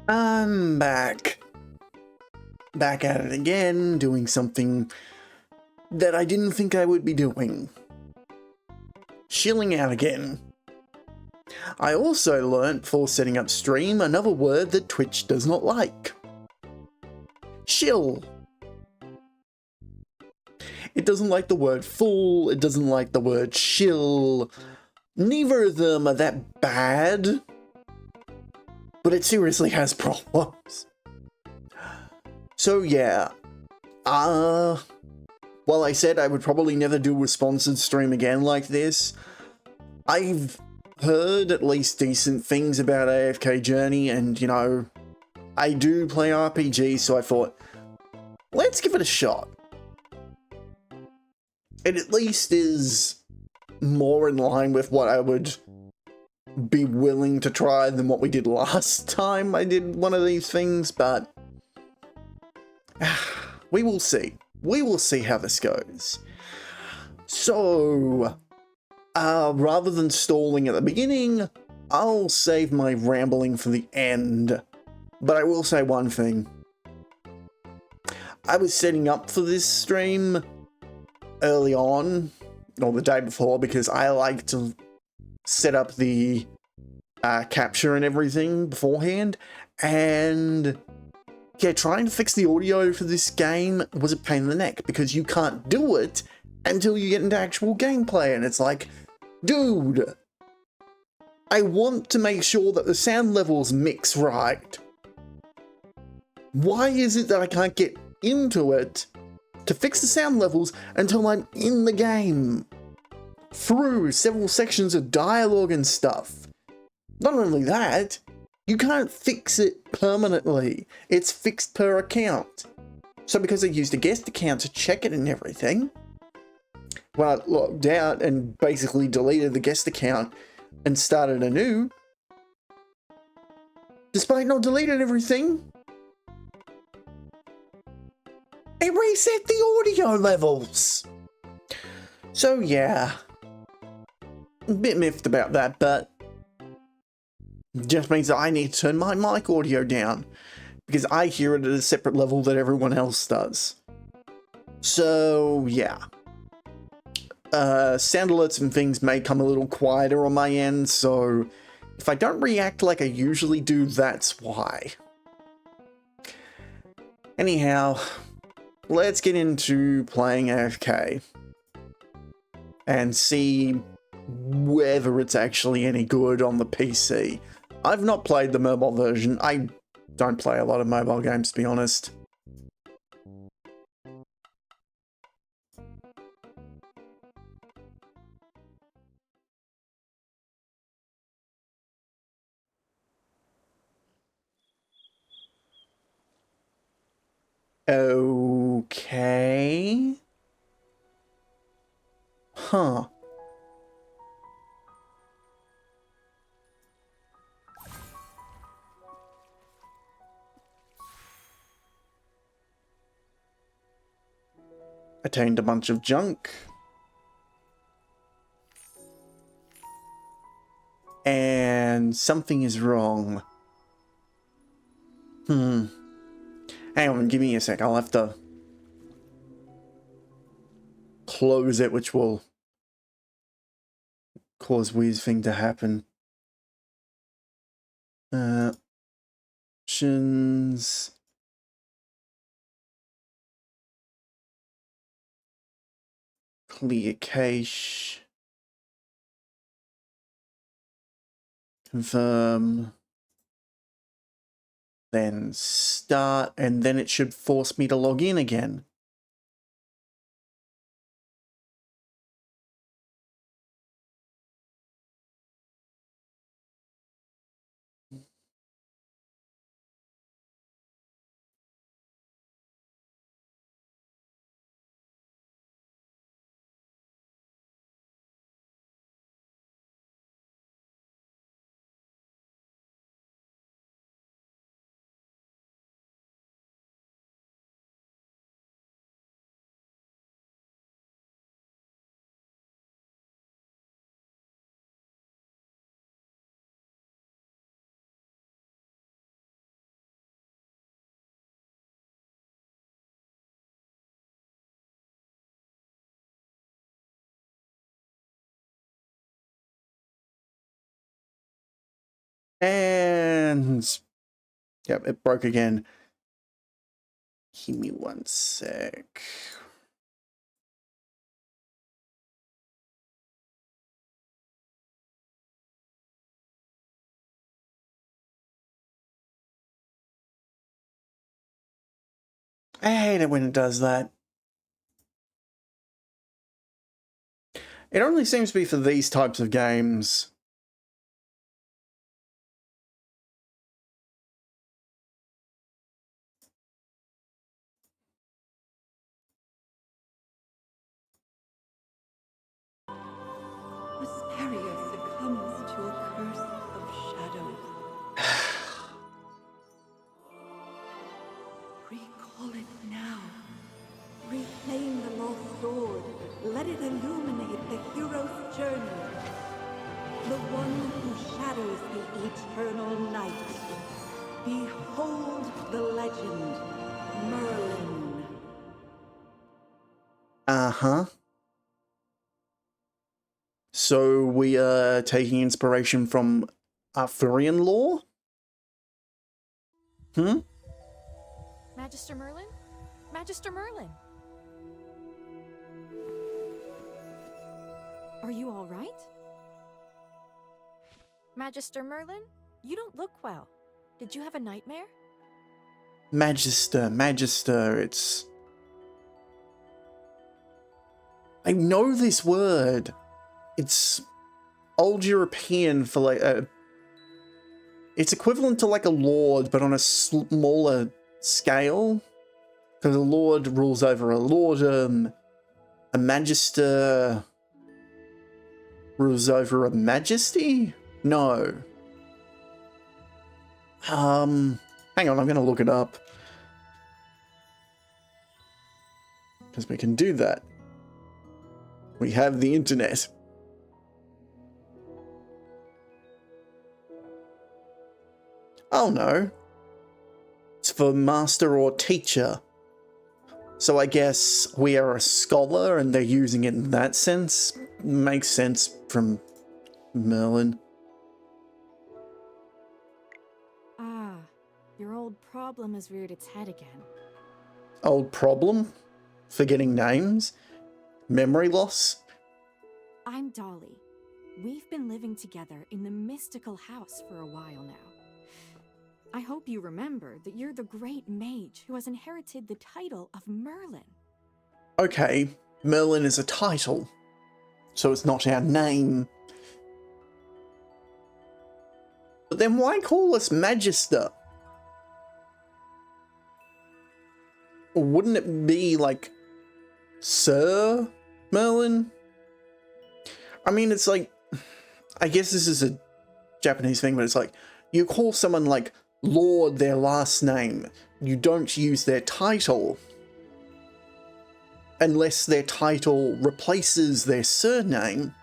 I'm back. Back at it again, doing something that I didn't think I would be doing. Chilling out again. I also learnt for setting up stream another word that Twitch does not like. Chill. It doesn't like the word full, it doesn't like the word chill. Neither of them are that bad, but it seriously has problems. So yeah, while I said I would probably never do a sponsored stream again like this, I've heard at least decent things about AFK Journey, and you know, I do play RPG, so I thought, let's give it a shot. It at least is more in line with what I would be willing to try than what we did last time I did one of these things, but we will see. We will see how this goes. So, rather than stalling at the beginning, I'll save my rambling for the end. But I will say one thing. I was setting up for this stream early on, or the day before, because I like to set up the capture and everything beforehand, and yeah, trying to fix the audio for this game was a pain in the neck, because you can't do it until you get into actual gameplay, and it's like, dude, I want to make sure that the sound levels mix right. Why is it that I can't get into it to fix the sound levels until I'm in the game, through several sections of dialogue and stuff? Not only that, you can't fix it permanently. It's fixed per account. So because I used a guest account to check it and everything, when I logged out and basically deleted the guest account and started anew, despite not deleting everything, it reset the audio levels. So yeah, a bit miffed about that, but just means that I need to turn my mic audio down, because I hear it at a separate level that everyone else does. So yeah, sound alerts and things may come a little quieter on my end, so if I don't react like I usually do, that's why. Anyhow, let's get into playing AFK and see whether it's actually any good on the PC. I've not played the mobile version. I don't play a lot of mobile games, to be honest. Okay. Huh. Attained a bunch of junk. And something is wrong. Hang on, give me a sec. I'll have to close it, which will cause weird thing to happen. Options. Clear cache. Confirm. Then start, and then it should force me to log in again. And yep, it broke again. Give me one sec. I hate it when it does that. It only seems to be for these types of games. Asperia succumbs to a curse of shadows. Recall it now. Reclaim the lost sword. Let it illuminate the hero's journey. The one who shatters the eternal night. Behold the legend, Merlin. Uh-huh. So we are taking inspiration from Arthurian lore? Magister Merlin? Magister Merlin! Are you all right? Magister Merlin? You don't look well. Did you have a nightmare? Magister, it's... I know this word. It's old European for like a... It's equivalent to like a lord, but on a smaller scale. Because a lord rules over a lordom. A magister rules over a majesty? No. Hang on, I'm gonna look it up. Because we can do that. We have the internet. Oh no. It's for master or teacher. So I guess we are a scholar and they're using it in that sense. Makes sense from Merlin. Ah, your old problem has reared its head again. Old problem? Forgetting names? Memory loss? I'm Dolly. We've been living together in the mystical house for a while now. I hope you remember that you're the great mage who has inherited the title of Merlin. Okay, Merlin is a title. So it's not our name. But then why call us Magister? Or wouldn't it be like Sir Merlin? I mean, it's like, I guess this is a Japanese thing, but it's like, you call someone like Lord their last name. You don't use their title. Unless their title replaces their surname.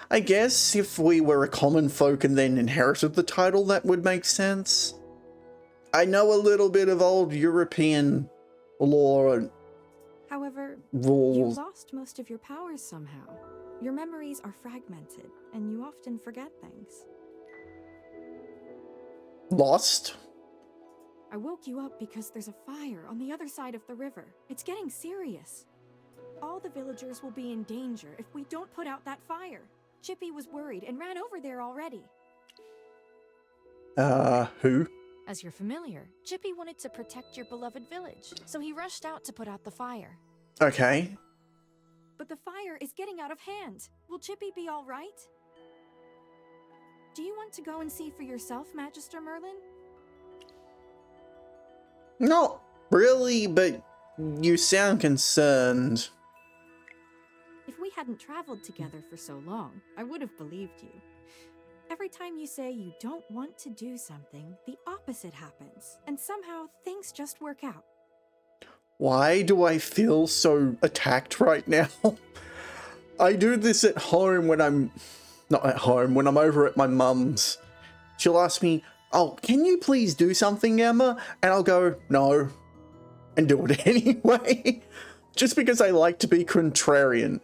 I guess if we were a common folk and then inherited the title, that would make sense. I know a little bit of old European lore. However, rules. you lost most of your powers somehow. Your memories are fragmented, and you often forget things. Lost? I woke you up because there's a fire on the other side of the river. It's getting serious. All the villagers will be in danger if we don't put out that fire. Chippy was worried and ran over there already. Who? As you're familiar, Chippy wanted to protect your beloved village, so he rushed out to put out the fire. Okay. But the fire is getting out of hand. Will Chippy be all right? Do you want to go and see for yourself, Magister Merlin? Not really, but you sound concerned. If we hadn't traveled together for so long, I would have believed you. Every time you say you don't want to do something, the opposite happens, and somehow things just work out. Why do I feel so attacked right now? I do this at home when I'm... Not at home, when I'm over at my mum's. She'll ask me, oh, can you please do something, Emma? And I'll go, no. And do it anyway. Just because I like to be contrarian.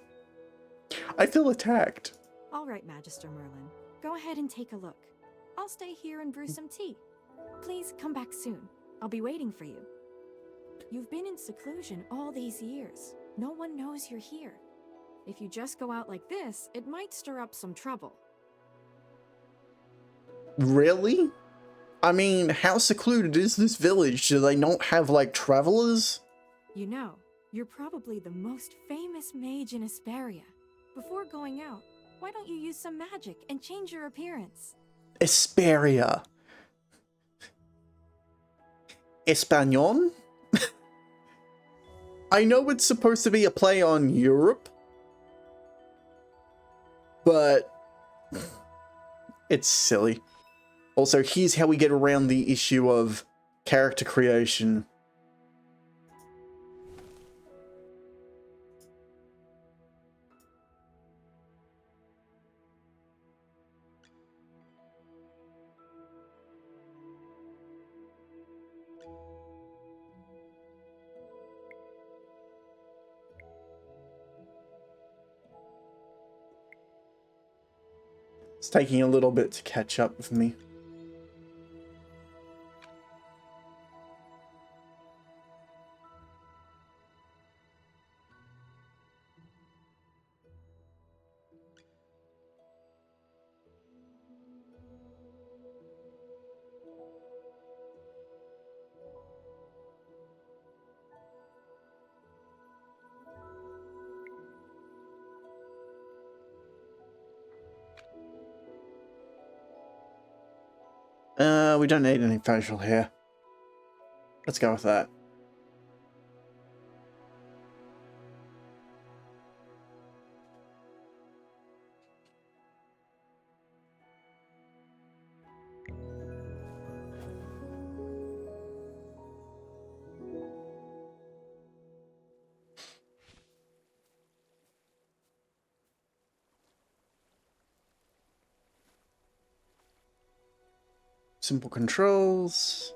I feel attacked. All All right, Magister Merlin. Go ahead and take a look. I'll stay here and brew some tea. Please come back soon. I'll be waiting for you. You've been in seclusion all these years. No one knows you're here. If you just go out like this, it might stir up some trouble. Really? I mean, how secluded is this village? Do they not have, like, travelers? You know, you're probably the most famous mage in Esperia. Before going out, why don't you use some magic and change your appearance? Esperia. Español? I know it's supposed to be a play on Europe, but it's silly. Also, here's how we get around the issue of character creation. It's taking a little bit to catch up with me. We don't need any facial hair. Let's go with that. Simple controls.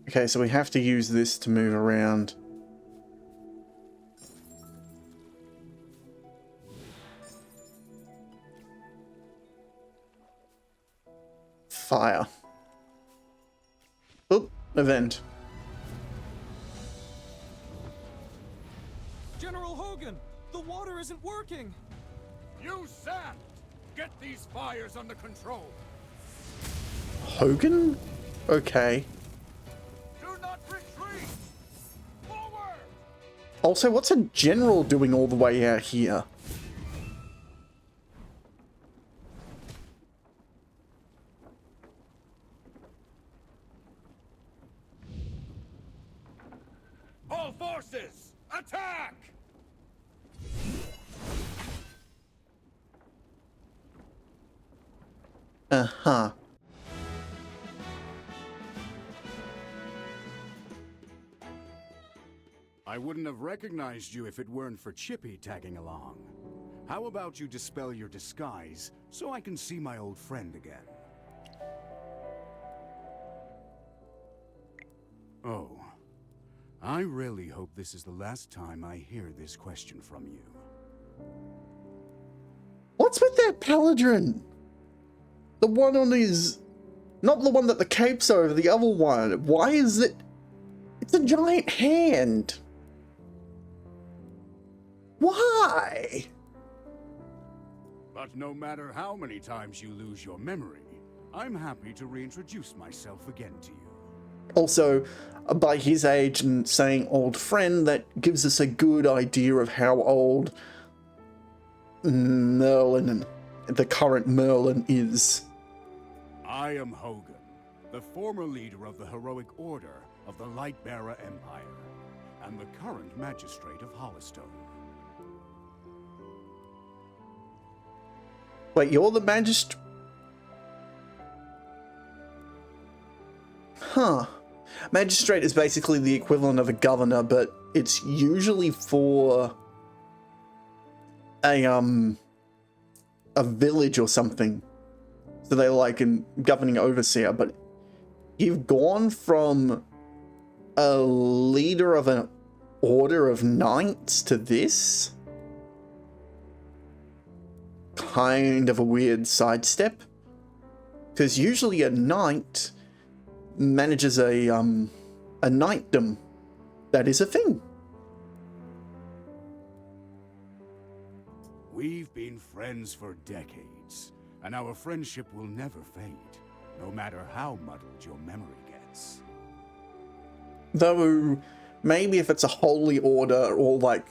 Okay, so we have to use this to move around. Fire. Oop, event. General Hogan, the water isn't working. You sand! Get these fires under control. Hogan? Okay. Do not retreat! Forward! Also, what's a general doing all the way out here? All forces, attack! Uh-huh. I wouldn't have recognized you if it weren't for Chippy tagging along. How about you dispel your disguise so I can see my old friend again? Oh. I really hope this is the last time I hear this question from you. What's with that paladin? The one on his... Not the one that the cape's over, the other one. Why is it... It's a giant hand. Why? But no matter how many times you lose your memory, I'm happy to reintroduce myself again to you. Also, by his age and saying old friend, that gives us a good idea of how old Merlin, the current Merlin, is. I am Hogan, the former leader of the heroic order of the Lightbearer Empire, and the current magistrate of Hollistone. Wait, you're the magistrate? Magistrate is basically the equivalent of a governor, but it's usually for a village or something. So they're like a governing overseer, but you've gone from a leader of an order of knights to this? Kind of a weird sidestep. Because usually a knight manages a knightdom. That is a thing. We've been friends for decades, and our friendship will never fade, no matter how muddled your memory gets. Though, maybe if it's a holy order, or like,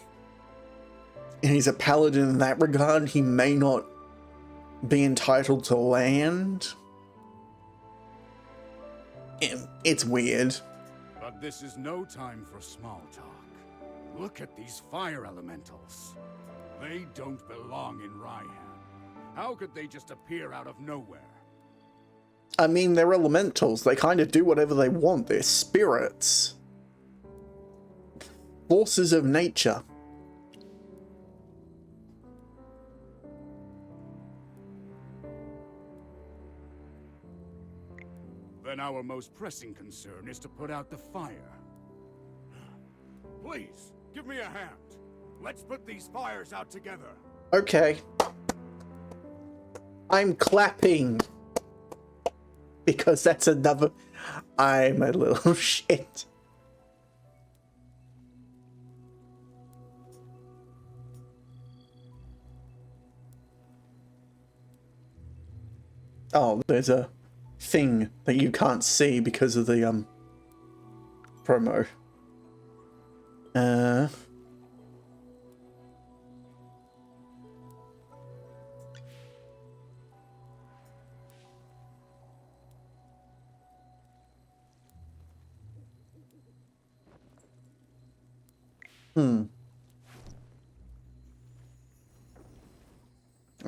he's a paladin in that regard, he may not be entitled to land. It's weird. But this is no time for small talk. Look at these fire elementals. They don't belong in Raihan. How could they just appear out of nowhere? I mean, they're elementals. They kind of do whatever they want. They're spirits. Forces of nature. Then our most pressing concern is to put out the fire. Please, give me a hand. Let's put these fires out together. Okay. I'm clapping. Because that's another... I'm a little shit. Oh, there's a thing that you can't see because of the promo.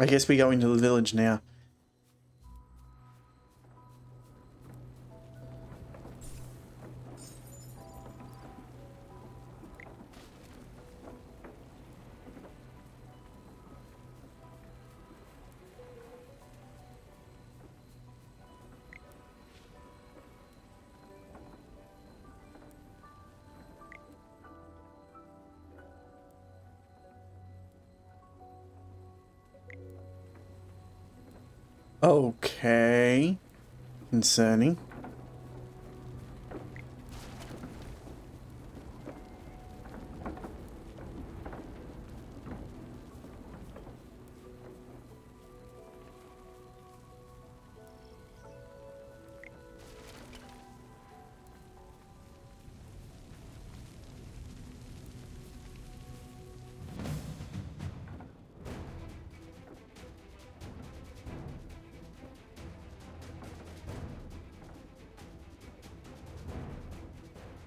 I guess we go into the village now. Okay. Concerning.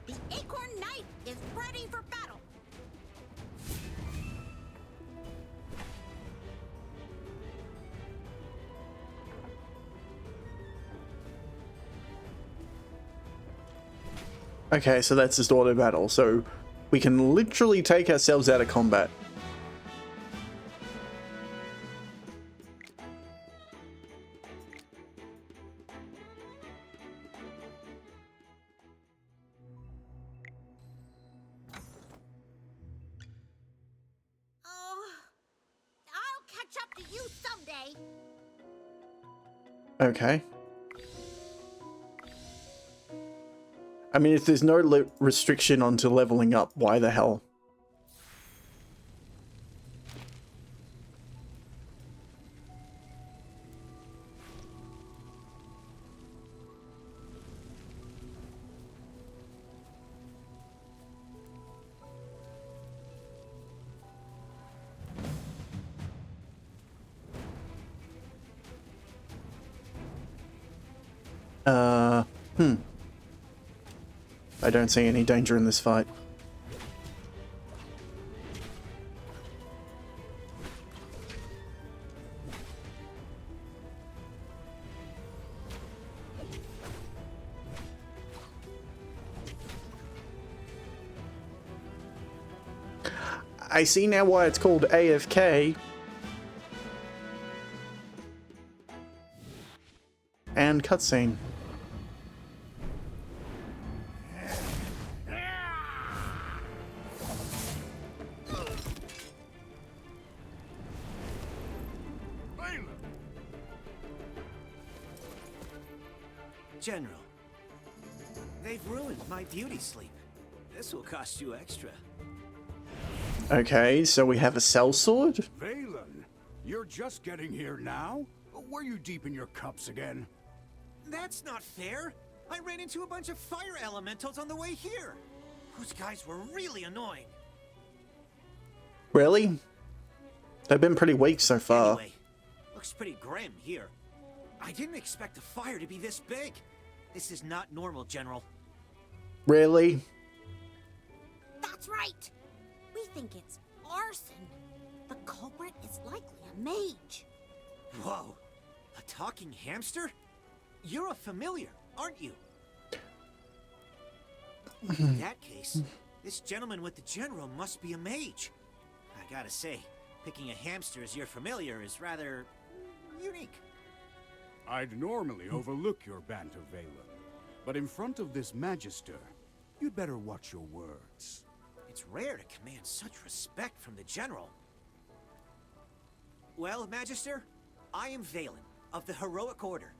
The Acorn Knight is ready for battle. Okay, so that's just auto battle. So we can literally take ourselves out of combat. Oh, I'll catch up to you someday. Okay. I mean, if there's no restriction onto leveling up, why the hell? I don't see any danger in this fight. I see now why it's called AFK. And cutscene. Balin! General, they've ruined my beauty sleep. This will cost you extra. Okay, so we have a sellsword? Balin, you're just getting here now? Were you deep in your cups again? That's not fair. I ran into a bunch of fire elementals on the way here. Those guys were really annoying. Really? They've been pretty weak so far. Anyway, looks pretty grim here. I didn't expect the fire to be this big. This is not normal, General. Really? That's right. We think it's arson. The culprit is likely a mage. Whoa, a talking hamster? You're a familiar, aren't you? In that case, this gentleman with the general must be a mage. I gotta say, picking a hamster as your familiar is rather unique. I'd normally overlook your banter, Balin, but in front of this Magister, you'd better watch your words. It's rare to command such respect from the general. Well, Magister, I am Valen of the Heroic Order.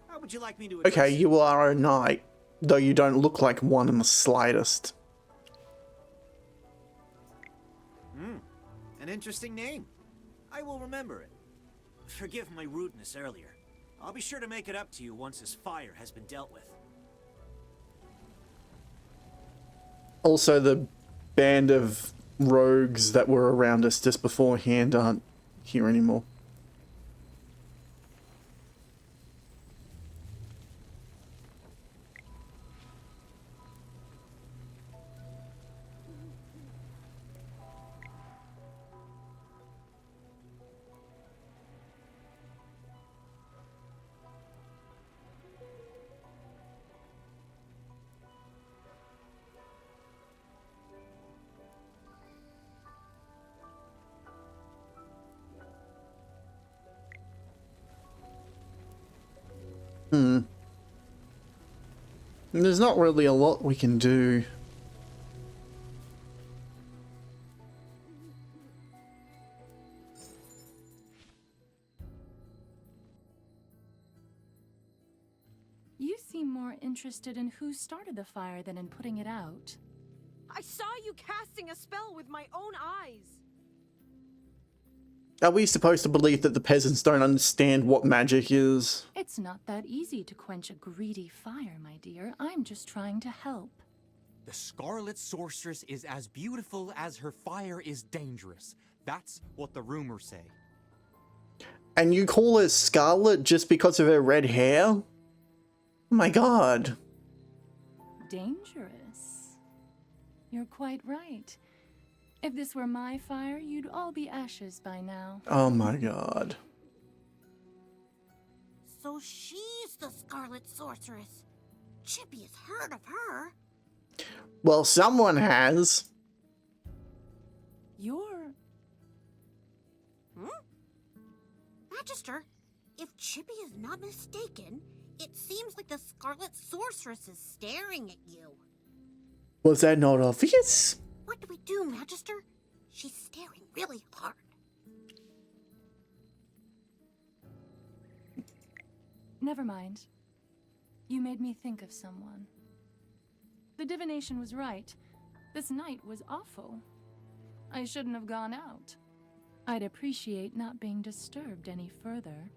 How would you like me to address Okay, you are a knight, though you don't look like one in the slightest. An interesting name. I will remember it. Forgive my rudeness earlier. I'll be sure to make it up to you once this fire has been dealt with. Also, the band of rogues that were around us just beforehand aren't here anymore. There's not really a lot we can do. You seem more interested in who started the fire than in putting it out. I saw you casting a spell with my own eyes. Are we supposed to believe that the peasants don't understand what magic is? It's not that easy to quench a greedy fire, my dear. I'm just trying to help. The Scarlet Sorceress is as beautiful as her fire is dangerous. That's what the rumors say. And you call her Scarlet just because of her red hair? Oh my god. Dangerous? You're quite right. If this were my fire, you'd all be ashes by now. Oh my god. So she's the Scarlet Sorceress. Chippy has heard of her. Well, someone has. You're... Magister, if Chippy is not mistaken, it seems like the Scarlet Sorceress is staring at you. Was that not obvious? What do we do, Magister? She's staring really hard. Never mind. You made me think of someone. The divination was right. This night was awful. I shouldn't have gone out. I'd appreciate not being disturbed any further.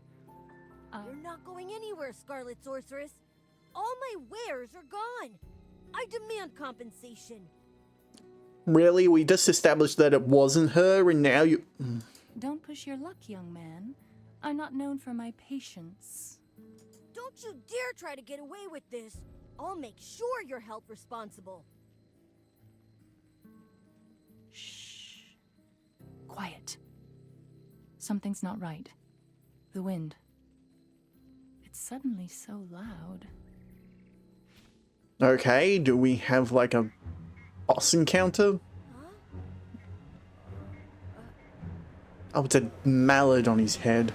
You're not going anywhere, Scarlet Sorceress. All my wares are gone. I demand compensation. Really? We just established that it wasn't her and now you... Don't push your luck, young man. I'm not known for my patience. Don't you dare try to get away with this. I'll make sure you're held responsible. Shh. Quiet. Something's not right. The wind. It's suddenly so loud. Okay, do we have like a boss encounter? Oh, it's a mallet on his head.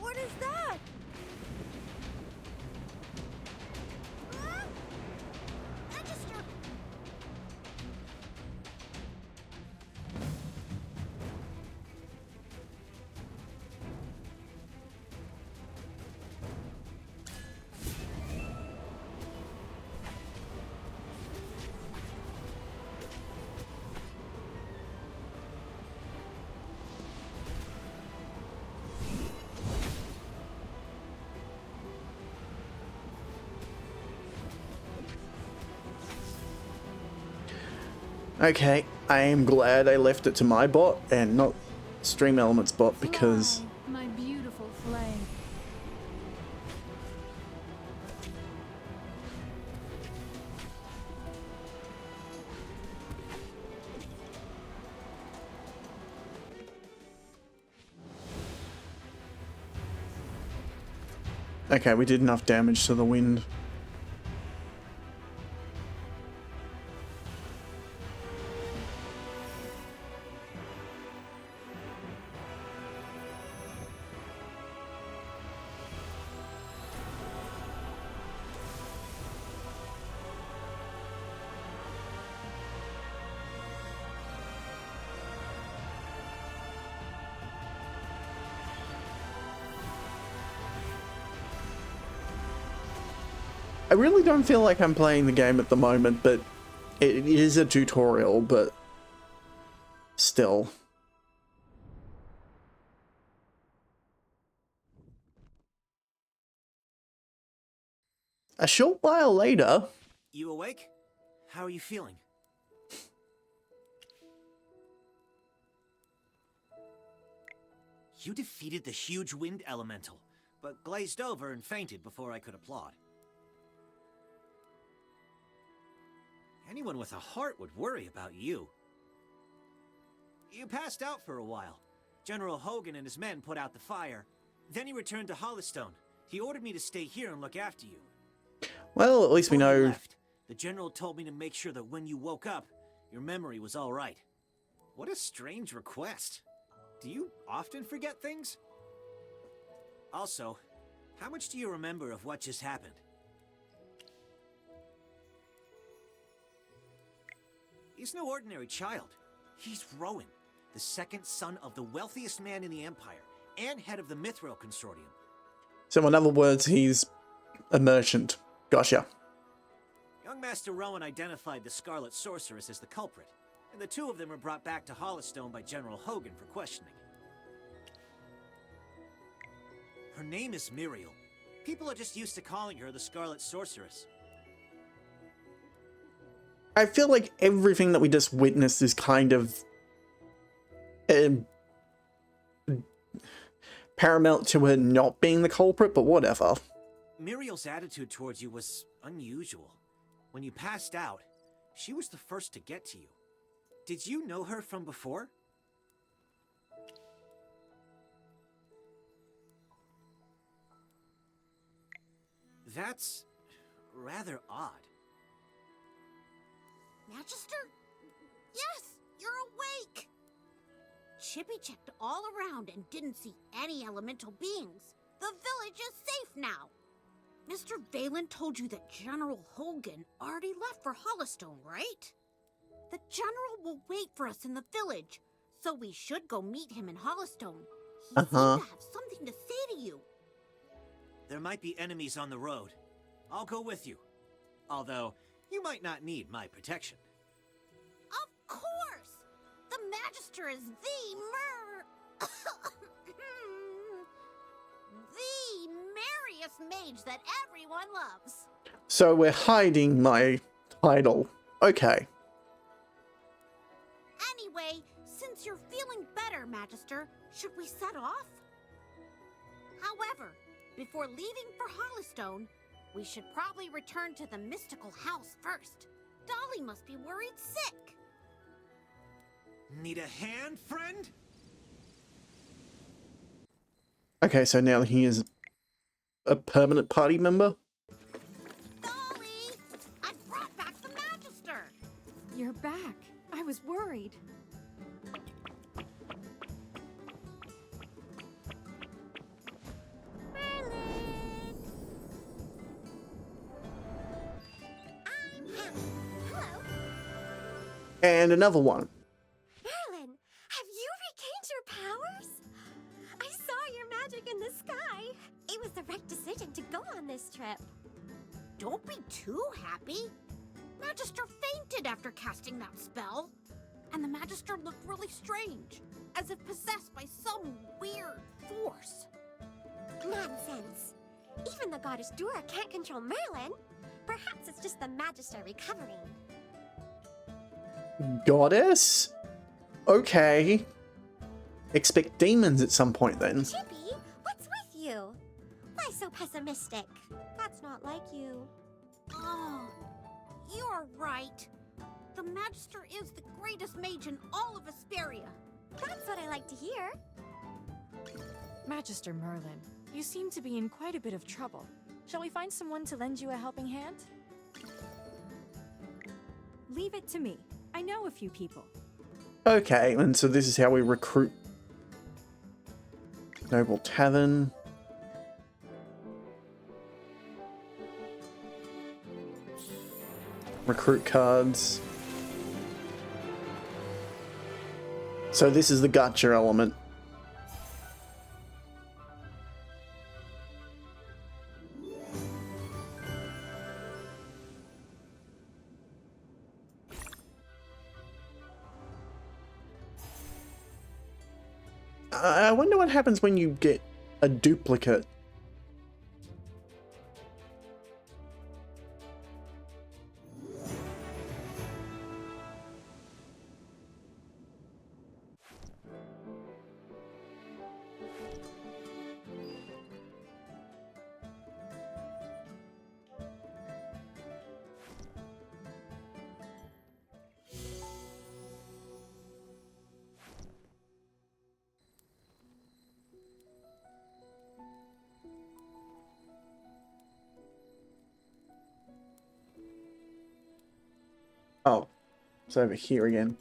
What is that? Ah! Magister! Okay, I am glad I left it to my bot and not Stream Elements bot because... Fly, my beautiful flame. Okay, we did enough damage to the wind. I really don't feel like I'm playing the game at the moment, but it is a tutorial, but still. A short while later... You awake? How are you feeling? You defeated the huge wind elemental, but glazed over and fainted before I could applaud. Anyone with a heart would worry about you. You passed out for a while. General Hogan and his men put out the fire. Then he returned to Hollystone. He ordered me to stay here and look after you. Well, at least we Before he know... left, the General told me to make sure that when you woke up, your memory was all right. What a strange request. Do you often forget things? Also, how much do you remember of what just happened? He's no ordinary child. He's Rowan, the second son of the wealthiest man in the Empire, and head of the Mithril Consortium. So in other words, he's a merchant. Gotcha. Young Master Rowan identified the Scarlet Sorceress as the culprit, and the two of them were brought back to Hollystone by General Hogan for questioning. Her name is Miriel. People are just used to calling her the Scarlet Sorceress. I feel like everything that we just witnessed is kind of paramount to her not being the culprit, but whatever. Miriel's attitude towards you was unusual. When you passed out, she was the first to get to you. Did you know her from before? That's rather odd. Magister? Yes, you're awake! Chippy checked all around and didn't see any elemental beings. The village is safe now. Mr. Valen told you that General Hogan already left for Hollystone, right? The General will wait for us in the village, so we should go meet him in Hollystone. He seemed to have something to say to you. There might be enemies on the road. I'll go with you. Although, you might not need my protection. Of course! The Magister is the merriest mage that everyone loves. So we're hiding my title. Okay. Anyway, since you're feeling better, Magister, should we set off? However, before leaving for Hollystone, we should probably return to the mystical house first. Dolly must be worried sick. Need a hand, friend? Okay, so now he is a permanent party member? Dolly! I brought back the Magister! you're back. I was worried. And another one. Merlin, have you regained your powers? I saw your magic in the sky. It was the right decision to go on this trip. Don't be too happy. Magister fainted after casting that spell. And the Magister looked really strange, as if possessed by some weird force. Nonsense. Even the goddess Dura can't control Merlin. Perhaps it's just the Magister recovering. Goddess? Okay. Expect demons at some point then. Chippy, what's with you? Why so pessimistic? That's not like you. Oh, you're right. The Magister is the greatest mage in all of Asperia. That's what I like to hear. Magister Merlin, you seem to be in quite a bit of trouble. Shall we find someone to lend you a helping hand? Leave it to me. I know a few people. Okay, and so this is how we recruit Noble Tavern. Recruit cards. So this is the gacha element. I wonder what happens when you get a duplicate. Oh, it's over here again.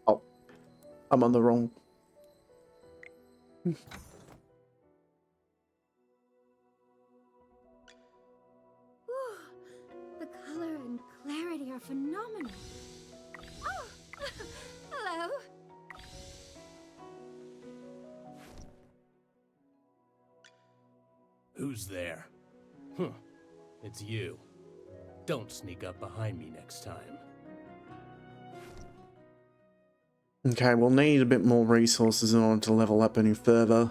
Oh, I'm on the wrong. The color and clarity are phenomenal. Oh, hello. Who's there? Huh, it's you. Don't sneak up behind me next time. Okay, we'll need a bit more resources in order to level up any further.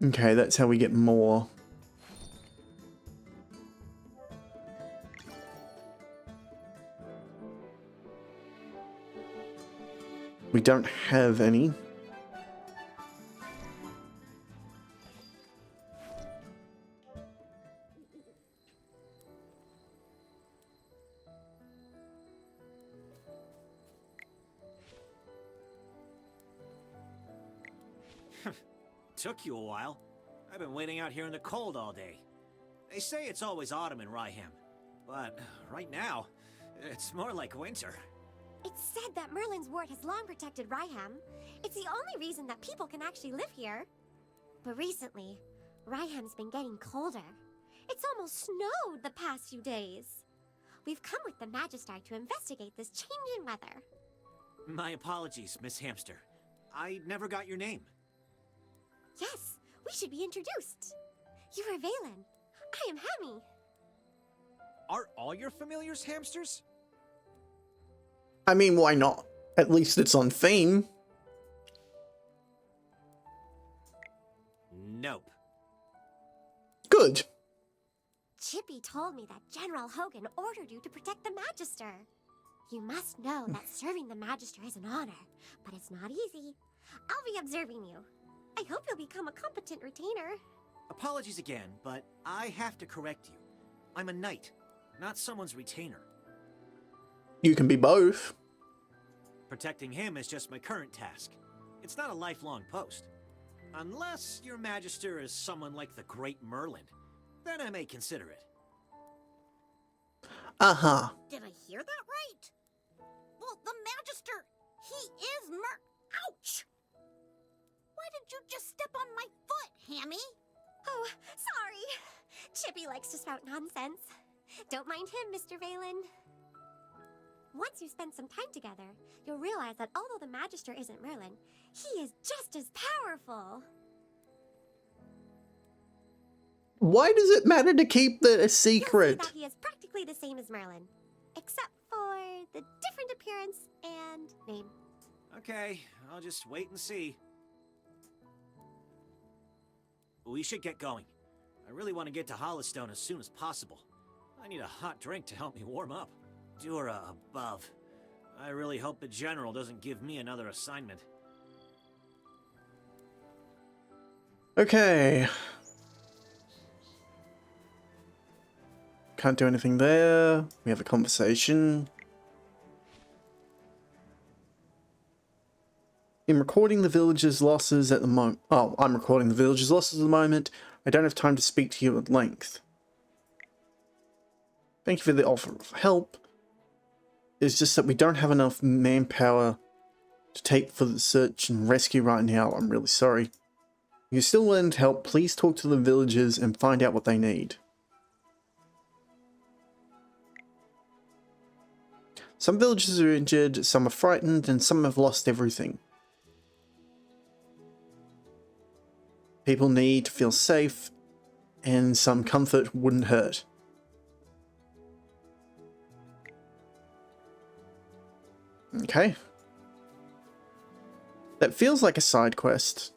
Okay, that's how we get more. We don't have any. Took you a while. I've been waiting out here in the cold all day. They say it's always autumn in Ryham, but right now, it's more like winter. It's said that Merlin's ward has long protected Ryham. It's the only reason that people can actually live here. But recently, Ryham's been getting colder. It's almost snowed the past few days. We've come with the Magister to investigate this change in weather. My apologies, Miss Hamster. I never got your name. Yes, we should be introduced. You are Valen. I am Hammy. Are all your familiars hamsters? I mean, why not? At least it's on theme. Nope. Good. Chippy told me that General Hogan ordered you to protect the Magister. You must know that serving the Magister is an honor, but it's not easy. I'll be observing you. I hope you'll become a competent retainer. Apologies again, but I have to correct you. I'm a knight, not someone's retainer. You can be both. Protecting him is just my current task. It's not a lifelong post. Unless your Magister is someone like the Great Merlin, then I may consider it. Uh-huh. Did I hear that right? Well, the Magister, he is Ouch! Why did you just step on my foot, Hammy? Oh, sorry. Chippy likes to spout nonsense. Don't mind him, Mr. Valen. Once you spend some time together, you'll realize that although the Magister isn't Merlin, he is just as powerful. Why does it matter to keep that a secret? You'll see that he is practically the same as Merlin, except for the different appearance and name. Okay, I'll just wait and see. We should get going. I really want to get to Hollowstone as soon as possible. I need a hot drink to help me warm up. Dura above. I really hope the General doesn't give me another assignment. Okay. Can't do anything there. We have a conversation. In recording the village's losses at the moment... Oh, I'm recording the village's losses at the moment. I don't have time to speak to you at length. Thank you for the offer of help. It's just that we don't have enough manpower to take for the search and rescue right now. I'm really sorry. If you're still willing to help, please talk to the villagers and find out what they need. Some villagers are injured, some are frightened, and some have lost everything. People need to feel safe, and some comfort wouldn't hurt. Okay. That feels like a side quest.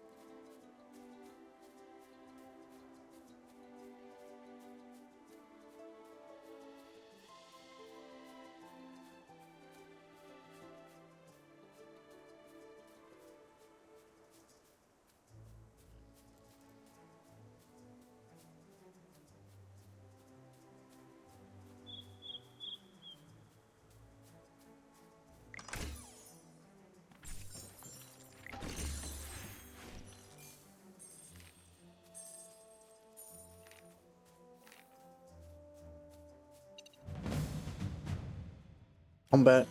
Combat.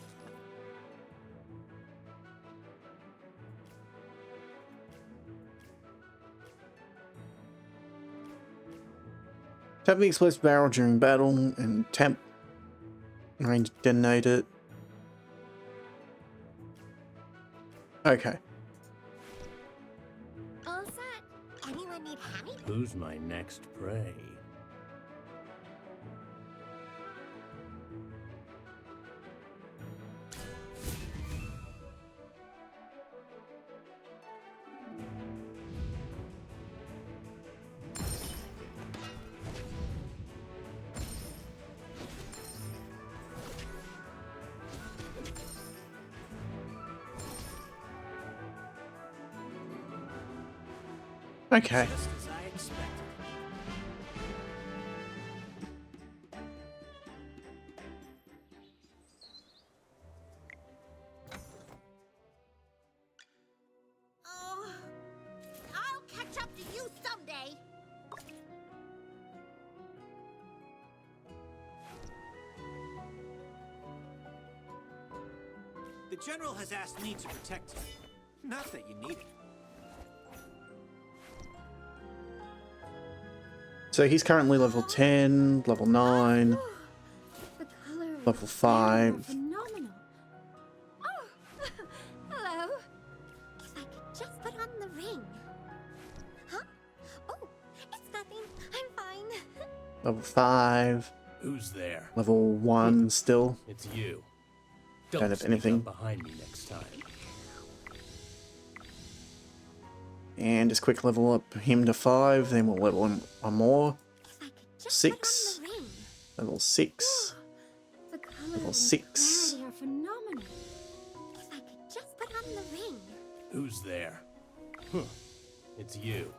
Tap the explosive barrel during battle and tap range to detonate it. Okay. All set. Anyone need Hammy? Who's my next prey? Okay. Just as I expected. Oh, I'll catch up to you someday. The General has asked me to protect you. Not that you need it. So he's currently level 10, level 9, The color of level his hair are 5. phenomenal. Oh, hello. If I could just put on the ring. Huh? Oh, it's nothing. I'm fine. Level 5. Who's there? Level 1 still. It's you. Don't have sneak anything. up behind me next time. And just quick level up him to 5, then we'll level him one more. If I could just 6. put on the ring. Level 6. The color Level and 6. clarity are phenomenal. on the ring. Who's there? Huh. It's you.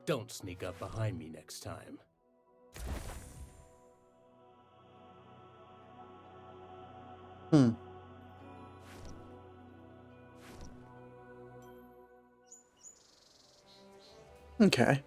Don't sneak up behind me next time. Okay.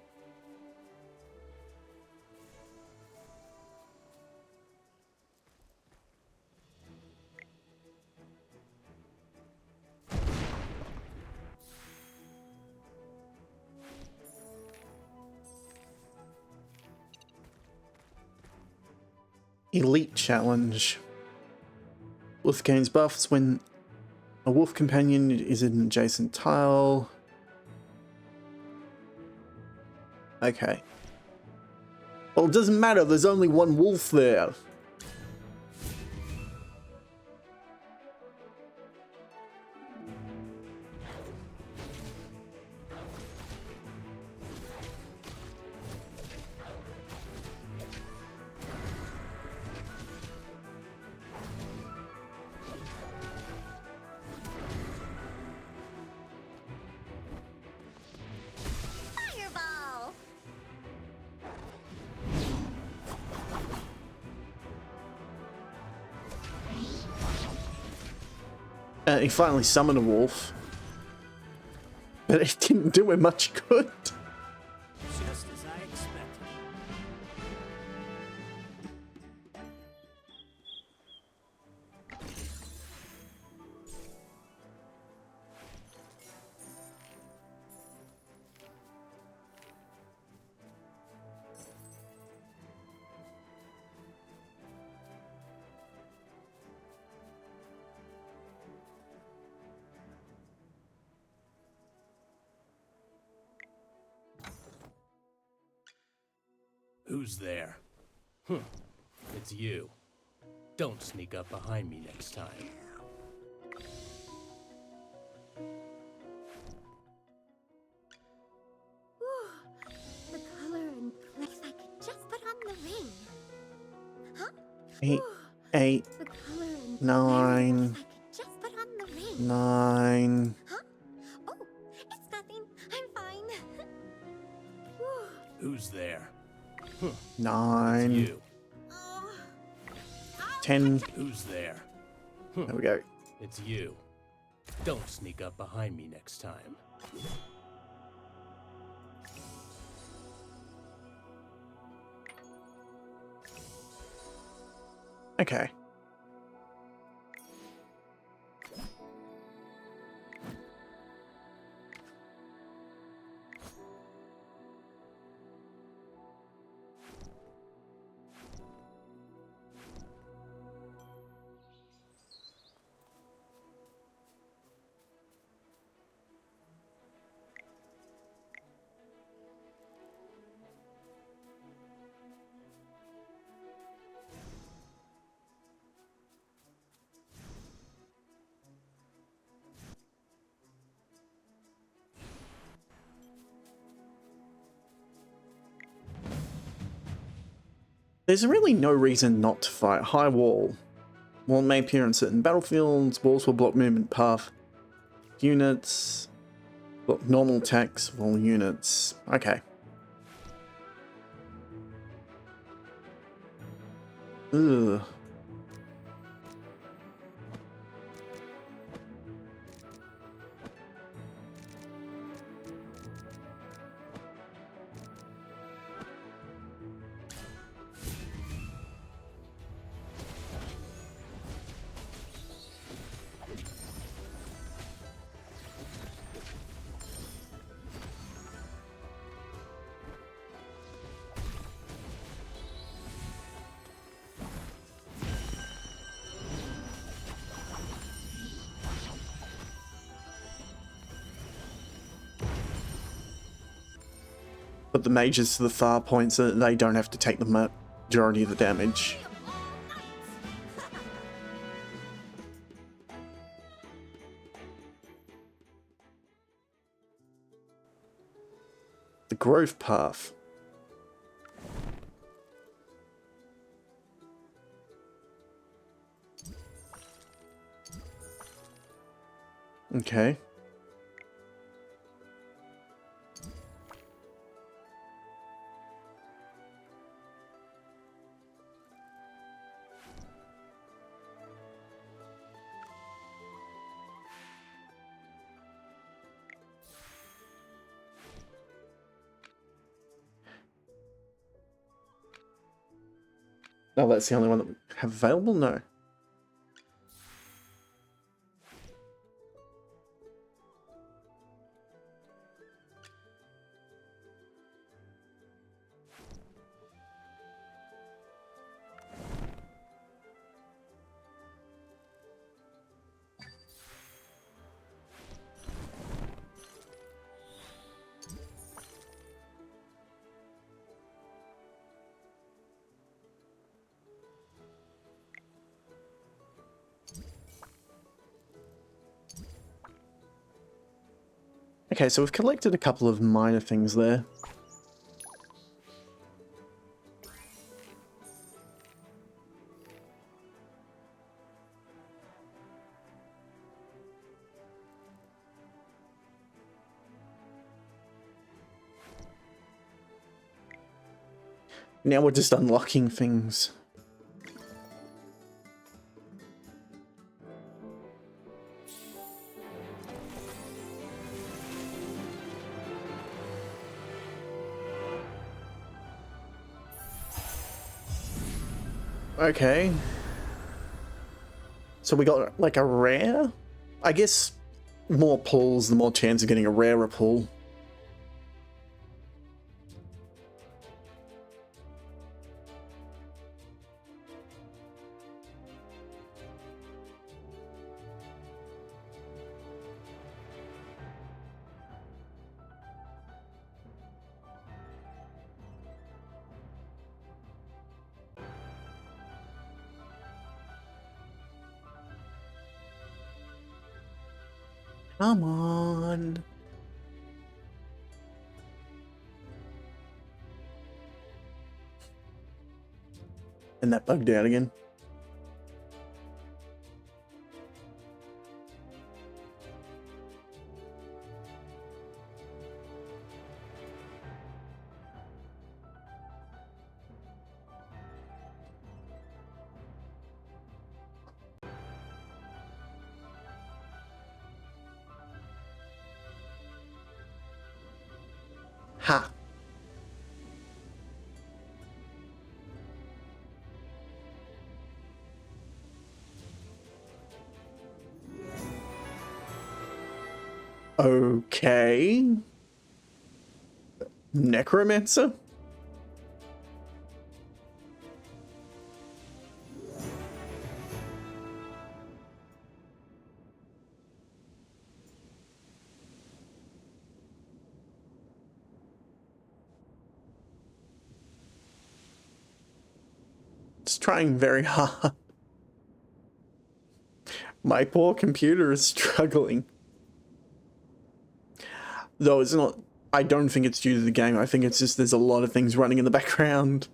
Elite Challenge. Wolf gains buffs when a wolf companion is in an adjacent tile. Okay. Well, it doesn't matter, there's only one wolf there. Fireball! He finally summoned a wolf. But it didn't do him much good. Just as I expected. Who's there? It's you. Don't sneak up behind me next time. The color and looks like it just put on the ring. Huh? 8, The color and 9, looks like it just put on the ring. 9. Huh? Oh, it's nothing. I'm fine. Who's there? 9. You. 10. Who's there? There we go. It's you. Don't sneak up behind me next time. Okay. There's really no reason not to fight High Wall. Wall may appear on certain battlefields, walls will block movement path. Units, block normal attacks of all units. Okay. Ugh. Put the mages to the far point so that they don't have to take the majority of the damage. The Grove Path. Okay. Oh, that's the only one that we have available? No. Okay, so we've collected a couple of minor things there. Now we're just unlocking things. Okay. So we got like a rare? I guess more pulls, the more chance of getting a rarer pull. Come on. And that bugged out again. Ha. Okay. Necromancer? It's trying very hard. My poor computer is struggling. Though it's not, I don't think it's due to the game. I think it's just there's a lot of things running in the background.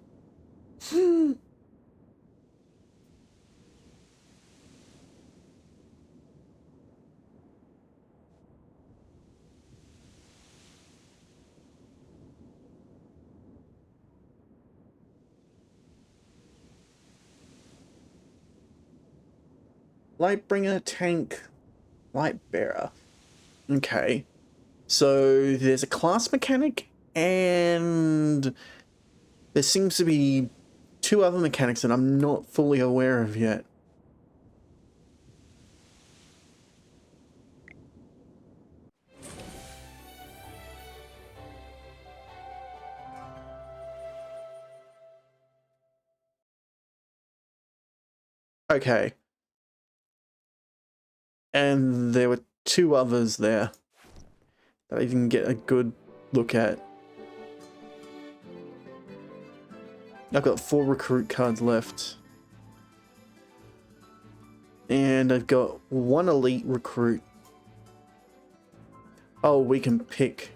Lightbringer, tank, Lightbearer. Okay. So there's a class mechanic, and there seems to be two other mechanics that I'm not fully aware of yet. Okay. And there were two others there that I didn't get a good look at. I've got 4 recruit cards left. And I've got 1 elite recruit. Oh, we can pick.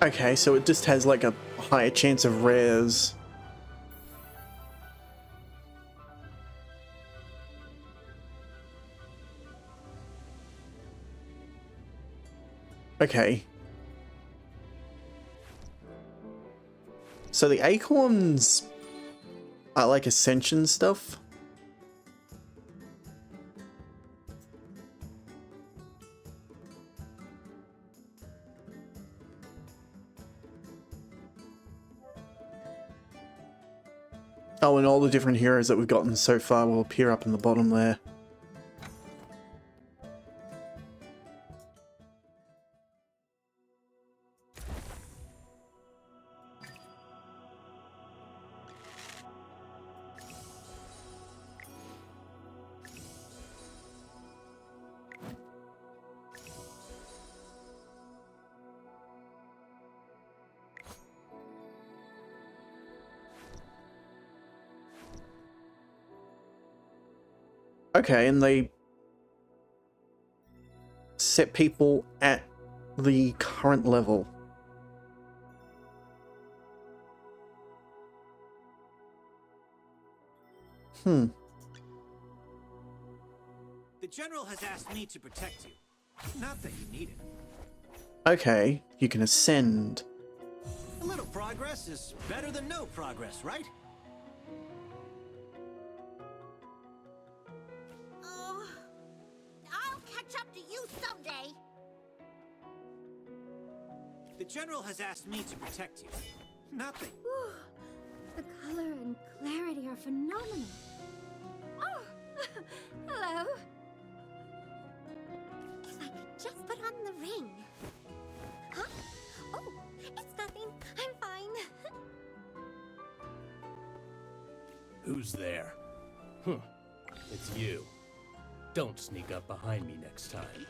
Okay, so it just has like a higher chance of rares. Okay. So the acorns are like ascension stuff. Oh, and all the different heroes that we've gotten so far will appear up in the bottom there. Okay, and they set people at the current level. The General has asked me to protect you. Not that you need it. Okay, you can ascend. A little progress is better than no progress, right? Oh, I'll catch up to you someday. The General has asked me to protect you. Not that... The color and clarity are phenomenal. Oh, hello. If I could just put on the ring. Huh? Oh, it's nothing. I'm fine. Who's there? It's you. Don't sneak up behind me next time.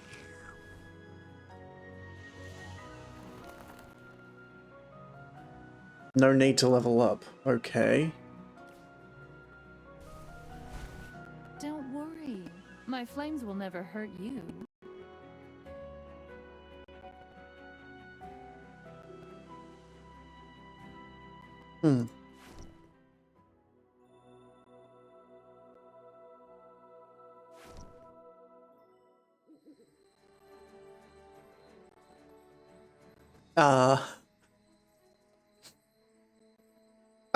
No need to level up. Okay. Don't worry. My flames will never hurt you.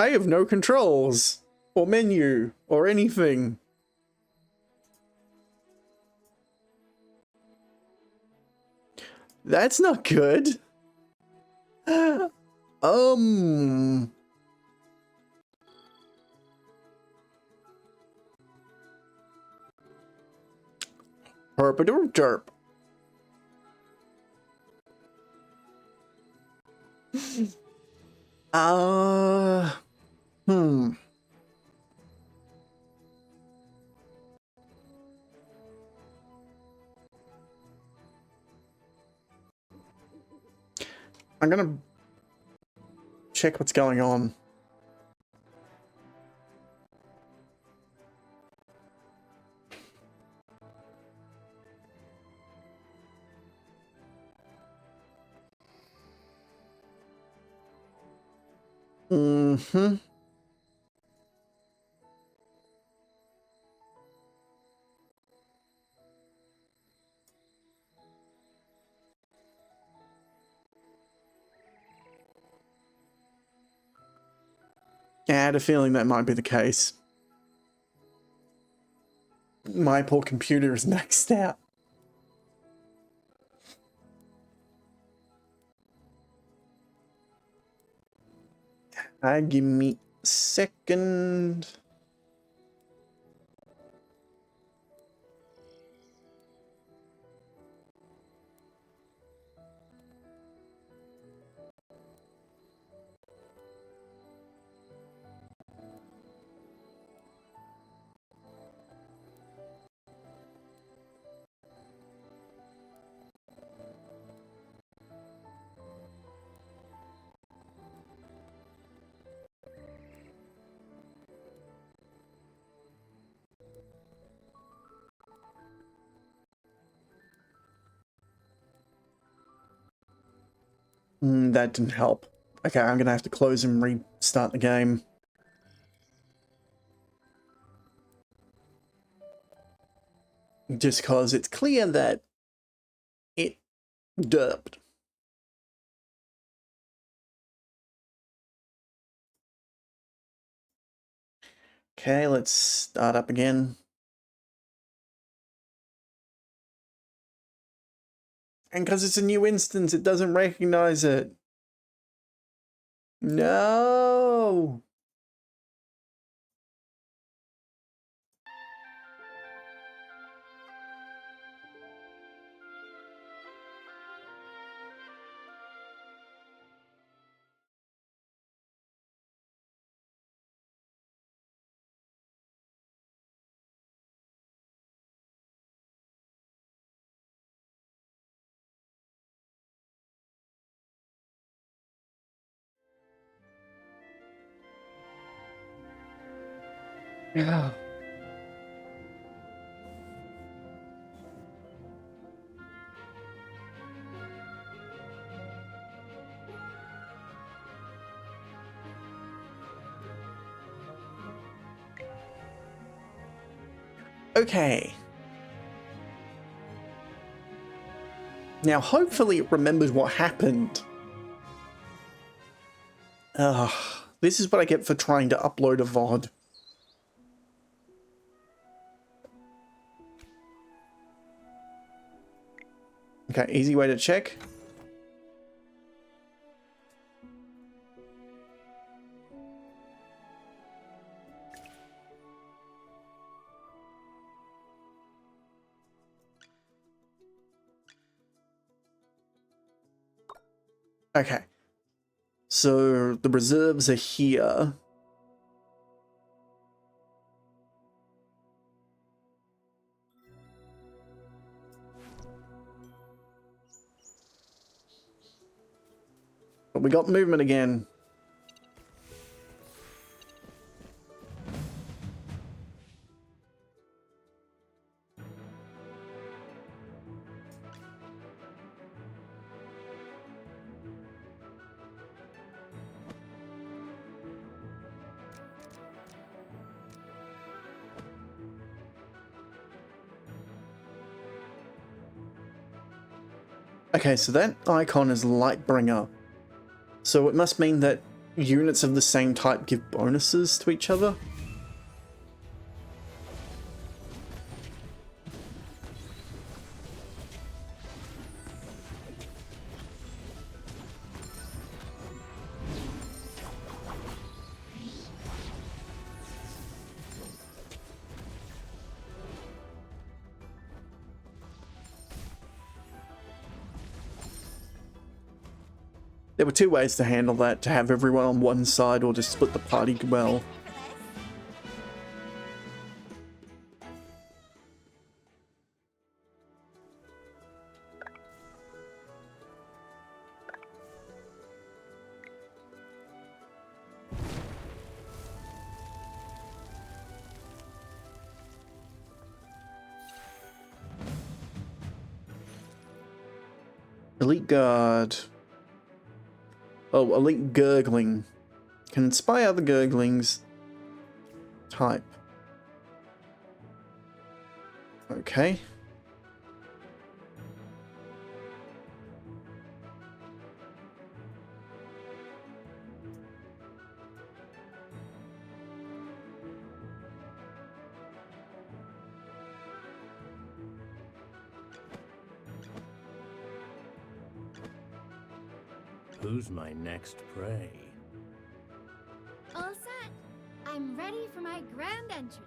I have no controls, or menu, or anything. That's not good. Herpadoop derp. I'm gonna check what's going on. I had a feeling that might be the case. My poor computer is maxed out. Give me a second. That didn't help. Okay, I'm gonna have to close and restart the game. Just cause it's clear that it derped. Okay, let's start up again. And because it's a new instance, it doesn't recognize it. No! Yeah. Okay. Now, hopefully it remembered what happened. This is what I get for trying to upload a VOD. Okay, easy way to check. Okay. So the reserves are here. But we got movement again. Okay, so that icon is Lightbringer. So it must mean that units of the same type give bonuses to each other? There were two ways to handle that, to have everyone on one side or just split the party well. Elite Guard. Oh, Elite Gurgling. Can inspire other Gurglings. Type. Okay. Who's my next prey? All set. I'm ready for my grand entrance.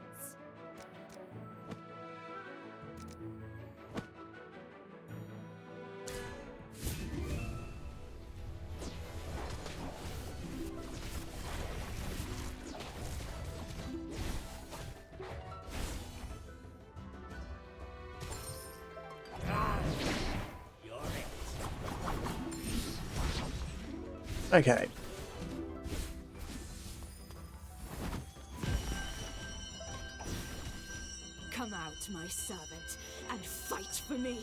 Okay. Come out, my servant, and fight for me.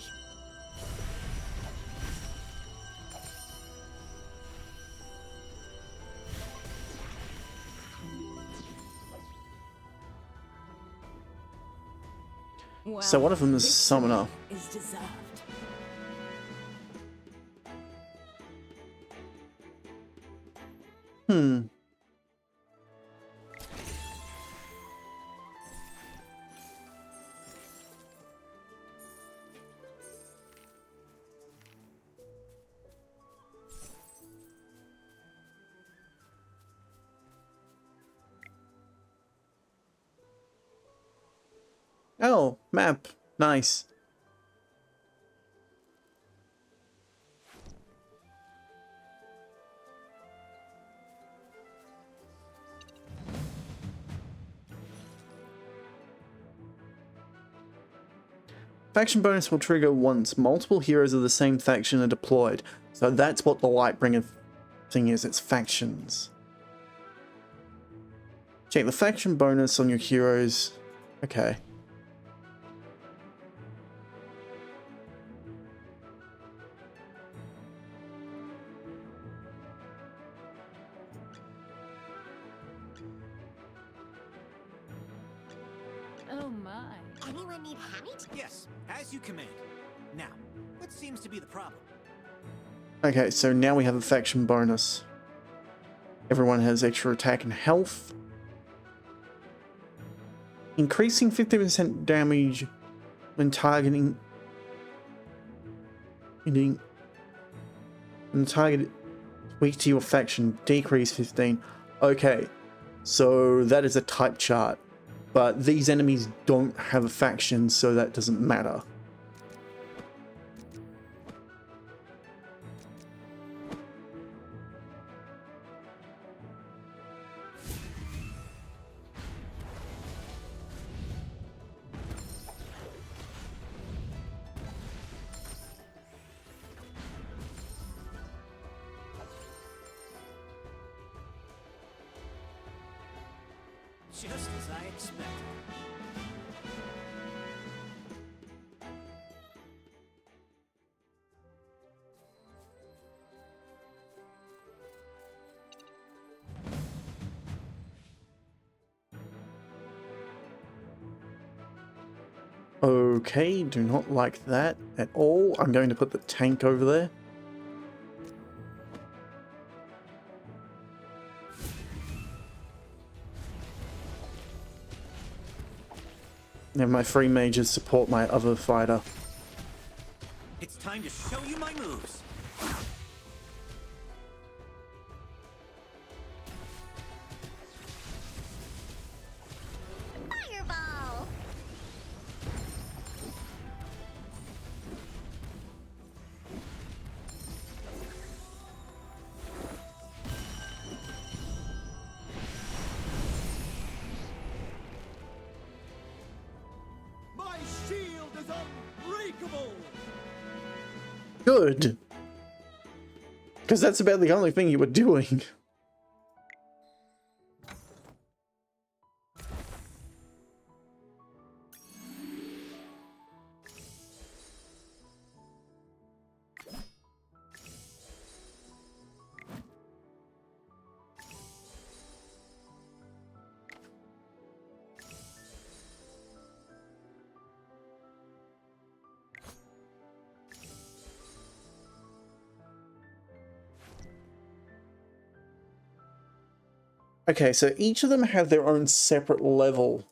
So one of them is Summoner. Is deserved. Oh, map. Nice. Faction bonus will trigger once multiple heroes of the same faction are deployed. So that's what the Lightbringer thing is, it's factions. Check the faction bonus on your heroes. Okay. Oh my. Anyone need Hammy? Yes, as you command. Now, what seems to be the problem? Okay, so now we have a faction bonus. Everyone has extra attack and health. Increasing 50% damage when targeting. When the target weak to your faction, decrease 15. Okay, so that is a type chart. But these enemies don't have a faction, so that doesn't matter. Just as I expected. Okay, do not like that at all. I'm going to put the tank over there. And my free mages support my other fighter. It's time to show you my moves. Fireball! My shield is unbreakable! Good. Because that's about the only thing you were doing. Okay, so each of them have their own separate level,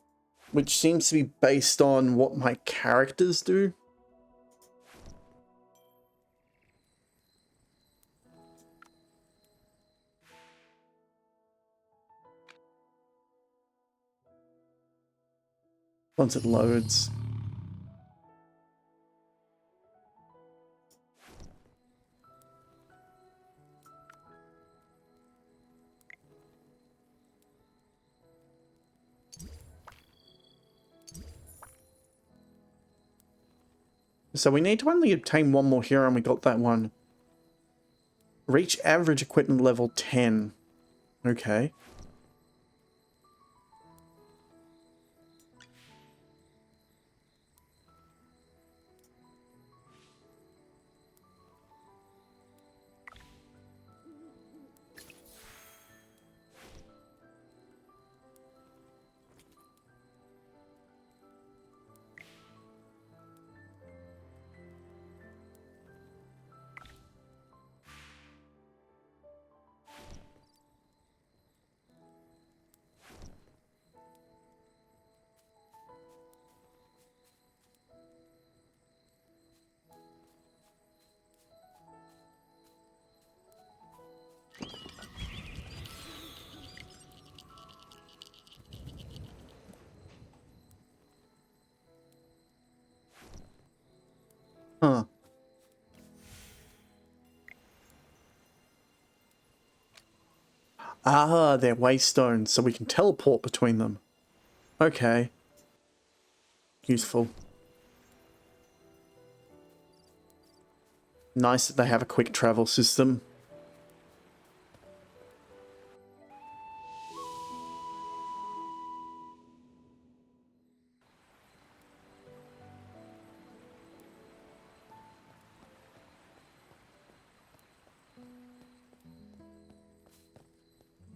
which seems to be based on what my characters do. Once it loads. So we need to only obtain one more hero, and we got that one. Reach average equipment level 10. Okay. Huh. Ah, they're waystones, so we can teleport between them. Okay. Useful. Nice that they have a quick travel system.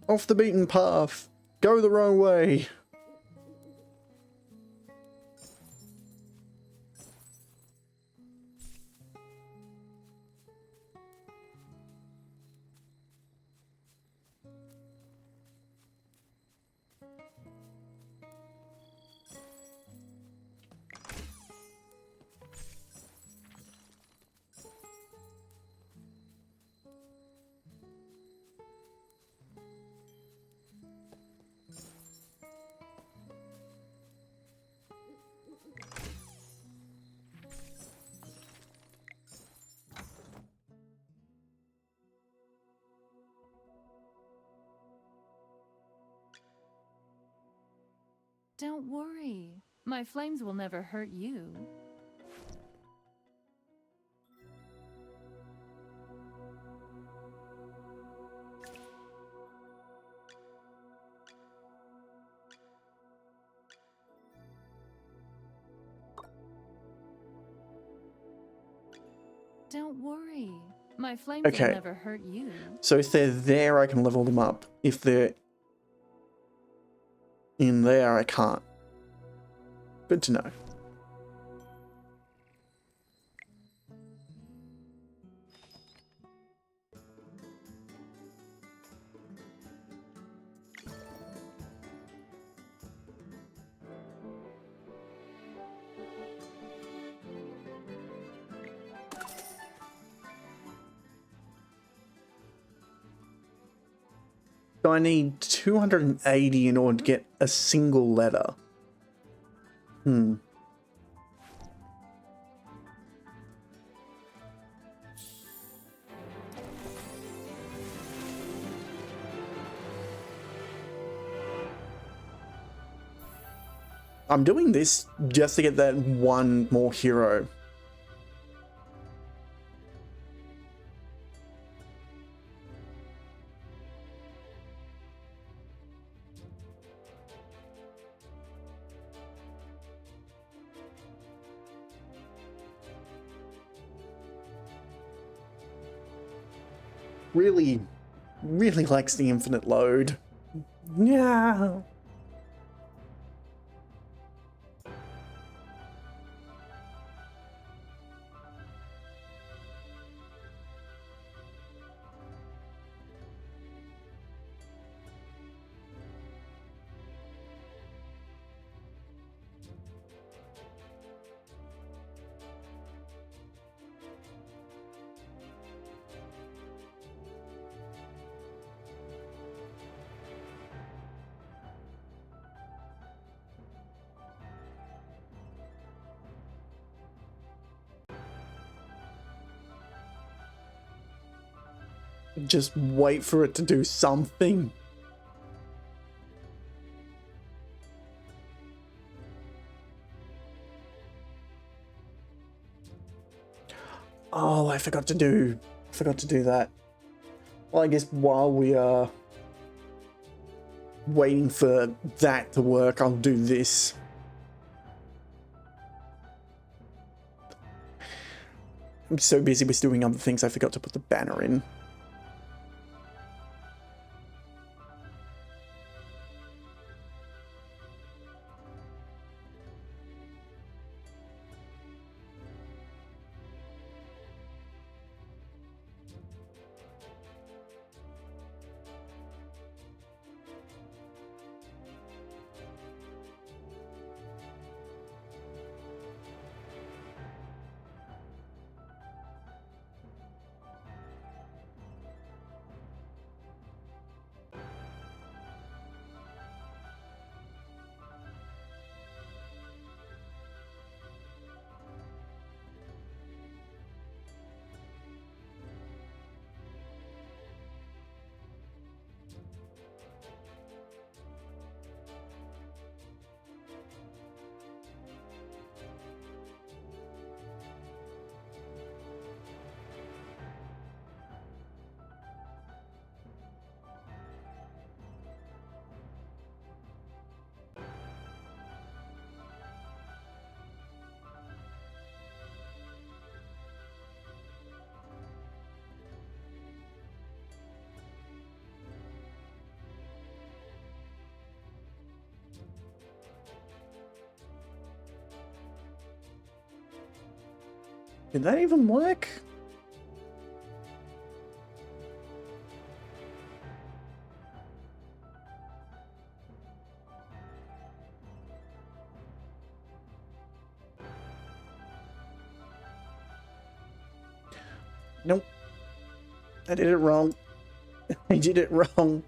Off the beaten path. Go the wrong way. Don't worry. My flames will never hurt you. Don't worry. My flames will never hurt you. So if they're there, I can level them up. If they're in there, I can't. Good to know. So I need 280 in order to get a single letter. I'm doing this just to get that one more hero. Really likes the infinite load. Yeah. Just wait for it to do something. Oh, I forgot to do that. Well, I guess while we are waiting for that to work, I'll do this. I'm so busy with doing other things, I forgot to put the banner in. Did that even work? Nope. I did it wrong. I did it wrong.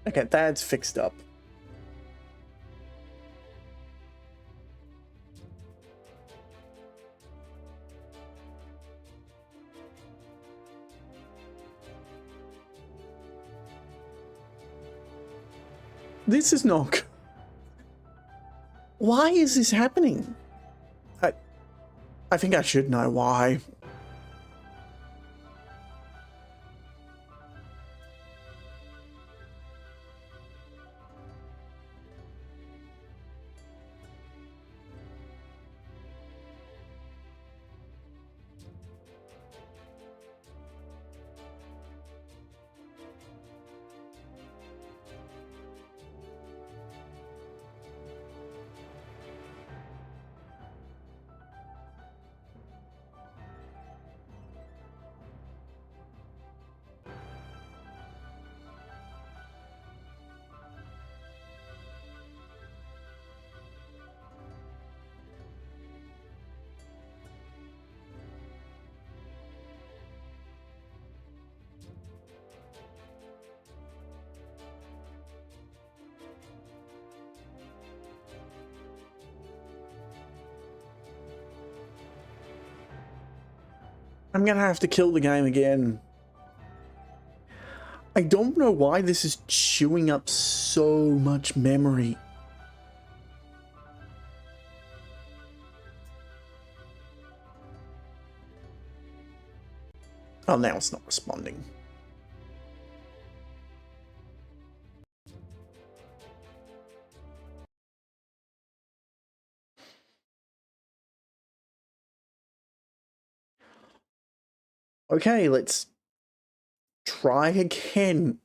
Okay, that's fixed up. This is not good. Why is this happening? I think I should know why. I'm gonna have to kill the game again. I don't know why this is chewing up so much memory. Oh, now it's not responding. Okay, let's try again.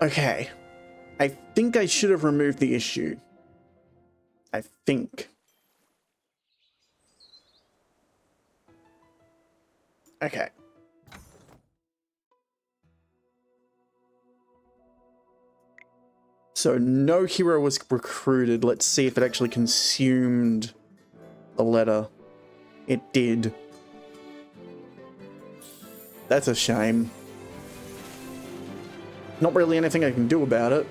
Okay. I think I should have removed the issue. I think. Okay. So no hero was recruited. Let's see if it actually consumed the letter. It did. That's a shame. Not really anything I can do about it.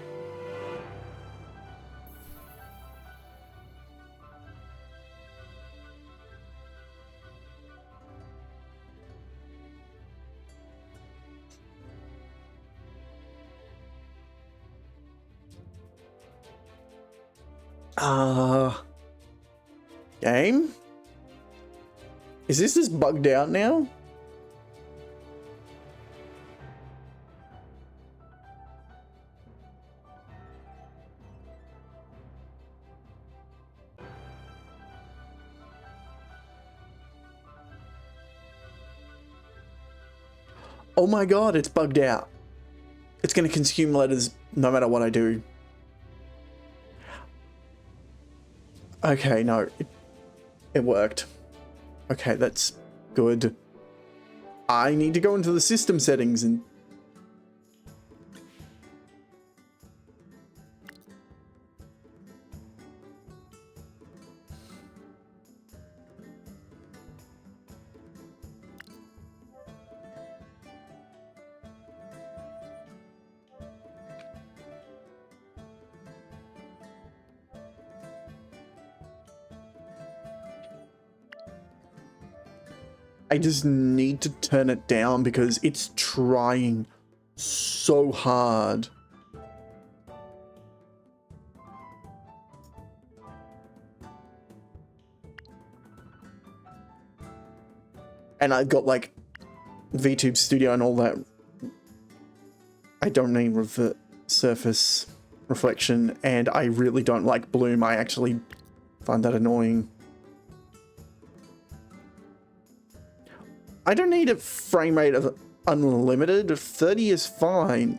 Game? Is this just bugged out now? Oh my god, it's bugged out. It's going to consume letters no matter what I do. Okay, no. It worked. Okay, that's good. I need to go into the system settings and... I just need to turn it down because it's trying so hard. And I've got like VTube Studio and all that. I don't need surface reflection, and I really don't like bloom. I actually find that annoying. I don't need a frame rate of unlimited. 30 is fine.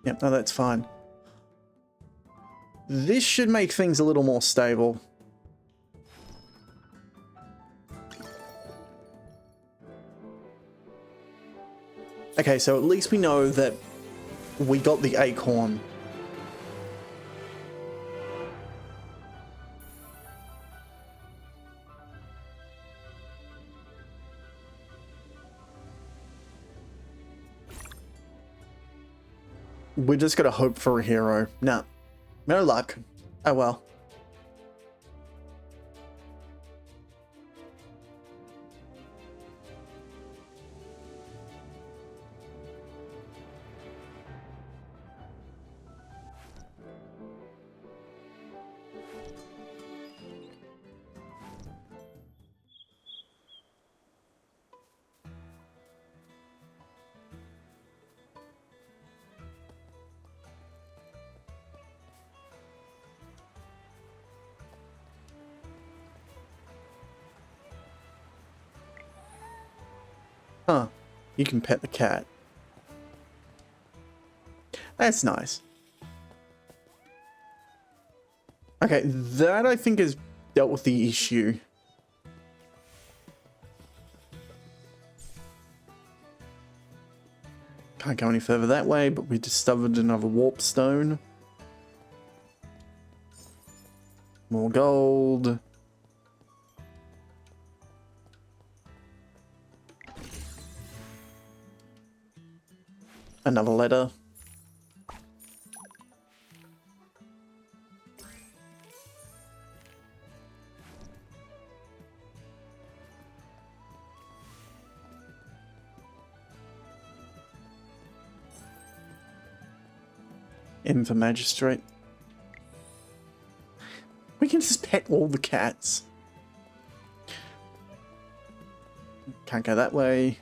Yep, no, that's fine. This should make things a little more stable. Okay, so at least we know that we got the acorn. We're just gonna hope for a hero. Nah, no luck. Oh well. Huh. You can pet the cat. That's nice. Okay, that I think has dealt with the issue. Can't go any further that way, but we discovered another warp stone. More gold. Another letter. M for magistrate. We can just pet all the cats. Can't go that way.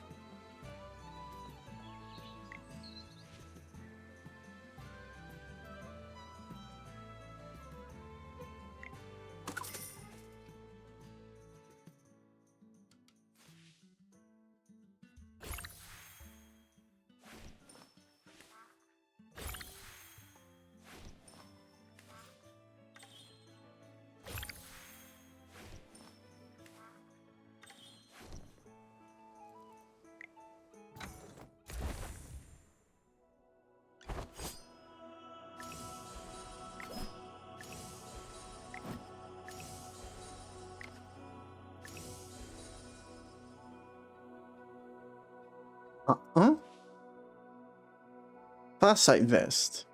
Farsight vest.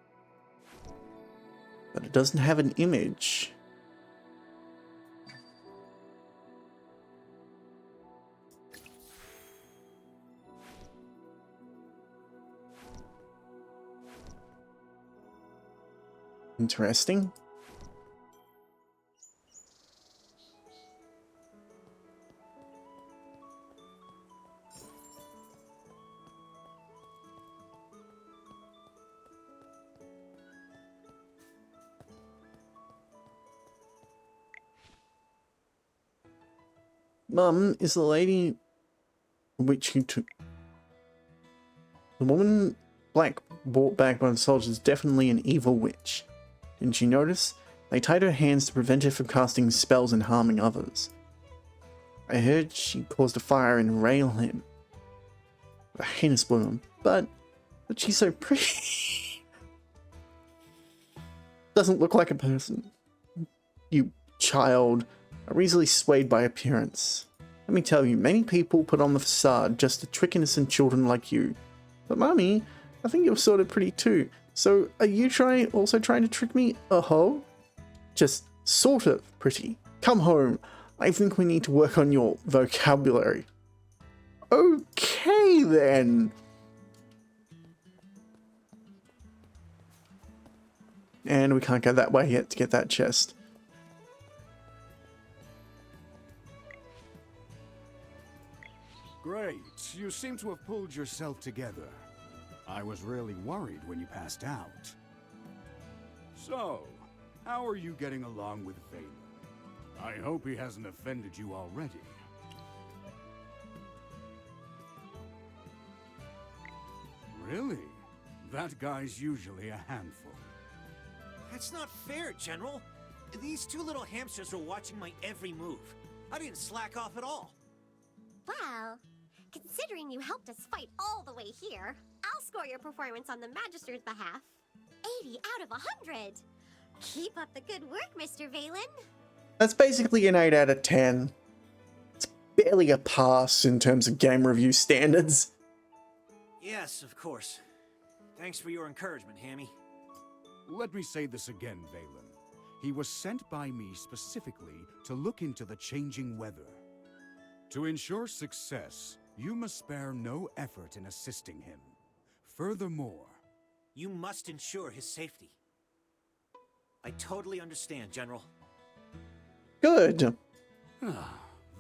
But it doesn't have an image. Interesting. Mum, is the lady which you took... The woman Black brought back by the soldiers definitely an evil witch. Didn't you notice? They tied her hands to prevent her from casting spells and harming others. I heard she caused a fire in Railham. A heinous woman, but she's so pretty. Doesn't look like a person. You child are easily swayed by appearance. Let me tell you, many people put on the facade just to trick innocent children like you. But Mummy, I think you're sort of pretty too. So are you also trying to trick me? Uh-ho? Just sort of pretty. Come home. I think we need to work on your vocabulary. Okay then. And we can't go that way yet to get that chest. Great. You seem to have pulled yourself together. I was really worried when you passed out. So, how are you getting along with Vaylin? I hope he hasn't offended you already. Really? That guy's usually a handful. That's not fair, General. These two little hamsters were watching my every move. I didn't slack off at all. Well, considering you helped us fight all the way here, I'll score your performance on the Magister's behalf. 80 out of 100. Keep up the good work, Mr. Vaylin. That's basically an 8 out of 10. It's barely a pass in terms of game review standards. Yes, of course. Thanks for your encouragement, Hammy. Let me say this again, Vaylin. He was sent by me specifically to look into the changing weather. To ensure success, you must spare no effort in assisting him. Furthermore, you must ensure his safety. I totally understand, General. Good.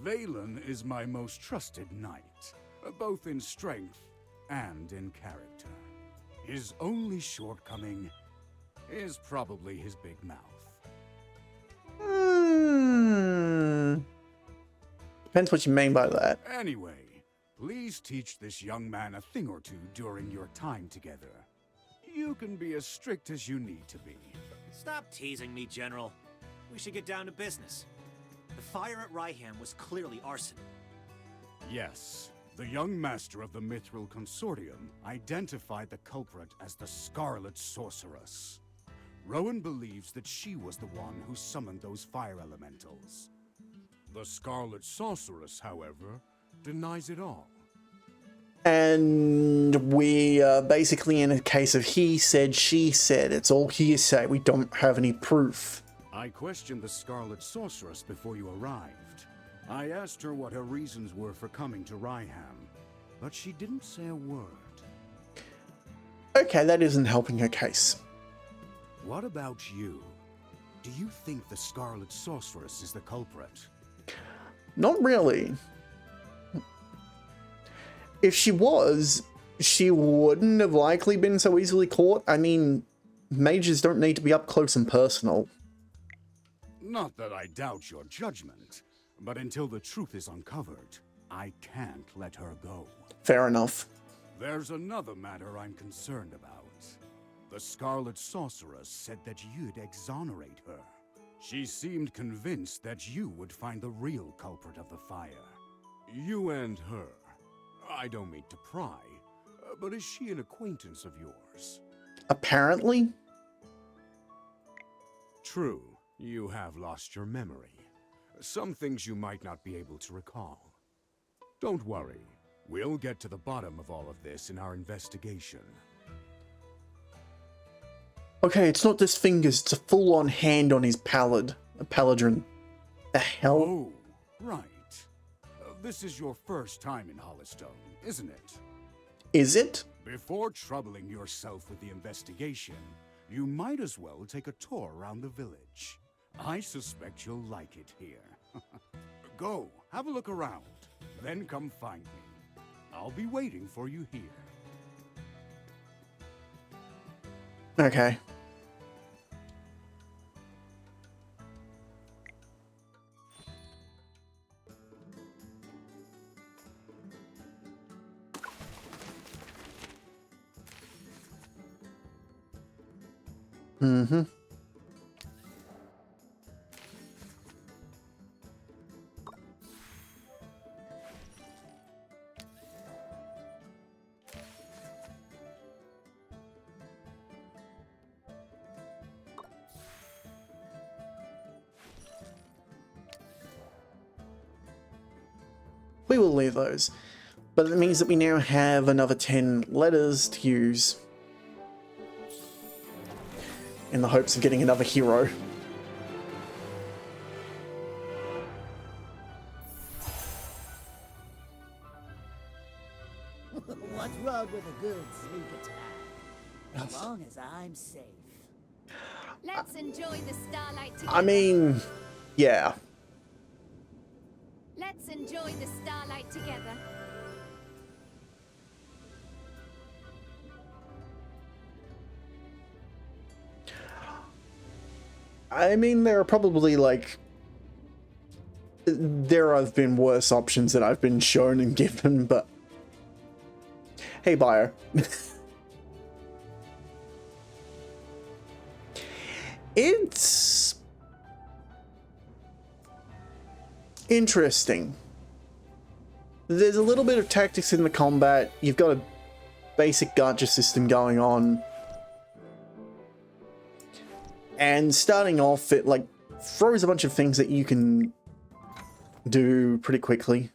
Vaylin is my most trusted knight, both in strength and in character. His only shortcoming is probably his big mouth. Depends what you mean by that. Anyway, please teach this young man a thing or two during your time together. You can be as strict as you need to be. Stop teasing me, General. We should get down to business. The fire at Raiham was clearly arson. Yes, the young master of the Mithril Consortium identified the culprit as the Scarlet Sorceress. Rowan believes that she was the one who summoned those fire elementals. The Scarlet Sorceress, however, denies it all. And we are basically in a case of he said, she said. It's all hearsay. We don't have any proof. I questioned the Scarlet Sorceress before you arrived. I asked her what her reasons were for coming to Raiham, but she didn't say a word. Okay, that isn't helping her case. What about you? Do you think the Scarlet Sorceress is the culprit? Not really. If she was, she wouldn't have likely been so easily caught. I mean, mages don't need to be up close and personal. Not that I doubt your judgment, but until the truth is uncovered, I can't let her go. Fair enough. There's another matter I'm concerned about. The Scarlet Sorceress said that you'd exonerate her. She seemed convinced that you would find the real culprit of the fire. You and her. I don't mean to pry, but is she an acquaintance of yours? Apparently. True, you have lost your memory. Some things you might not be able to recall. Don't worry, we'll get to the bottom of all of this in our investigation. Okay, it's not just fingers, it's a full-on hand on his paladin. The hell? Oh, right. This is your first time in Hollowstone, isn't it? Is it? Before troubling yourself with the investigation, you might as well take a tour around the village. I suspect you'll like it here. Go, have a look around, then come find me. I'll be waiting for you here. Okay. Mm-hmm. We will leave those, but it means that we now have another 10 letters to use in the hopes of getting another hero. What's wrong with a good sneak attack? As long as I'm safe. Let's enjoy the starlight together. I mean, yeah. Let's enjoy the starlight together. I mean, there are probably, like, there have been worse options that I've been shown and given, but hey, Bio. It's interesting. There's a little bit of tactics in the combat. You've got a basic gacha system going on. And starting off, it like throws a bunch of things that you can do pretty quickly.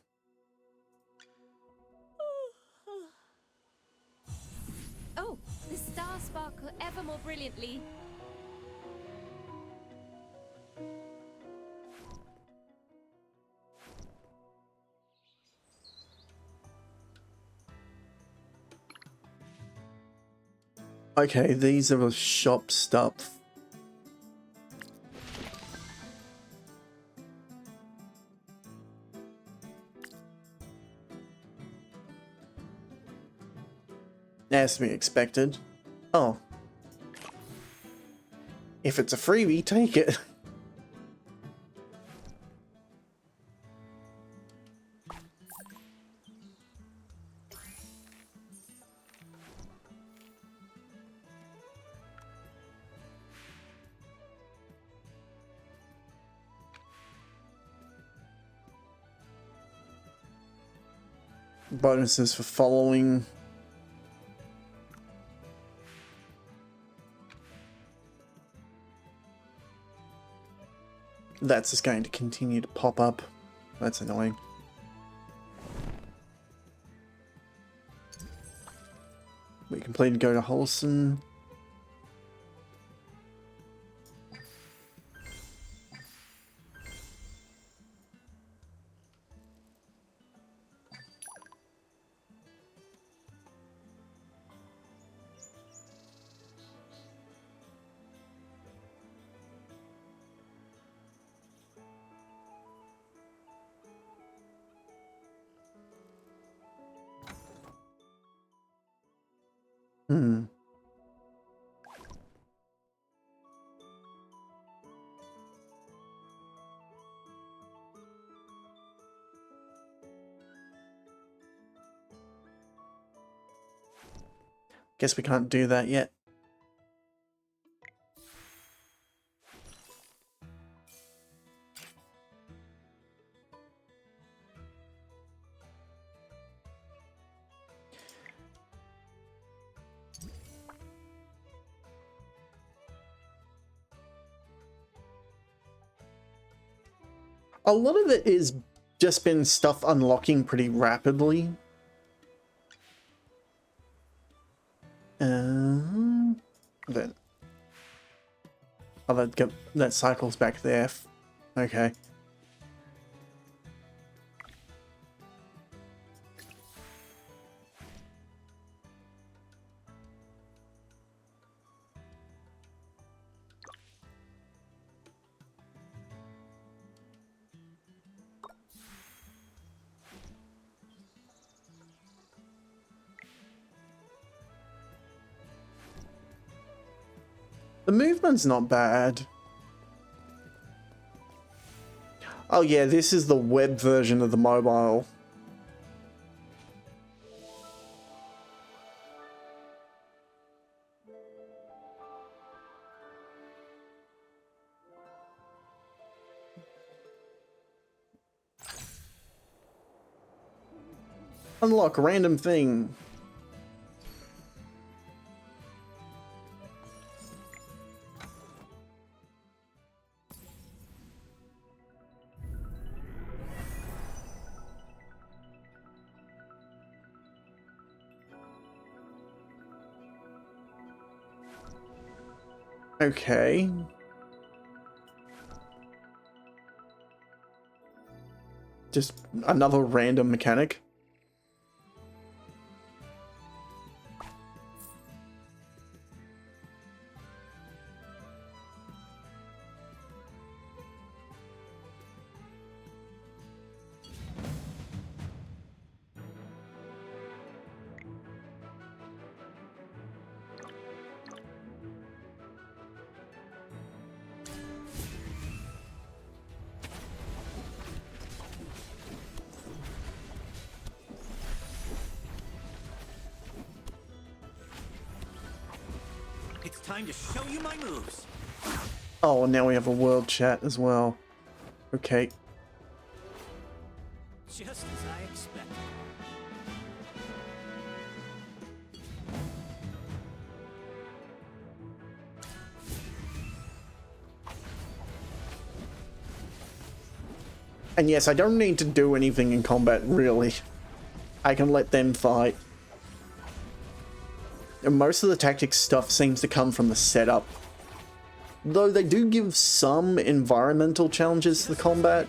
Oh, the stars sparkle ever more brilliantly. Okay, these are the shop stuff. As to be expected. Oh. If it's a freebie, take it. Bonuses for following. That's just going to continue to pop up. That's annoying. We completed Go to Holson. Guess we can't do that yet. A lot of it is just been stuff unlocking pretty rapidly. Then, oh, that cycles back there. Okay. The movement's not bad. Oh yeah, this is the web version of the mobile. Unlock random thing. Okay. Just another random mechanic. It's time to show you my moves. Oh, and now we have a world chat as well. Okay. Just as I expected. And yes, I don't need to do anything in combat, really. I can let them fight. And most of the tactics stuff seems to come from the setup. Though they do give some environmental challenges to the combat.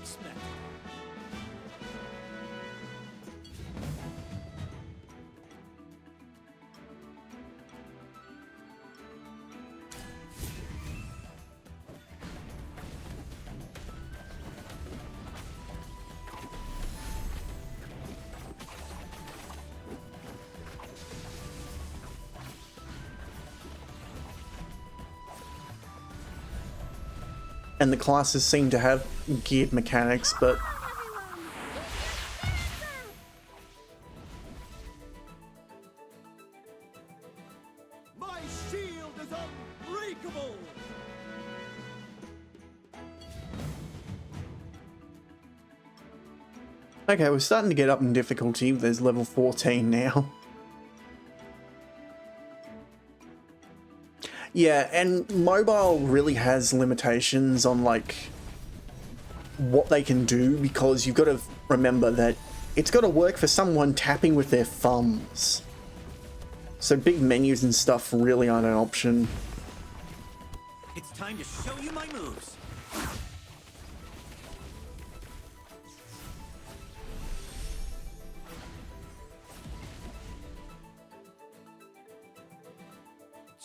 And the classes seem to have geared mechanics, but My shield is unbreakable! okay, we're starting to get up in difficulty. There's level 14 now. Yeah, and mobile really has limitations on, like, what they can do, because you've got to remember that it's got to work for someone tapping with their thumbs. So big menus and stuff really aren't an option. It's time to show you my moves.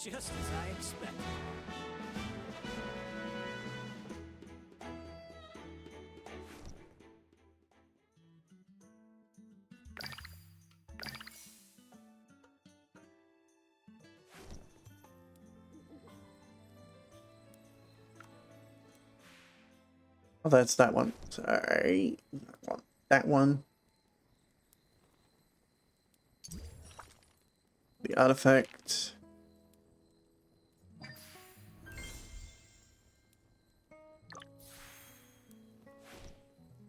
Just as I expected. Oh, that's that one. Sorry. That one. The artifact.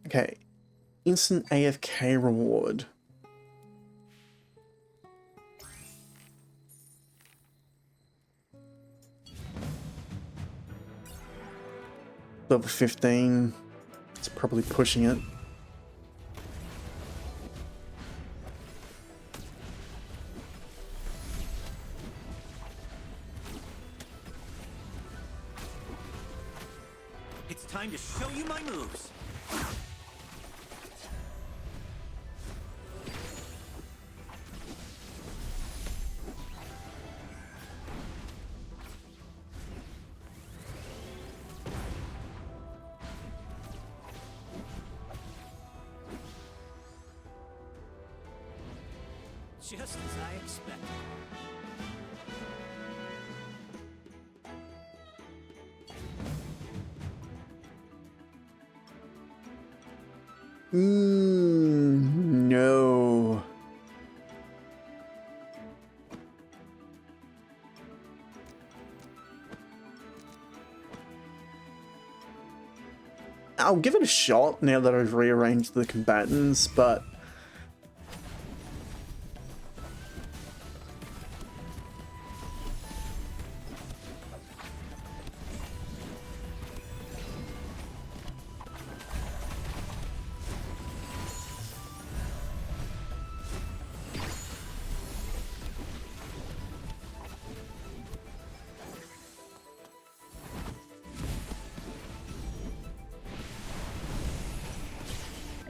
Okay. Instant AFK reward. Level 15. It's probably pushing it. It's time to show you my moves. Just as I expected. No. I'll give it a shot now that I've rearranged the combatants, but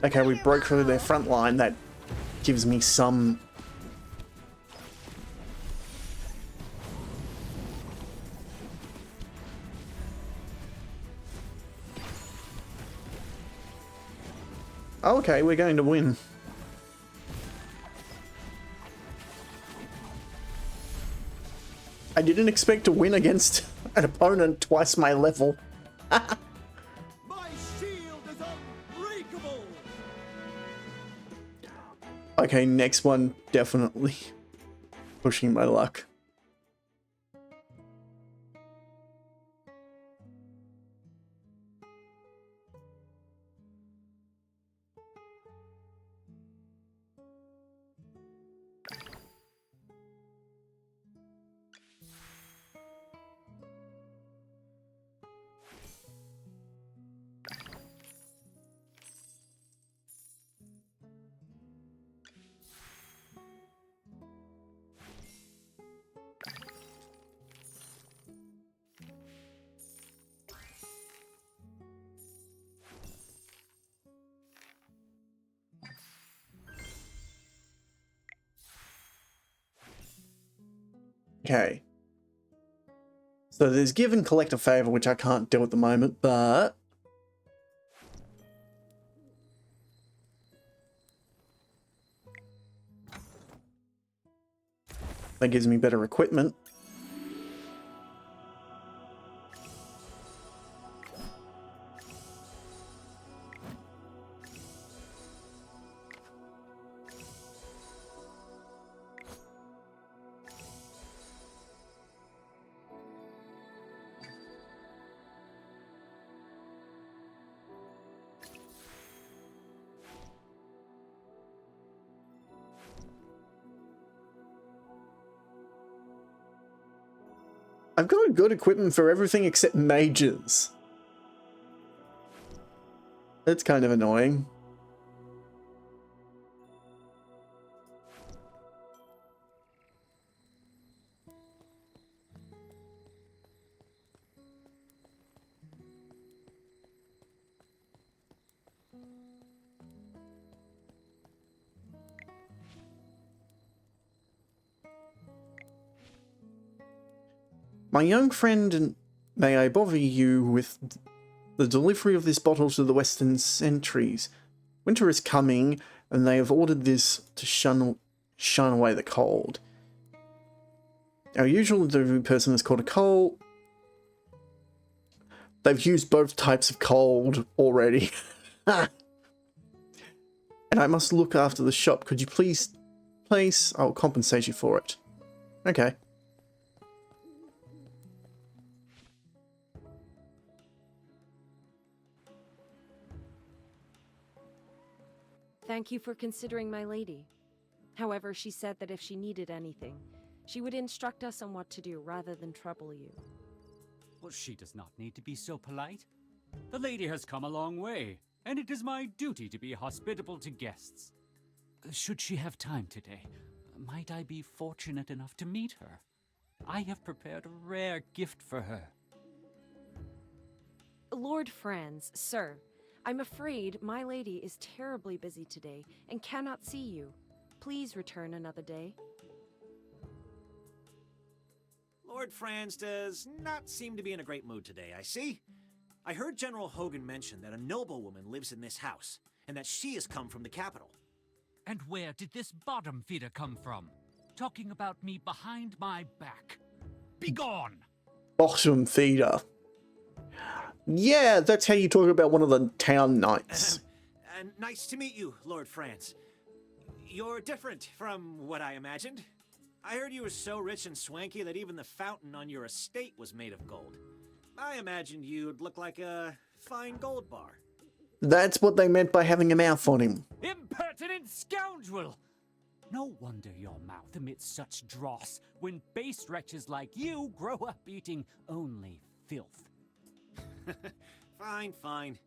Okay, we broke through their front line. That gives me some... Okay, we're going to win. I didn't expect to win against an opponent twice my level. My shield is unbreakable. Okay, next one, definitely pushing my luck. Okay. So there's give and collect a favor, which I can't do at the moment, but... that gives me better equipment. I've got good equipment for everything except mages. That's kind of annoying. My young friend, may I bother you with the delivery of this bottle to the Western Sentries? Winter is coming, and they have ordered this to shun away the cold. Our usual delivery person is called a coal. They've used both types of cold already. And I must look after the shop. Could you please place? I'll compensate you for it. Okay. Thank you for considering my lady. However, she said that if she needed anything, she would instruct us on what to do rather than trouble you. Well, she does not need to be so polite. The lady has come a long way, and it is my duty to be hospitable to guests. Should she have time today, might I be fortunate enough to meet her? I have prepared a rare gift for her. Lord Franz, sir, I'm afraid my lady is terribly busy today and cannot see you. Please return another day. Lord Franz does not seem to be in a great mood today, I see. I heard General Hogan mention that a noblewoman lives in this house, and that she has come from the capital. And where did this bottom feeder come from? Talking about me behind my back. Begone! Bottom feeder. Yeah, that's how you talk about one of the town knights. And nice to meet you, Lord Franz. You're different from what I imagined. I heard you were so rich and swanky that even the fountain on your estate was made of gold. I imagined you'd look like a fine gold bar. That's what they meant by having a mouth on him. Impertinent scoundrel! No wonder your mouth emits such dross when base wretches like you grow up eating only filth. Fine, fine.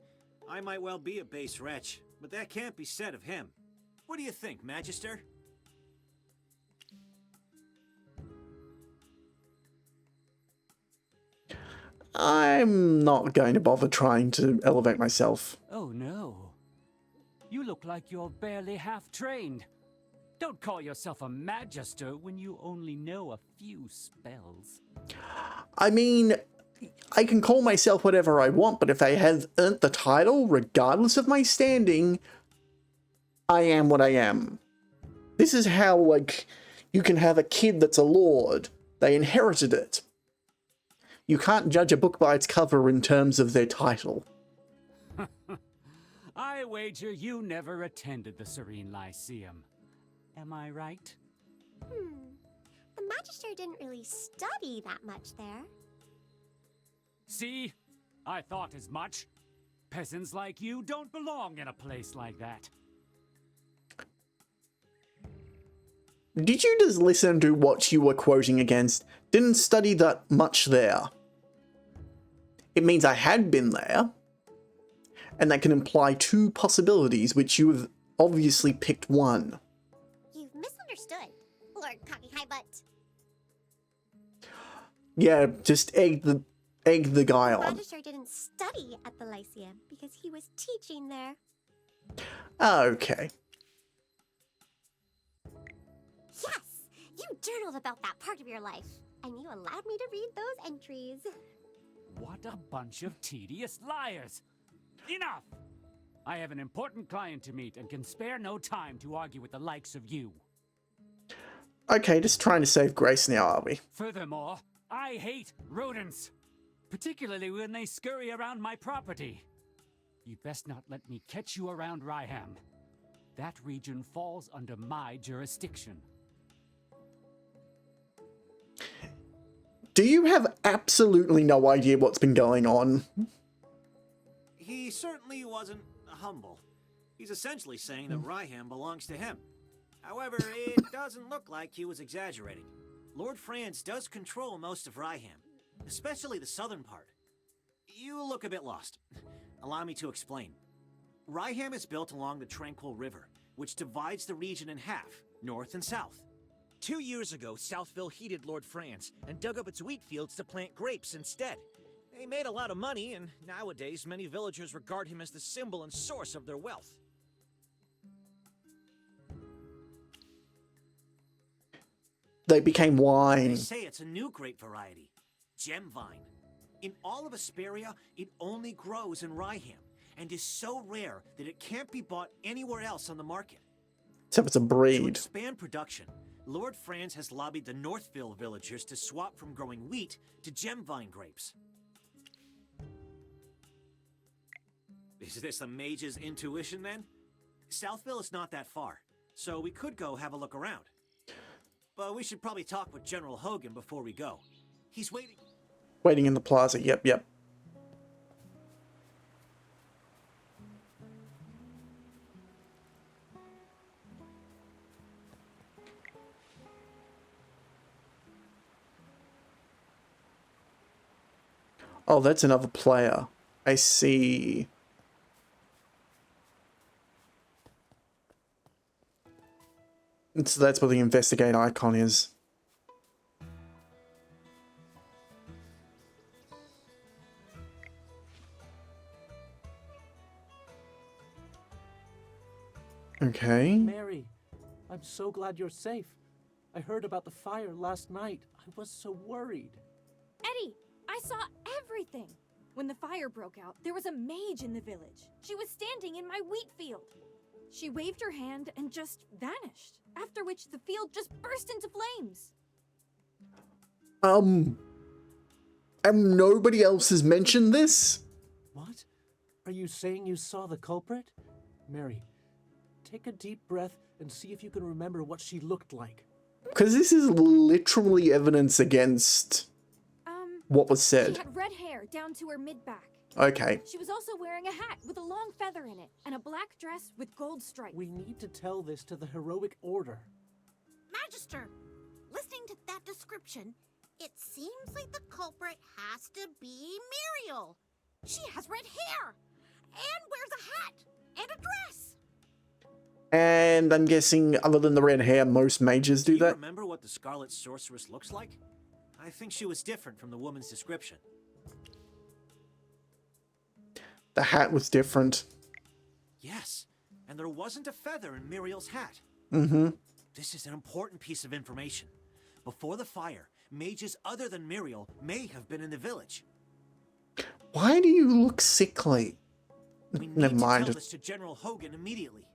I might well be a base wretch, but that can't be said of him. What do you think, Magister? I'm not going to bother trying to elevate myself. Oh no. You look like you're barely half trained. Don't call yourself a magister when you only know a few spells. I mean, I can call myself whatever I want, but if I have earned the title, regardless of my standing, I am what I am. This is how, like, you can have a kid that's a lord. They inherited it. You can't judge a book by its cover in terms of their title. I wager you never attended the Serene Lyceum. Am I right? The Magister didn't really study that much there. See? I thought as much. Peasants like you don't belong in a place like that. Did you just listen to what you were quoting against? Didn't study that much there. It means I had been there. And that can imply two possibilities, which you have obviously picked one. You've misunderstood, Lord Cocky High Butt. Yeah, just egg the guy The on. Magister didn't study at the Lyceum because he was teaching there. Okay. Yes! You journaled about that part of your life, and you allowed me to read those entries. What a bunch of tedious liars! Enough! I have an important client to meet and can spare no time to argue with the likes of you. Okay, just trying to save Grace now, are we? Furthermore, I hate rodents, particularly when they scurry around my property. You'd best not let me catch you around Ryham. That region falls under my jurisdiction. Do you have absolutely no idea what's been going on? He certainly wasn't humble. He's essentially saying that Ryham belongs to him. However, it doesn't look like he was exaggerating. Lord Franz does control most of Ryham, especially the southern part. You look a bit lost. Allow me to explain. Ryham is built along the Tranquil River, which divides the region in half, north and south. 2 years ago, Southville heeded Lord Franz and dug up its wheat fields to plant grapes instead. They made a lot of money, and nowadays many villagers regard him as the symbol and source of their wealth. They became They wine. say it's a new grape variety, Gemvine. In all of Asperia, it only grows in Ryham, and is so rare that it can't be bought anywhere else on the market. So it's a To breed. expand production, Lord Franz has lobbied the Northville villagers to swap from growing wheat to Gemvine grapes. Is this a mage's intuition, then? Southville is not that far, so we could go have a look around. But we should probably talk with General Hogan before we go. He's waiting. Waiting in the plaza. Yep. Oh, that's another player. I see. So that's what the investigate icon is. Okay. Mary, I'm so glad you're safe. I heard about the fire last night. I was so worried. Eddie, I saw everything. When the fire broke out, there was a mage in the village. She was standing in my wheat field. She waved her hand and just vanished, after which the field just burst into flames. And nobody else has mentioned this? What? Are you saying you saw the culprit? Mary, take a deep breath and see if you can remember what she looked like. Because this is literally evidence against what was She said. had red hair down to her mid-back. Okay. She was also wearing a hat with a long feather in it, and a black dress with gold stripes. We need to tell this to the heroic order. Magister, listening to that description, it seems like the culprit has to be Muriel. She has red hair, and wears a hat, and a dress. And I'm guessing, other than the red hair, most mages do Do you that? remember what the Scarlet Sorceress looks like? I think she was different from the woman's description. The hat was different. Yes, and the wasn't a feather in Muriel's hat. Mm-hmm. This is an important piece of information. Before the fire, mages other than Muriel may have been in the village. Why do you look sickly? We need Never to mind. tell this to General Hogan immediately.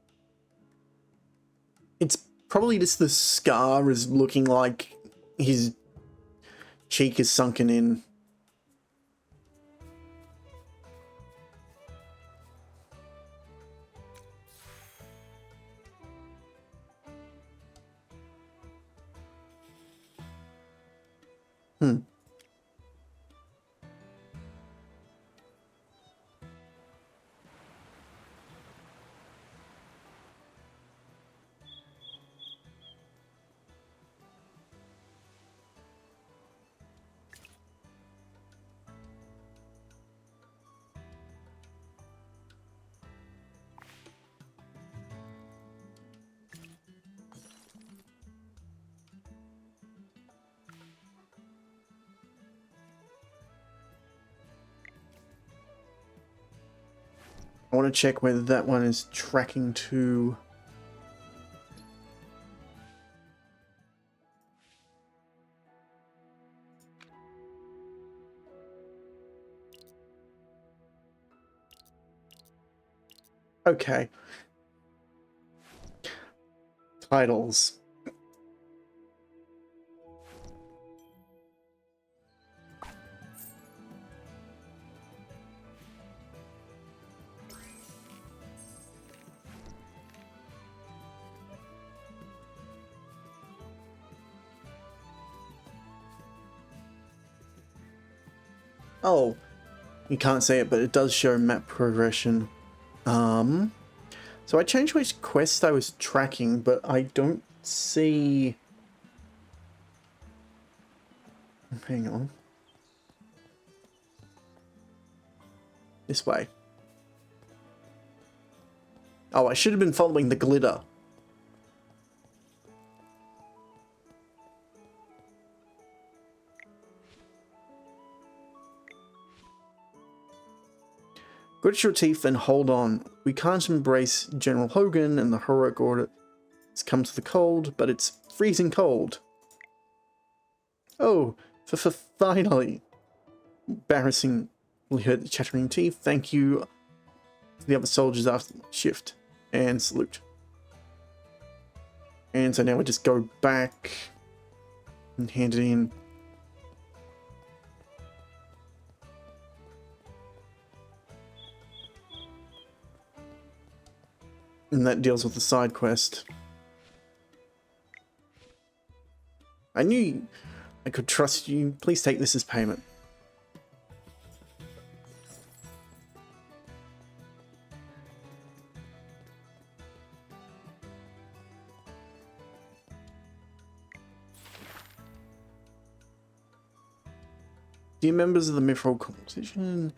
It's probably just the scar is looking like his cheek is sunken in. I want to check whether that one is tracking to... Okay. Titles. Oh, you can't see it, but it does show map progression. So I changed which quest I was tracking, but I don't see... Hang on. This way. Oh, I should have been following the glitter. Grit your teeth and hold on. We can't embrace General Hogan and the heroic order. It's come to the cold, but it's freezing cold. Oh, finally. Embarrassingly heard the chattering teeth. Thank you to the other soldiers after the shift. And salute. And so now we just go back and hand it in. And that deals with the side quest. I knew I could trust you. Please take this as payment. Dear members of the Mithril competition,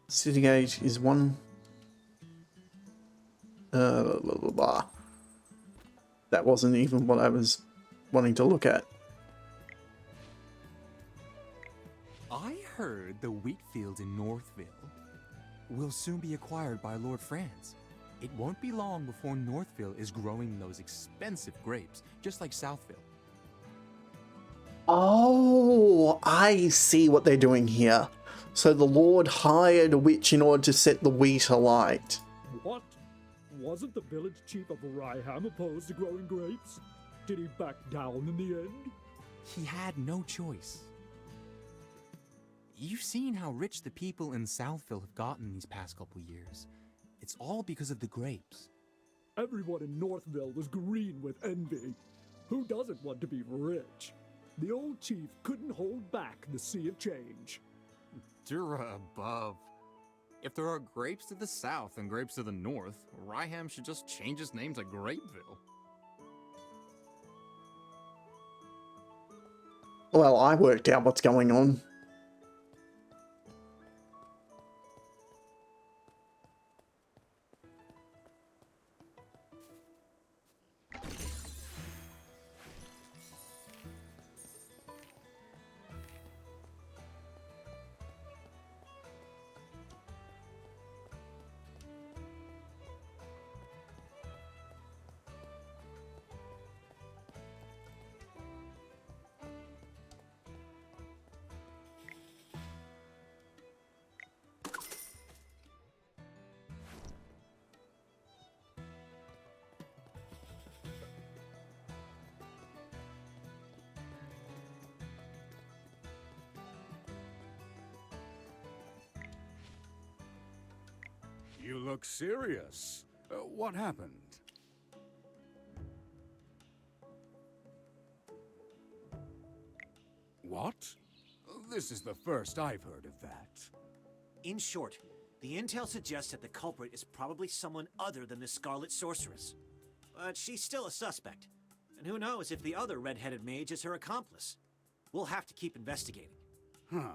City Gate is one... blah, blah, blah. That wasn't even what I was wanting to look at. I heard the wheat fields in Northville will soon be acquired by Lord Franz. It won't be long before Northville is growing those expensive grapes, just like Southville. Oh, I see what they're doing here. So the Lord hired a witch in order to set the wheat alight. What? Wasn't the village chief of Ryham opposed to growing grapes? Did he back down in the end? He had no choice. You've seen how rich the people in Southville have gotten these past couple years. It's all because of the grapes. Everyone in Northville was green with envy. Who doesn't want to be rich? The old chief couldn't hold back the sea of change. Dura above. If there are grapes to the south and grapes to the north, Ryham should just change its name to Grapeville. Well, I worked out what's going on. You look serious. What happened? What? This is the first I've heard of that. In short, the intel suggests that the culprit is probably someone other than the Scarlet Sorceress. But she's still a suspect. And who knows if the other red-headed mage is her accomplice. We'll have to keep investigating. Huh.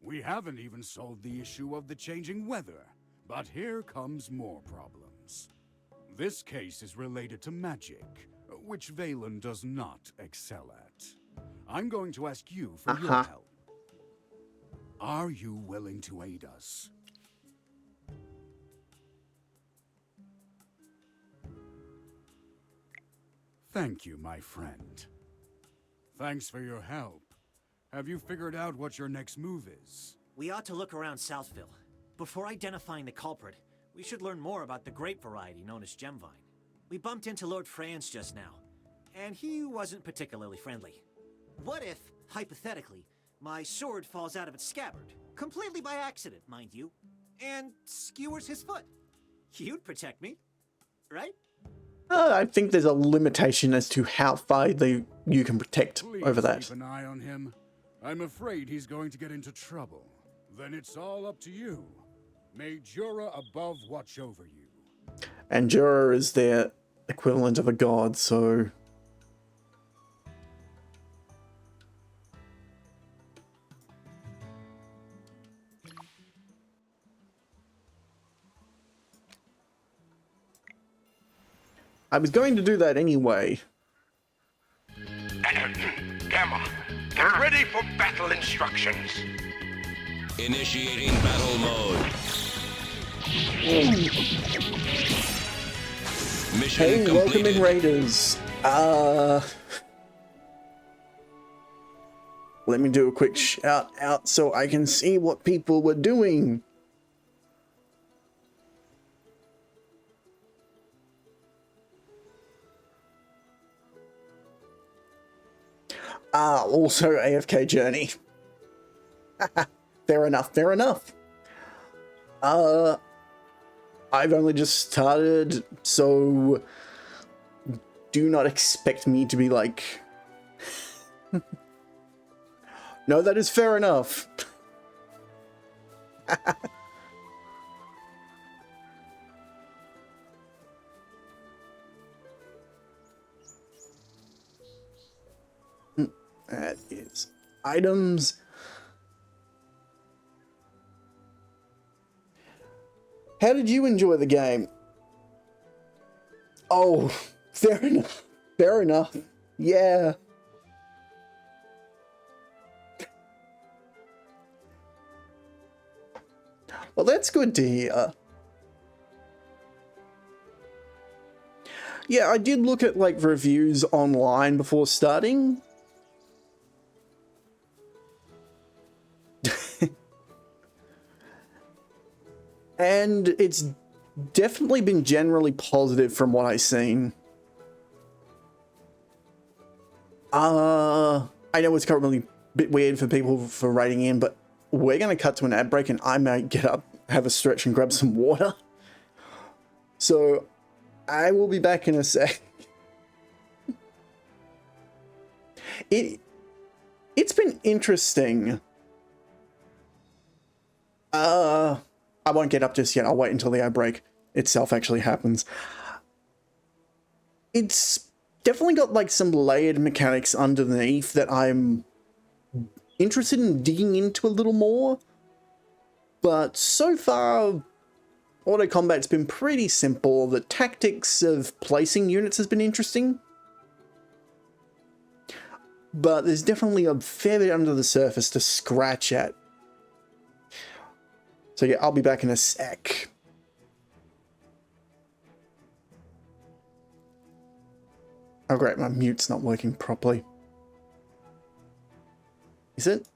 We haven't even solved the issue of the changing weather. But here comes more problems. This case is related to magic, which Valen does not excel at. I'm going to ask you for your help. Are you willing to aid us? Thank you, my friend. Thanks for your help. Have you figured out what your next move is? We ought to look around Southville. Before identifying the culprit, we should learn more about the grape variety known as Gemvine. We bumped into Lord Franz just now, and he wasn't particularly friendly. What if, hypothetically, my sword falls out of its scabbard, completely by accident, mind you, and skewers his foot? You'd protect me, right? I think there's a limitation as to how far you can protect over that. Keep an eye on him. I'm afraid he's going to get into trouble. Then it's all up to you. May Jura above watch over you. And Jura is their equivalent of a god, so... I was going to do that anyway. Gamma, get ready for battle instructions. Initiating battle mode. Mission Hey, completed. welcome in, Raiders. Let me do a quick shout out so I can see what people were doing. Also AFK Journey. Fair enough, fair enough. I've only just started, so do not expect me to be like... No, that is fair enough. That is items. How did you enjoy the game? Oh, fair enough. Fair enough. Yeah. Well, that's good to hear. Yeah, I did look at like reviews online before starting. And it's definitely been generally positive from what I've seen. I know it's currently a bit weird for people for writing in, but we're going to cut to an ad break and I might get up, have a stretch and grab some water. So I will be back in a sec. It's been interesting. I won't get up just yet. I'll wait until the ad break itself actually happens. It's definitely got like some layered mechanics underneath that I'm interested in digging into a little more. But so far, auto combat's been pretty simple. The tactics of placing units has been interesting. But there's definitely a fair bit under the surface to scratch at. So yeah, I'll be back in a sec. Oh great, my mute's not working properly. Is it?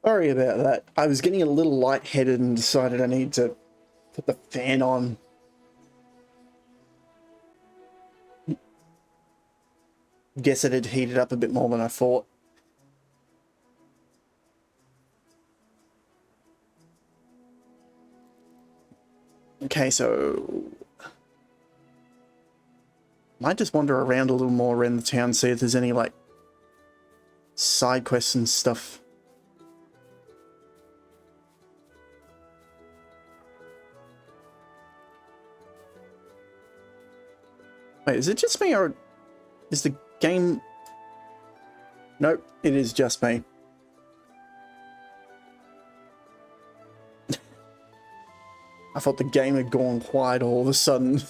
Sorry about that. I was getting a little lightheaded and decided I need to put the fan on. Guess it had heated up a bit more than I thought. Okay, so might just wander around a little more around the town, see if there's any like side quests and stuff. Wait, is it just me or is the game... Nope, it is just me. I thought the game had gone quiet all of a sudden.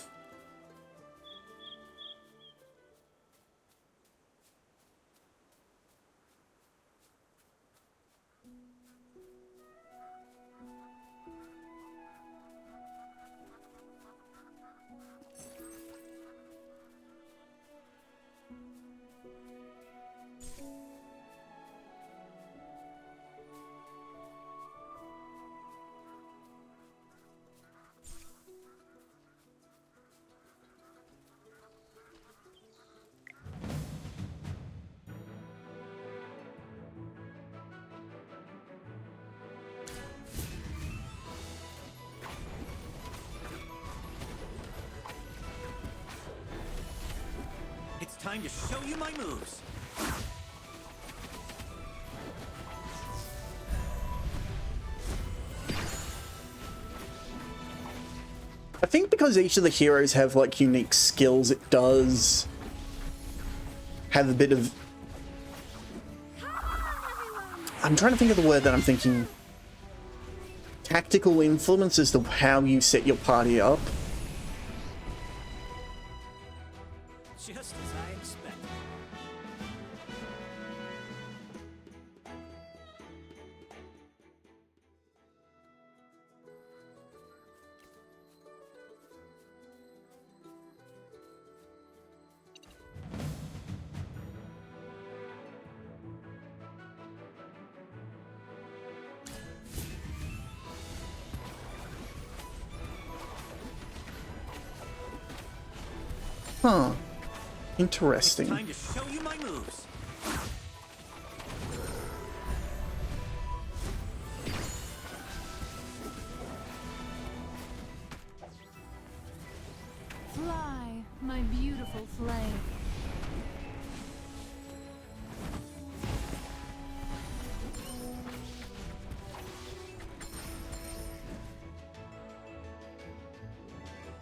It's time to show you my moves. I think because each of the heroes have like unique skills, it does have a bit of... I'm trying to think of the word that I'm thinking. Tactical influence as to how you set your party up. Just as I expected. Huh. Interesting. Time to show you my moves. Fly, my beautiful flame.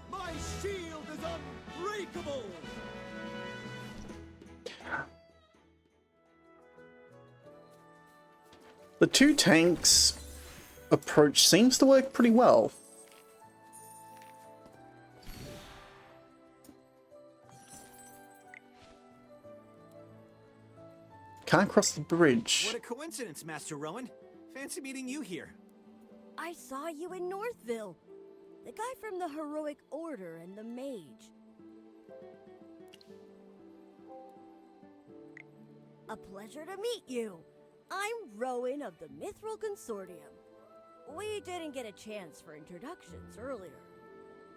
My shield is unbreakable! The two tanks approach seems to work pretty well. Can't cross the bridge. What a coincidence, Master Rowan. Fancy meeting you here. I saw you in Northville. The guy from the Heroic Order and the Mage. A pleasure to meet you. I'm Rowan of the Mithril Consortium. We didn't get a chance for introductions earlier.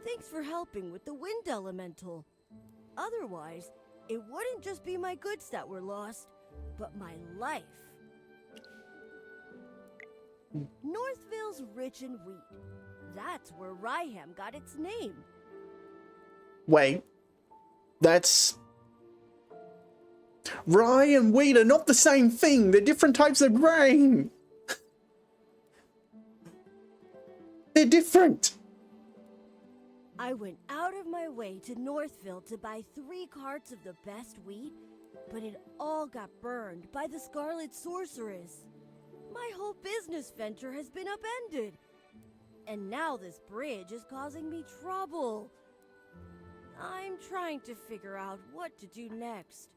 Thanks for helping with the Wind Elemental. Otherwise, it wouldn't just be my goods that were lost, but my life. Northville's rich in wheat. That's where Ryham got its name. Wait. That's... Rye and wheat are not the same thing. They're different types of grain. They're different. I went out of my way to Northville to buy 3 carts of the best wheat, but it all got burned by the Scarlet Sorceress. My whole business venture has been upended. And now this bridge is causing me trouble. I'm trying to figure out what to do next.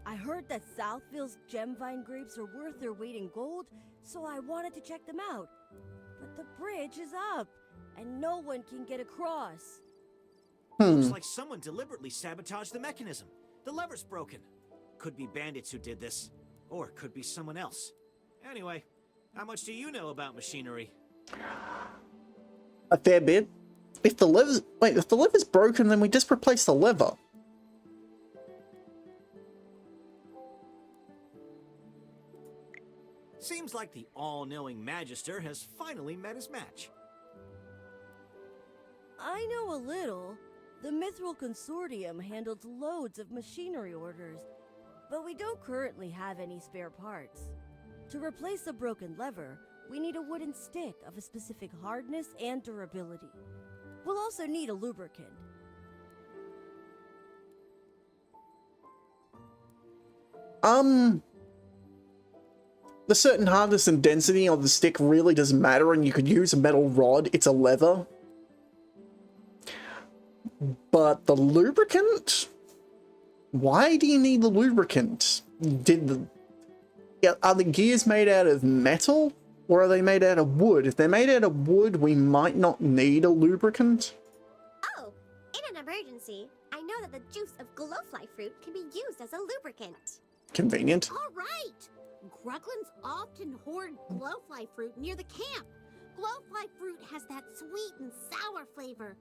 I heard that Southville's Gemvine grapes are worth their weight in gold, so I wanted to check them out. But the bridge is up, and no one can get across. Looks like someone deliberately sabotaged the mechanism. The lever's broken. Could be bandits who did this, or it could be someone else. Anyway, how much do you know about machinery? A fair bit. If the lever's broken, then we just replace the lever. Seems like the all-knowing Magister has finally met his match. I know a little. The Mithril Consortium handles loads of machinery orders, but we don't currently have any spare parts. To replace a broken lever, we need a wooden stick of a specific hardness and durability. We'll also need a lubricant. The certain hardness and density of the stick really doesn't matter, and you could use a metal rod. It's a leather. But the lubricant? Why do you need the lubricant? Are the gears made out of metal? Or are they made out of wood? If they're made out of wood, we might not need a lubricant. Oh, in an emergency, I know that the juice of glowfly fruit can be used as a lubricant. Convenient. All right! Gruglins often hoard glowfly fruit near the camp. Glowfly fruit has that sweet and sour flavor.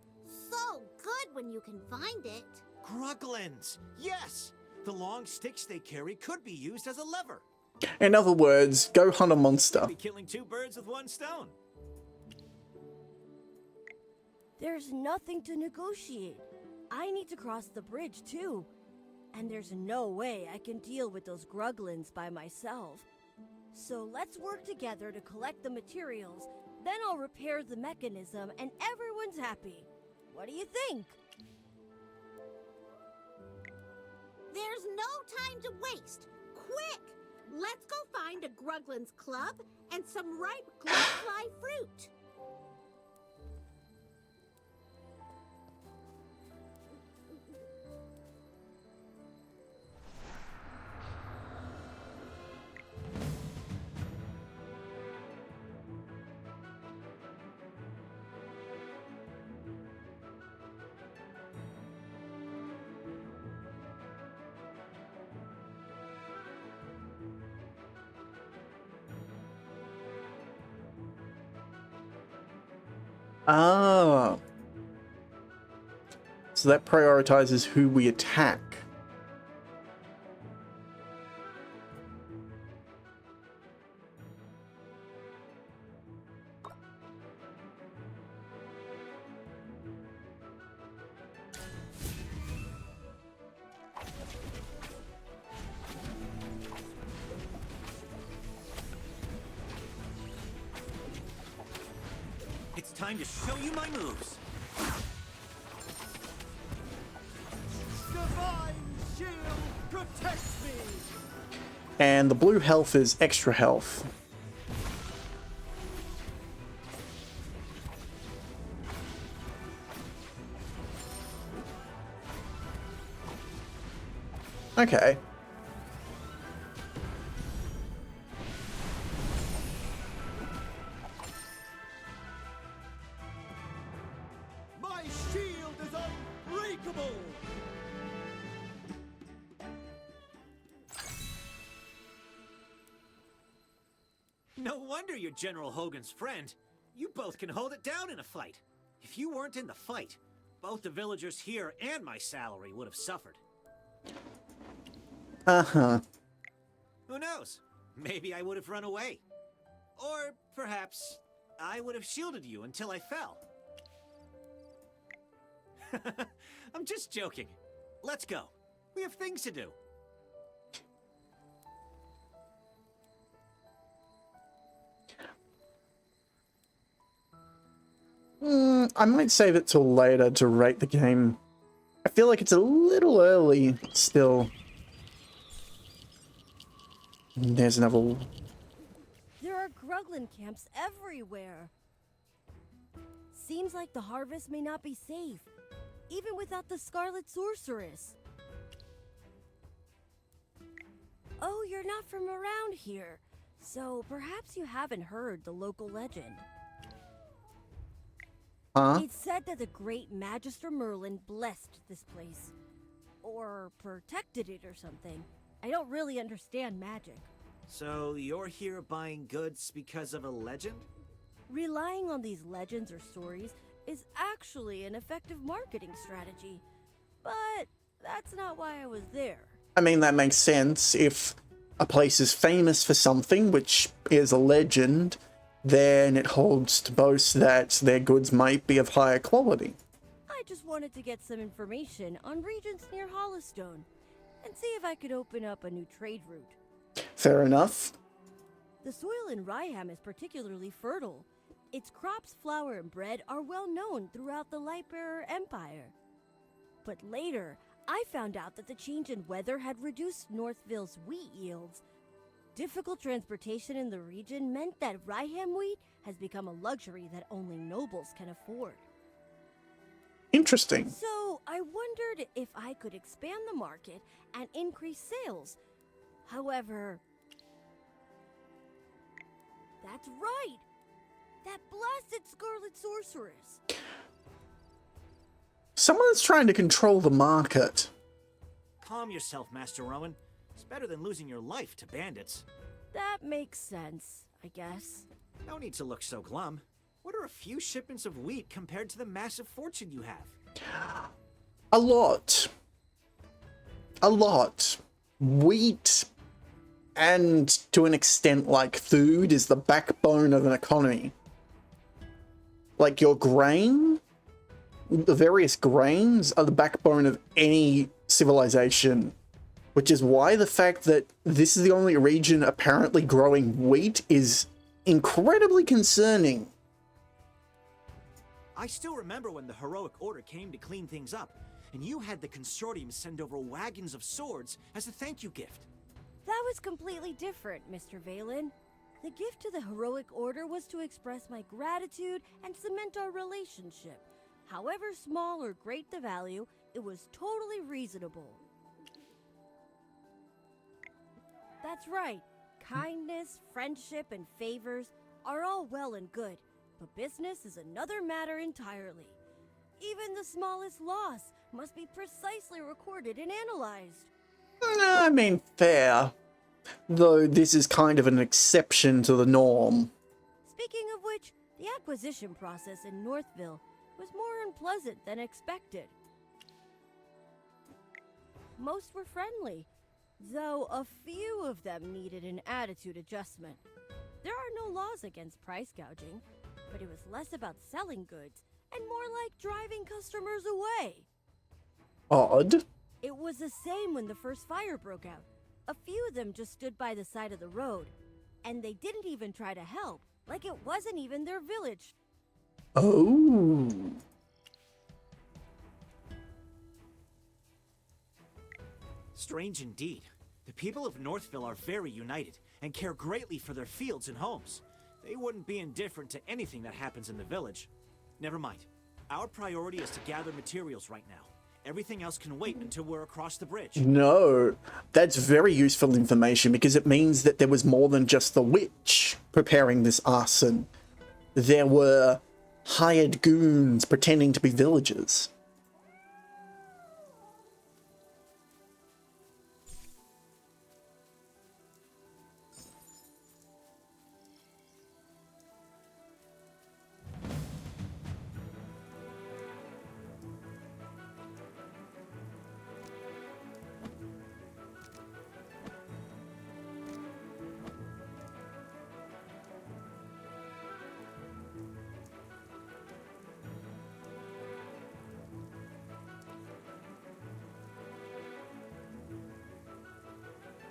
So good when you can find it. Gruglins! Yes! The long sticks they carry could be used as a lever. In other words, go hunt a monster. Be killing two birds with one stone. There's nothing to negotiate. I need to cross the bridge too. And there's no way I can deal with those Gruglins by myself. So let's work together to collect the materials, then I'll repair the mechanism and everyone's happy. What do you think? There's no time to waste. Quick! Let's go find a Gruglin's club and some ripe glowfly fruit. Ah. So that prioritizes who we attack. It's time to show you my moves. Divine shield protects me. And the blue health is extra health. Okay. My shield is unbreakable. No wonder you're General Hogan's friend. You both can hold it down in a fight. If you weren't in the fight, both the villagers here and my salary would have suffered. Uh-huh. Who knows? Maybe I would have run away. Or perhaps I would have shielded you until I fell. I'm just joking. Let's go. We have things to do. I might save it till later to rate the game. I feel like it's a little early still. There's another... There are Gruglin camps everywhere. Seems like the harvest may not be safe, even without the Scarlet Sorceress. Oh, you're not from around here, so perhaps you haven't heard the local legend. Huh? It's said that the great Magister Merlin blessed this place. Or protected it or something. I don't really understand magic. So you're here buying goods because of a legend? Relying on these legends or stories is actually an effective marketing strategy. But that's not why I was there. I mean, that makes sense. If a place is famous for something, which is a legend, then it holds to boast that their goods might be of higher quality. I just wanted to get some information on regions near Hollowstone and see if I could open up a new trade route. Fair enough. The soil in Ryham is particularly fertile. Its crops, flour, and bread are well known throughout the Lightbearer Empire. But later, I found out that the change in weather had reduced Northville's wheat yields. Difficult transportation in the region meant that Ryham wheat has become a luxury that only nobles can afford. Interesting. So, I wondered if I could expand the market and increase sales. However, that's right! That blasted Scarlet Sorceress! Someone's trying to control the market. Calm yourself, Master Rowan. It's better than losing your life to bandits. That makes sense, I guess. No need to look so glum. What are a few shipments of wheat compared to the massive fortune you have? A lot. A lot. Wheat, and to an extent like food, is the backbone of an economy. Like your grain, the various grains are the backbone of any civilization. Which is why the fact that this is the only region apparently growing wheat is incredibly concerning. I still remember when the Heroic Order came to clean things up, and you had the Consortium send over wagons of swords as a thank you gift. That was completely different, Mr. Valen. The gift to the Heroic Order was to express my gratitude and cement our relationship. However small or great the value, it was totally reasonable. That's right. Kindness, friendship, and favors are all well and good, but business is another matter entirely. Even the smallest loss must be precisely recorded and analyzed. I mean, fair. Though this is kind of an exception to the norm. Speaking of which, the acquisition process in Northville was more unpleasant than expected. Most were friendly, though a few of them needed an attitude adjustment. There are no laws against price gouging, but it was less about selling goods and more like driving customers away. Odd. It was the same when the first fire broke out. A few of them just stood by the side of the road, and they didn't even try to help, like it wasn't even their village. Oh. Strange indeed. The people of Northville are very united and care greatly for their fields and homes. They wouldn't be indifferent to anything that happens in the village. Never mind. Our priority is to gather materials right now. Everything else can wait until we're across the bridge. No, that's very useful information because it means that there was more than just the witch preparing this arson. There were hired goons pretending to be villagers.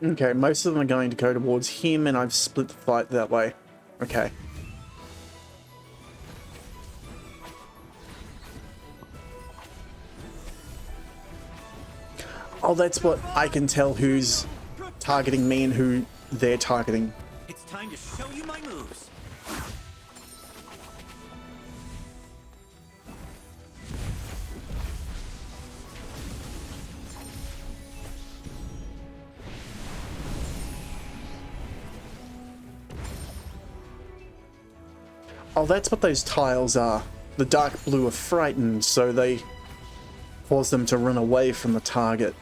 Okay, most of them are going to go towards him, and I've split the fight that way. Okay. Oh, that's what I can tell who's targeting me and who they're targeting. It's time to show you my moves. Oh, that's what those tiles are. The dark blue are frightened, so they cause them to run away from the target.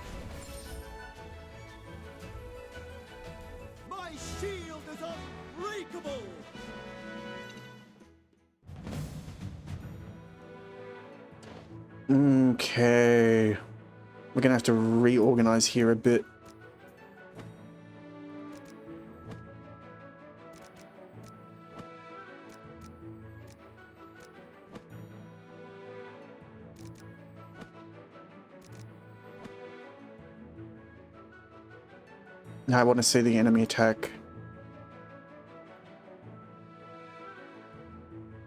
Okay. We're gonna have to reorganize here a bit. Now I want to see the enemy attack.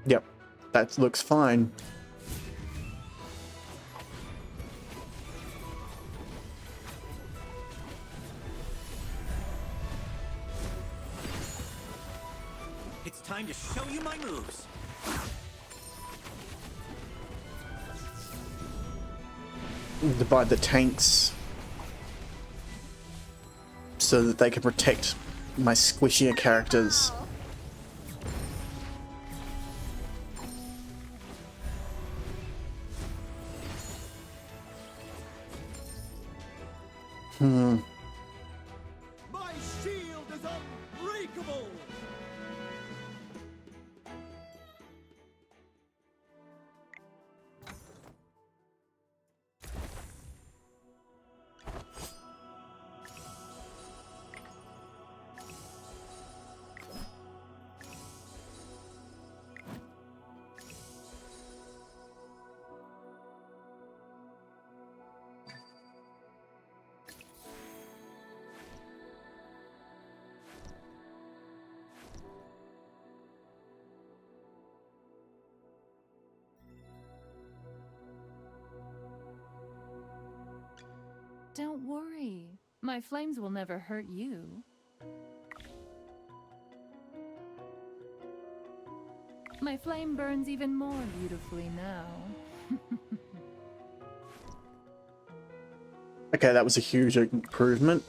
Yep, that looks fine. It's time to show you my moves. Divide the tanks so that they can protect my squishier characters. My shield is unbreakable. Don't worry. My flames will never hurt you. My flame burns even more beautifully now. Okay, that was a huge improvement.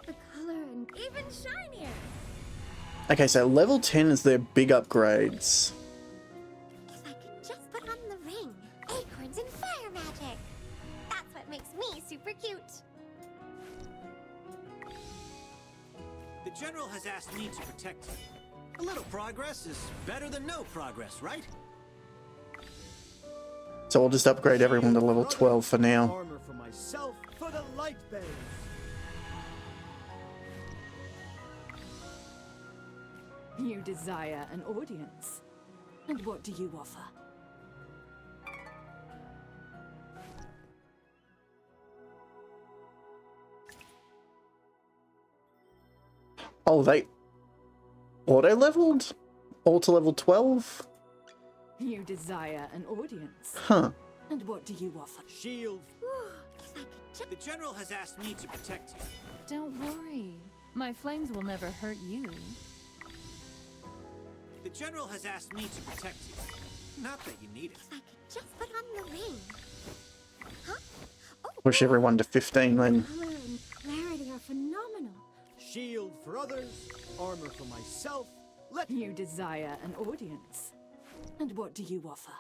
The color and even shinier. Okay, so level 10 is their big upgrades. If I could just put on the ring, acorns and fire magic. That's what makes me super cute. The General has asked me to protect you. A little progress is better than no progress, right? So I'll just upgrade everyone to level 12 for now. Armor for myself for the light bearers. You desire an audience. And what do you offer? Oh, they auto-leveled? All to level 12? You desire an audience. Huh. And what do you offer? Shield. The General has asked me to protect you. Don't worry. My flames will never hurt you. The General has asked me to protect you. Not that you need it. If I could just put on the ring. Huh? Push everyone to 15 then. Color and clarity are phenomenal. Shield for others. Armor for myself. Let you desire an audience. And what do you offer?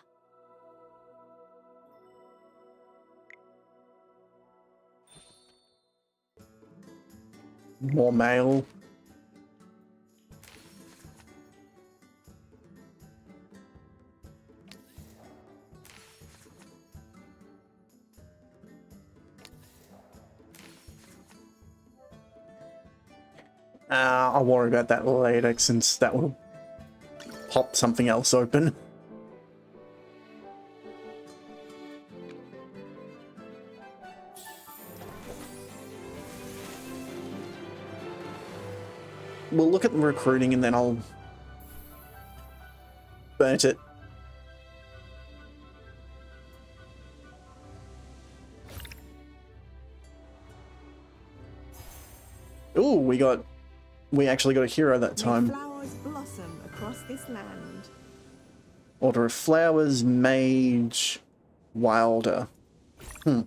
More mail. I'll worry about that later since that will pop something else open. We'll look at the recruiting and then I'll burn it. Ooh, we actually got a hero that time. May flowers blossom across this land. Order of Flowers, Mage, Wilder. I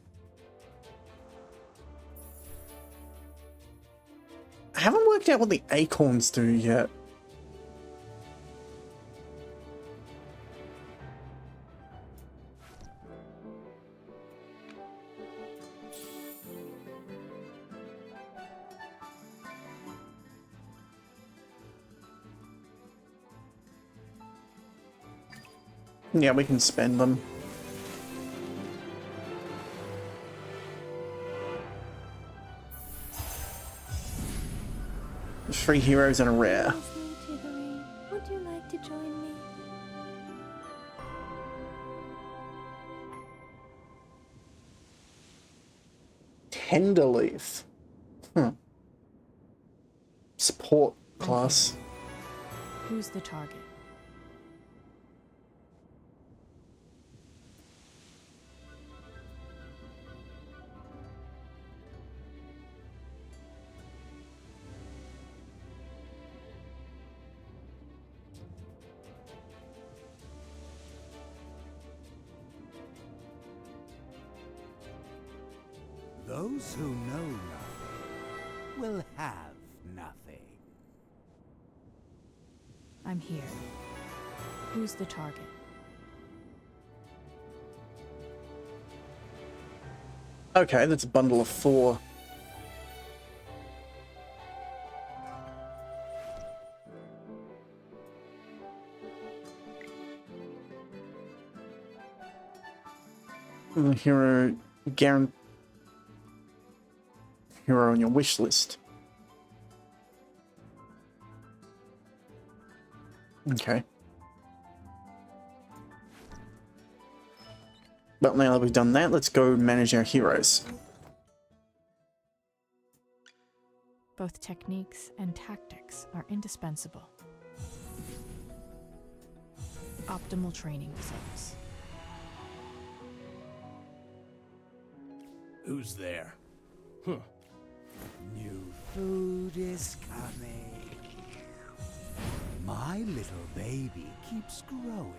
haven't worked out what the acorns do yet. Yeah, we can spend them. 3 heroes and a rare. Would you like to join me? Tenderleaf. Support class. Who's the target? Those who know nothing will have nothing. I'm here. Who's the target? Okay, that's a bundle of 4. Hero guarantee. Hero on your wish list. Okay. Well, now that we've done that, let's go manage our heroes. Both techniques and tactics are indispensable. Optimal training results. Who's there? New food is coming. My little baby keeps growing.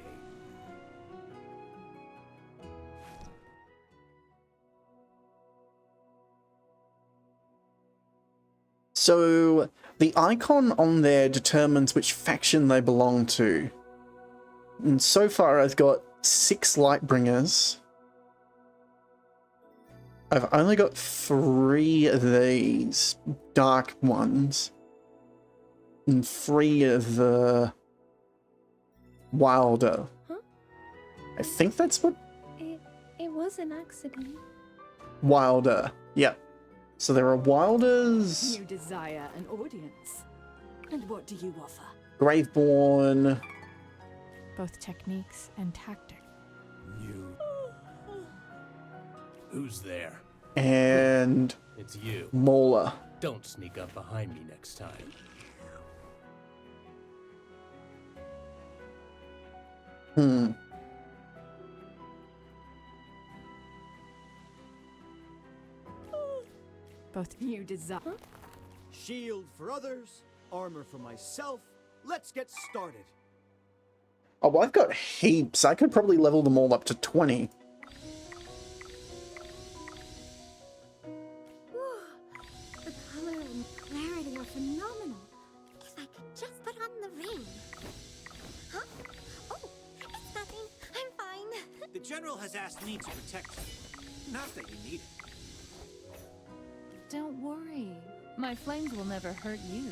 So, the icon on there determines which faction they belong to. And so far I've got 6 Lightbringers. I've only got 3 of these dark ones. And 3 of the Wilder. Huh? I think that's what... It was an accident. Wilder. Yep. So there are Wilders, You desire an audience. And what do you offer? Graveborn, Both techniques and tactics. Who's there? and It's you. Mauler. Don't sneak up behind me next time. Both you desire. Shield for others, armor for myself. Let's get started. Oh, I've got heaps. I could probably level them all up to 20. The color and clarity are phenomenal. If I could just put on the ring. Huh? Oh, it's nothing. I'm fine. The General has asked me to protect you. Not that you need it. Don't worry. My flames will never hurt you.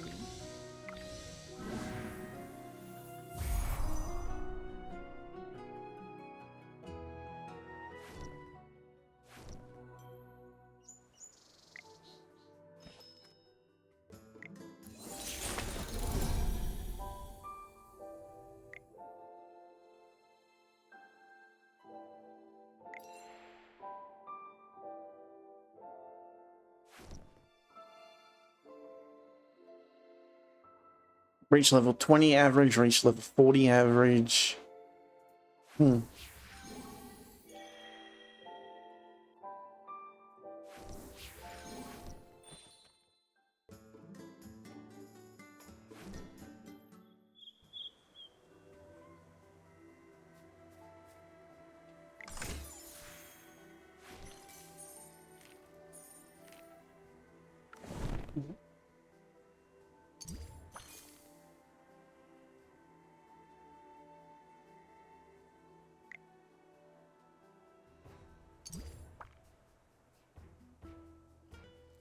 Reach level 20 average, reach level 40 average.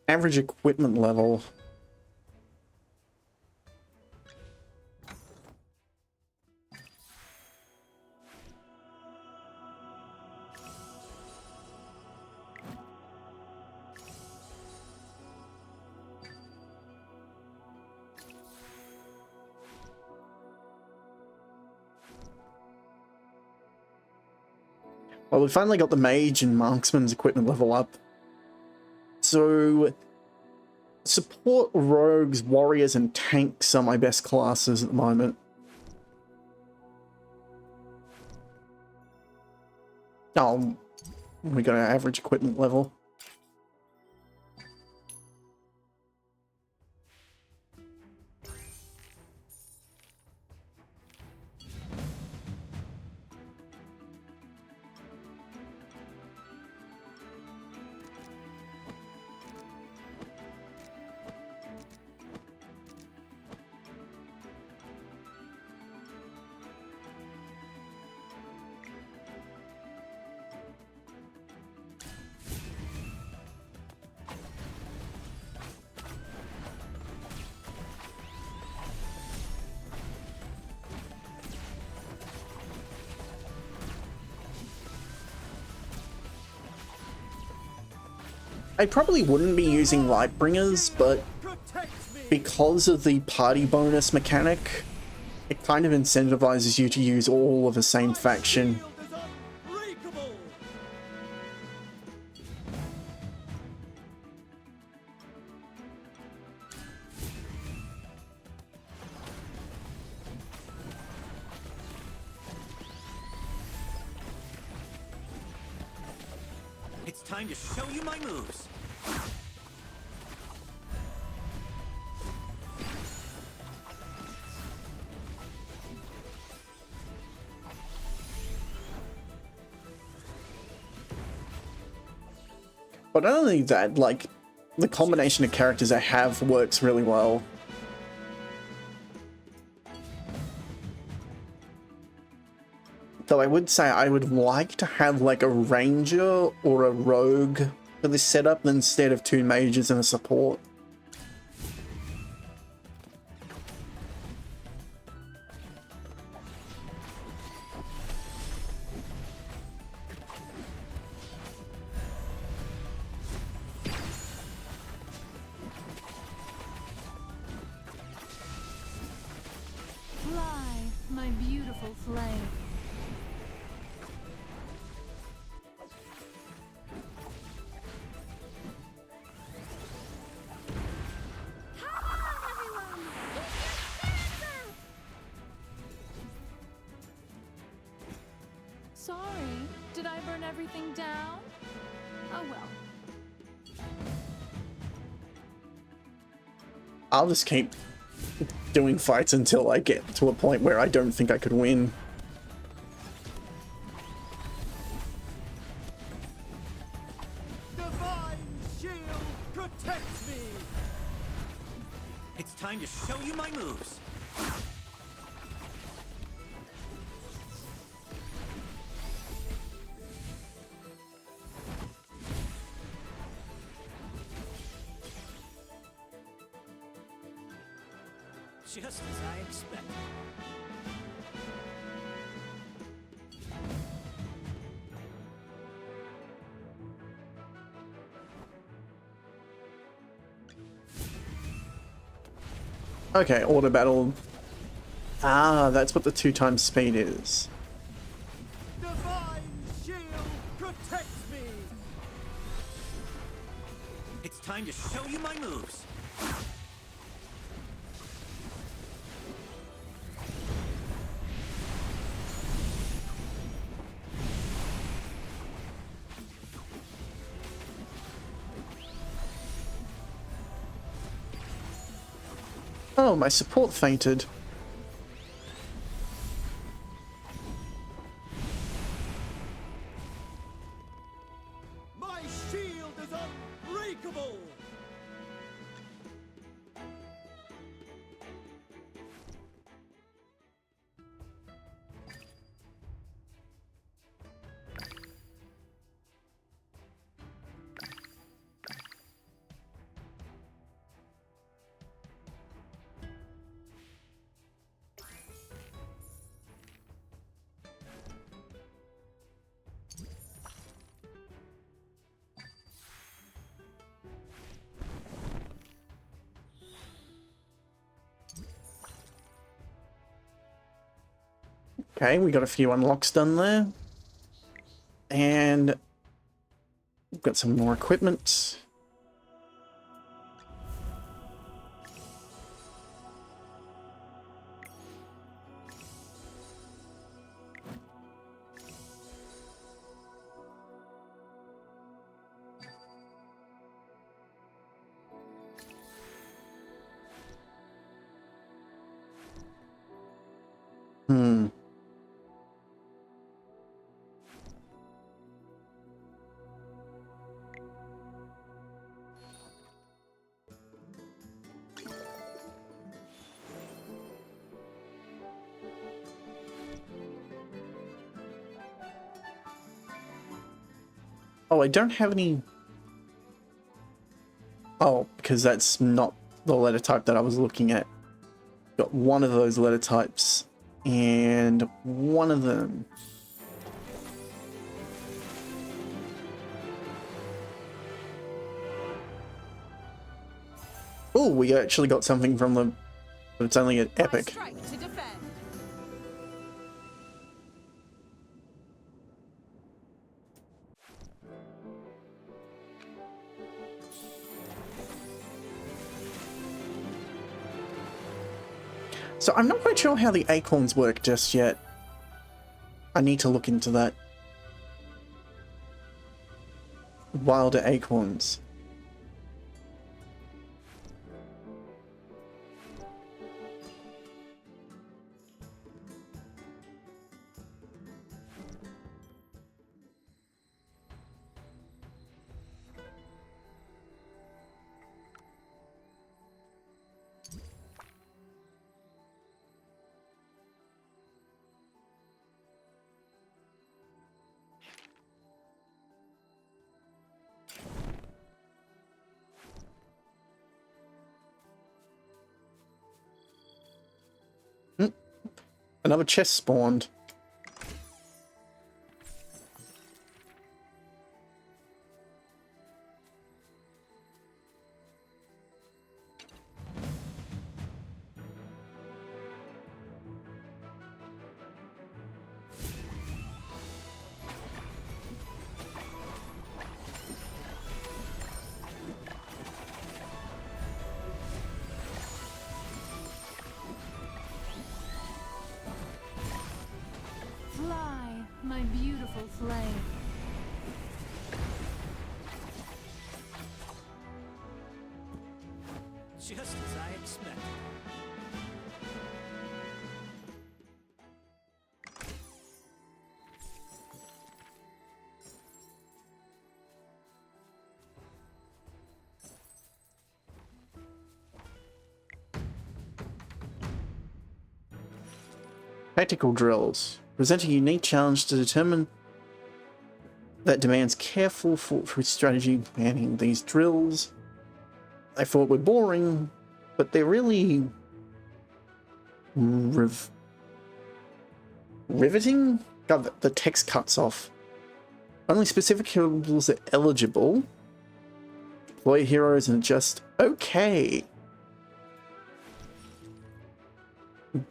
Average equipment level. Well, we finally got the mage and marksman's equipment level up. So, support, rogues, warriors, and tanks are my best classes at the moment. Oh, we got our average equipment level. I probably wouldn't be using Lightbringers, but because of the party bonus mechanic, it kind of incentivizes you to use all of the same faction. It's time to show you my moves. But not only that, like, the combination of characters I have works really well. Though I would say I would like to have like a ranger or a rogue for this setup instead of 2 mages and a support. Fly, my beautiful flame. Sorry, did I burn everything down? Oh well. I'll just keep doing fights until I get to a point where I don't think I could win. Divine shield protects me. It's time to show you my moves. Just as I expected. Okay, auto battle. Ah, that's what the 2 times speed is. Divine shield protects me. It's time to show you my moves. Oh, my support fainted. My shield is unbreakable. Okay, we got a few unlocks done there. And we've got some more equipment. Oh, I don't have any... Oh, because that's not the letter type that I was looking at. Got one of those letter types, and one of them. Oh, we actually got something from the... But it's only an epic. So I'm not quite sure how the acorns work just yet. I need to look into that. Wilder acorns. Another chest spawned. Fly, my beautiful flame. Just as I expected. Tactical drills. Present a unique challenge to determine that demands careful thought-through strategy planning. These drills I thought were boring, but they're really riveting? God, the text cuts off. Only specific heroes are eligible. Deploy heroes and just okay.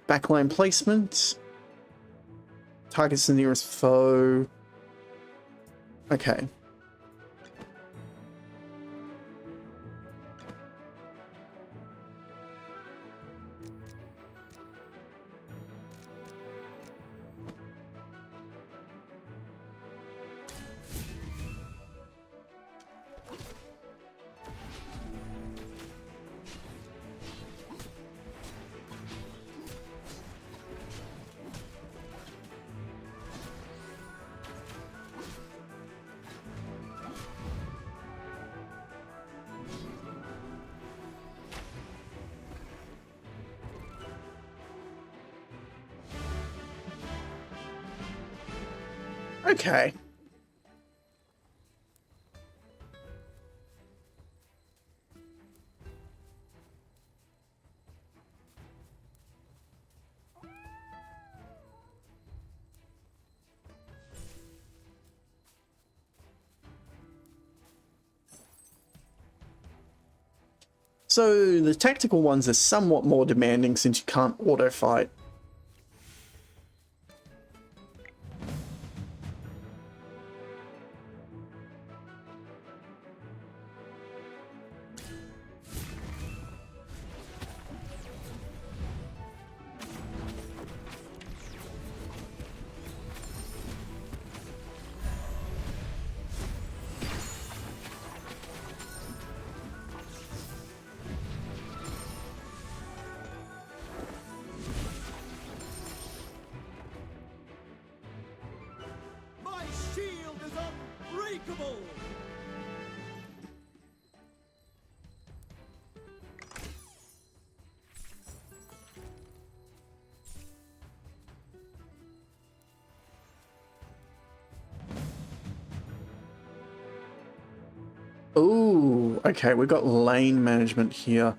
Backline placement. Targets the nearest foe. Okay. Okay. So the tactical ones are somewhat more demanding since you can't auto-fight. Ooh, okay, we've got lane management here.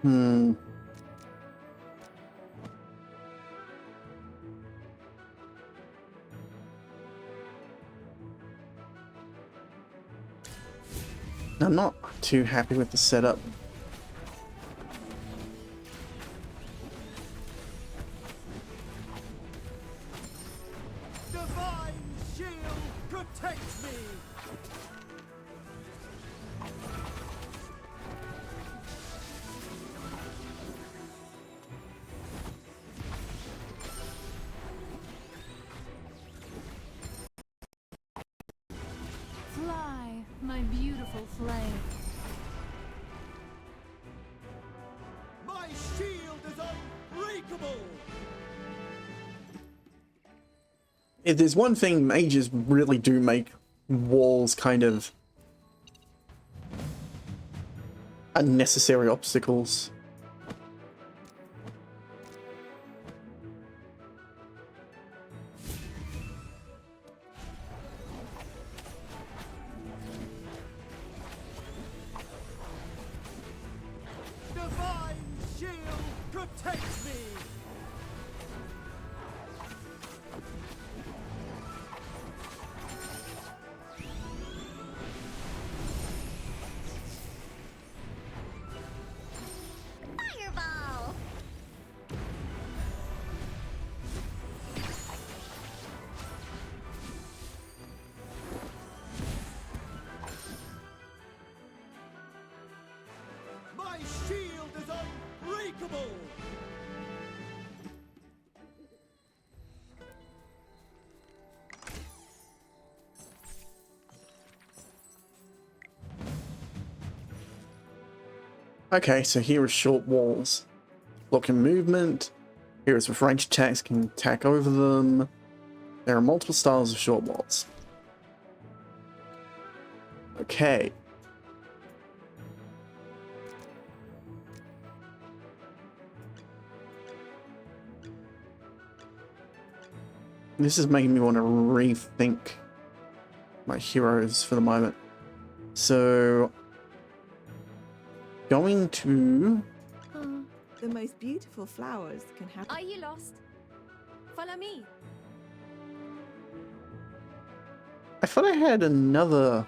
Hmm. I'm not too happy with the setup. Divine shield protects me. Fly, my beautiful flame. My shield is unbreakable. If there's one thing mages really do make walls kind of unnecessary obstacles. Divine shield protects me. Fireball! My shield is unbreakable. Okay, so here are short walls. Blocking movement. Here is with ranged attacks, can attack over them. There are multiple styles of short walls. Okay. This is making me want to rethink my heroes for the moment. So, going to... The most beautiful flowers can have. Are you lost? Follow me. I thought I had another...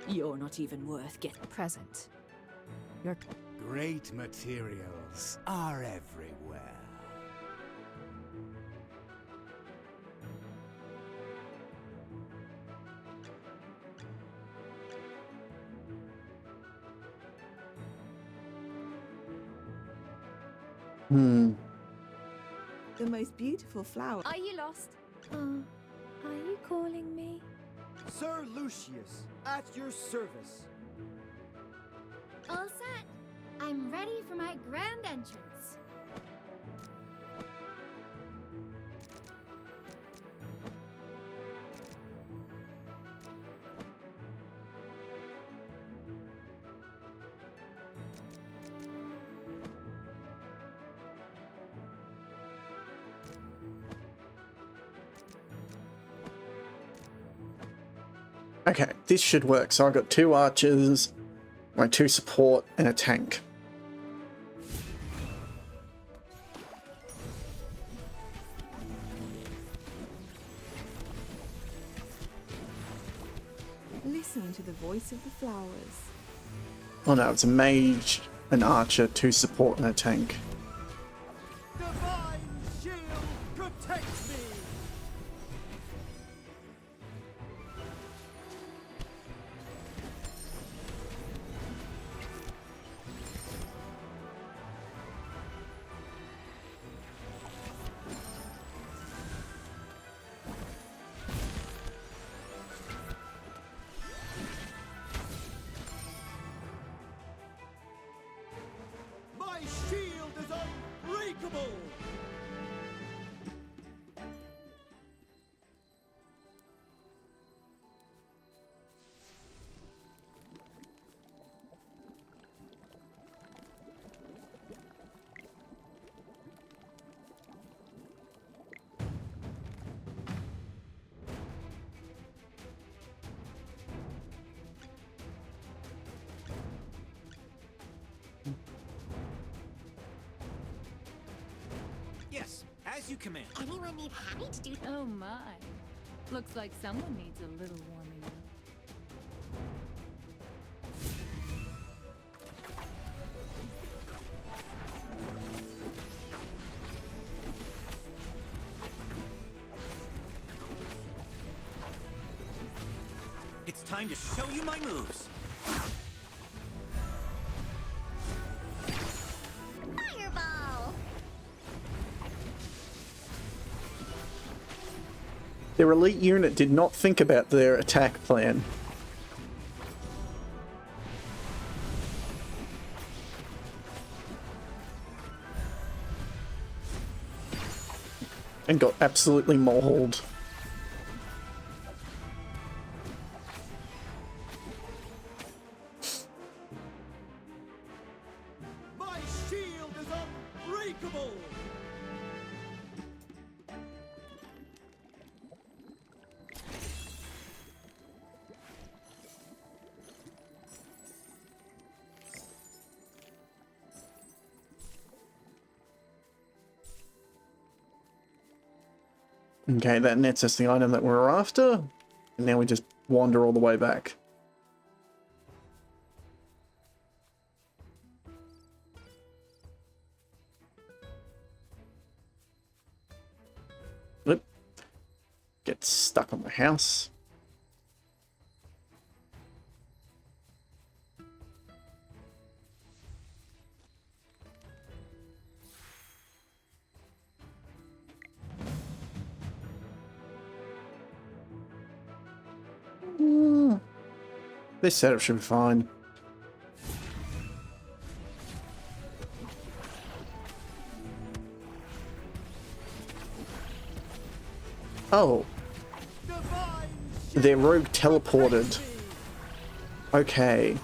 You're not even worth getting present. Great materials are everywhere. The most beautiful flower. Are you lost? Are you calling me? Sir Lucius, at your service. All set. I'm ready for my grand entrance. Okay, this should work. So I've got 2 archers, my 2 support, and a tank. Listen to the voice of the flowers. Oh no, it's a mage, an archer, 2 support, and a tank. Divine shield protects me. My shield is unbreakable! Yes, as you command. Anyone need Hammy to do? Oh my. Looks like someone needs a little warming up. It's time to show you my moves. Fireball! Their elite unit did not think about their attack plan. And got absolutely mauled. My shield is unbreakable! Okay, that nets us the item that we're after. And now we just wander all the way back. Oop. Get stuck on the house. This setup should be fine. Oh. Their rogue teleported. Okay.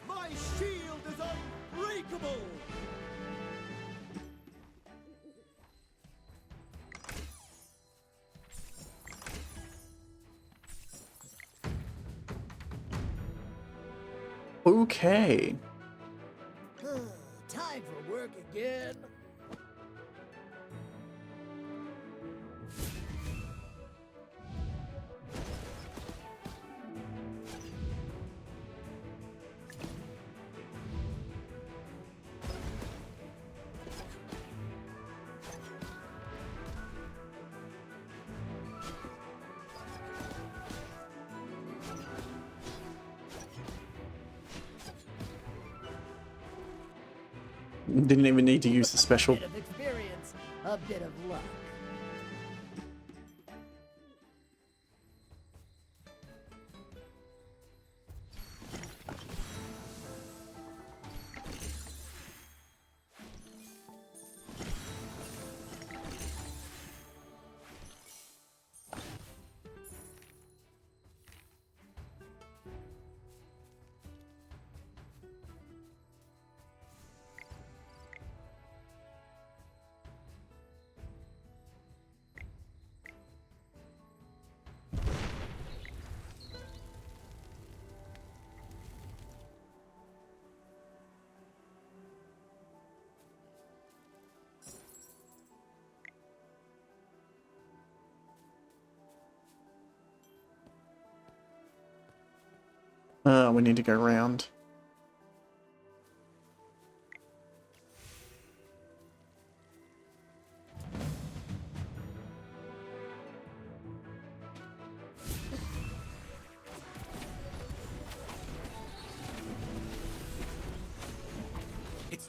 My shield is unbreakable! Okay. Time for work again. Didn't even need to use the special. A bit of experience, a bit of luck. We need to go round.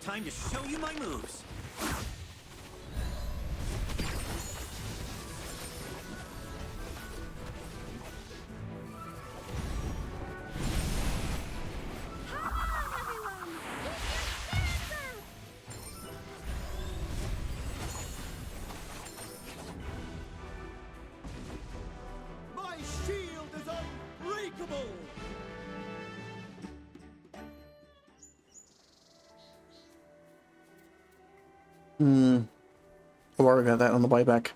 time to show you my moves. My shield is unbreakable! I'll worry about that on the way back.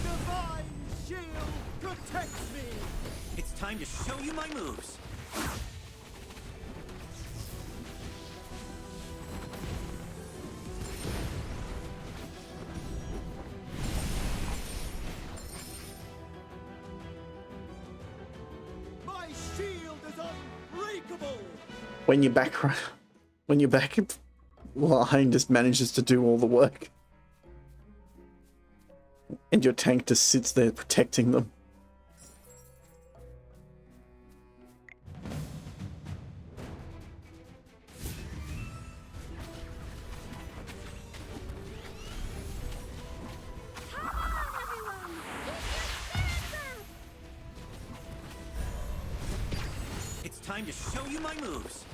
Divine shield protects me! It's time to show you my moves. My shield is unbreakable! When you're back, line just manages to do all the work. And your tank just sits there protecting them. It's time to show you my moves.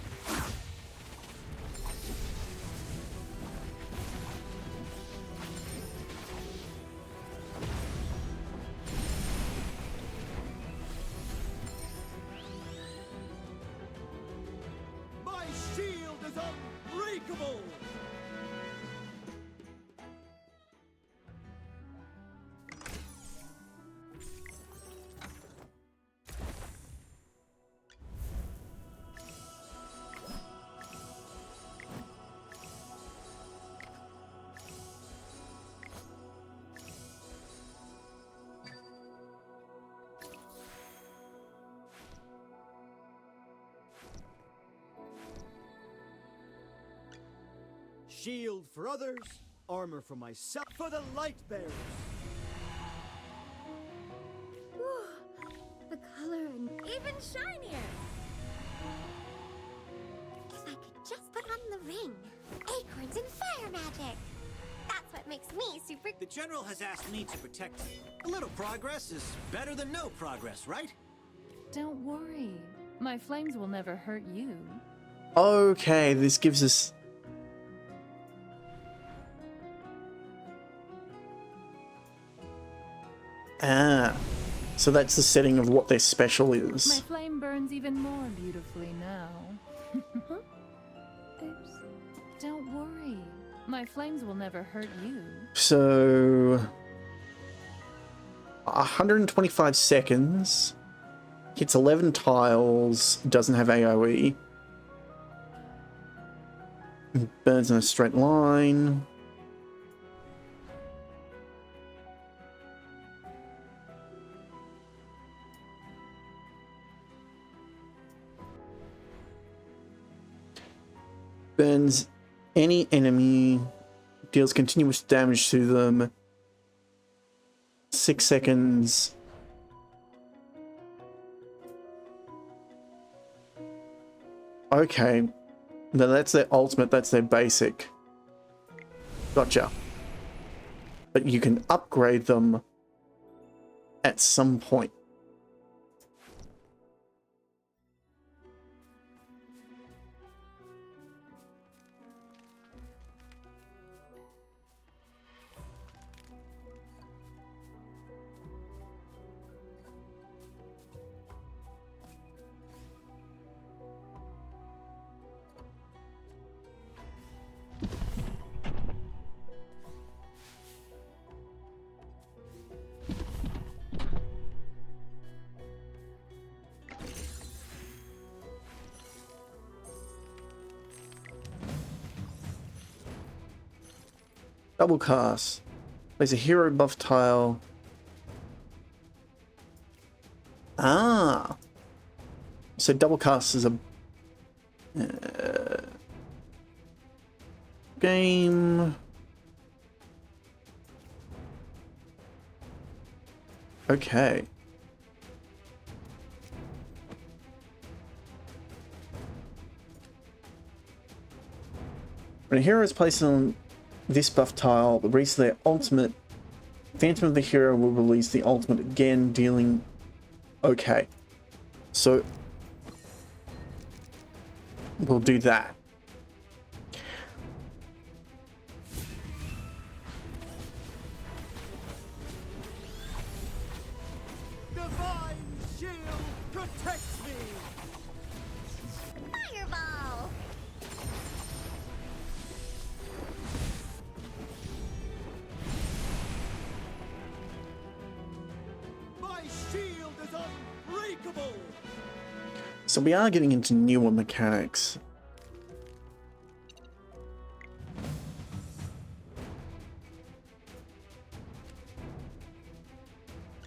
My shield is unbreakable! Shield for others, armor for myself, for the light bearers. The color and even shinier. If I could just put on the ring, acorns and fire magic. That's what makes me super. The General has asked me to protect you. A little progress is better than no progress, right? Don't worry. My flames will never hurt you. Okay, this gives us... Ah, so that's the setting of what their special My is. flame burns even more beautifully now. Oops. Don't worry. My flames will never hurt you. So... 125 seconds. Hits 11 tiles. Doesn't have AoE. Burns in a straight line. Burns any enemy, deals continuous damage to them. 6 seconds. Okay. No, that's their ultimate, that's their basic. Gotcha. But you can upgrade them at some point. Double cast. Place a hero buff tile. Ah. So double cast is a game. Okay. When a hero is placed on this buff tile, the release of their ultimate, Phantom of the Hero will release the ultimate again, dealing... Okay. So... we'll do that. Divine shield protects me. Fireball! My shield is unbreakable. So we are getting into newer mechanics.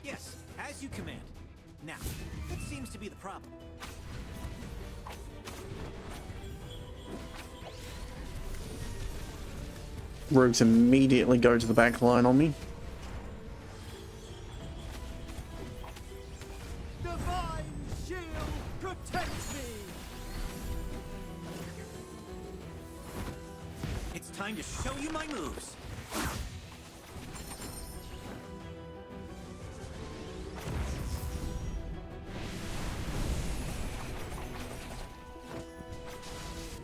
Yes, as you command. Now, what seems to be the problem? Rogues immediately go to the back line on me. Divine shield protects me. It's time to show you my moves.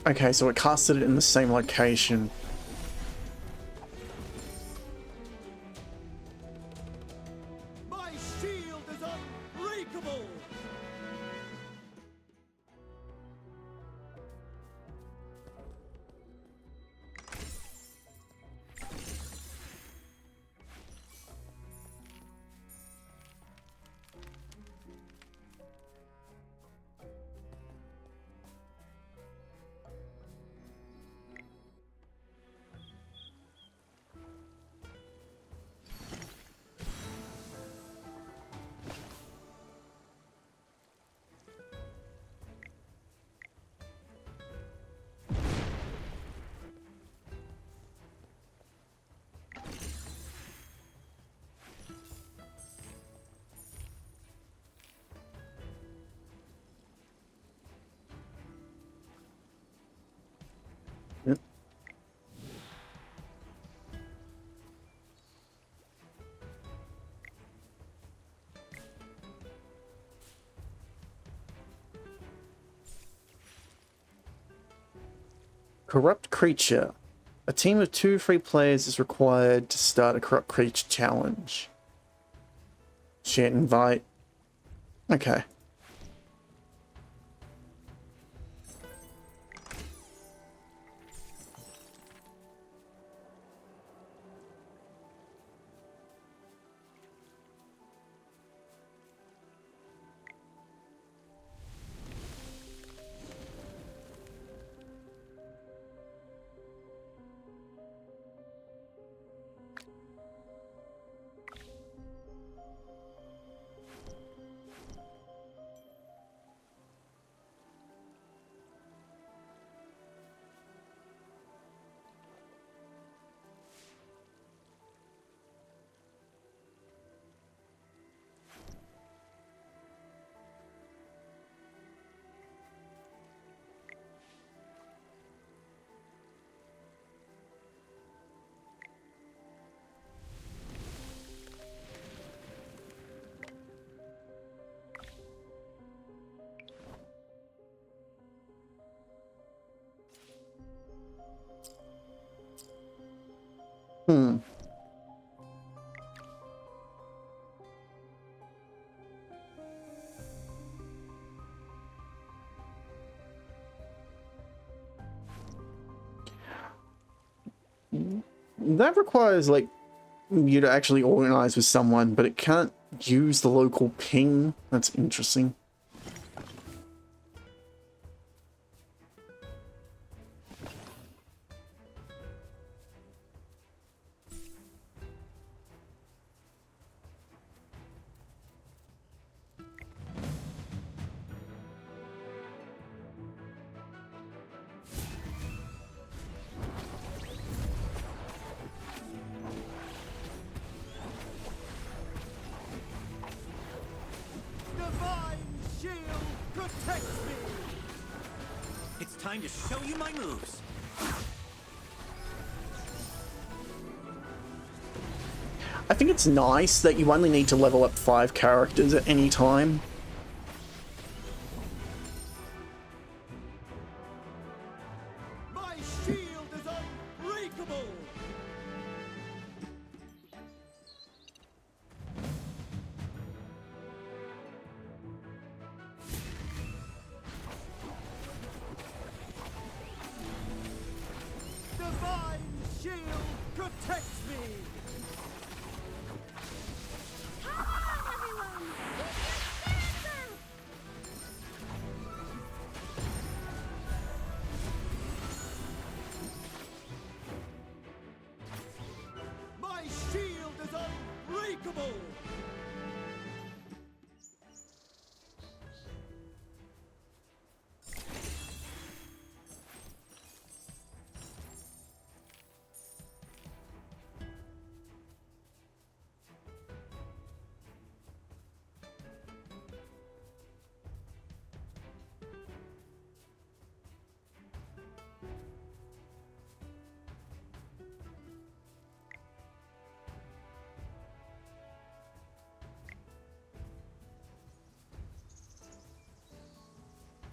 Okay, so it casted it in the same location. My shield is unbreakable. Yep. Corrupt Creature. A team of 2 free players is required to start a Corrupt Creature challenge. Share invite. Okay. Hmm. That requires, like, you to actually organize with someone, but it can't use the local ping. That's interesting. protects me! It's time to show you my moves. I think it's nice that you only need to level up 5 characters at any time. My shield is unbreakable! Divine shield protects me! Come on, everyone! Keep your spirits up! My shield is unbreakable!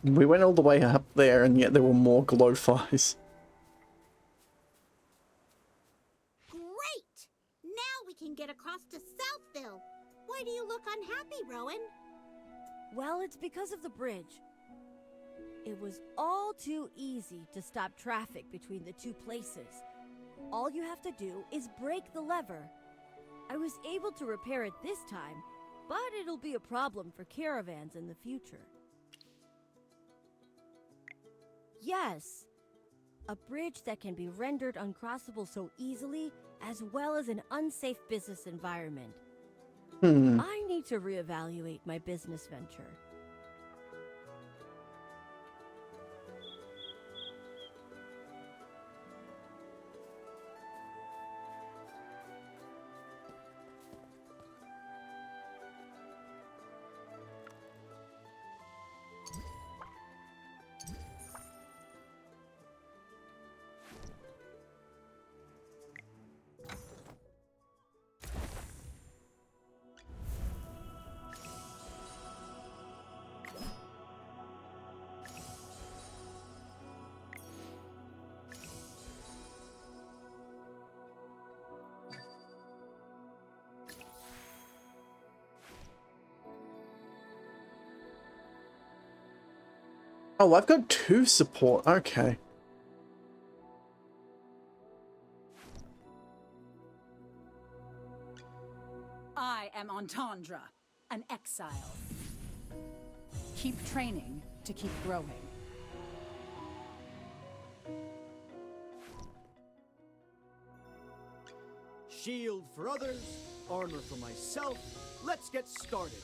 We went all the way up there, and yet there were more glowfires. Great! Now we can get across to Southville. Why do you look unhappy, Rowan? Well, it's because of the bridge. It was all too easy to stop traffic between the two places. All you have to do is break the lever. I was able to repair it this time, but it'll be a problem for caravans in the future. Yes, a bridge that can be rendered uncrossable so easily, as well as an unsafe business environment. I need to reevaluate my business venture. Oh, I've got 2 support. Okay. I am Entendre, an exile. Keep training to keep growing. Shield for others, armor for myself. Let's get started.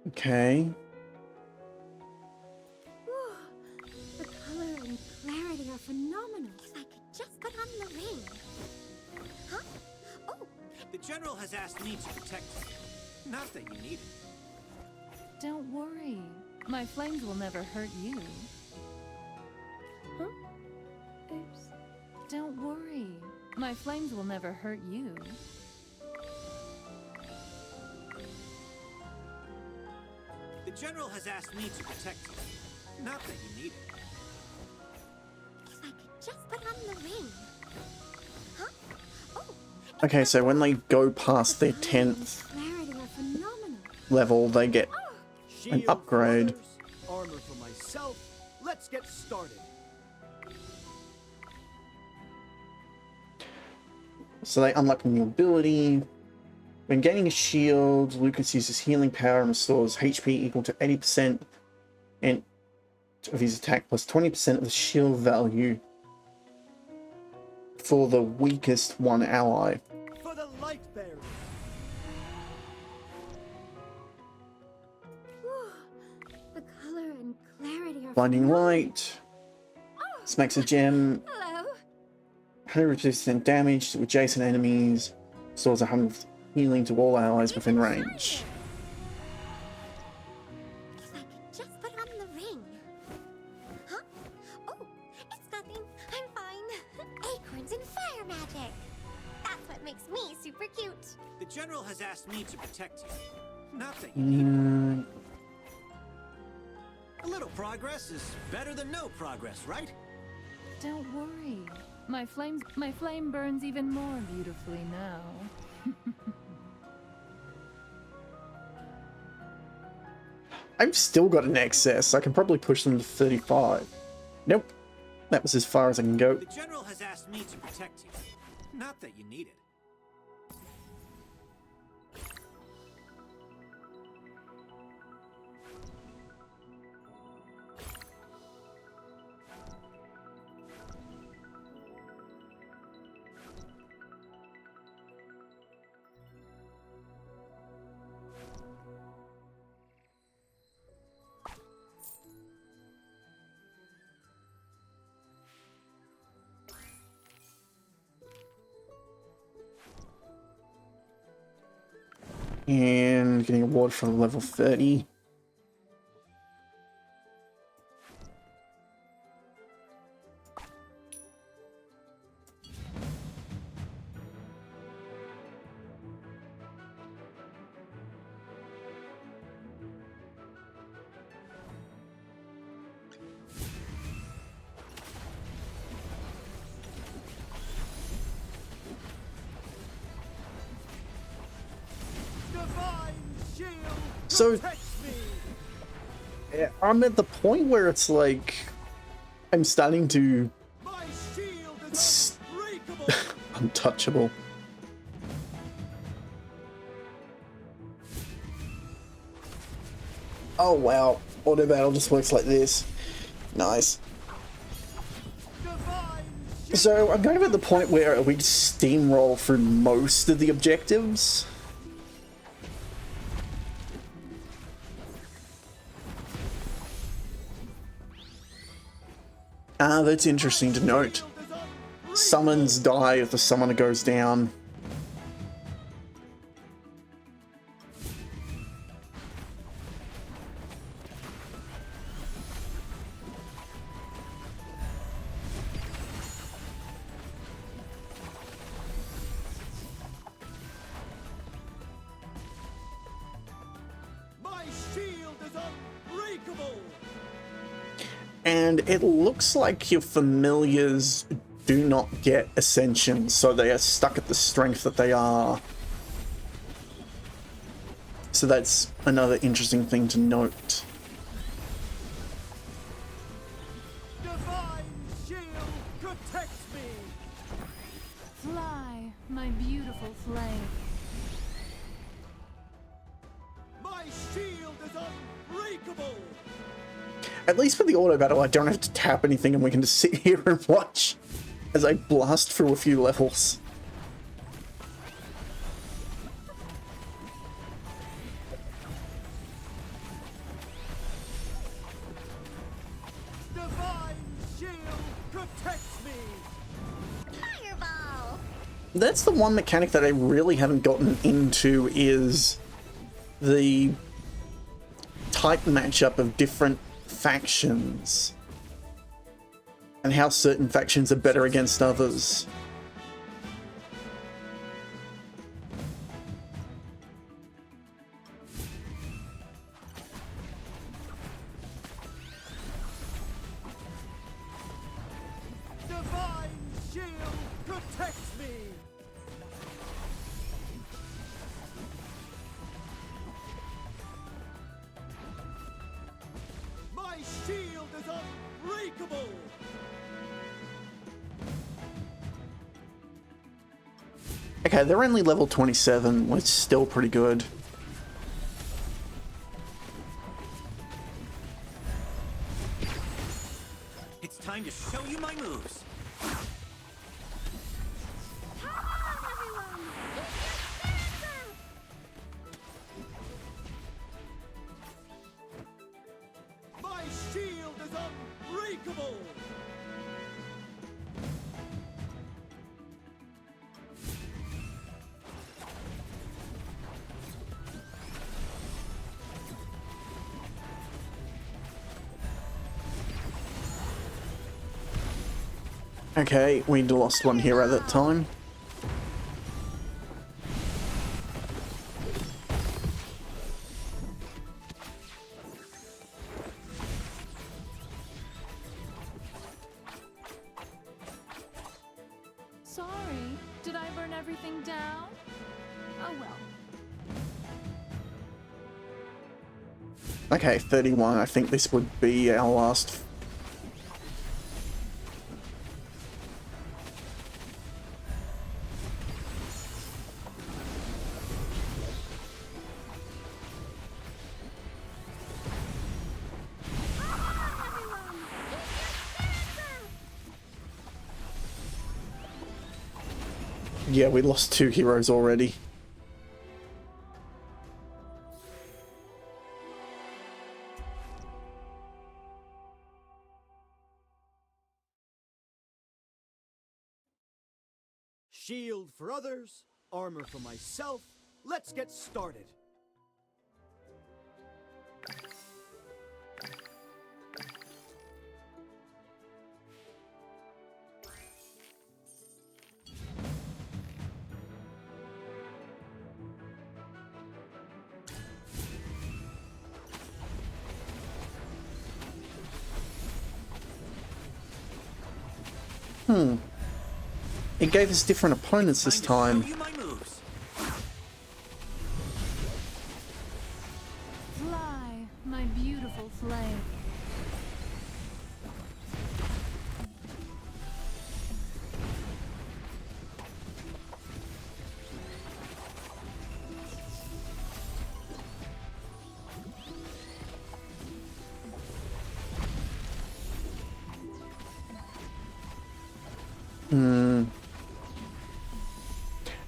Okay. The color and clarity are phenomenal. If I could just put on the ring. Huh? Oh, The General has asked me to protect you. Not that you need it. Don't worry. My flames will never hurt you. Huh? Oops. Don't worry. My flames will never hurt you. The General has asked me to protect you. Not that you need it. if I could just put on the ring. Huh? Oh, Okay, so when they go past their 10th clarity are phenomenal. level, they get an Shield for upgrade. others, armor for myself. Let's get started. So they unlock a new ability. When gaining a shield, Lucas uses healing power and restores HP equal to 80% and of his attack plus 20% of the shield value for the weakest one ally. For the light bearers. The color and clarity are Blinding phenomenal. Light. Smacks a gem. Hello. 100% damage to adjacent enemies. Restores 100 healing to all allies within range. If I ring. Huh? Oh, it's nothing. I'm fine. Acorns and fire magic. That's what makes me super cute. The General has asked me to protect you. Not that you need it. A little progress is better than no progress, right? Don't worry. My flame burns even more beautifully now. I've still got an excess. I can probably push them to 35. Nope. That was as far as I can go. The General has asked me to protect you. Not that you need it. And getting a award for level 30. So yeah, I'm at the point where it's like I'm starting to untouchable. Oh wow, auto battle just works like this. Nice. So I'm kind of at the point where we steamroll through most of the objectives. Ah, that's interesting to note. Summons die if the summoner goes down. My shield is unbreakable. And it looks like your familiars do not get ascension, so they are stuck at the strength that they are. So that's another interesting thing to note. Divine shield protects me. Fly, my beautiful flame. My shield is unbreakable. At least for the auto battle, I don't have to tap anything and we can just sit here and watch as I blast through a few levels. Divine shield protects me. Fireball. That's the one mechanic that I really haven't gotten into, is the type matchup of different factions and how certain factions are better against others. Divine shield protects me. My shield is unbreakable. Okay, they're only level 27, which is still pretty good. It's time to show you my moves. My shield is unbreakable. Okay, we lost one hero that time. Sorry, did I burn everything down? Oh well. Okay, 31. I think this would be our last. Yeah, we lost 2 heroes already. Shield for others, armor for myself. Let's get started. It gave us different opponents this time. Fly, my beautiful flame.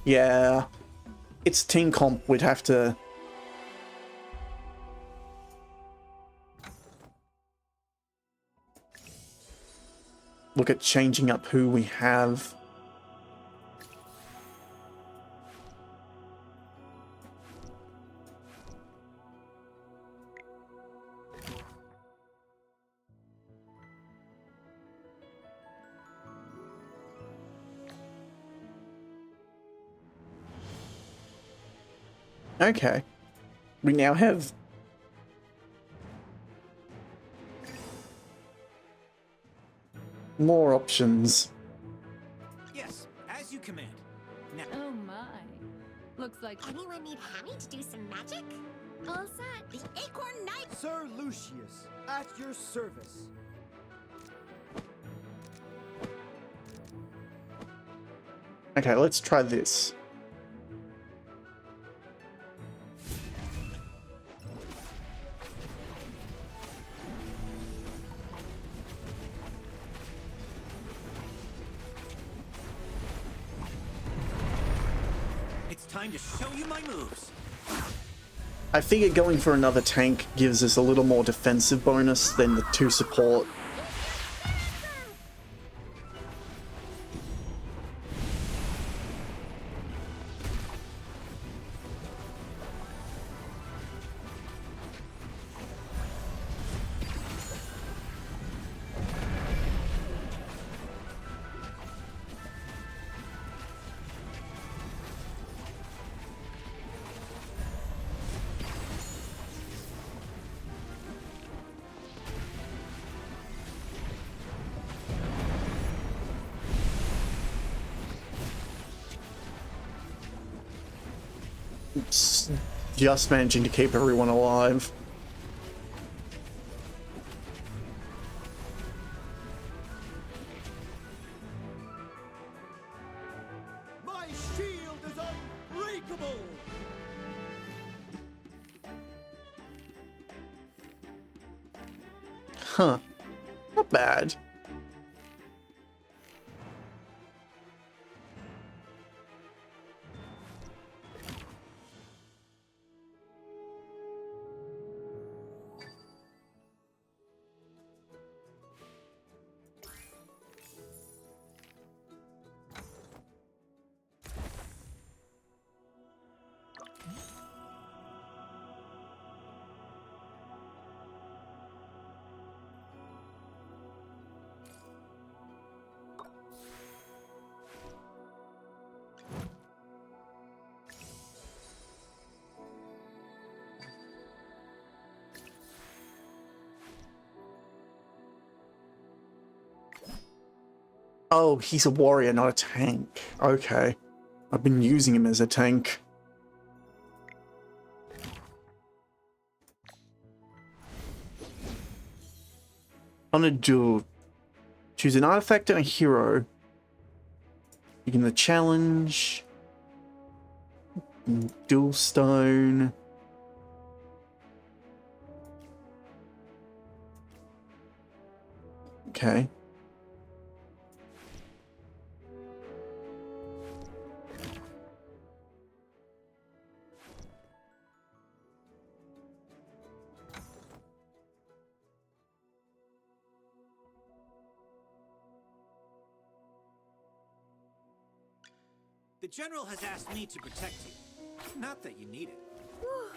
Yeah. It's team comp, we'd have to... look at changing up who we have. Okay. We now have more options. Yes, as you command. Now. Oh my. Looks like Anyone need Hammy to do some magic? All set. The Acorn Knight. Sir Lucius, at your service. Okay, let's try this. It's time to show you my moves. I figure going for another tank gives us a little more defensive bonus than the 2 support. It's just managing to keep everyone alive. My shield is unbreakable! Huh. Not bad. Oh, he's a warrior, not a tank. Okay. I've been using him as a tank. On a duel, choose an artifact and a hero. Begin the challenge. Dual stone. Okay. The General has asked me to protect you. Not that you need it. Whew.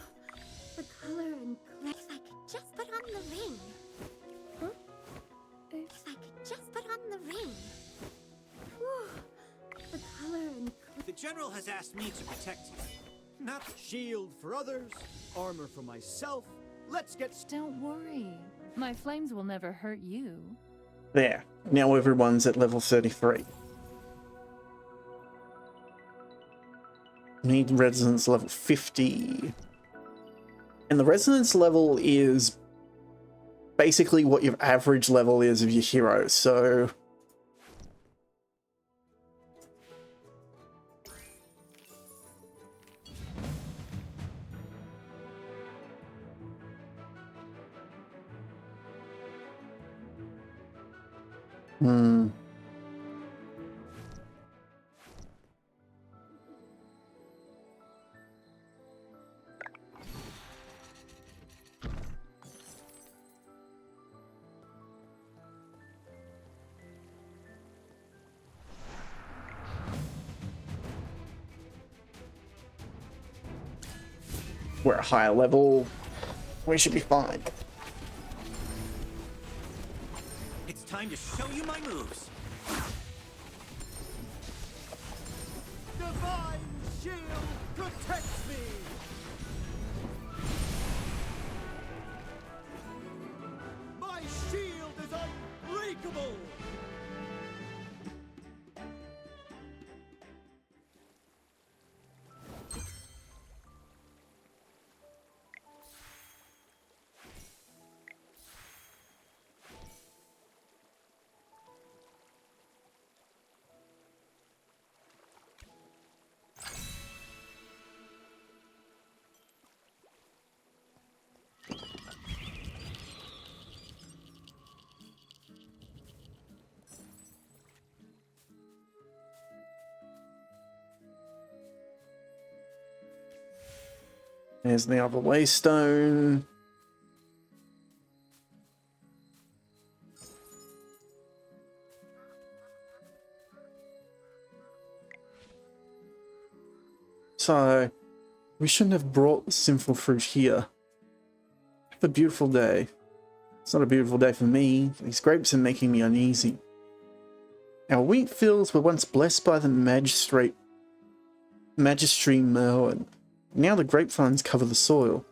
The color and if I could just put on the ring. Huh? If I could just put on the ring. Whew. The color and The General has asked me to protect you. Not shield for others, armor for myself. Let's get Don't worry. My flames will never hurt you. There. Now everyone's at level 33. Need resonance level 50. And the resonance level is basically what your average level is of your hero, so... We're at a higher level. We should be fine. It's time to show you my moves. Divine shield protects me. My shield is unbreakable. There's the other waystone. So, we shouldn't have brought the sinful fruit here. Have a beautiful day. It's not a beautiful day for me. These grapes are making me uneasy. Our wheat fields were once blessed by the Magistry Merlin. Now the grapevines cover the soil.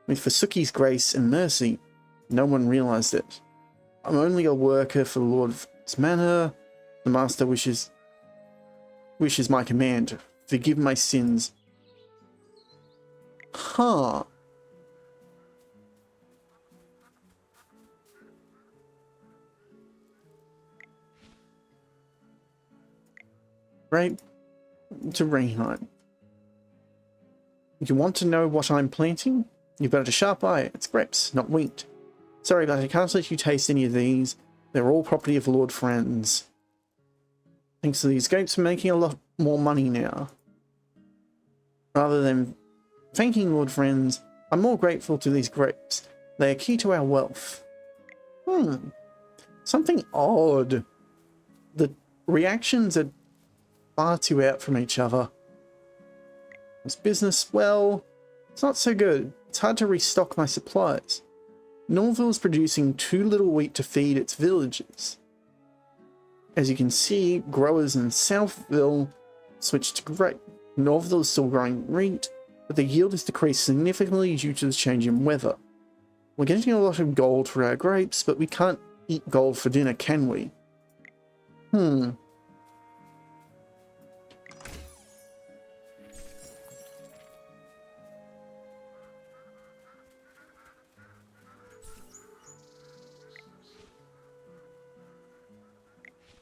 With Fasuki's grace and mercy, no one realized it. I'm only a worker for the Lord's manor. The Master wishes my command. Forgive my sins. Huh. Right to Reinhardt. You want to know what I'm planting? You've got a sharp eye. It's grapes, not wheat. Sorry, but I can't let you taste any of these. They're all property of Lord Franz. Thanks to these grapes, we're making a lot more money now. Rather than thanking Lord Franz, I'm more grateful to these grapes. They are key to our wealth. Something odd. The reactions are far too out from each other. This business, well, it's not so good. It's hard to restock my supplies. Norville's producing too little wheat to feed its villages. As you can see, growers in Southville switched to grape. Norville is still growing wheat, but the yield has decreased significantly due to the change in weather. We're getting a lot of gold for our grapes, but we can't eat gold for dinner, can we?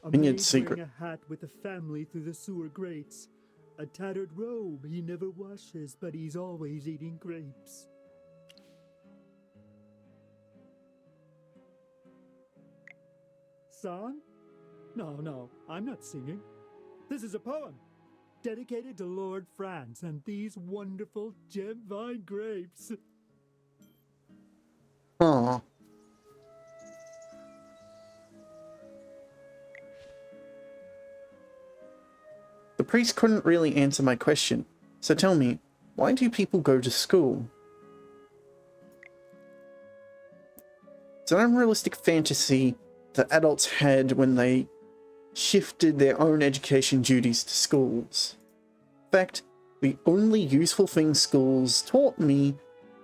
A Vineyard maid secret. wearing a hat with a family through the sewer grates. A tattered robe he never washes, but he's always eating grapes. Song? No, I'm not singing. This is a poem dedicated to Lord France and these wonderful gem vine grapes. Aw. The priest couldn't really answer my question, so tell me, why do people go to school? It's an unrealistic fantasy that adults had when they shifted their own education duties to schools. In fact, the only useful thing schools taught me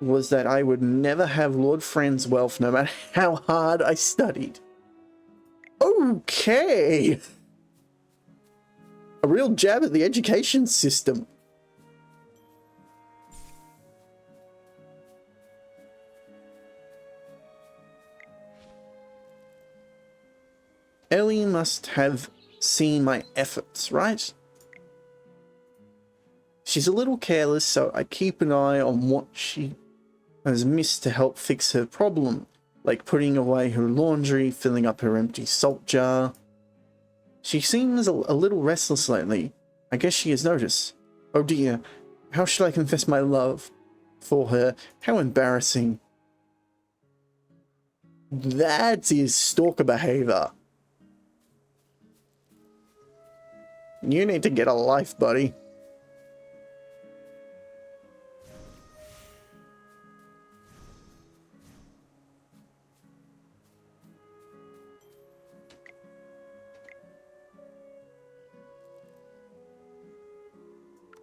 was that I would never have Lord Fran's wealth no matter how hard I studied. Okay! A real jab at the education system. Ellie must have seen my efforts, right? She's a little careless, so I keep an eye on what she has missed to help fix her problem, like putting away her laundry, filling up her empty salt jar. She seems a little restless lately. I guess she has noticed. Oh dear, how should I confess my love for her? How embarrassing. That is stalker behavior. You need to get a life, buddy.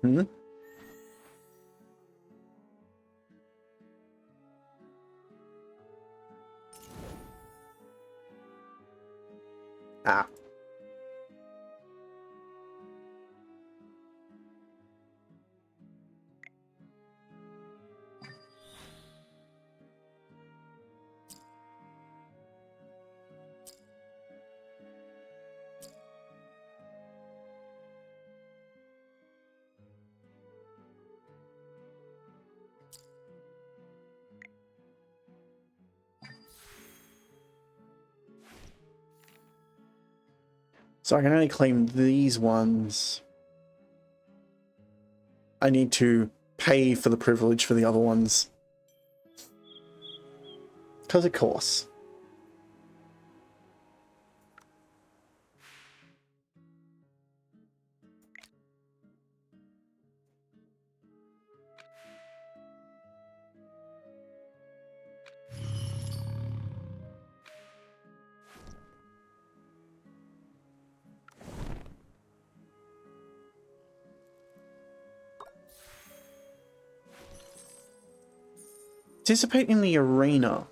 Hmm? Ah. So I can only claim these ones. I need to pay for the privilege for the other ones. Because of course. Participate in the arena.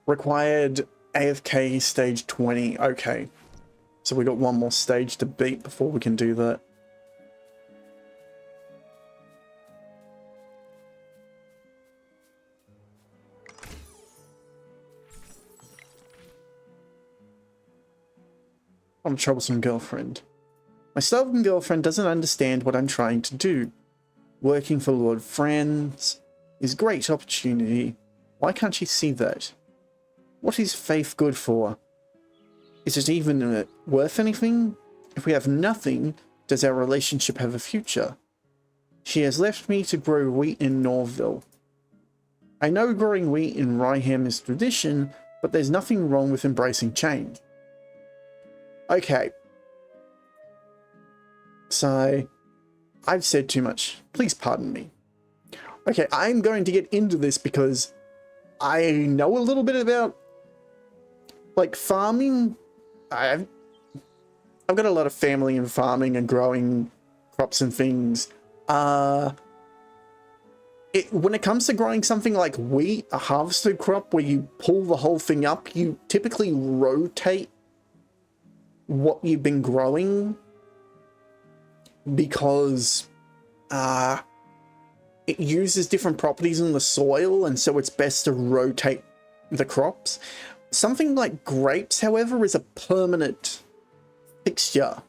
Required AFK stage 20. Okay. So we got one more stage to beat before we can do that. I'm a troublesome girlfriend. My stubborn girlfriend doesn't understand what I'm trying to do. Working for Lord Franz is a great opportunity. Why can't she see that? What is faith good for? Is it even worth anything? If we have nothing, does our relationship have a future? She has left me to grow wheat in Northville. I know growing wheat in Ryham is tradition, but there's nothing wrong with embracing change. Okay. So, I've said too much. Please pardon me. Okay, I'm going to get into this because I know a little bit about, like, farming. I've got a lot of family in farming and growing crops and things. When it comes to growing something like wheat, a harvested crop where you pull the whole thing up, you typically rotate what you've been growing, because it uses different properties in the soil, and so it's best to rotate the crops. Something like grapes, however, is a permanent fixture.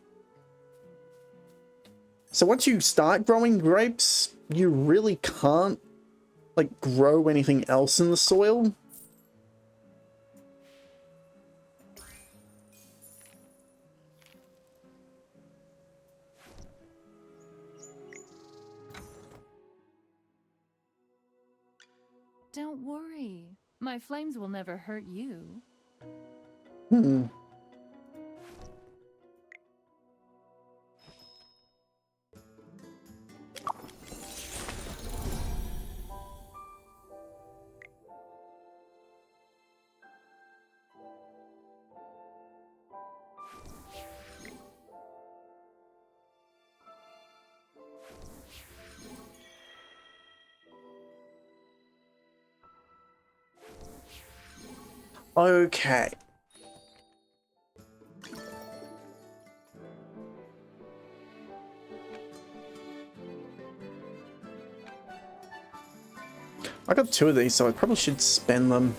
So once you start growing grapes, you really can't, like, grow anything else in the soil. Don't worry. My flames will never hurt you. Hmm. Okay. I got 2 of these, so I probably should spend them.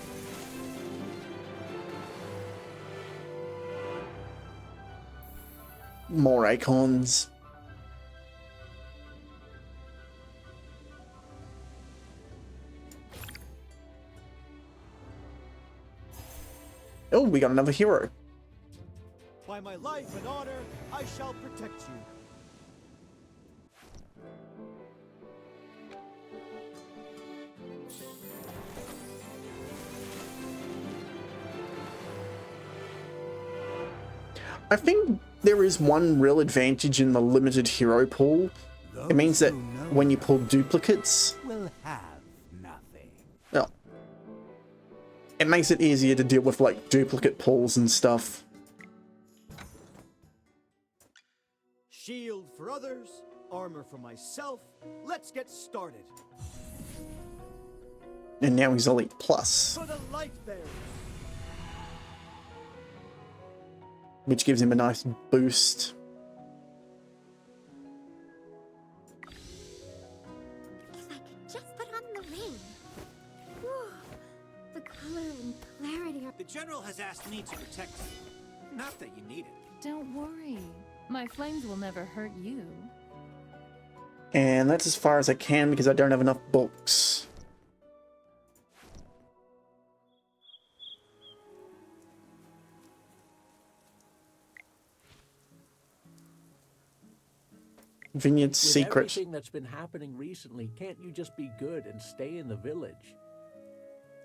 More acorns. Oh, we got another hero. By my life and honor, I shall protect you. I think there is one real advantage in the limited hero pool. It means that when you pull duplicates, Will have nothing. well, it makes it easier to deal with, like, duplicate pulls and stuff. Shield for others, armor for myself. Let's get started. And now he's Elite Plus, For the light bearers. which gives him a nice boost. If I could just put on the ring. Whew. The color and clarity are... The General has asked me to protect you. Not that you need it. Don't worry. My flames will never hurt you. And that's as far as I can because I don't have enough books. Vineyard With Secret. everything that's been happening recently, can't you just be good and stay in the village?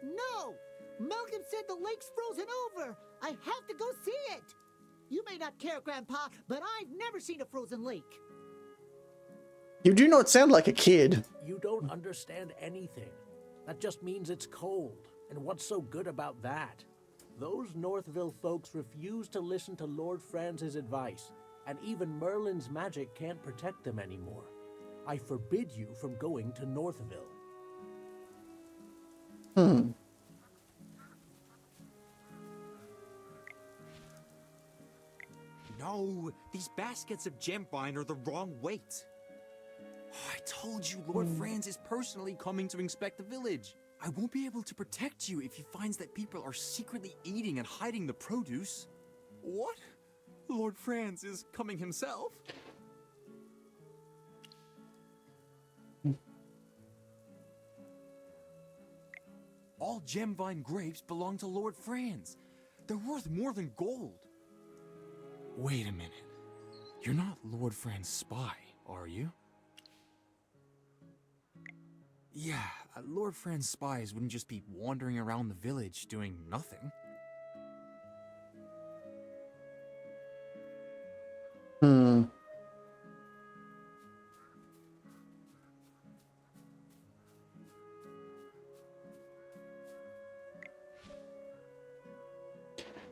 No! Malcolm said the lake's frozen over. I have to go see it. You may not care, Grandpa, but I've never seen a frozen lake. You do not sound like a kid. You don't understand anything. That just means it's cold. And what's so good about that? Those Northville folks refuse to listen to Lord Franz's advice, and even Merlin's magic can't protect them anymore. I forbid you from going to Northville. No, these baskets of Gemvine are the wrong weight. Oh, I told you Lord Franz is personally coming to inspect the village. I won't be able to protect you if he finds that people are secretly eating and hiding the produce. What? Lord Franz is coming himself? All Gemvine grapes belong to Lord Franz. They're worth more than gold. Wait a minute. You're not Lord Franz's spy, are you? Yeah, Lord Franz's spies wouldn't just be wandering around the village doing nothing.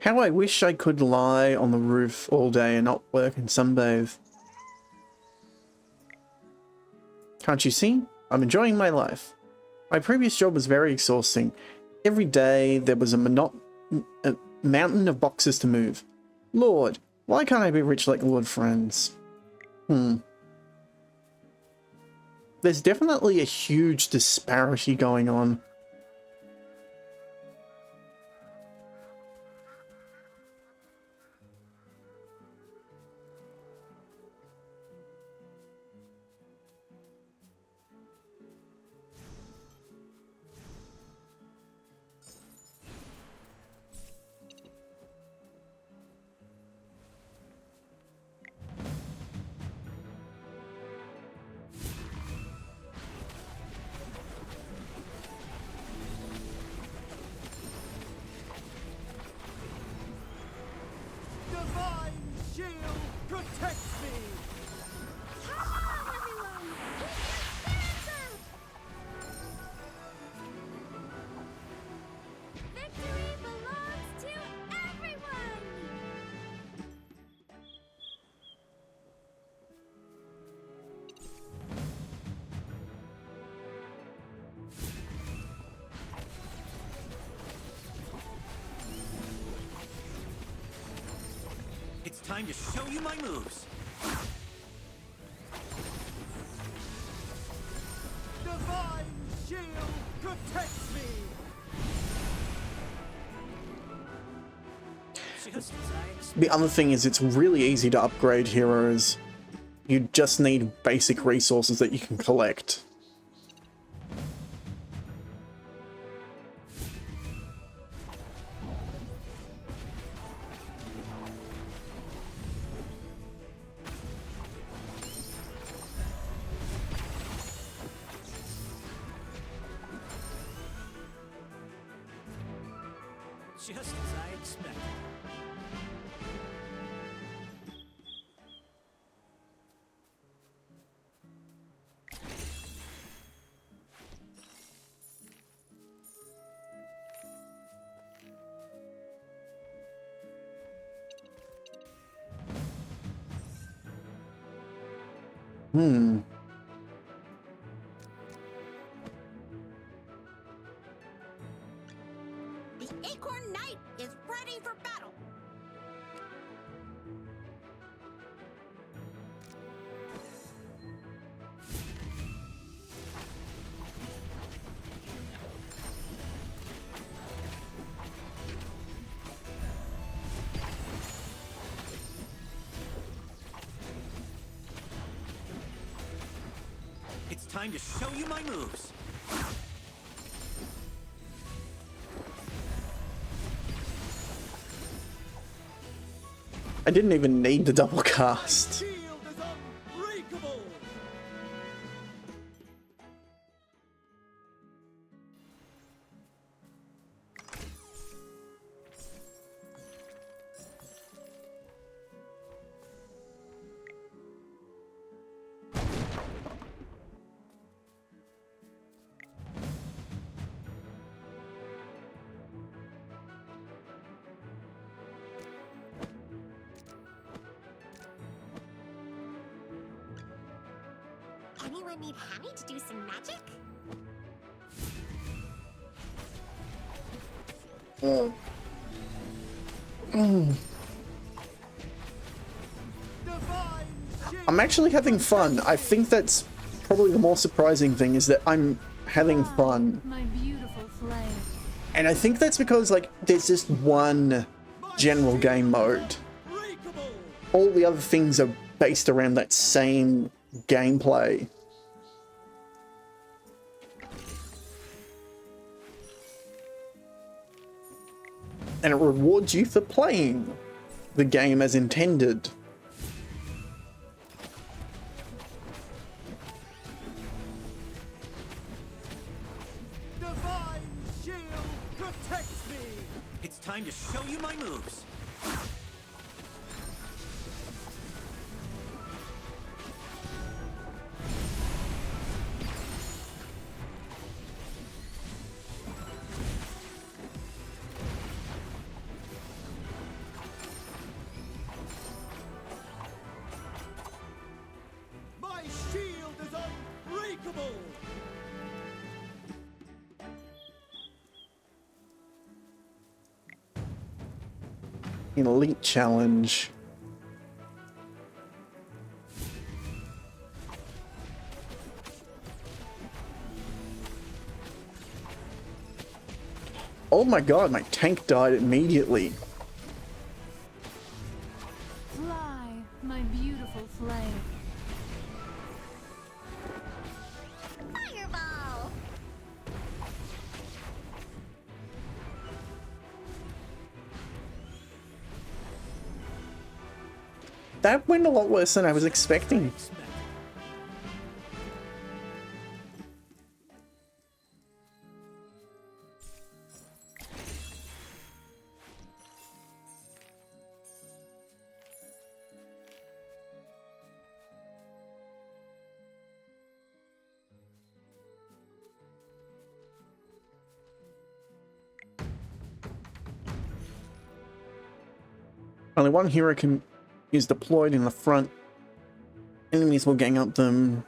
How I wish I could lie on the roof all day and not work and sunbathe. Can't you see? I'm enjoying my life. My previous job was very exhausting. Every day there was a mountain of boxes to move. Lord, Why can't I be rich like Lord Franz? There's definitely a huge disparity going on. Divine shield protects me! Victory belongs to everyone! It's time to show you my moves. Divine shield protects me! Just as I expected. The other thing is it's really easy to upgrade heroes. You just need basic resources that you can collect. Just as I expected. The Acorn Knight is ready for battle. It's time to show you my moves. I didn't even need the double cast. Shield is unbreakable! Anyone need Hammy to do some magic? I'm actually having fun. I think that's probably the more surprising thing, is that I'm having fun. My beautiful flame. And I think that's because, like, there's just one general game mode. All the other things are based around that same gameplay. And it rewards you for playing the game as intended. Divine shield protects me! It's time to show you my moves. My shield is unbreakable! Elite challenge. Oh my god, my tank died immediately. Fly, my beautiful flame. Fireball! That went a lot worse than I was expecting. Only one hero is deployed in the front. Enemies will gang up them.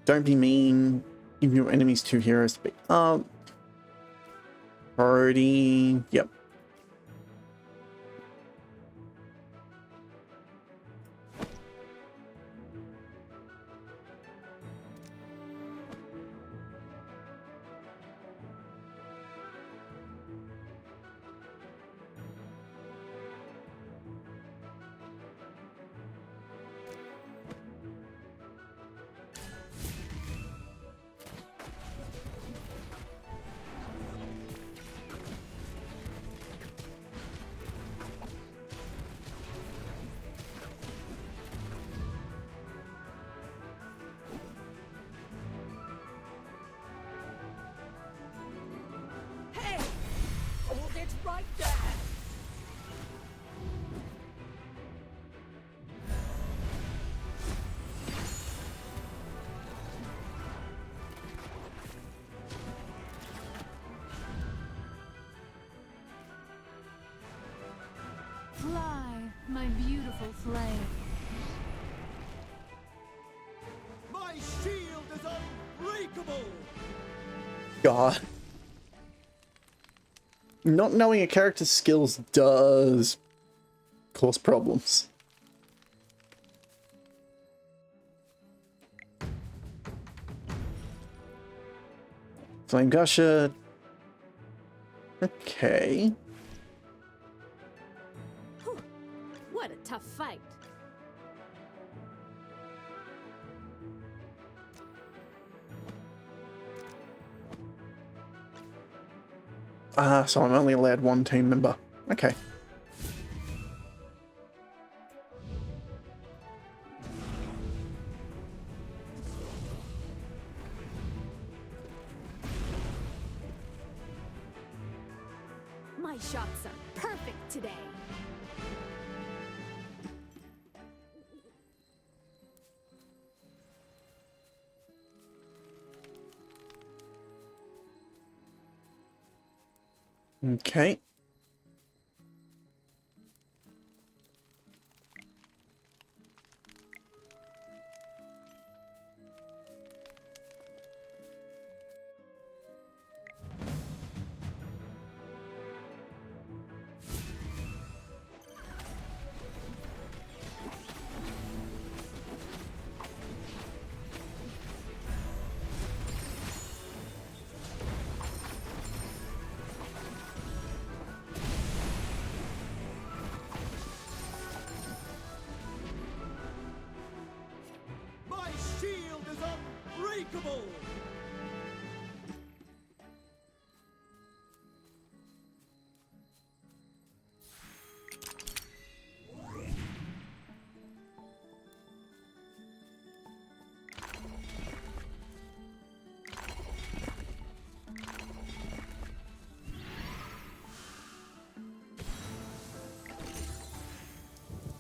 Don't be mean. Give your enemies 2 heroes to pick up. Priority. Yep. Hey! Hold it right there! Fly, my beautiful flame. My shield is unbreakable! God. Not knowing a character's skills does cause problems. Flame Gusher. Okay. What a tough fight. So I'm only allowed 1 team member. Okay. My shots are perfect today. Okay. My shield is unbreakable!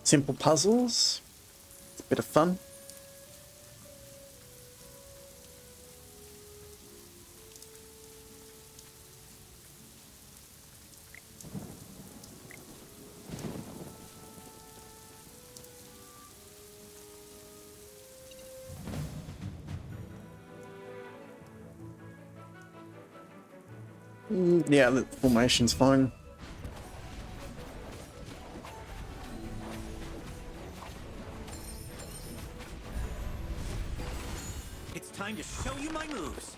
Simple puzzles. It's a bit of fun. Yeah, the formation's fine. It's time to show you my moves.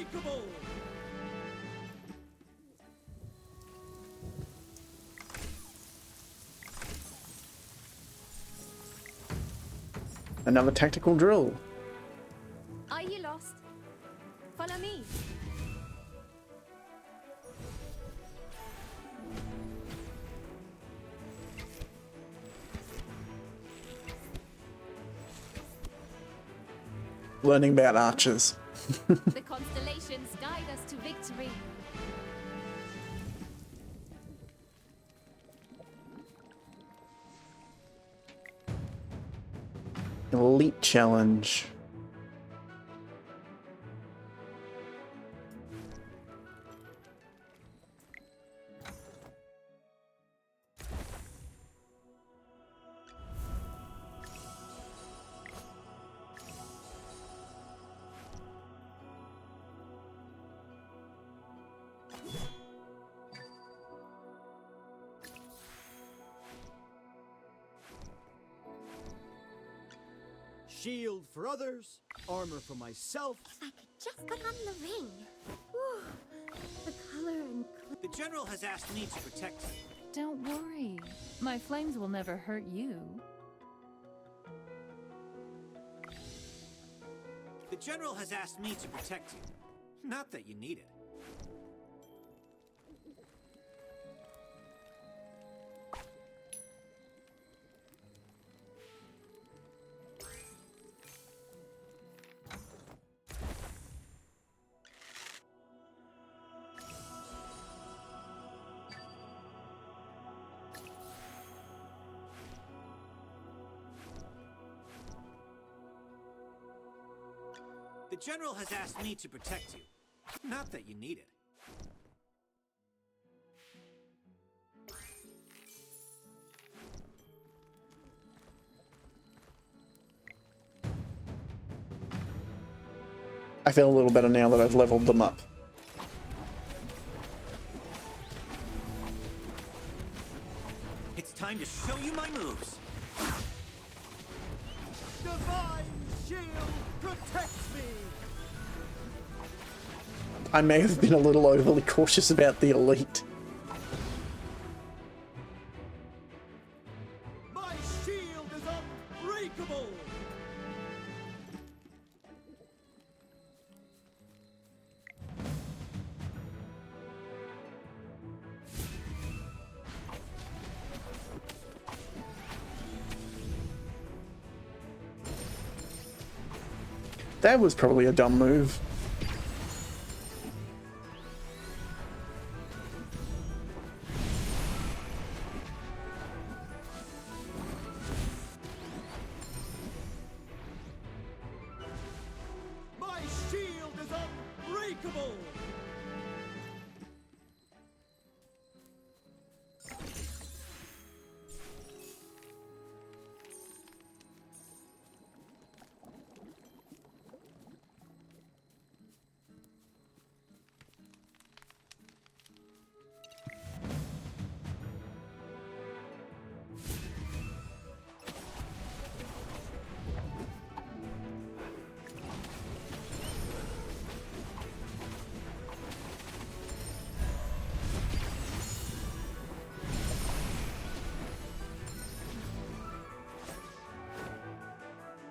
unbreakable! Another tactical drill. Are you lost? Follow me. Learning about archers. The constellations guide us to victory. Elite challenge. Shield for others, armor for myself. If I could just put on the ring. Whew. The color and... The General has asked me to protect you. Don't worry. My flames will never hurt you. The General has asked me to protect you. Not that you need it. The General has asked me to protect you. Not that you need it. I feel a little better now that I've leveled them up. It's time to show you my moves. Divine shield protects me. I may have been a little overly cautious about the elite. My shield is unbreakable. That was probably a dumb move. My shield is unbreakable.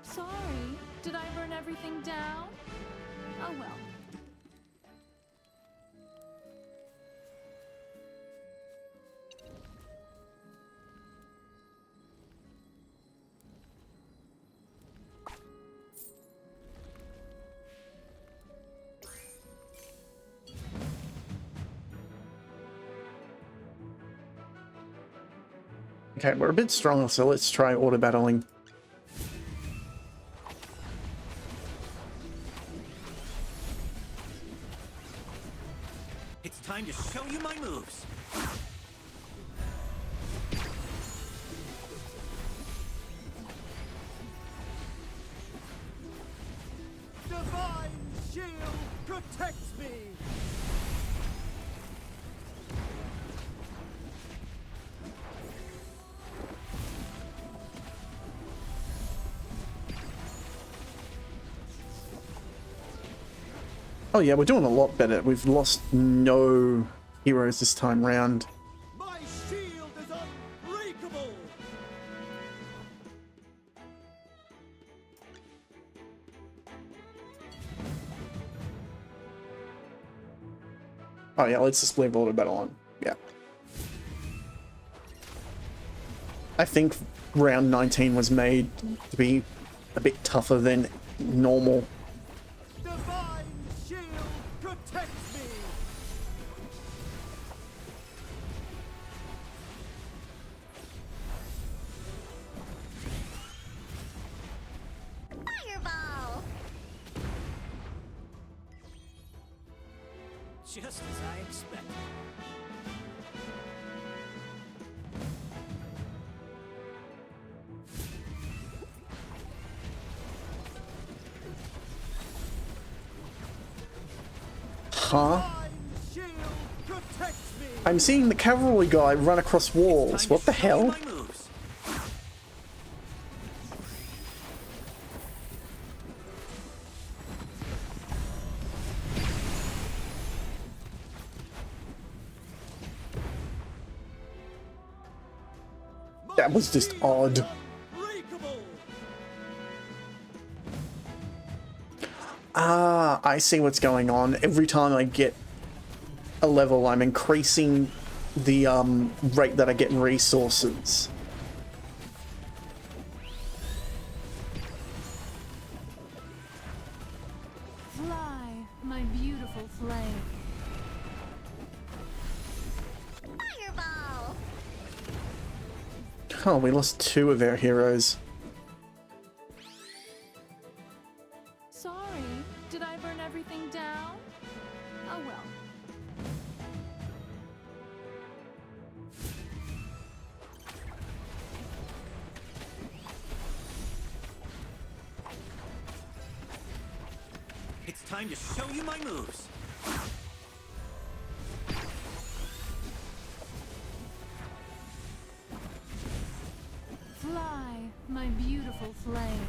Sorry, did I burn everything down? Oh well. Okay, we're a bit stronger, so let's try auto battling. It's time to show you my moves. Divine shield protects me. Oh yeah, we're doing a lot better. We've lost no heroes this time round. My shield is unbreakable! Oh yeah, let's just leave all the battle on. Yeah. I think round 19 was made to be a bit tougher than normal. Divine shield protects me! Fireball! Just as I expected. Huh? I'm seeing the cavalry guy run across walls. What the hell? That was just odd. Ah, I see what's going on. Every time I get a level, I'm increasing the rate that I get in resources. Fly, my beautiful flame. Fireball! Oh, we lost 2 of our heroes. Sorry, did I burn everything down? Oh well. It's time to show you my moves. Fly, my beautiful flame.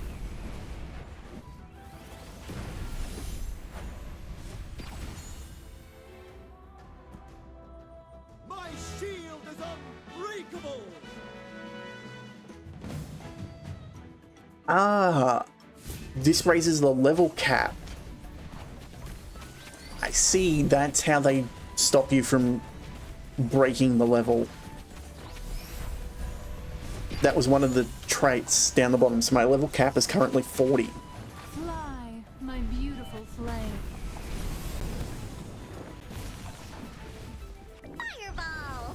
My shield is unbreakable! Ah, this raises the level cap. I see, that's how they stop you from breaking the level. That was one of the traits down the bottom, so my level cap is currently 40. Fly, my beautiful flame. Fireball!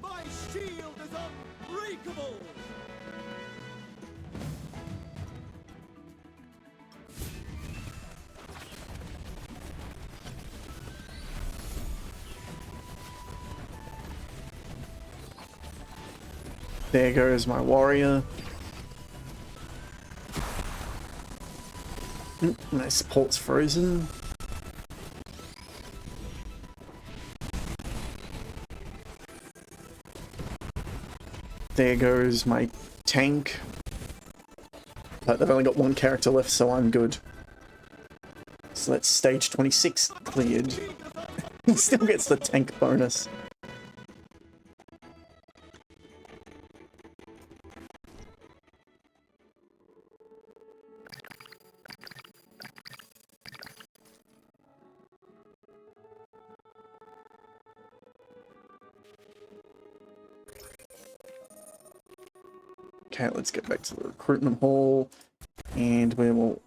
My shield is unbreakable! There goes my warrior. My support's frozen. There goes my tank. But they've only got 1 character left, so I'm good. So that's stage 26 cleared. He still gets the tank bonus. Okay, let's get back to the recruitment hall, and we will...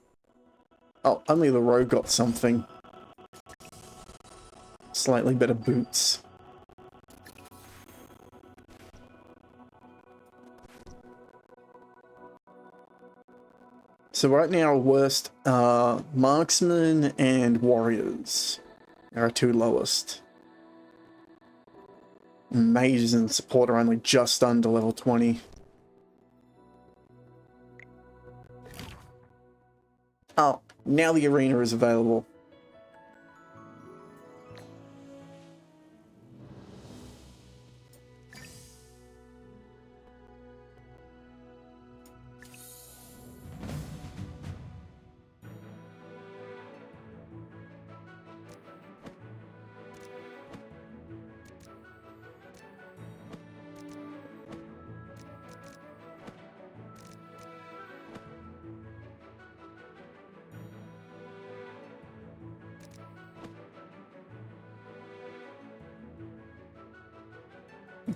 Oh, only the rogue got something. Slightly better boots. So right now, worst marksmen and warriors. Our two lowest. Mages and support are only just under level 20. Oh, now the arena is available.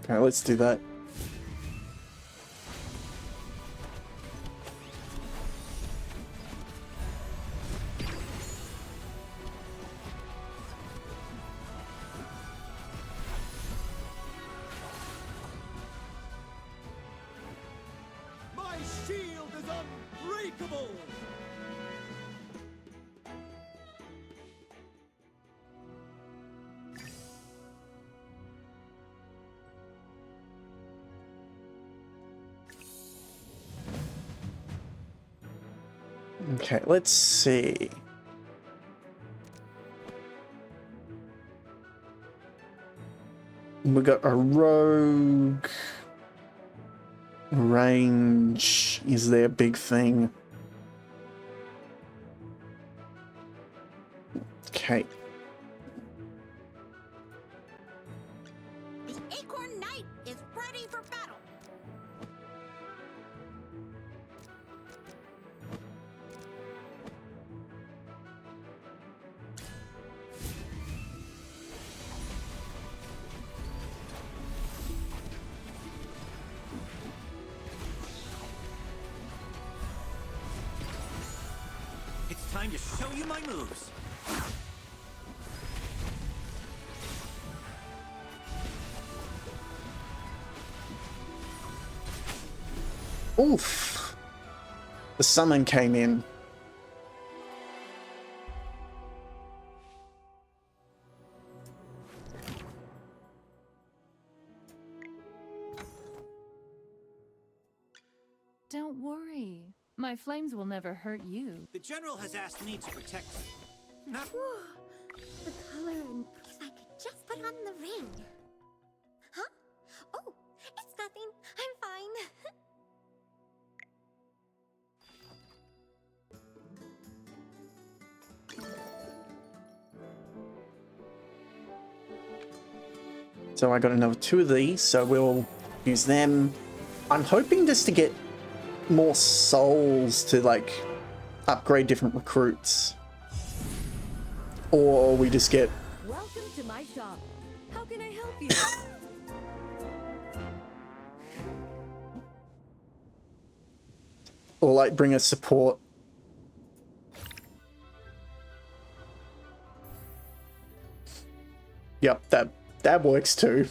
Okay, let's do that. My shield is unbreakable! Okay, let's see. We got a rogue. Range is their big thing. Okay. The Acorn Knight is ready for battle. It's time to show you my moves. Oof. The summon came in. Don't worry. My flames will never hurt you. The general has asked me to protect you. Not The color and if I could just put on the ring. Huh? Oh, it's nothing. I'm fine. So I got another 2 of these, so we'll use them. I'm hoping just to get more souls to like upgrade different recruits. Or we just get Welcome to my shop. How can I help you? or like bring a support. Yep, that works too.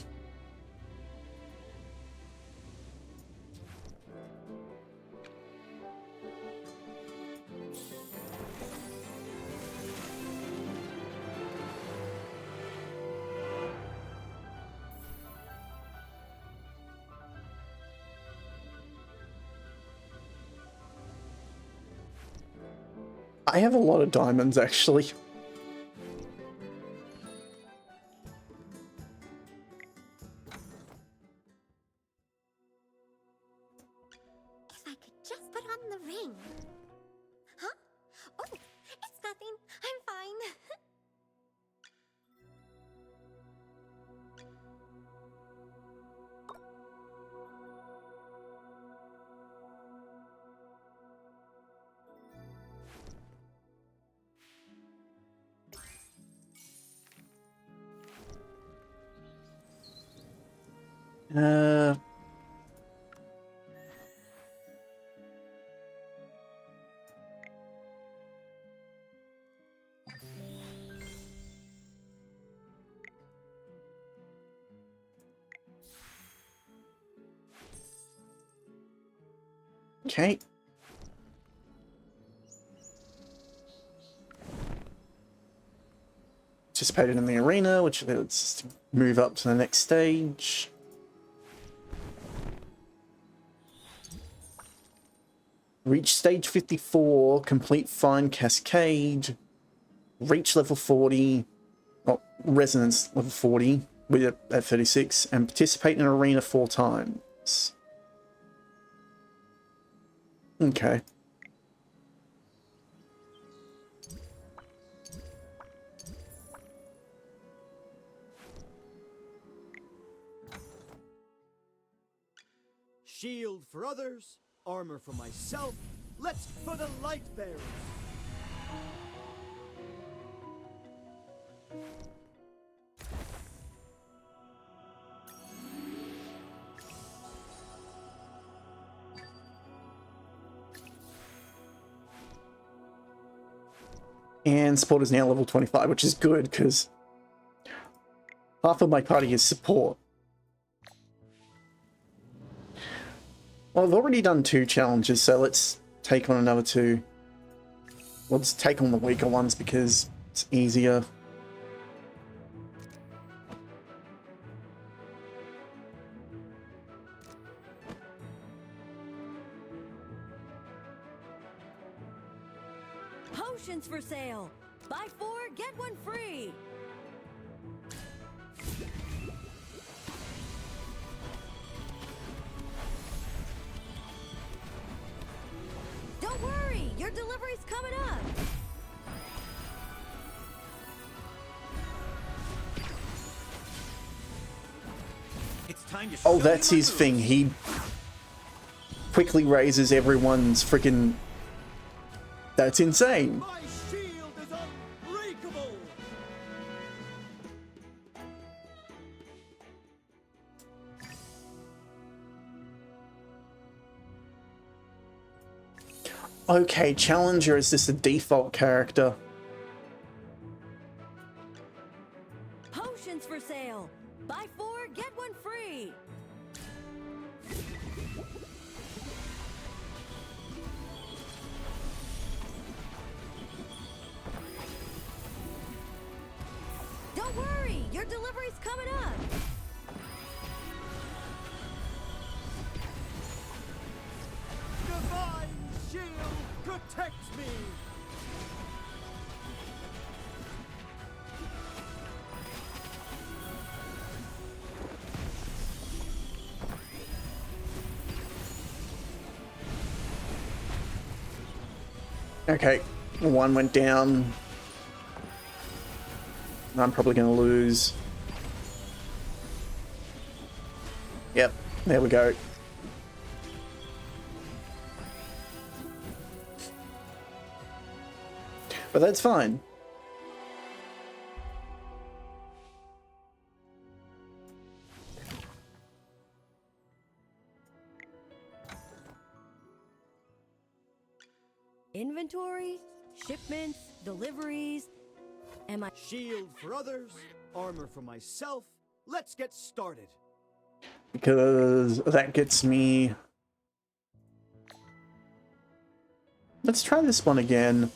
I have a lot of diamonds, actually. If I could just put on the ring. Huh? Oh, it's nothing. I'm fine. Uh... Okay. participated in the arena, which let's move up to the next stage. Reach stage 54, complete Fine Cascade, reach level 40, Resonance level 40 with it at 36, and participate in an arena 4 times. Okay. Shield for others, armor for myself. Let's for the light bearers. And support is now level 25, which is good because half of my party is support. Well, I've already done 2 challenges, so let's take on another 2. Let's take on the weaker ones because it's easier. Potions for sale. Buy 4, get 1 free. Don't worry, your delivery's coming up. It's time to Oh, show that's you my his moves. thing. He quickly raises everyone's freaking. That's insane. My shield is unbreakable. Okay, Challenger is this a default character? Potions for sale. Buy 4, get 1 free. Don't worry, your delivery's coming up. Divine shield protects me. Okay, 1 went down. I'm probably going to lose. Yep, there we go. But that's fine. Inventory, shipments, deliveries. Am I Shield for others, armor for myself. Let's get started. Because that gets me... Let's try this one again.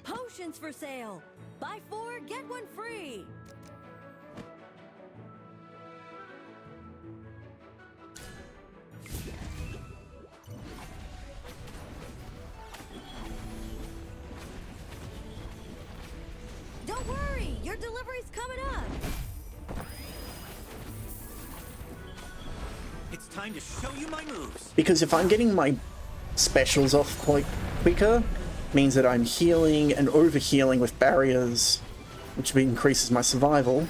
Potions for sale. Buy 4, get 1 free. Don't worry, your delivery's coming up. It's time to show you my moves. Because if I'm getting my specials off quite quicker, means that I'm healing and over-healing with barriers, which increases my survival.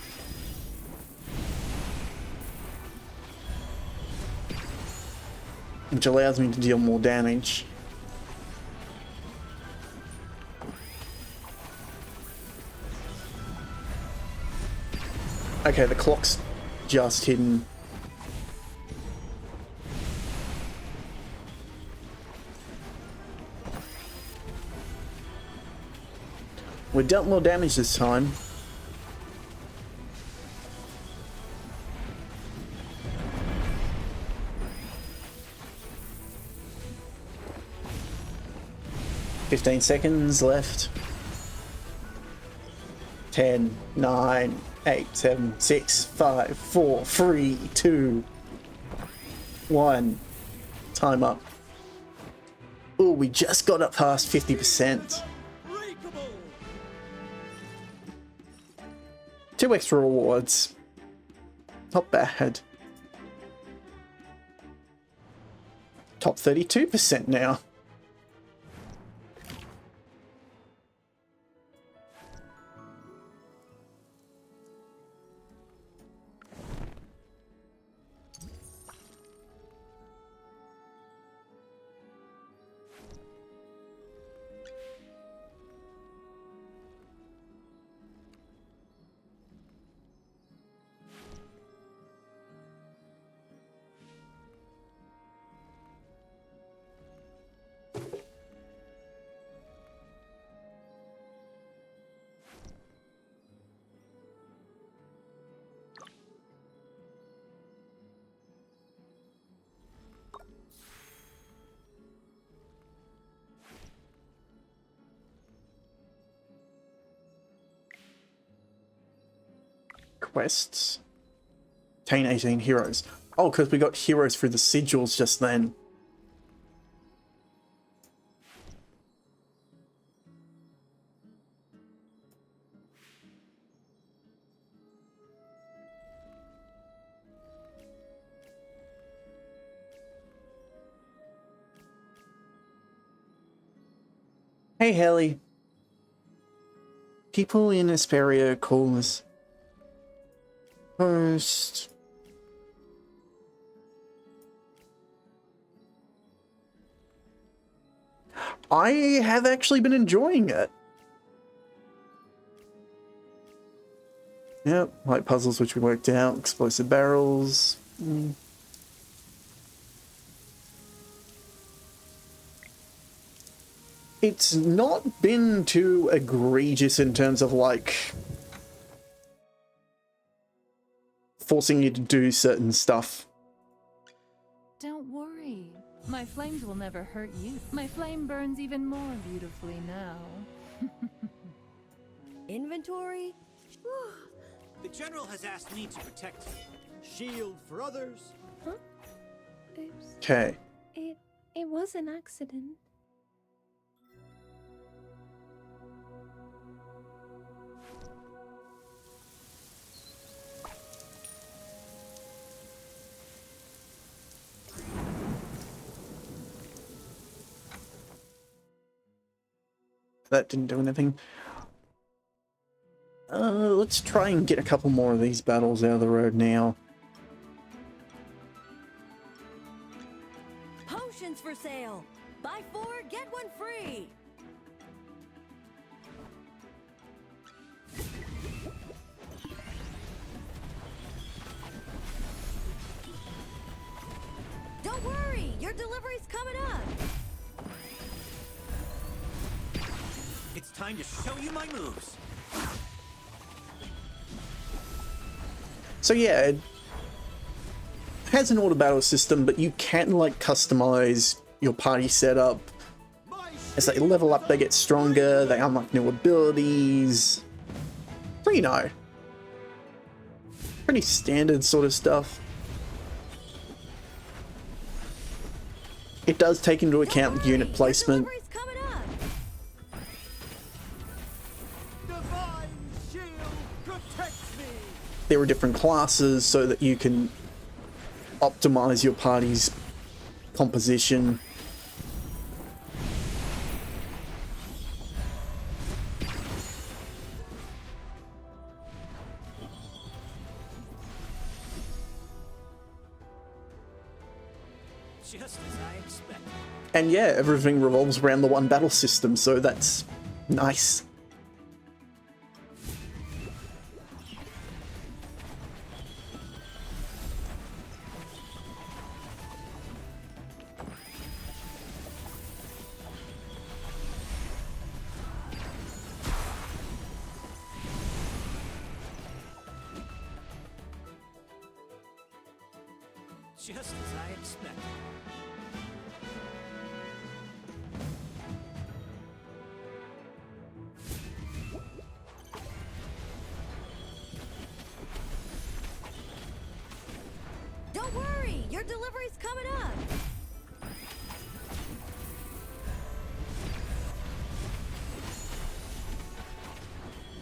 Which allows me to deal more damage. Okay, the clock's just hidden. We dealt more damage this time. 15 seconds left. 10, 9, 8, 7, 6, 5, 4, 3, 2, 1. Time up. Oh, we just got up past 50%. 2 extra rewards. Not bad. Top 32% now. Quests. Obtain 18 heroes. Oh, because we got heroes through the sigils just then. Hey, Haley. People in Asperia call us First. I have actually been enjoying it. Yep, light puzzles which we worked out, explosive barrels. It's not been too egregious in terms of like forcing you to do certain stuff. Don't worry. My flames will never hurt you. My flame burns even more beautifully now. Inventory? The General has asked me to protect you. Shield for others. Huh? Oops. Okay. It was an accident. That didn't do anything. Let's try and get a couple more of these battles out of the road now. Potions for sale! Buy 4, get 1 free! Don't worry, your delivery's coming up! It's time to show you my moves. So yeah, it has an auto battle system, but you can like customize your party setup. As they level up, they get stronger, they unlock new abilities. So you know, pretty standard sort of stuff. It does take into account unit placement. There are different classes so that you can optimize your party's composition. Just as I expected. And yeah, everything revolves around the one battle system, so that's nice. Just as I expected. Your delivery's coming up!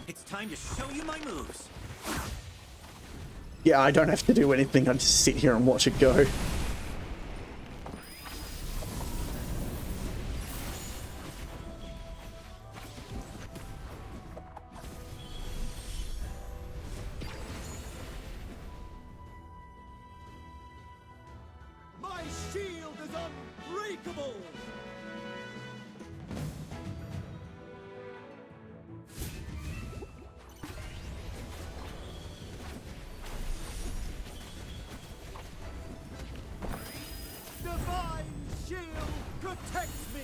It's time to show you my moves. Yeah, I don't have to do anything. I just sit here and watch it go. My shield is unbreakable! Divine shield protects me!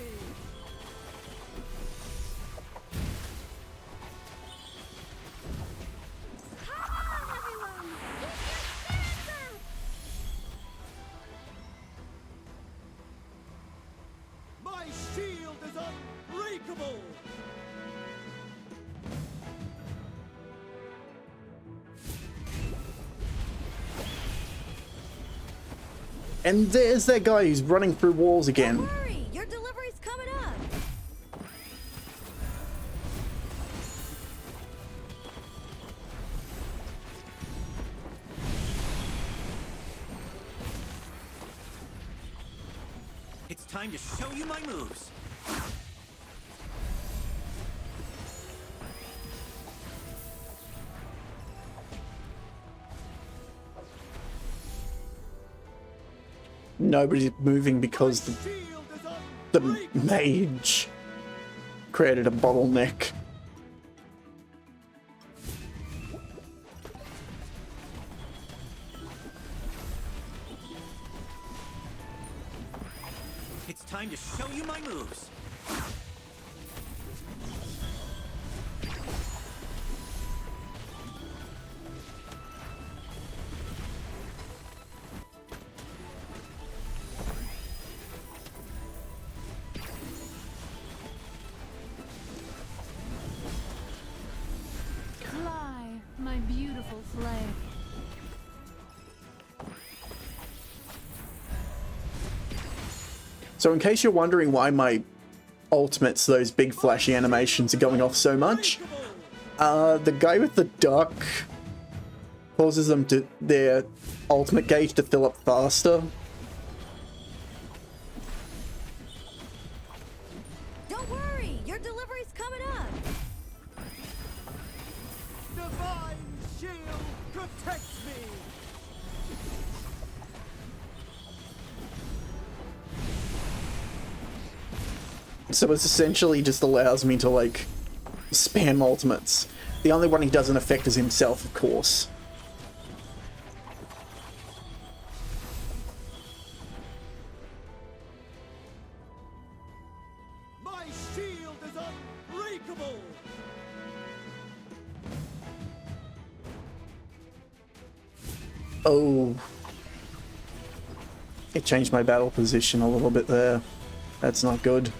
Come on, everyone! Get your stands up! My shield is unbreakable! And there's that guy who's running through walls again. Hurry! Your delivery's coming up! It's time to show you my moves. Nobody's moving because the mage created a bottleneck. It's time to show you my moves. Fly, my beautiful flame. So in case you're wondering why my ultimates, those big flashy animations, are going off so much, the guy with the duck causes them to their ultimate gauge to fill up faster. Don't worry! Your delivery's coming up! Divine shield protects me! So it essentially just allows me to, like, spam ultimates. The only one he doesn't affect is himself, of course. My shield is unbreakable! Oh. It changed my battle position a little bit there. That's not good.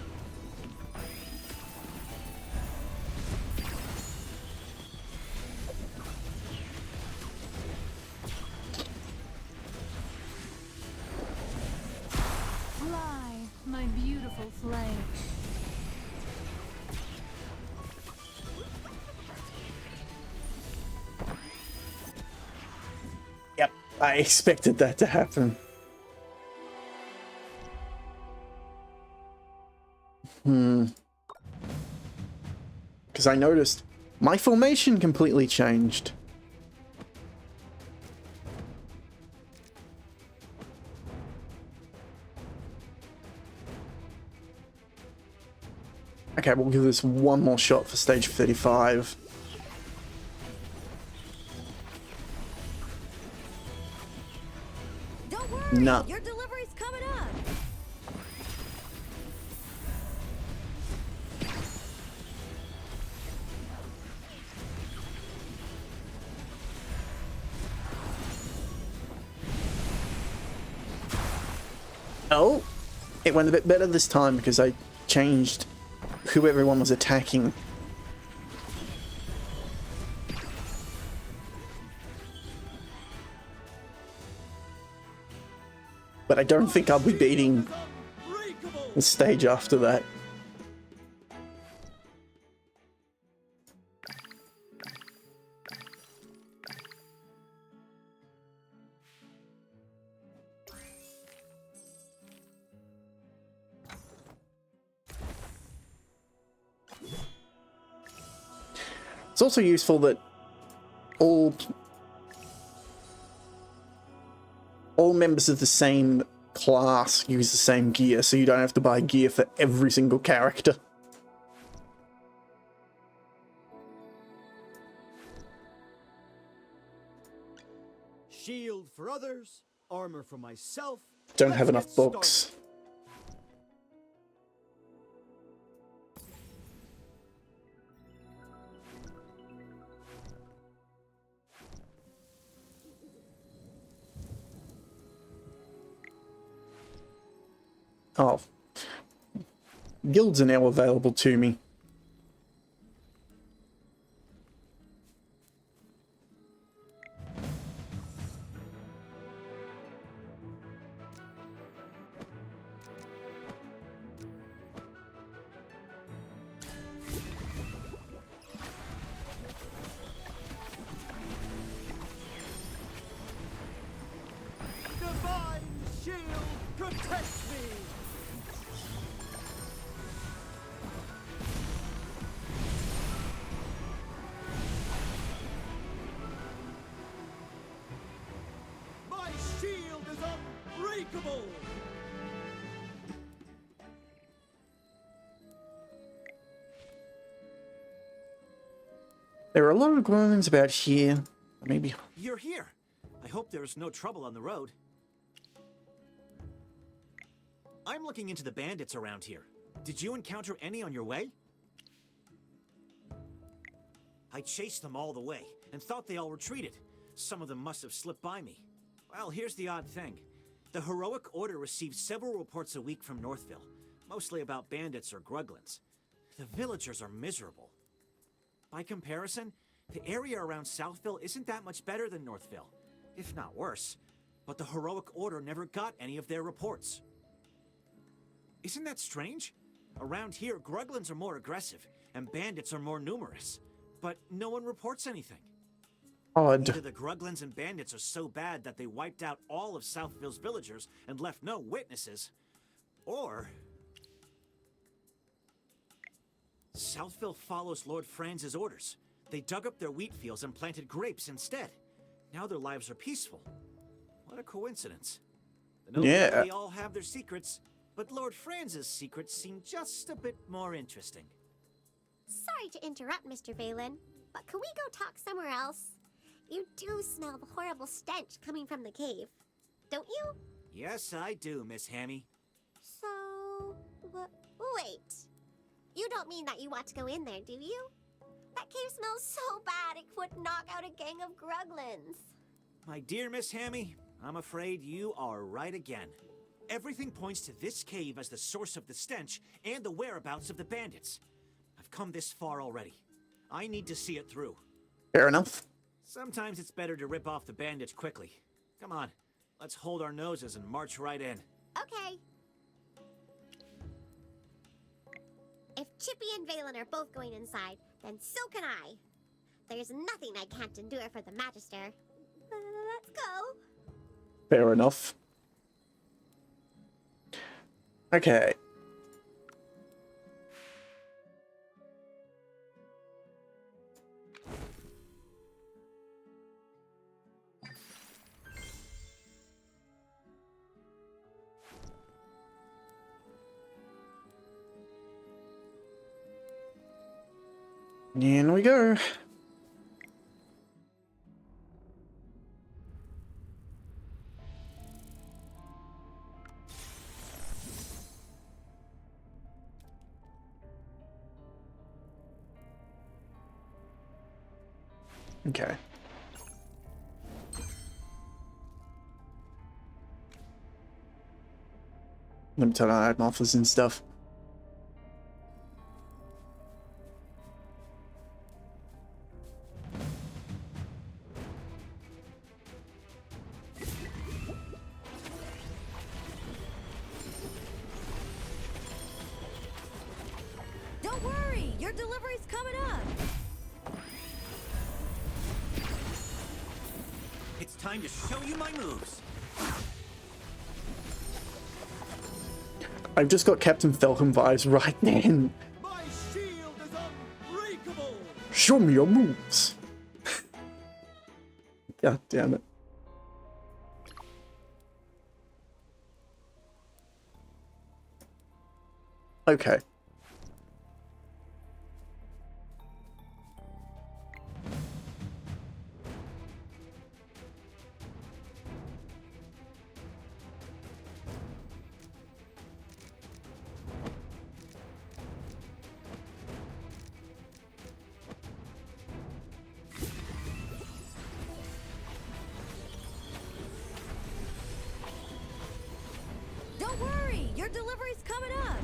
Fly, my beautiful flame. Yep, I expected that to happen. Because I noticed my formation completely changed. Okay, we'll give this one more shot for stage 35. Don't worry! Nah. Your delivery's coming up! Oh, it went a bit better this time because I changed who everyone was attacking. But I don't think I'll be beating the stage after that. It's also useful that all members of the same class use the same gear, so you don't have to buy gear for every single character. Shield for others, armor for myself. Don't have enough books. Oh. Guilds are now available to me. Divine shield protects me. My shield is unbreakable. There are a lot of groans about here. Maybe. You're here. I hope there's no trouble on the road. I'm looking into the bandits around here. Did you encounter any on your way? I chased them all the way and thought they all retreated. Some of them must have slipped by me. Well, here's the odd thing. The Heroic Order receives several reports a week from Northville, mostly about bandits or Gruglins. The villagers are miserable. By comparison, the area around Southville isn't that much better than Northville, if not worse. But the Heroic Order never got any of their reports. Isn't that strange? Around here, Gruglins are more aggressive, and bandits are more numerous. But no one reports anything. Odd. Either the Gruglins and bandits are so bad that they wiped out all of Southville's villagers and left no witnesses, or Southville follows Lord Franz's orders. They dug up their wheat fields and planted grapes instead. Now their lives are peaceful. What a coincidence. The nobles they all have their secrets, but Lord Franz's secrets seem just a bit more interesting. Sorry to interrupt, Mr. Valen, but can we go talk somewhere else? You do smell the horrible stench coming from the cave, don't you? Yes, I do, Miss Hammy. So, wait. You don't mean that you want to go in there, do you? That cave smells so bad it would knock out a gang of Gruglins. My dear Miss Hammy, I'm afraid you are right again. Everything points to this cave as the source of the stench and the whereabouts of the bandits. I've come this far already. I need to see it through. Fair enough. Sometimes it's better to rip off the bandits quickly. Come on, let's hold our noses and march right in. Okay. If Chippy and Valen are both going inside, then so can I. There's nothing I can't endure for the Magister. Let's go. Fair enough. Okay. In we go. Okay. Let me turn on Admophis and stuff. your delivery's coming up! It's time to show you my moves. I've just got Captain Falcon vibes right then. My shield is unbreakable. Show me your moves. God damn it. Okay. Don't worry, your delivery's coming up!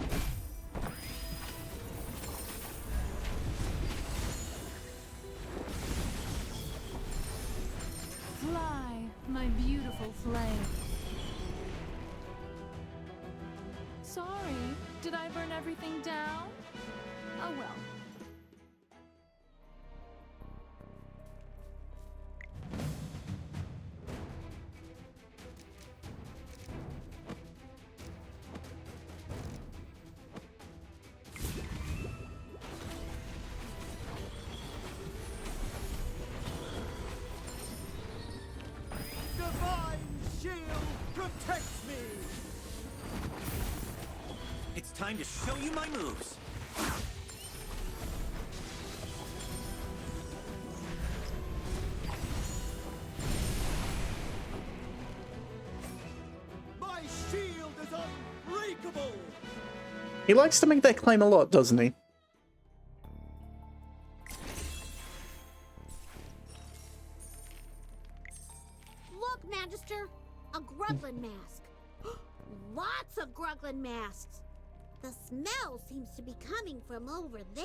Fly, my beautiful flame. Sorry, did I burn everything down? Oh well. Divine shield protects me. It's time to show you my moves. My shield is unbreakable. He likes to make that claim a lot, doesn't he? Look, Magister, a Gruglin mask. Lots of Gruglin masks. The smell seems to be coming from over there.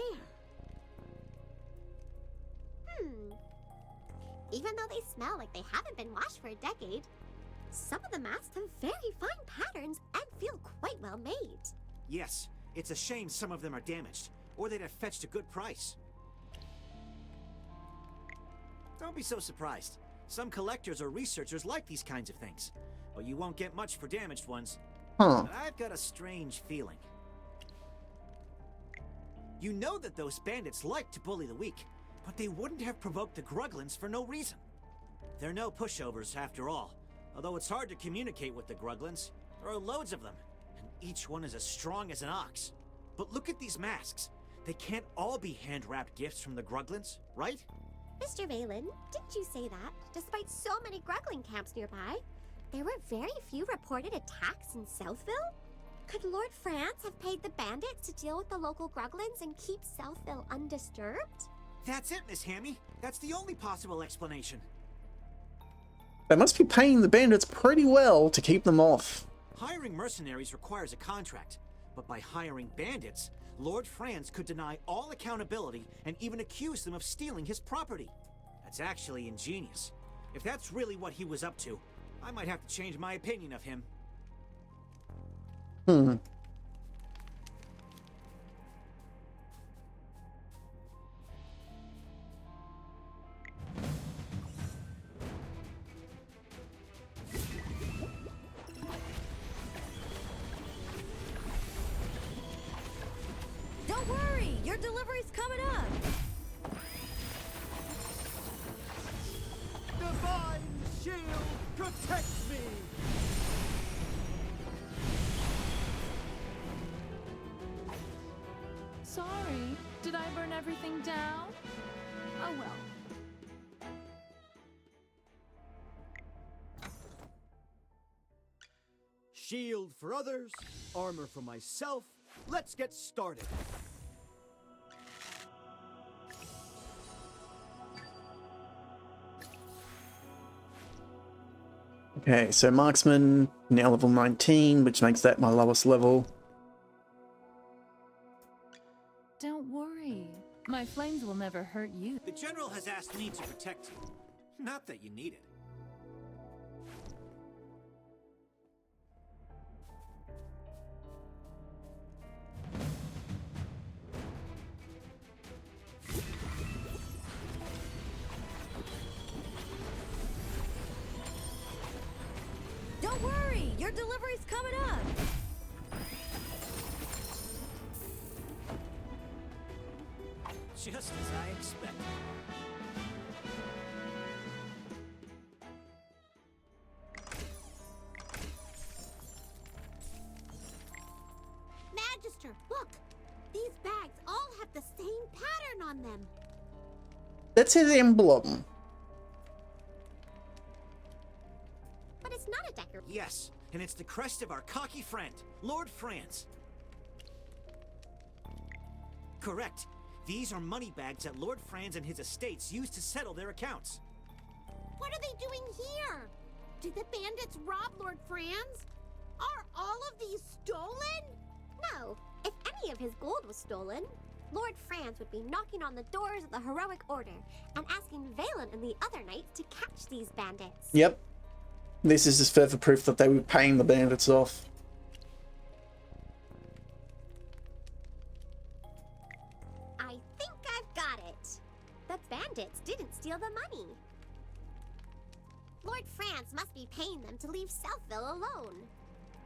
Even though they smell like they haven't been washed for a decade, some of the masks have very fine patterns and feel quite well made. Yes, it's a shame some of them are damaged, or they'd have fetched a good price. Don't be so surprised. Some collectors or researchers like these kinds of things, but you won't get much for damaged ones. Huh. But I've got a strange feeling. You know that those bandits like to bully the weak, but they wouldn't have provoked the Gruglins for no reason. They're no pushovers, after all. Although it's hard to communicate with the Gruglins. There are loads of them, and each one is as strong as an ox. But look at these masks. They can't all be hand-wrapped gifts from the Gruglins, right? Mr. Valen, didn't you say that, despite so many Gruglin camps nearby, there were very few reported attacks in Southville? Could Lord France have paid the bandits to deal with the local Gruglins and keep Southville undisturbed? That's it, Miss Hammy. That's the only possible explanation. They must be paying the bandits pretty well to keep them off. Hiring mercenaries requires a contract, but by hiring bandits, Lord Franz could deny all accountability and even accuse them of stealing his property. That's actually ingenious. If that's really what he was up to, I might have to change my opinion of him. Don't worry, your delivery's coming up! Divine shield protects me. Sorry, did I burn everything down? Oh well. Shield for others, armor for myself. Let's get started. Okay, so Marksman, now level 19, which makes that my lowest level. Don't worry, my flames will never hurt you. The General has asked me to protect you. Not that you need it. Don't worry, your delivery's coming up. Just as I expected. Magister, look! These bags all have the same pattern on them. That's his emblem. But it's not a decoration. Yes, and it's the crest of our cocky friend, Lord Franz. Correct. These are money bags that Lord Franz and his estates use to settle their accounts. What are they doing here? Did the bandits rob Lord Franz? Are all of these stolen? No. If any of his gold was stolen, Lord Franz would be knocking on the doors of the Heroic Order and asking Valen and the other knights to catch these bandits. Yep. This is just further proof that they were paying the bandits off. I think I've got it. The bandits didn't steal the money. Lord Franz must be paying them to leave Southville alone.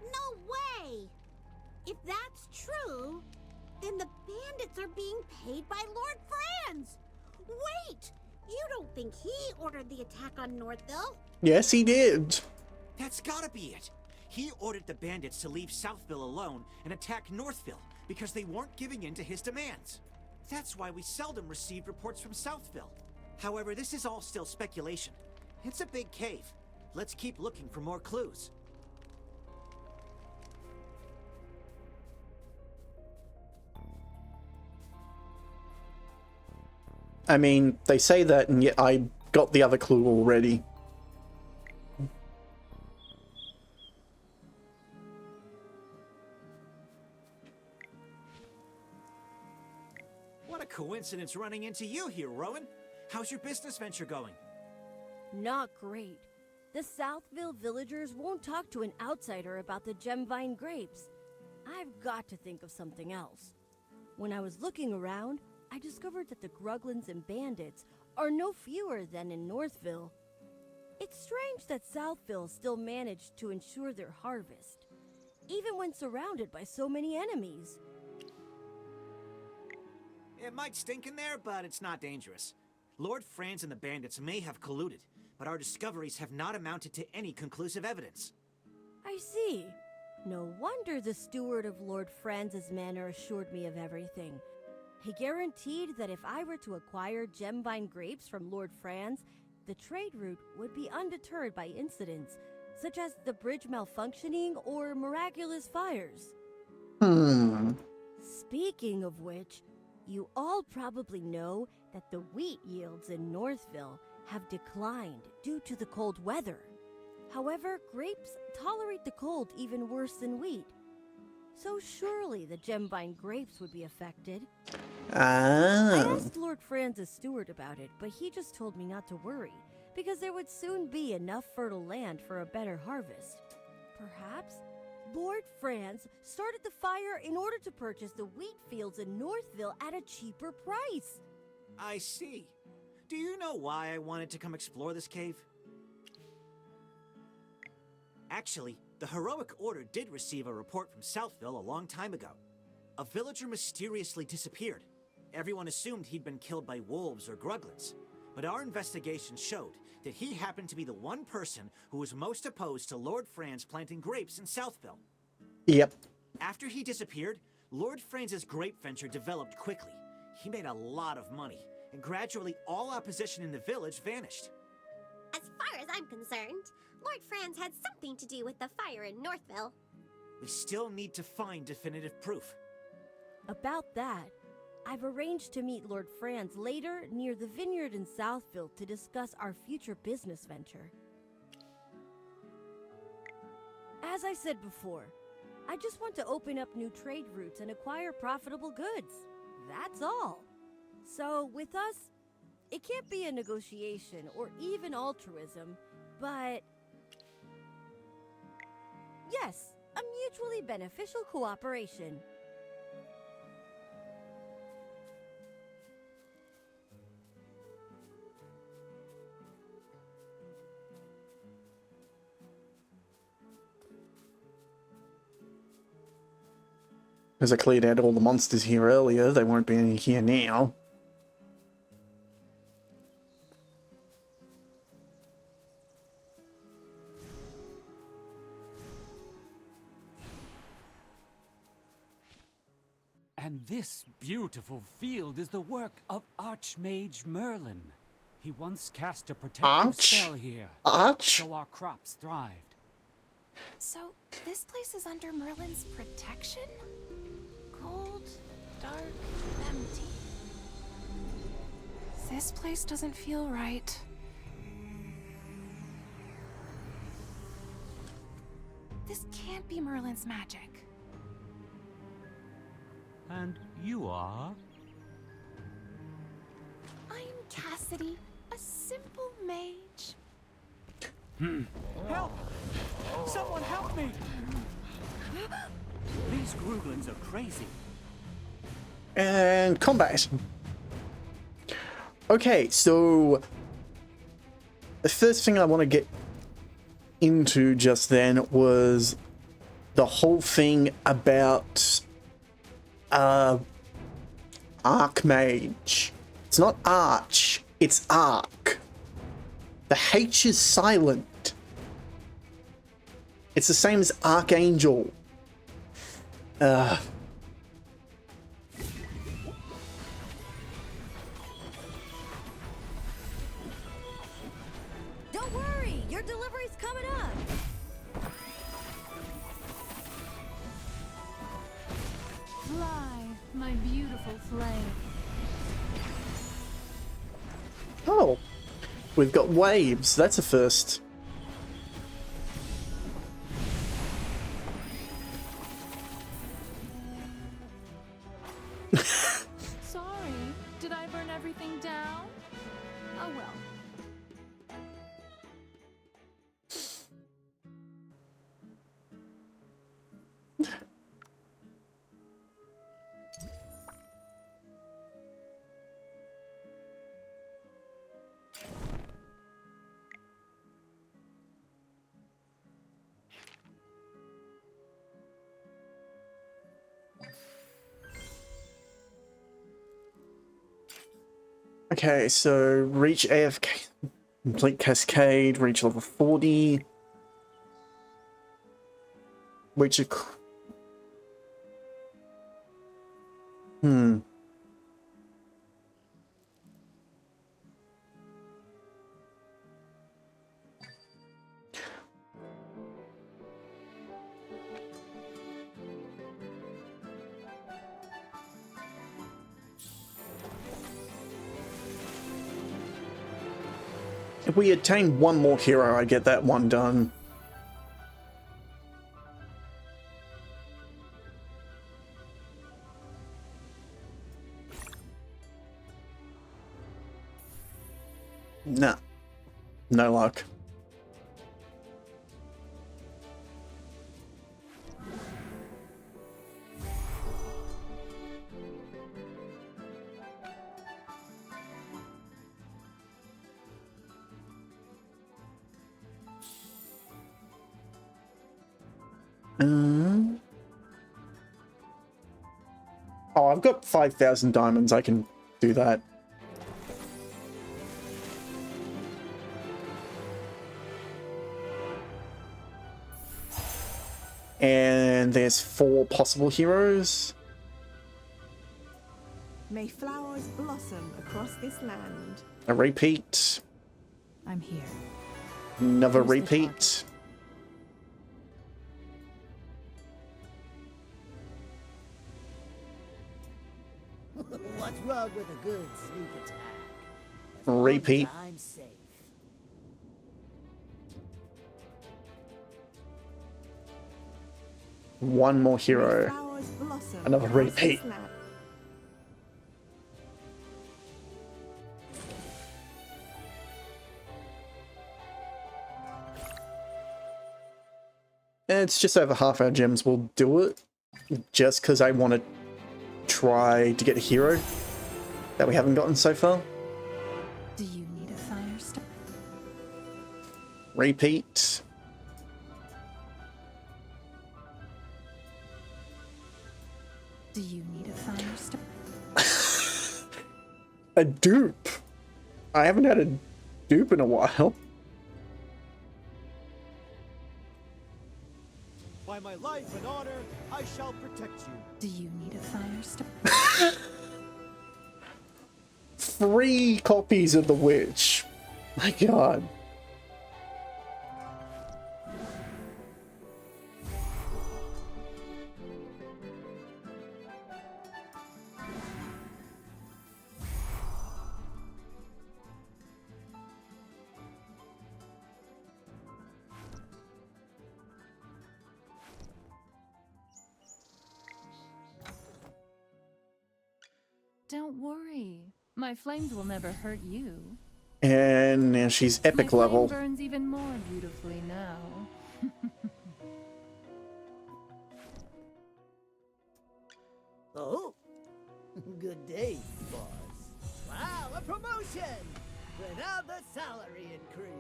No way! If that's true, then the bandits are being paid by Lord Franz! Wait! You don't think he ordered the attack on Northville? Yes, he did. That's gotta be it. He ordered the bandits to leave Southville alone and attack Northville because they weren't giving in to his demands. That's why we seldom received reports from Southville. However, this is all still speculation. It's a big cave. Let's keep looking for more clues. I mean, they say that, and yet I got the other clue already. What a coincidence running into you here, Rowan. How's your business venture going? Not great. The Southville villagers won't talk to an outsider about the Gemvine grapes. I've got to think of something else. When I was looking around, I discovered that the Gruglins and bandits are no fewer than in Northville. It's strange that Southville still managed to ensure their harvest, even when surrounded by so many enemies. It might stink in there, but it's not dangerous. Lord Franz and the bandits may have colluded, but our discoveries have not amounted to any conclusive evidence. I see. No wonder the steward of Lord Franz's manor assured me of everything. He guaranteed that if I were to acquire Gemvine grapes from Lord Franz, the trade route would be undeterred by incidents, such as the bridge malfunctioning or miraculous fires. Speaking of which, you all probably know that the wheat yields in Northville have declined due to the cold weather. However, grapes tolerate the cold even worse than wheat. So surely the Gemvine grapes would be affected. I asked Lord Franz's steward about it, but he just told me not to worry, because there would soon be enough fertile land for a better harvest. Perhaps Lord Franz started the fire in order to purchase the wheat fields in Northville at a cheaper price. I see. Do you know why I wanted to come explore this cave? Actually, the Heroic Order did receive a report from Southville a long time ago. A villager mysteriously disappeared. Everyone assumed he'd been killed by wolves or Gruglins, but our investigation showed that he happened to be the one person who was most opposed to Lord Franz planting grapes in Southville. Yep. After he disappeared, Lord Franz's grape venture developed quickly. He made a lot of money, and gradually all opposition in the village vanished. As far as I'm concerned, Lord Franz had something to do with the fire in Northville. We still need to find definitive proof. About that, I've arranged to meet Lord Franz later near the vineyard in Southville to discuss our future business venture. As I said before, I just want to open up new trade routes and acquire profitable goods. That's all. So with us, it can't be a negotiation or even altruism, but yes, a mutually beneficial cooperation. Because I cleared out all the monsters here earlier. They won't be any here now. And this beautiful field is the work of Archmage Merlin. He once cast a protective spell here, so our crops thrived. So, this place is under Merlin's protection? Cold, dark, empty. This place doesn't feel right. This can't be Merlin's magic. And you are? I'm Cassidy, a simple mage. Help! Someone help me! These Gruglins are crazy. And combat. Okay, so the first thing I want to get into just then was the whole thing about Archmage. It's not Arch, it's Arch. The H is silent. It's the same as Archangel. Don't worry, your delivery's coming up. Fly, my beautiful flame. Oh, we've got waves. That's a first. Sorry, did I burn everything down? Oh well. Okay, so reach AFK, complete cascade, reach level 40. Reach a... If we attain one more hero, I get that one done. Nah. No luck. Oh, I've got 5,000 diamonds. I can do that. And there's 4 possible heroes. May flowers blossom across this land. A repeat. I'm here. Another repeat. What's wrong with a good sneak attack? Repeat. I'm safe. One more hero. Another repeat. It's just over half our gems will do it. Just because I want to try to get a hero that we haven't gotten so far. Do you need a fire star? Repeat. Do you need a fire starter? A dupe? I haven't had a dupe in a while. By my life and honor, I shall protect you. Do you need a fire starter? 3 copies of The Witch. My god. Don't worry. My flames will never hurt you. And now she's epic My level. flame burns even more beautifully now. Oh, good day, boss. Wow, a promotion! Without the salary increase.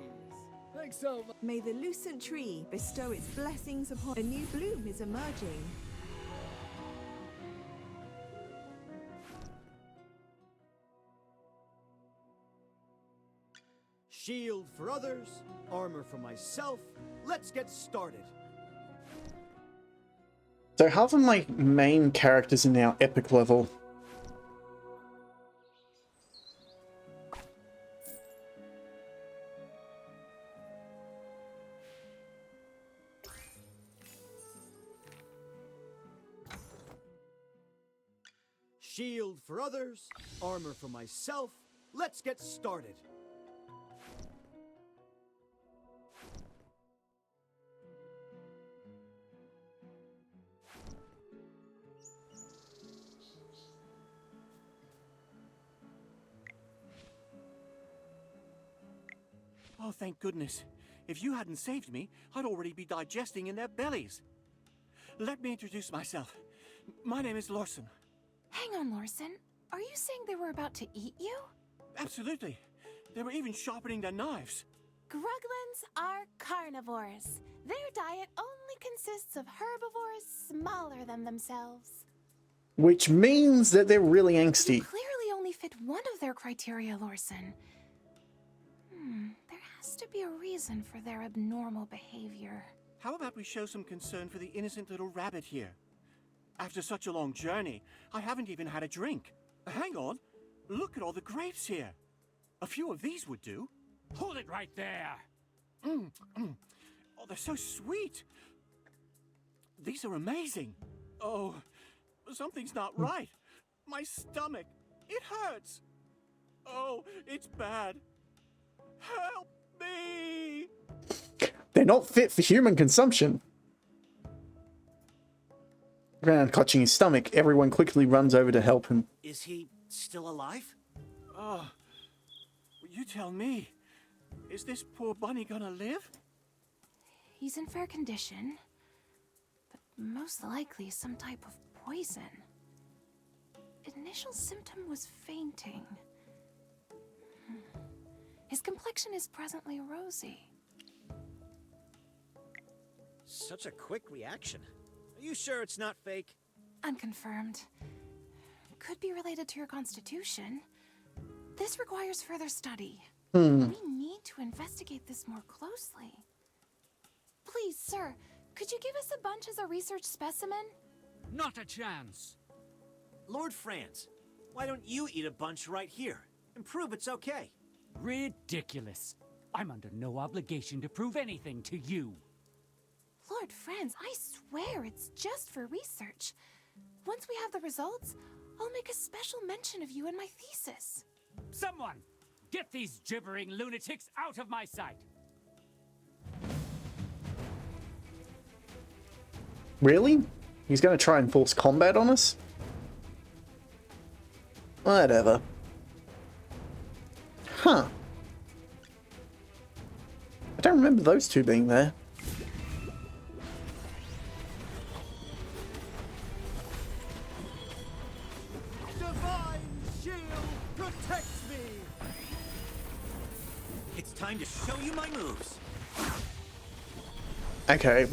Thanks so much. May the lucent tree bestow its blessings upon a new bloom is emerging. Shield for others, armor for myself. Let's get started. So half of my main characters are now epic level. Shield for others, armor for myself. Let's get started. Oh, thank goodness. If you hadn't saved me, I'd already be digesting in their bellies. Let me introduce myself. My name is Lorson. Hang on, Lorson. Are you saying they were about to eat you? Absolutely. They were even sharpening their knives. Gruglins are carnivores. Their diet only consists of herbivores smaller than themselves. Which means that they're really angsty. Clearly only fit one of their criteria, Lorson. There has to be a reason for their abnormal behavior. How about we show some concern for the innocent little rabbit here? After such a long journey, I haven't even had a drink. Hang on. Look at all the grapes here. A few of these would do. Hold it right there! Oh, they're so sweet. These are amazing. Oh, something's not right. My stomach, it hurts. Oh, it's bad. Help me! They're not fit for human consumption. Around clutching his stomach, everyone quickly runs over to help him. Is he still alive? Oh, you tell me. Is this poor bunny gonna live? He's in fair condition, but most likely some type of poison. Initial symptom was fainting. His complexion is presently rosy. Such a quick reaction. Are you sure it's not fake? Unconfirmed. Could be related to your constitution. This requires further study. We need to investigate this more closely. Please, sir, could you give us a bunch as a research specimen? Not a chance. Lord Franz, why don't you eat a bunch right here and prove it's okay? Ridiculous. I'm under no obligation to prove anything to you. Lord Franz, I swear it's just for research. Once we have the results, I'll make a special mention of you in my thesis. Someone, get these gibbering lunatics out of my sight. Really? He's gonna try and force combat on us? Whatever. Huh. I don't remember those two being there. Divine shield protects me. It's time to show you my moves. Okay.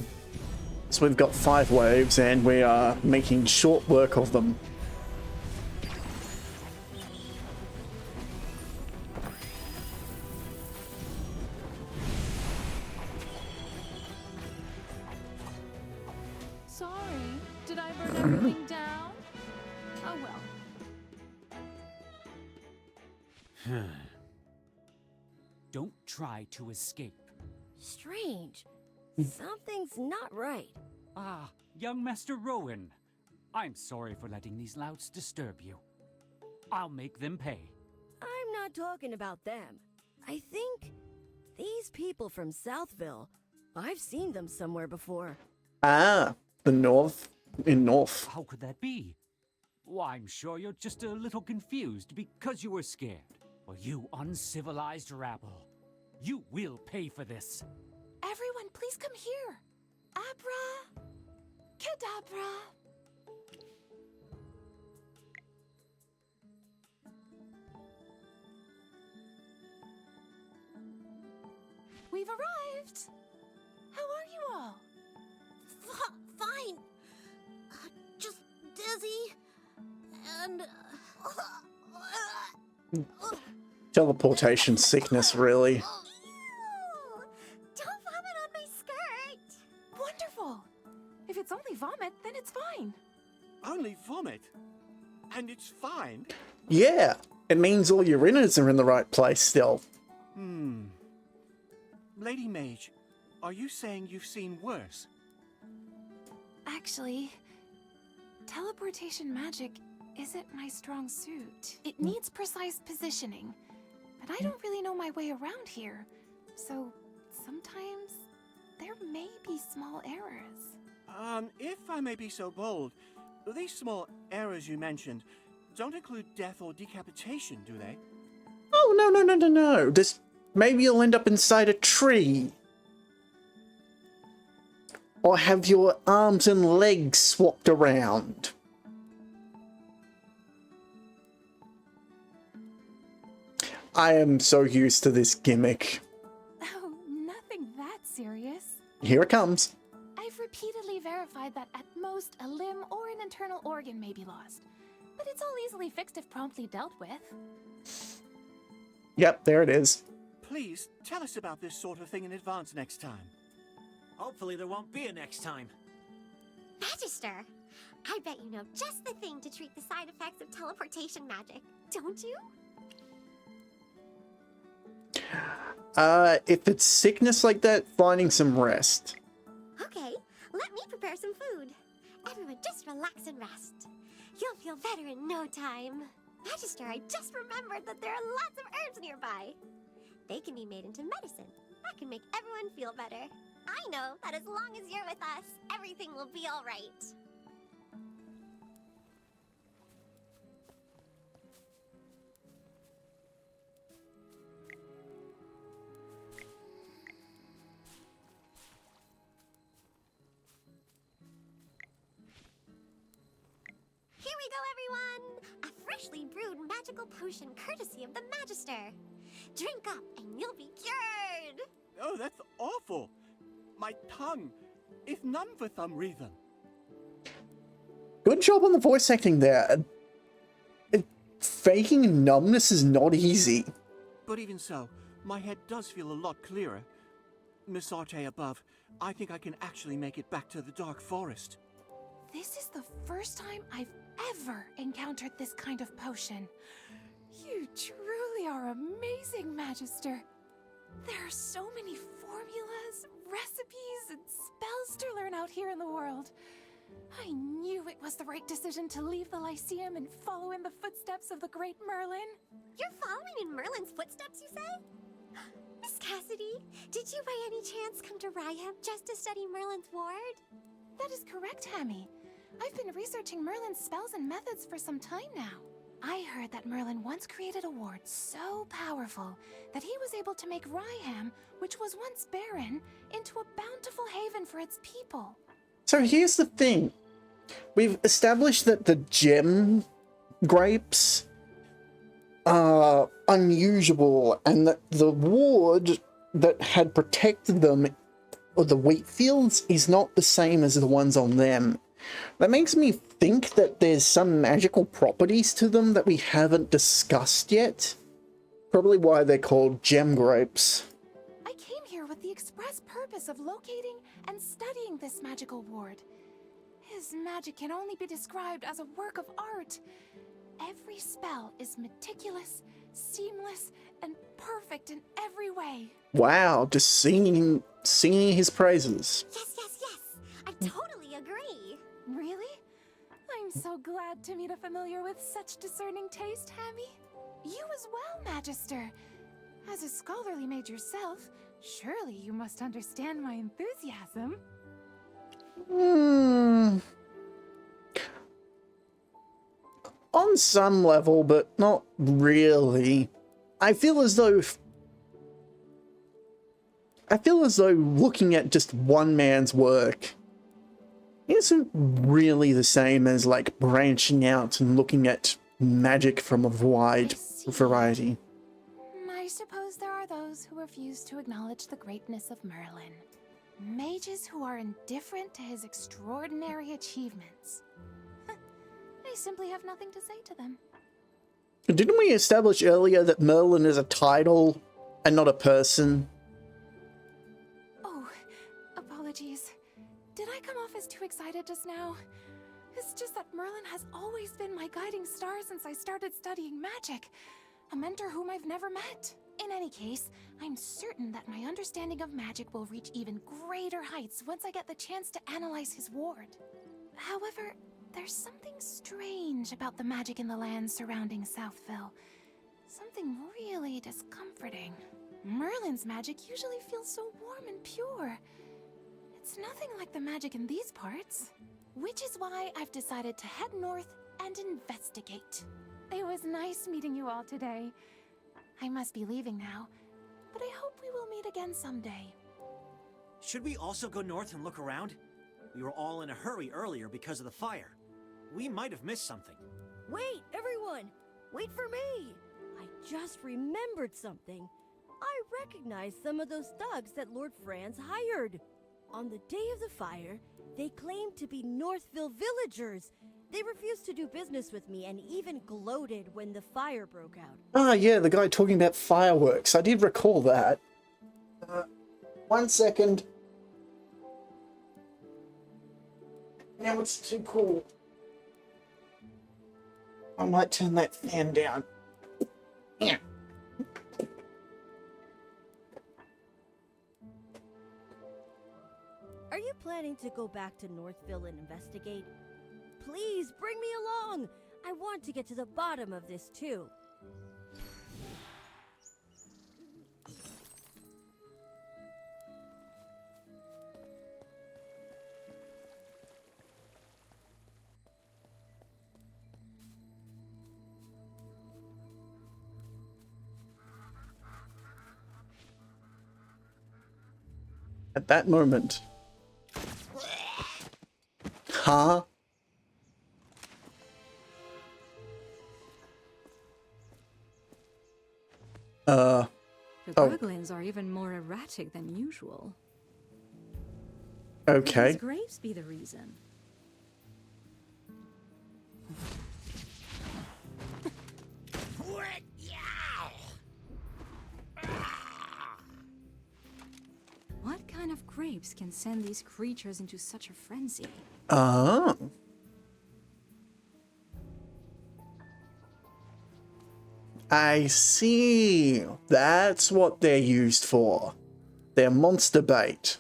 So we've got 5 waves and we are making short work of them. Sorry, did I burn everything down? Oh well. Don't try to escape. Strange. Something's not right. Ah, young Master Rowan. I'm sorry for letting these louts disturb you. I'll make them pay. I'm not talking about them. I think these people from Southville, I've seen them somewhere before. Ah, the North. In North. How could that be? Why, I'm sure you're just a little confused because you were scared. Well, you uncivilized rabble. You will pay for this. Everyone, please come here. Abra Kedavra. We've arrived. How are you all? Fine. Just dizzy. And... Teleportation sickness, really. Don't vomit on my skirt! Wonderful. If it's only vomit, then it's fine. Only vomit? And it's fine? Yeah, it means all your innards are in the right place still. Lady Mage, are you saying you've seen worse? Actually, teleportation magic isn't my strong suit. It needs precise positioning, but I don't really know my way around here. So sometimes there may be small errors. If I may be so bold, these small errors you mentioned don't include death or decapitation, do they? Oh, no. Just maybe you'll end up inside a tree. Or have your arms and legs swapped around. I am so used to this gimmick. Oh, nothing that serious. Here it comes. I've repeatedly verified that at most a limb or an internal organ may be lost, but it's all easily fixed if promptly dealt with. Yep, there it is. Please, tell us about this sort of thing in advance next time. Hopefully there won't be a next time. Magister, I bet you know just the thing to treat the side effects of teleportation magic, don't you? If it's sickness like that, finding some rest. Okay, let me prepare some food. Everyone just relax and rest. You'll feel better in no time. Magister, I just remembered that there are lots of herbs nearby. They can be made into medicine. That can make everyone feel better. I know that as long as you're with us, everything will be all right. Here we go, everyone! A freshly brewed magical potion courtesy of the Magister. Drink up and you'll be cured! Oh, that's awful! My tongue! It's numb for some reason. Good job on the voice acting there. Faking numbness is not easy. But even so, my head does feel a lot clearer. Miss Arte above, I think I can actually make it back to the Dark Forest. This is the first time I've ever encountered this kind of potion. You truly are amazing, Magister. There are so many formulas, recipes, and spells to learn out here in the world. I knew it was the right decision to leave the Lyceum and follow in the footsteps of the great Merlin. You're following in Merlin's footsteps, you say? Miss Cassidy, did you by any chance come to Ryham just to study Merlin's ward? That is correct, Hammy. I've been researching Merlin's spells and methods for some time now. I heard that Merlin once created a ward so powerful that he was able to make Ryham, which was once barren, into a bountiful haven for its people. So here's the thing. We've established that the gem grapes are unusual and that the ward that had protected them or the wheat fields is not the same as the ones on them. That makes me think that there's some magical properties to them that we haven't discussed yet. Probably why they're called gem grapes. I came here with the express purpose of locating and studying this magical ward. His magic can only be described as a work of art. Every spell is meticulous, seamless, and perfect in every way. Wow, just singing his praises. Yes, yes, yes. I totally agree. Really? I'm so glad to meet a familiar with such discerning taste, Hammy. You as well, Magister. As a scholarly mage yourself, surely you must understand my enthusiasm. On some level, but not really. I feel as though looking at just one man's work isn't really the same as like branching out and looking at magic from a wide variety. I suppose there are those who refuse to acknowledge the greatness of Merlin. Mages who are indifferent to his extraordinary achievements. I simply have nothing to say to them. Didn't we establish earlier that Merlin is a title and not a person? Oh, apologies. Did I come off as too excited just now? It's just that Merlin has always been my guiding star since I started studying magic. A mentor whom I've never met. In any case, I'm certain that my understanding of magic will reach even greater heights once I get the chance to analyze his ward. However, there's something strange about the magic in the lands surrounding Southville. Something really discomforting. Merlin's magic usually feels so warm and pure. It's nothing like the magic in these parts. Which is why I've decided to head north and investigate. It was nice meeting you all today. I must be leaving now, but I hope we will meet again someday. Should we also go north and look around? We were all in a hurry earlier because of the fire. We might have missed something. Wait, everyone! Wait for me! I just remembered something. I recognize some of those thugs that Lord Franz hired. On the day of the fire, they claimed to be Northville villagers. They refused to do business with me and even gloated when the fire broke out. Ah, yeah, the guy talking about fireworks. I did recall that. 1 second. Now it's too cool. I might turn that fan down. Yeah. Are you planning to go back to Northville and investigate? Please bring me along! I want to get to the bottom of this too. At that moment. Huh? The Gruglins are even more erratic than usual. Okay. Could these grapes be the reason? What kind of grapes can send these creatures into such a frenzy? Oh. I see. That's what they're used for. They're monster bait.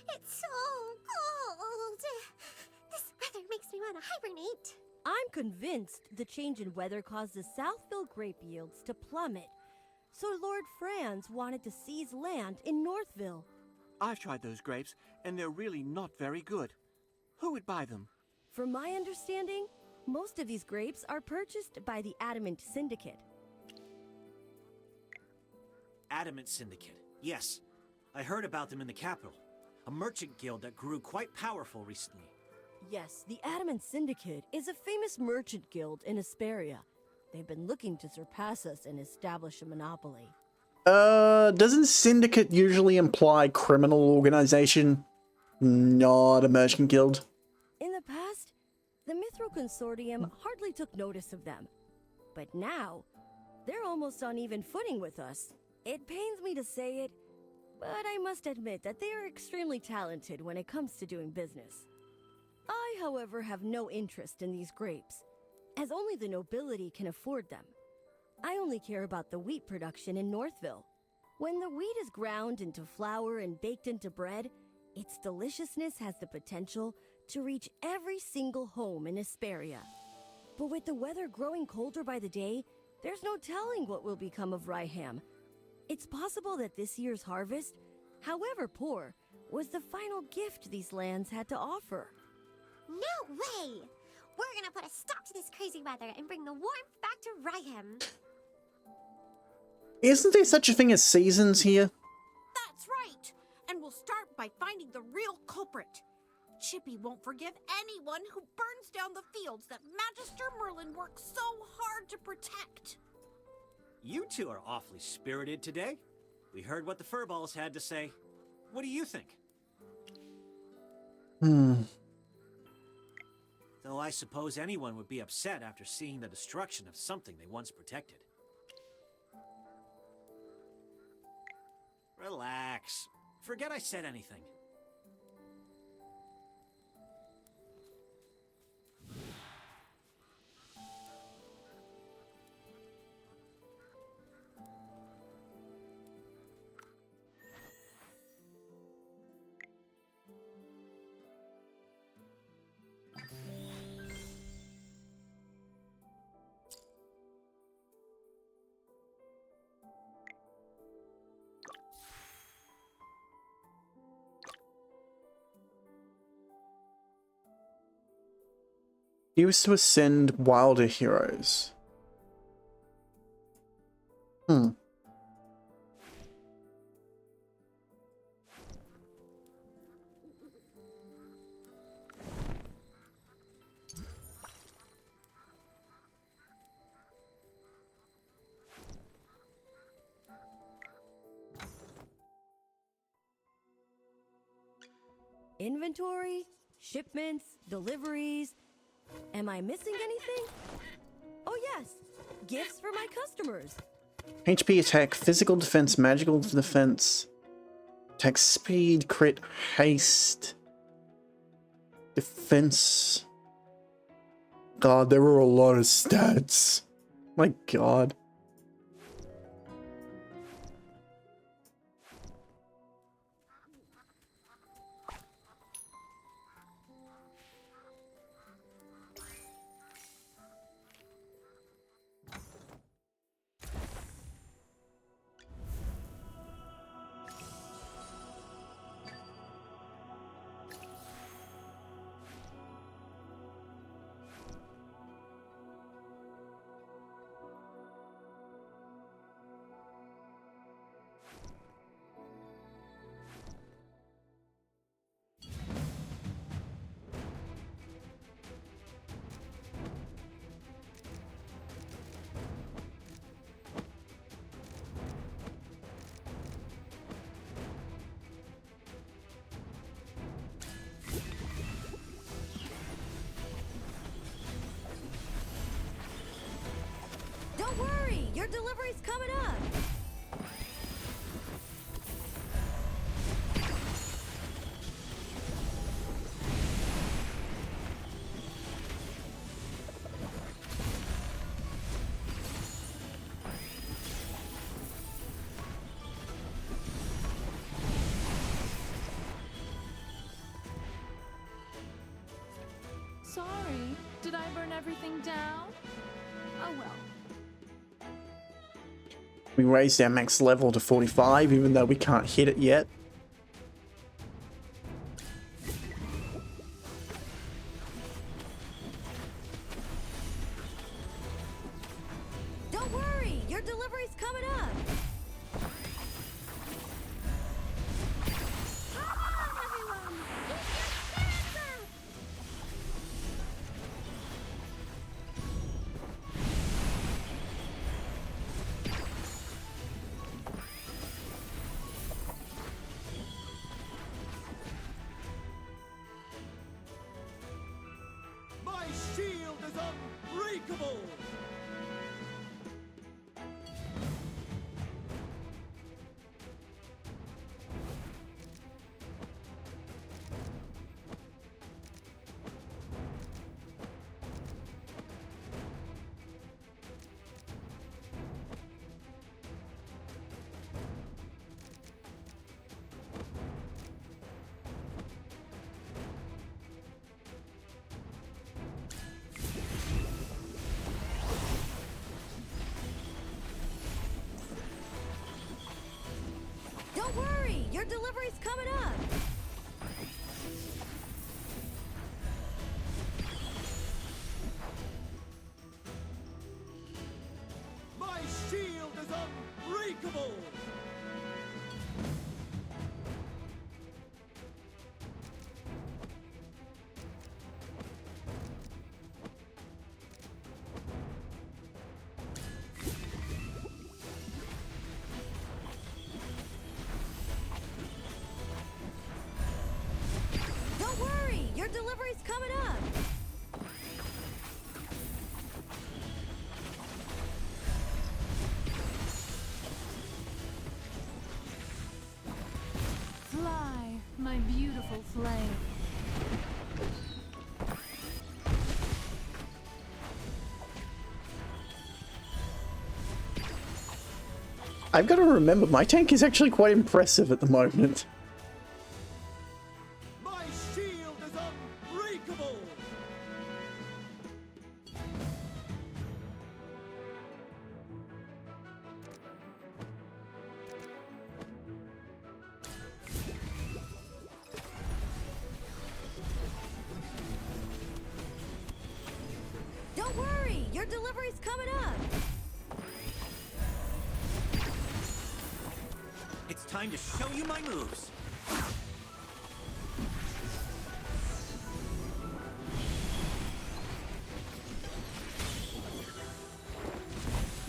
It's so cold. This weather makes me want to hibernate. I'm convinced the change in weather caused the Southville grape yields to plummet. So Lord Franz wanted to seize land in Northville. I've tried those grapes, and they're really not very good. Who would buy them? From my understanding, most of these grapes are purchased by the Adamant Syndicate. Adamant Syndicate. Yes. I heard about them in the capital. A merchant guild that grew quite powerful recently. Yes, the Adamant Syndicate is a famous merchant guild in Asperia. They've been looking to surpass us and establish a monopoly. Doesn't syndicate usually imply criminal organization, not a merchant guild? In the past, the Mithril Consortium hardly took notice of them. But now, they're almost on even footing with us. It pains me to say it, but I must admit that they are extremely talented when it comes to doing business. I, however, have no interest in these grapes, as only the nobility can afford them. I only care about the wheat production in Northville. When the wheat is ground into flour and baked into bread, its deliciousness has the potential to reach every single home in Asperia. But with the weather growing colder by the day, there's no telling what will become of Ryham. It's possible that this year's harvest, however poor, was the final gift these lands had to offer. No way! We're gonna put a stop to this crazy weather and bring the warmth back to Ryham. Isn't there such a thing as seasons here? That's right! And we'll start by finding the real culprit. Chippy won't forgive anyone who burns down the fields that Magister Merlin worked so hard to protect. You two are awfully spirited today. We heard what the Furballs had to say. What do you think? Though I suppose anyone would be upset after seeing the destruction of something they once protected. Relax. Forget I said anything. Used to ascend wilder heroes. Inventory, shipments, deliveries. Am I missing anything? Oh yes, gifts for my customers. HP attack, physical defense, magical defense, attack speed, crit, haste, defense. God, there were a lot of stats. My God. Don't worry, your delivery's coming up. Sorry, did I burn everything down? Oh well. We raised our max level to 45, even though we can't hit it yet. Don't worry, your delivery's coming up. Unbreakable! Don't worry, your delivery's coming up. My shield is unbreakable! Don't worry, your delivery's coming up. Fly, my beautiful flame. I've got to remember, my tank is actually quite impressive at the moment. My shield is unbreakable! Don't worry, your delivery's coming up. It's time to show you my moves.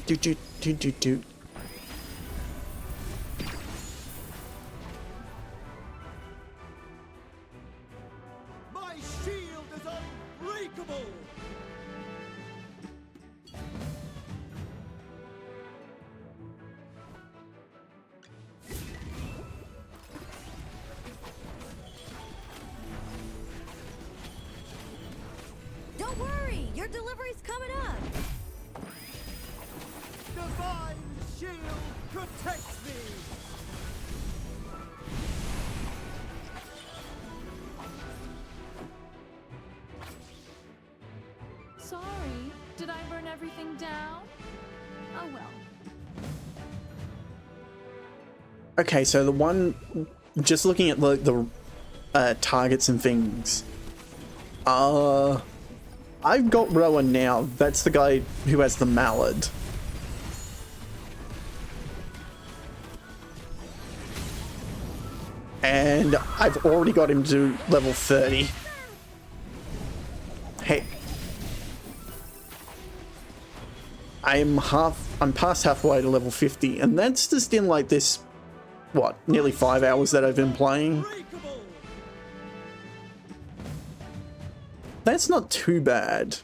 Do. My shield is unbreakable! Don't worry, your delivery's coming up. Divine shield protects me! Sorry, did I burn everything down? Oh well. Okay, so the one, just looking at the targets and things, I've got Rowan now. That's the guy who has the mallard. And I've already got him to level 30. Hey. I'm past halfway to level 50, and that's just in like this, what, nearly 5 hours that I've been playing. That's not too bad.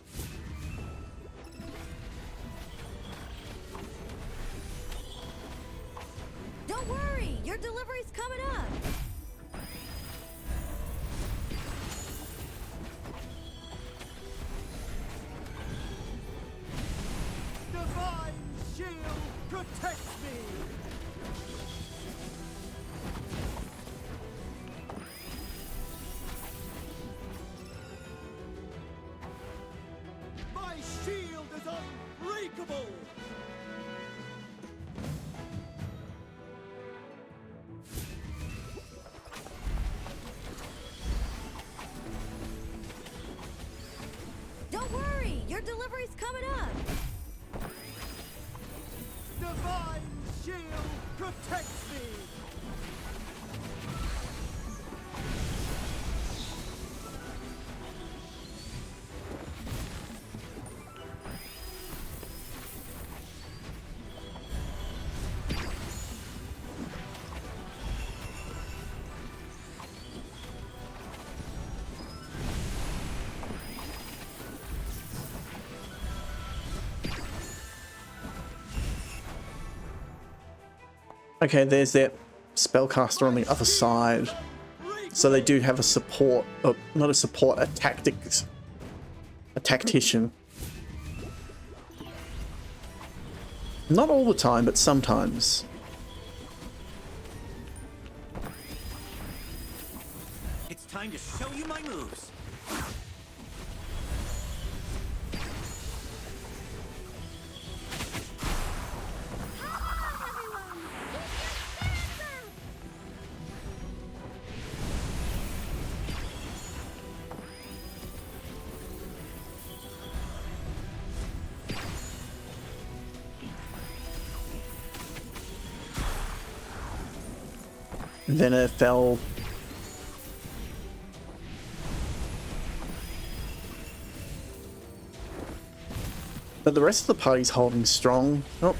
Don't worry, your delivery's coming up. Divine shield protects me! My shield is unbreakable! Don't worry, your delivery's coming up. Divine shield protects me! Okay, there's that spellcaster on the other side. So they do have a support, not a support, a tactician. Not all the time, but sometimes. It's time to show you my moves. Then it fell. But the rest of the party's holding strong. Oh,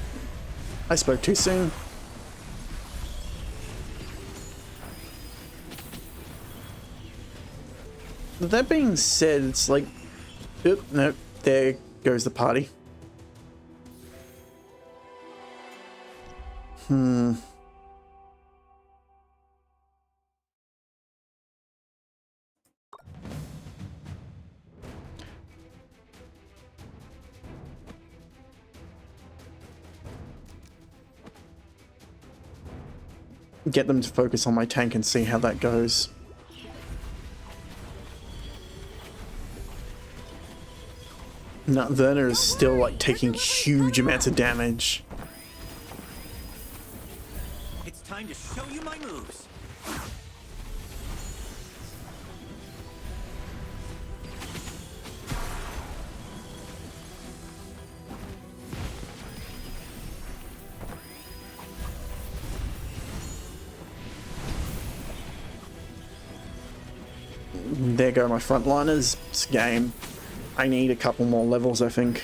I spoke too soon. That being said, it's like, oop, nope, there goes the party. Get them to focus on my tank and see how that goes. No, Werner is still like taking huge amounts of damage. It's time to show you my moves. There go my frontliners. This game. I need a couple more levels, I think.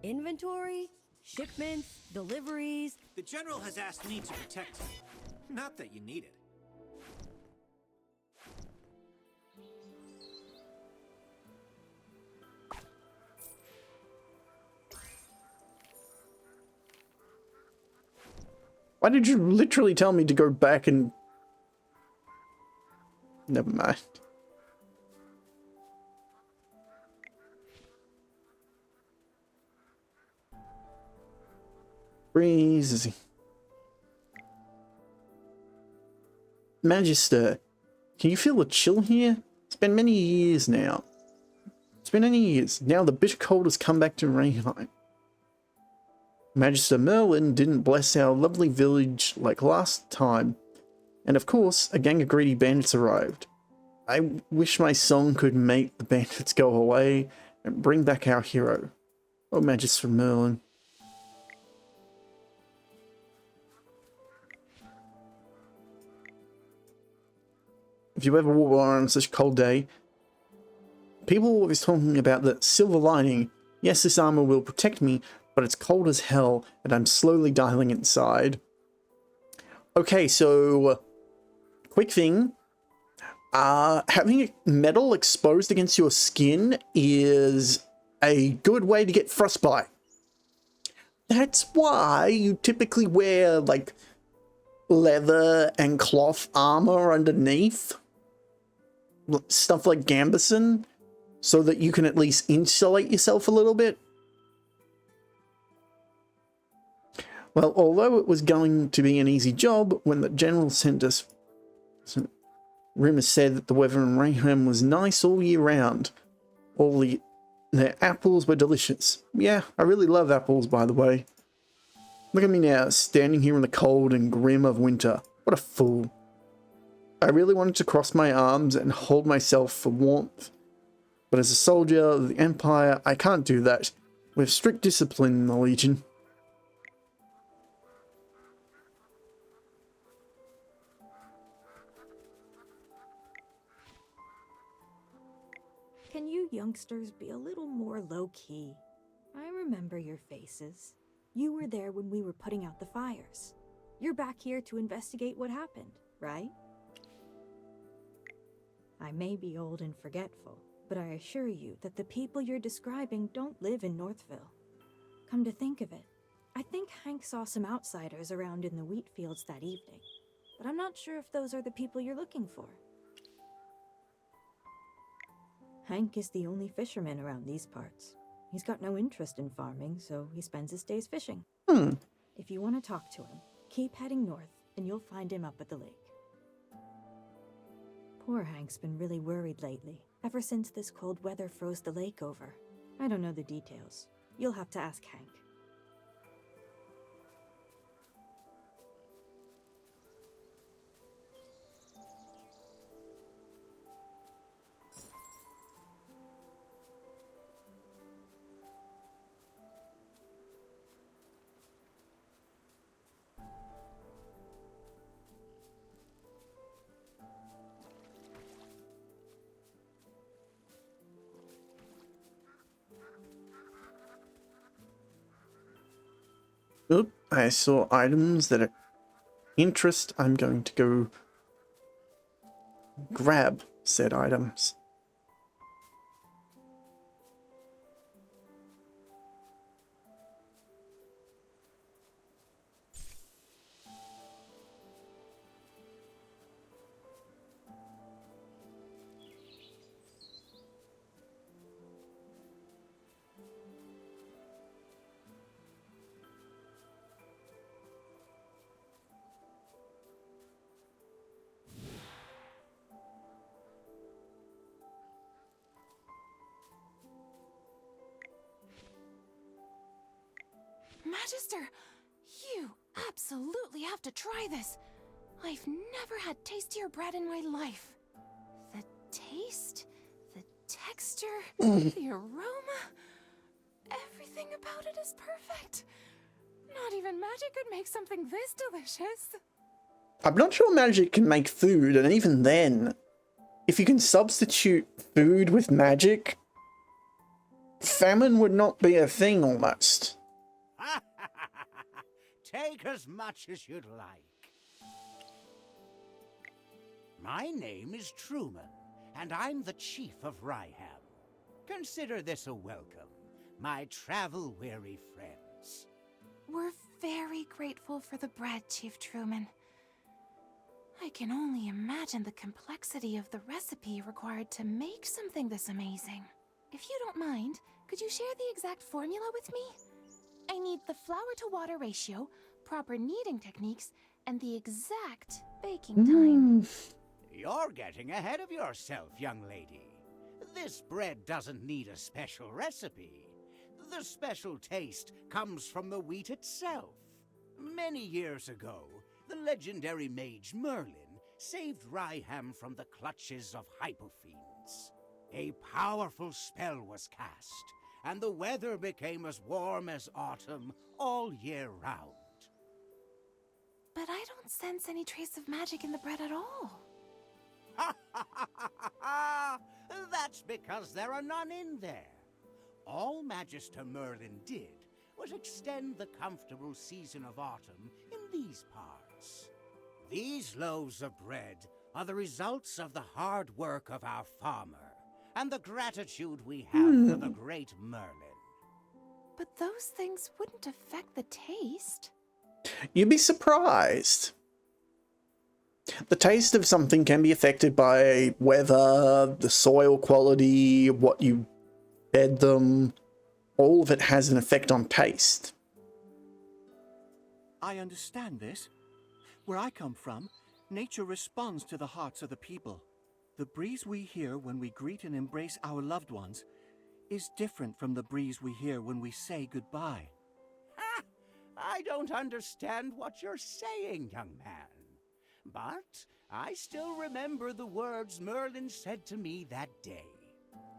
Inventory, shipments, deliveries. The General has asked me to protect you. Not that you need it. Why did you literally tell me to go back and... Never mind. Breezy. Magister, can you feel the chill here? It's been many years now. It's been many years. Now the bitter cold has come back to Rayheim. Magister Merlin didn't bless our lovely village like last time. And of course, a gang of greedy bandits arrived. I wish my song could make the bandits go away and bring back our hero. Oh, Magister Merlin. If you ever walk on such a cold day, people are always talking about the silver lining. Yes, this armor will protect me, but it's cold as hell, and I'm slowly dying inside. Okay, so quick thing. Having metal exposed against your skin is a good way to get frostbite. That's why you typically wear, like, leather and cloth armor underneath. Stuff like Gambeson, so that you can at least insulate yourself a little bit. Well, although it was going to be an easy job, when the General sent us... Rumors said that the weather in Rayheim was nice all year round. Their apples were delicious. Yeah, I really love apples, by the way. Look at me now, standing here in the cold and grim of winter. What a fool. I really wanted to cross my arms and hold myself for warmth. But as a soldier of the Empire, I can't do that. We have strict discipline in the Legion. Can you youngsters be a little more low-key? I remember your faces. You were there when we were putting out the fires. You're back here to investigate what happened, right? I may be old and forgetful, but I assure you that the people you're describing don't live in Northville. Come to think of it, I think Hank saw some outsiders around in the wheat fields that evening, but I'm not sure if those are the people you're looking for. Hank is the only fisherman around these parts. He's got no interest in farming, so he spends his days fishing. If you want to talk to him, keep heading north, and you'll find him up at the lake. Poor Hank's been really worried lately, ever since this cold weather froze the lake over. I don't know the details. You'll have to ask Hank. Oop, I saw items that are interest. I'm going to go grab said items. Magister, you absolutely have to try this. I've never had tastier bread in my life. The taste, the texture, the aroma, everything about it is perfect. Not even magic could make something this delicious. I'm not sure magic can make food, and even then, if you can substitute food with magic, famine would not be a thing almost. Take as much as you'd like. My name is Truman, and I'm the chief of Ryham. Consider this a welcome, my travel-weary friends. We're very grateful for the bread, Chief Truman. I can only imagine the complexity of the recipe required to make something this amazing. If you don't mind, could you share the exact formula with me? I need the flour-to-water ratio, proper kneading techniques, and the exact baking time. You're getting ahead of yourself, young lady. This bread doesn't need a special recipe. The special taste comes from the wheat itself. Many years ago, the legendary mage Merlin saved Ryham from the clutches of Hypofiends. A powerful spell was cast, and the weather became as warm as autumn all year round. But I don't sense any trace of magic in the bread at all. That's because there are none in there. All Magister Merlin did was extend the comfortable season of autumn in these parts. These loaves of bread are the results of the hard work of our farmer, and the gratitude we have for the great Merlin. But those things wouldn't affect the taste. You'd be surprised. The taste of something can be affected by weather, the soil quality, what you fed them. All of it has an effect on taste. I understand this. Where I come from, nature responds to the hearts of the people. The breeze we hear when we greet and embrace our loved ones is different from the breeze we hear when we say goodbye. I don't understand what you're saying, young man. But I still remember the words Merlin said to me that day.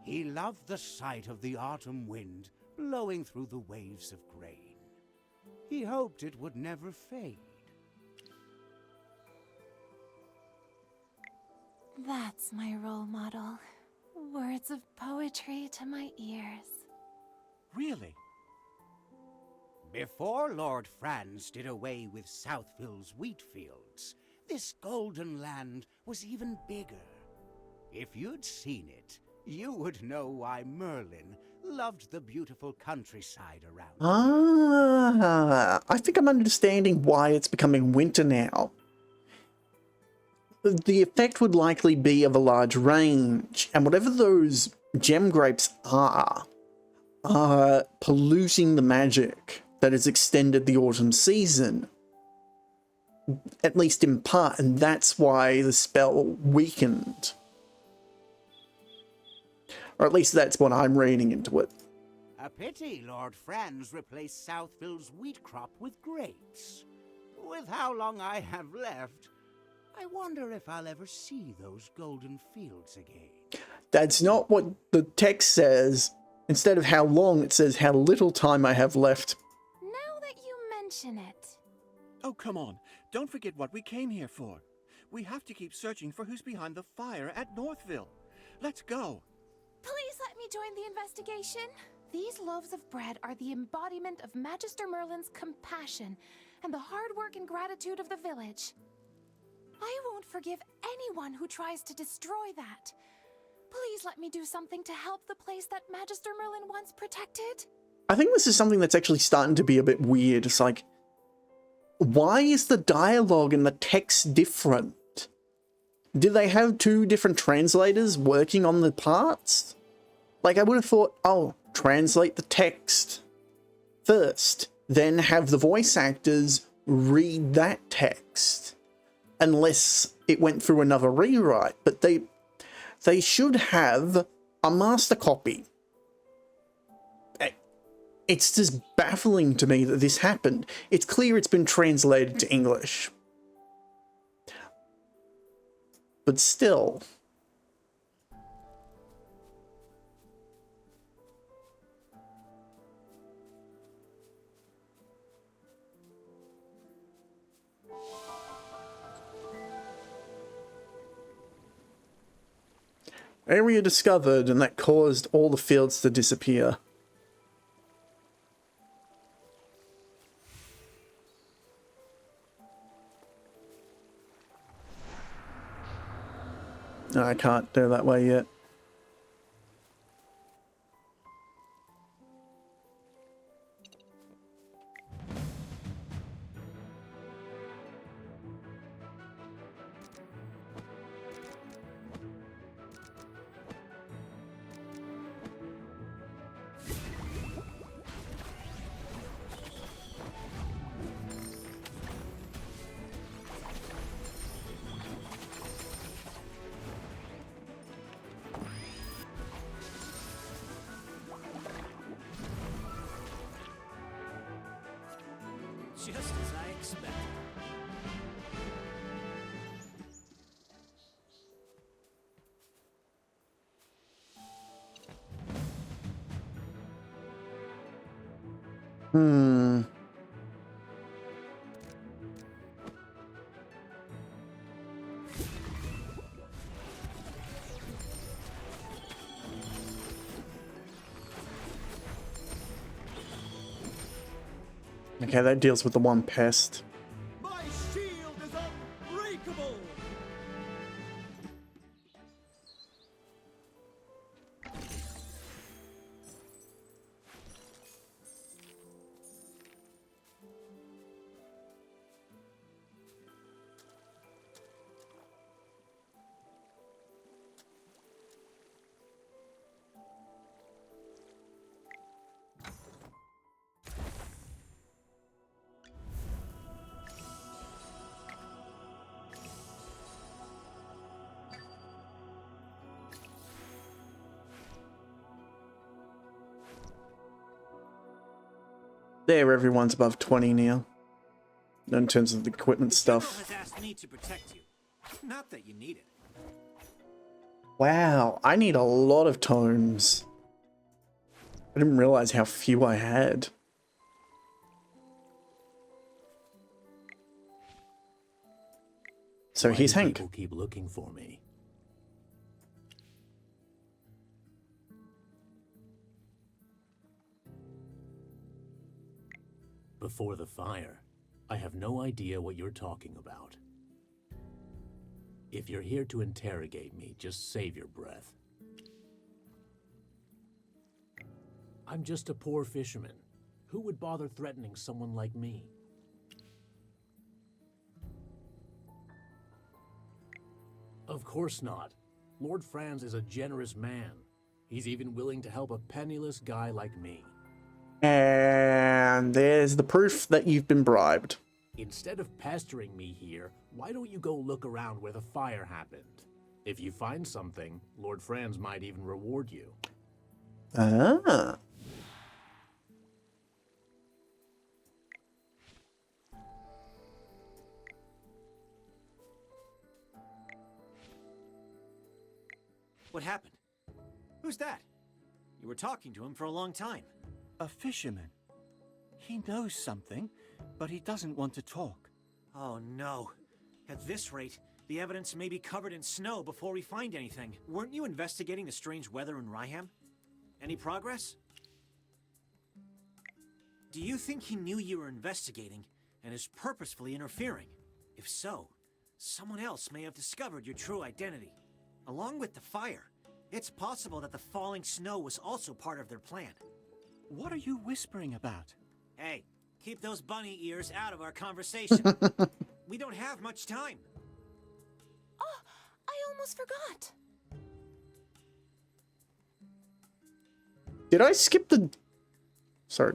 He loved the sight of the autumn wind blowing through the waves of grain. He hoped it would never fade. That's my role model. Words of poetry to my ears. Really? Before Lord Franz did away with Southville's wheat fields, this golden land was even bigger. If you'd seen it, you would know why Merlin loved the beautiful countryside around. Ah, I think I'm understanding why it's becoming winter now. The effect would likely be of a large range, and whatever those gem grapes are polluting the magic that has extended the autumn season, at least in part, and that's why the spell weakened. Or at least that's what I'm reading into it. A pity Lord Franz replaced Southville's wheat crop with grapes. With how long I have left, I wonder if I'll ever see those golden fields again. That's not what the text says. Instead of how long, it says how little time I have left. Now that you mention it. Oh, come on. Don't forget what we came here for. We have to keep searching for who's behind the fire at Northville. Let's go. Please let me join the investigation. These loaves of bread are the embodiment of Magister Merlin's compassion and the hard work and gratitude of the village. I won't forgive anyone who tries to destroy that. Please let me do something to help the place that Magister Merlin once protected. I think this is something that's actually starting to be a bit weird. It's like, why is the dialogue and the text different? Do they have two different translators working on the parts? Like, I would have thought, oh, translate the text first, then have the voice actors read that text. Unless it went through another rewrite, but they should have a master copy. It's just baffling to me that this happened. It's clear it's been translated to English. But still. Area discovered, and that caused all the fields to disappear. No, I can't go that way yet. Just as I expected. Okay, that deals with the one pest. My shield is unbreakable! There, everyone's above 20 now. In terms of the equipment stuff. Has asked me to protect you. Not that you need it. Wow, I need a lot of tomes. I didn't realize how few I had. So here's Hank. People keep looking for me. Before the fire, I have no idea what you're talking about. If you're here to interrogate me, just save your breath. I'm just a poor fisherman. Who would bother threatening someone like me? Of course not. Lord Franz is a generous man. He's even willing to help a penniless guy like me. And there's the proof that you've been bribed. Instead of pestering me here, why don't you go look around where the fire happened? If you find something, Lord Franz might even reward you. Ah. What happened? Who's that? You were talking to him for a long time. A fisherman. He knows something, but he doesn't want to talk. Oh no. At this rate, the evidence may be covered in snow before we find anything. Weren't you investigating the strange weather in Ryham? Any progress? Do you think he knew you were investigating and is purposefully interfering? If so, someone else may have discovered your true identity. Along with the fire, it's possible that the falling snow was also part of their plan. What are you whispering about? Hey, keep those bunny ears out of our conversation. We don't have much time. Oh, I almost forgot. Did I skip the... Sorry.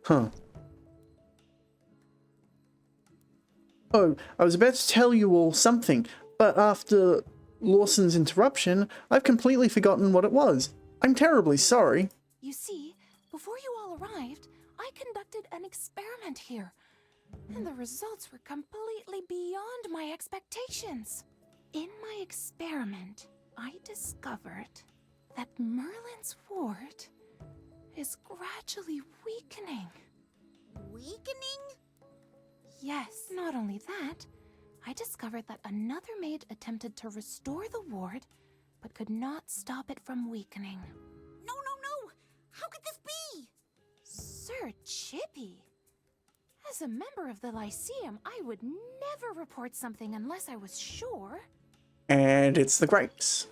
Huh. Oh, I was about to tell you all something, but after Lawson's interruption, I've completely forgotten what it was. I'm terribly sorry. You see, before you all arrived, I conducted an experiment here, and the results were completely beyond my expectations. In my experiment, I discovered that Merlin's ward is gradually weakening. Weakening? Yes, not only that, I discovered that another maid attempted to restore the ward, but could not stop it from weakening. No, no, no! How could this be? Sir Chippy! As a member of the Lyceum, I would never report something unless I was sure. And it's the grapes.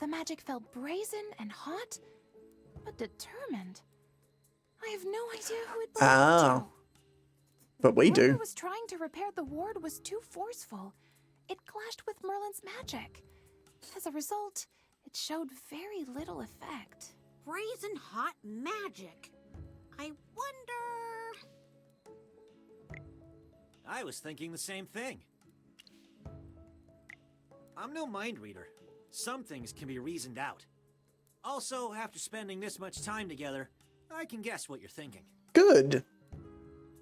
The magic felt brazen and hot, but determined. I have no idea who it belonged to. But we do. Whoever was trying to repair the ward was too forceful. It clashed with Merlin's magic. As a result, it showed very little effect. Brazen hot magic. I wonder... I was thinking the same thing. I'm no mind reader. Some things can be reasoned out. Also, after spending this much time together, I can guess what you're thinking. Good.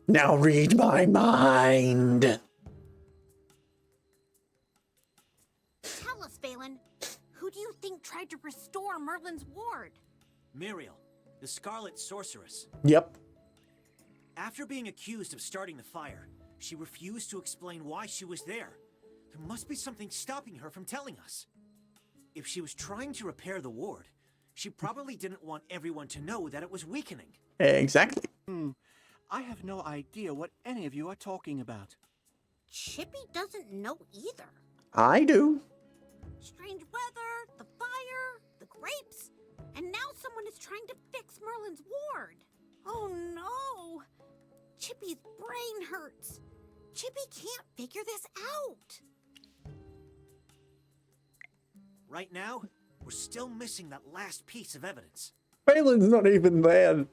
Now read my mind. Tell us, Valen. Who do you think tried to restore Merlin's ward? Muriel, the Scarlet Sorceress. Yep. After being accused of starting the fire, she refused to explain why she was there. There must be something stopping her from telling us. If she was trying to repair the ward, she probably didn't want everyone to know that it was weakening. Exactly. I have no idea what any of you are talking about. Chippy doesn't know either. I do. Strange weather, the fire, the grapes, and now someone is trying to fix Merlin's ward. Oh no! Chippy's brain hurts. Chippy can't figure this out. Right now, we're still missing that last piece of evidence. Valen's not even there.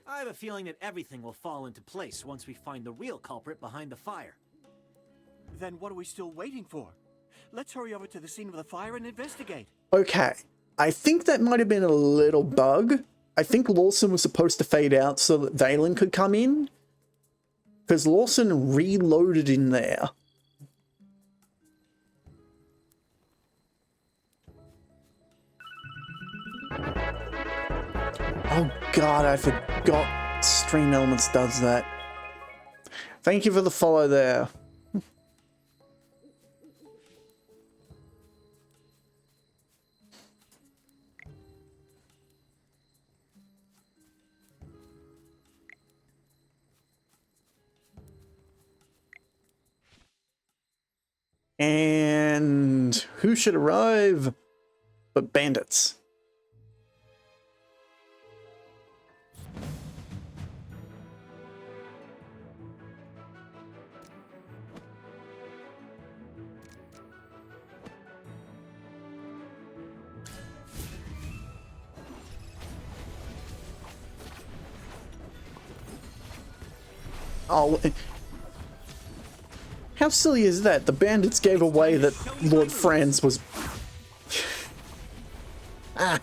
I have a feeling that everything will fall into place once we find the real culprit behind the fire. Then what are we still waiting for? Let's hurry over to the scene of the fire and investigate. Okay, I think that might have been a little bug. I think Lawson was supposed to fade out so that Valen could come in. Because Lawson reloaded in there. Oh god, I forgot Stream Elements does that. Thank you for the follow there. And who should arrive but bandits? Oh, how silly is that? The bandits gave away that Lord Franz was... Ah.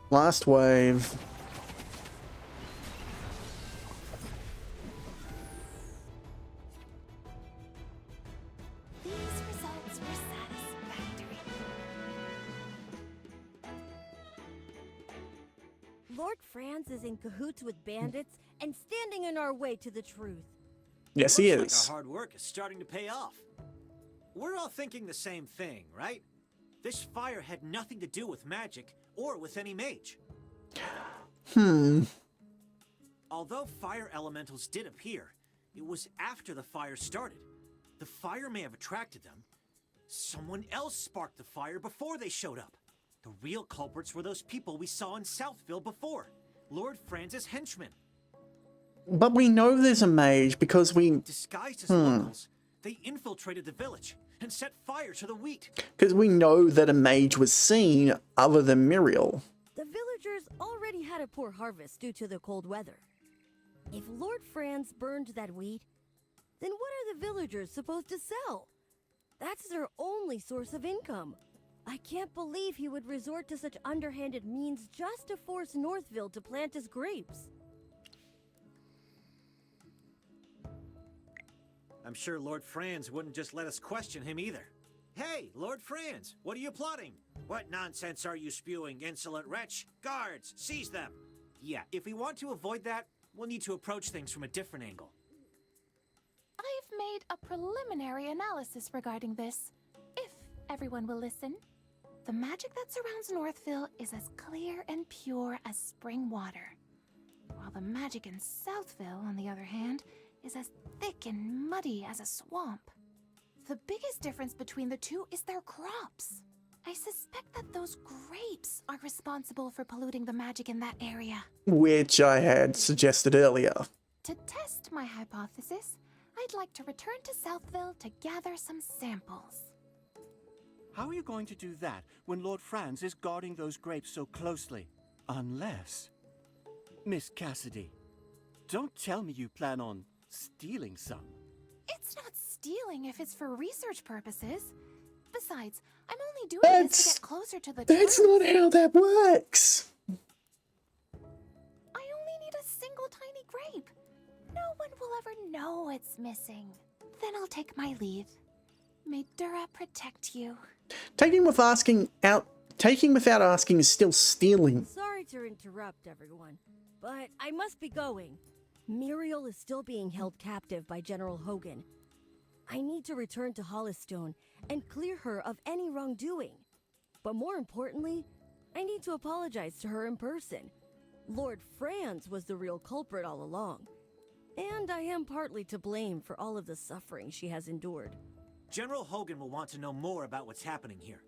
Last wave. These results were satisfactory. Lord Franz is in cahoots with bandits and standing in our way to the truth. Yes, he Looks is. like our hard work is starting to pay off. We're all thinking the same thing, right? This fire had nothing to do with magic or with any mage. Although fire elementals did appear, it was after the fire started. The fire may have attracted them. Someone else sparked the fire before they showed up. The real culprits were those people we saw in Southville before. Lord Franz's henchmen. But we know there's a mage because we... Disguised as locals, they infiltrated the village and set fire to the wheat. Because we know that a mage was seen other than Muriel. The villagers already had a poor harvest due to the cold weather. If Lord Franz burned that wheat, then what are the villagers supposed to sell? That's their only source of income. I can't believe he would resort to such underhanded means just to force Northville to plant his grapes. I'm sure Lord Franz wouldn't just let us question him either. Hey, Lord Franz, what are you plotting? What nonsense are you spewing, insolent wretch? Guards, seize them! Yeah, if we want to avoid that, we'll need to approach things from a different angle. I've made a preliminary analysis regarding this, if everyone will listen. The magic that surrounds Northville is as clear and pure as spring water, while the magic in Southville, on the other hand, is as thick and muddy as a swamp. The biggest difference between the two is their crops. I suspect that those grapes are responsible for polluting the magic in that area. Which I had suggested earlier. To test my hypothesis, I'd like to return to Southville to gather some samples. How are you going to do that when Lord Franz is guarding those grapes so closely? Unless... Miss Cassidy, don't tell me you plan on stealing some. It's not stealing if it's for research purposes. Besides, I'm only doing this to get closer to the truth. That's not how that works. I only need a single tiny grape. No one will ever know it's missing. Then I'll take my leave. May Dura protect you. Taking without asking is still stealing. Sorry to interrupt, everyone, but I must be going. Muriel is still being held captive by General Hogan. I need to return to Hollistone and clear her of any wrongdoing. But more importantly, I need to apologize to her in person. Lord Franz was the real culprit all along. And I am partly to blame for all of the suffering she has endured. General Hogan will want to know more about what's happening here.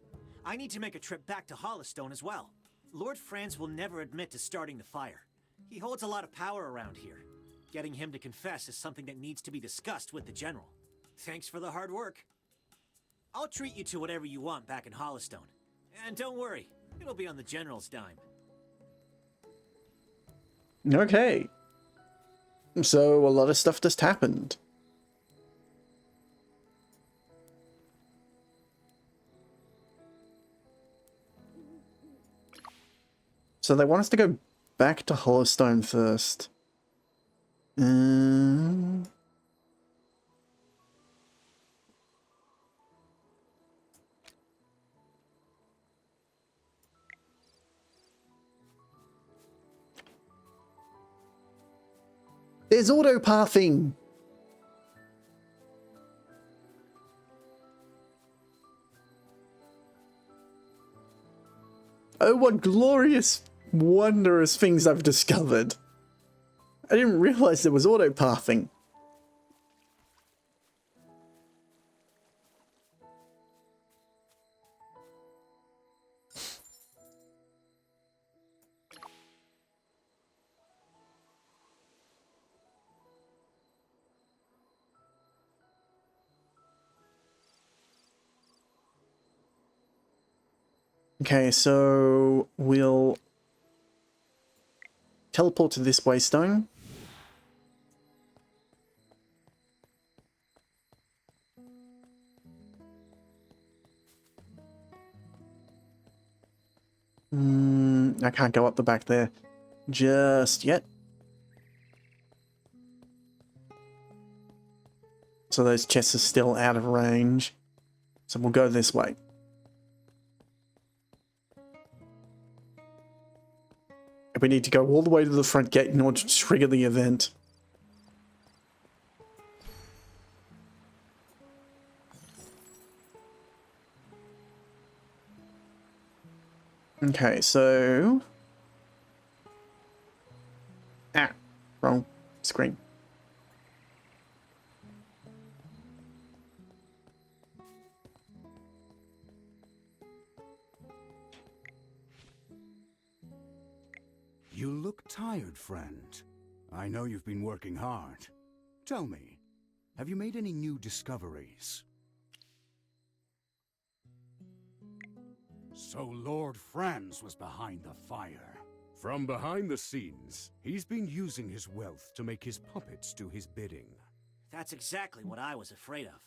I need to make a trip back to Hollowstone as well. Lord Franz will never admit to starting the fire. He holds a lot of power around here. Getting him to confess is something that needs to be discussed with the General. Thanks for the hard work. I'll treat you to whatever you want back in Hollowstone. And don't worry, it'll be on the General's dime. Okay. So a lot of stuff just happened. So they want us to go back to Hollowstone first. There's autopathing! Oh, what glorious, wondrous things I've discovered. I didn't realize there was autopathing. Okay, so we'll teleport to this waystone. I can't go up the back there just yet. So those chests are still out of range. So we'll go this way. We need to go all the way to the front gate in order to trigger the event. Okay, so... Ah, wrong screen. You look tired, friend. I know you've been working hard. Tell me, have you made any new discoveries? So Lord Franz was behind the fire. From behind the scenes, he's been using his wealth to make his puppets do his bidding. That's exactly what I was afraid of.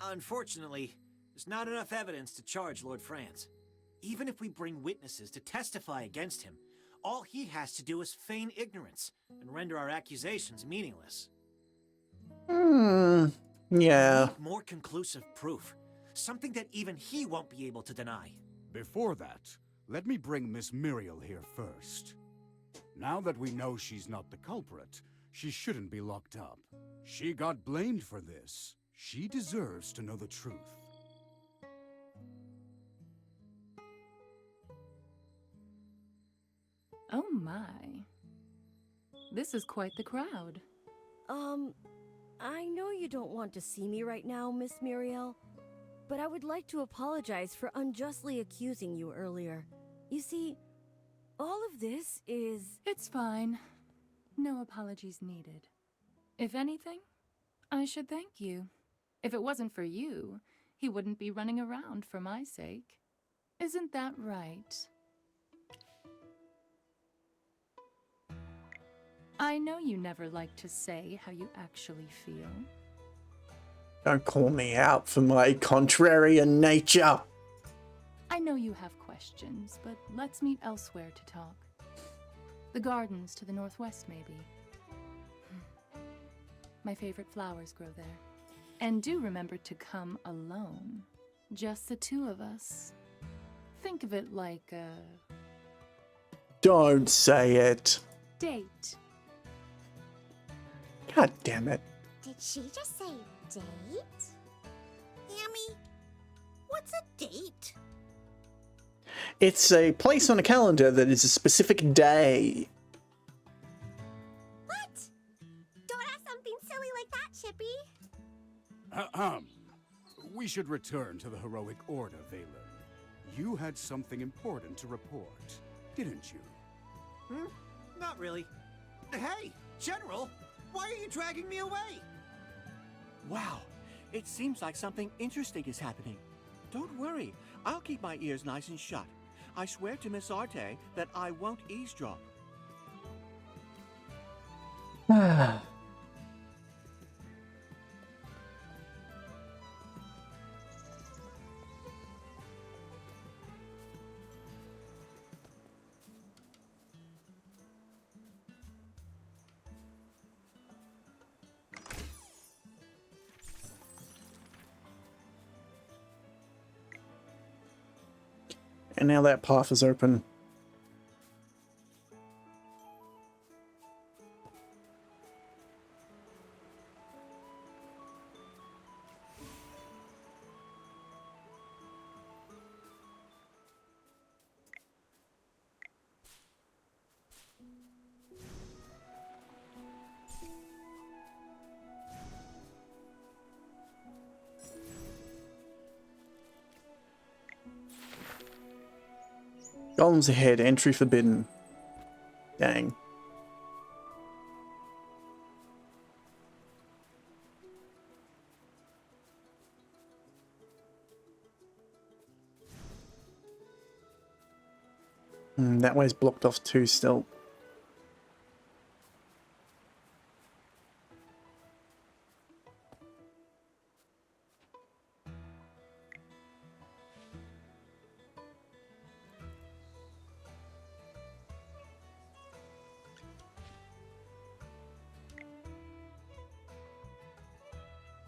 Unfortunately, there's not enough evidence to charge Lord Franz. Even if we bring witnesses to testify against him, all he has to do is feign ignorance and render our accusations meaningless. Yeah. We need more conclusive proof. Something that even he won't be able to deny. Before that, let me bring Miss Muriel here first. Now that we know she's not the culprit, she shouldn't be locked up. She got blamed for this. She deserves to know the truth. Oh my. This is quite the crowd. I know you don't want to see me right now, Miss Muriel, but I would like to apologize for unjustly accusing you earlier. You see, all of this is... It's fine. No apologies needed. If anything, I should thank you. If it wasn't for you, he wouldn't be running around for my sake. Isn't that right? I know you never like to say how you actually feel. Don't call me out for my contrarian nature. I know you have questions, but let's meet elsewhere to talk. The gardens to the northwest, maybe. My favorite flowers grow there. And do remember to come alone. Just the two of us. Think of it like a... Don't say it. date. God damn it. Did she just say date? Amy, what's a date? It's a place on a calendar that is a specific day. What? Don't ask some We should return to the heroic order, Valen. You had something important to report, didn't you? Not really. Hey, General! Why are you dragging me away? Wow, it seems like something interesting is happening. Don't worry, I'll keep my ears nice and shut. I swear to Miss Arte that I won't eavesdrop. And now that path is open. Golems ahead, entry forbidden. Dang. That way's blocked off too still.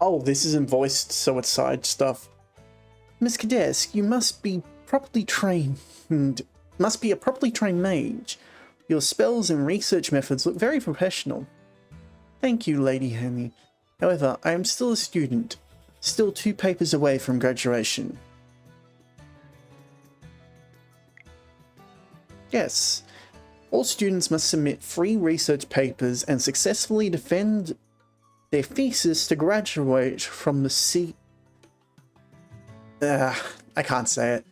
Oh, this isn't voiced, so it's side stuff. Miss Kadesk, you must be properly trained. Must be a properly trained mage. Your spells and research methods look very professional. Thank you, Lady Hermie. However, I am still a student. Still 2 papers away from graduation. Yes. All students must submit 3 research papers and successfully defend their thesis to graduate from the I can't say it.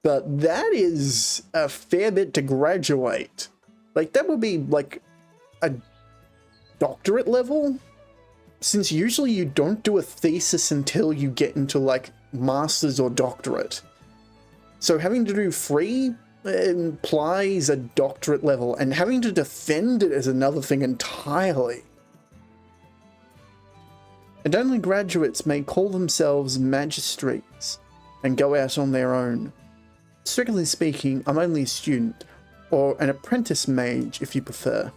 But that is a fair bit to graduate. Like, that would be like a doctorate level? Since usually you don't do a thesis until you get into like master's or doctorate. So having to do 3 implies a doctorate level, and having to defend it is another thing entirely. And only graduates may call themselves magistrates and go out on their own. Strictly speaking, I'm only a student, or an apprentice mage if you prefer.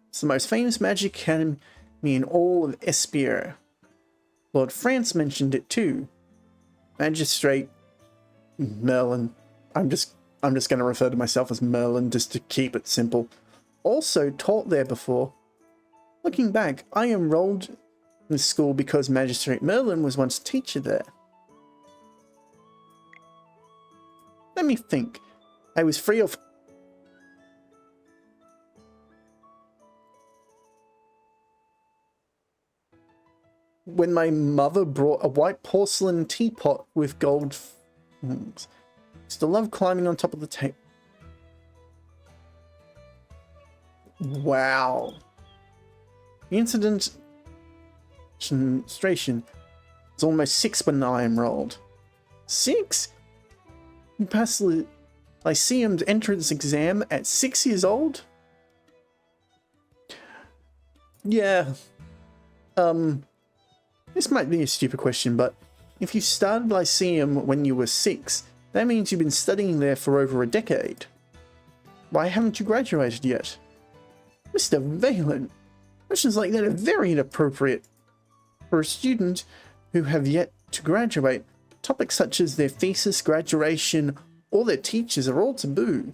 It's the most famous magic academy in all of Espire. Lord France mentioned it too. Magistrate Merlin. I'm just going to refer to myself as Merlin just to keep it simple. Also taught there before. Looking back, I enrolled in this school because Magistrate Merlin was once a teacher there. Let me think. I was free of... when my mother brought a white porcelain teapot with gold things. Used to love climbing on top of the table. Wow. The incident demonstration is almost 6 when I am rolled. 6? You passed the Lyceum's entrance exam at 6 years old? Yeah. This might be a stupid question, but if you started Lyceum when you were 6, that means you've been studying there for over a decade. Why haven't you graduated yet? Mr. Valen, questions like that are very inappropriate. For a student who have yet to graduate, topics such as their thesis, graduation, or their teachers are all taboo.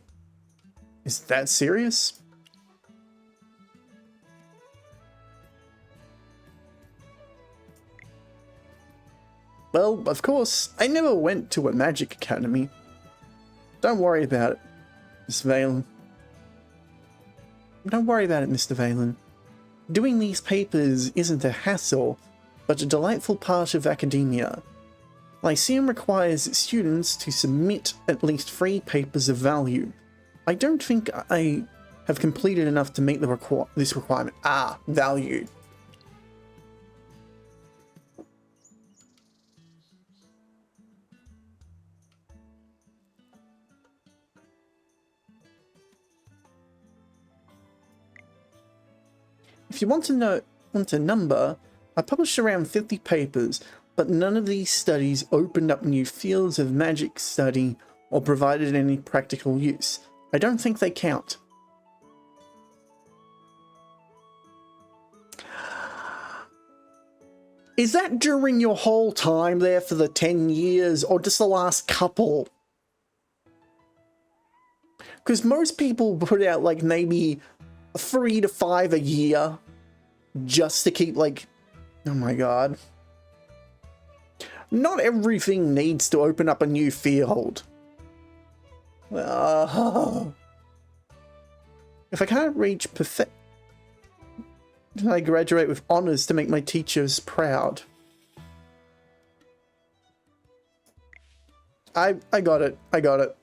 Is that serious? Well, of course, I never went to a magic academy. Don't worry about it, Miss Valen. Don't worry about it, Mr. Valen. Doing these papers isn't a hassle, but a delightful part of academia. Lyceum requires students to submit at least 3 papers of value. I don't think I have completed enough to meet this requirement. Ah, value. If you want a number, I published around 50 papers, but none of these studies opened up new fields of magic study or provided any practical use. I don't think they count. Is that during your whole time there for the 10 years, or just the last couple? Because most people put out like maybe 3 to 5 a year just to keep like, oh my god. Not everything needs to open up a new field. If I can't reach perfect, I graduate with honors to make my teachers proud. I got it. I got it.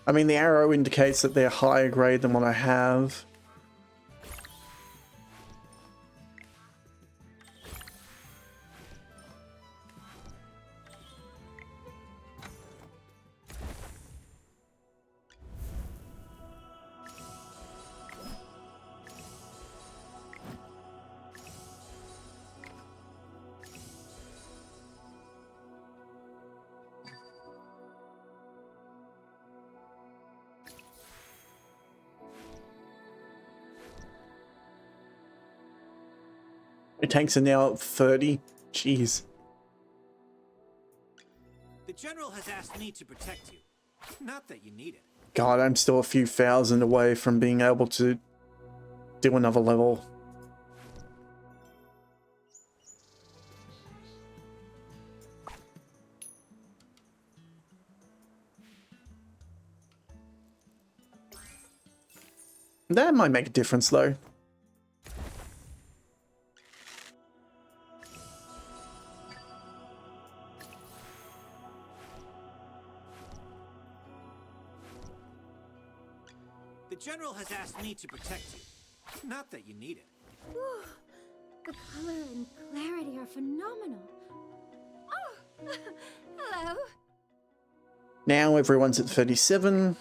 I mean, the arrow indicates that they're higher grade than what I have. My tanks are now at 30. Jeez. The General has asked me to protect you. Not that you need it. God, I'm still a few thousand away from being able to do another level. That might make a difference, though. The General has asked me to protect you. Not that you need it. Whew. The color and clarity are phenomenal. Oh, hello. Now everyone's at 37.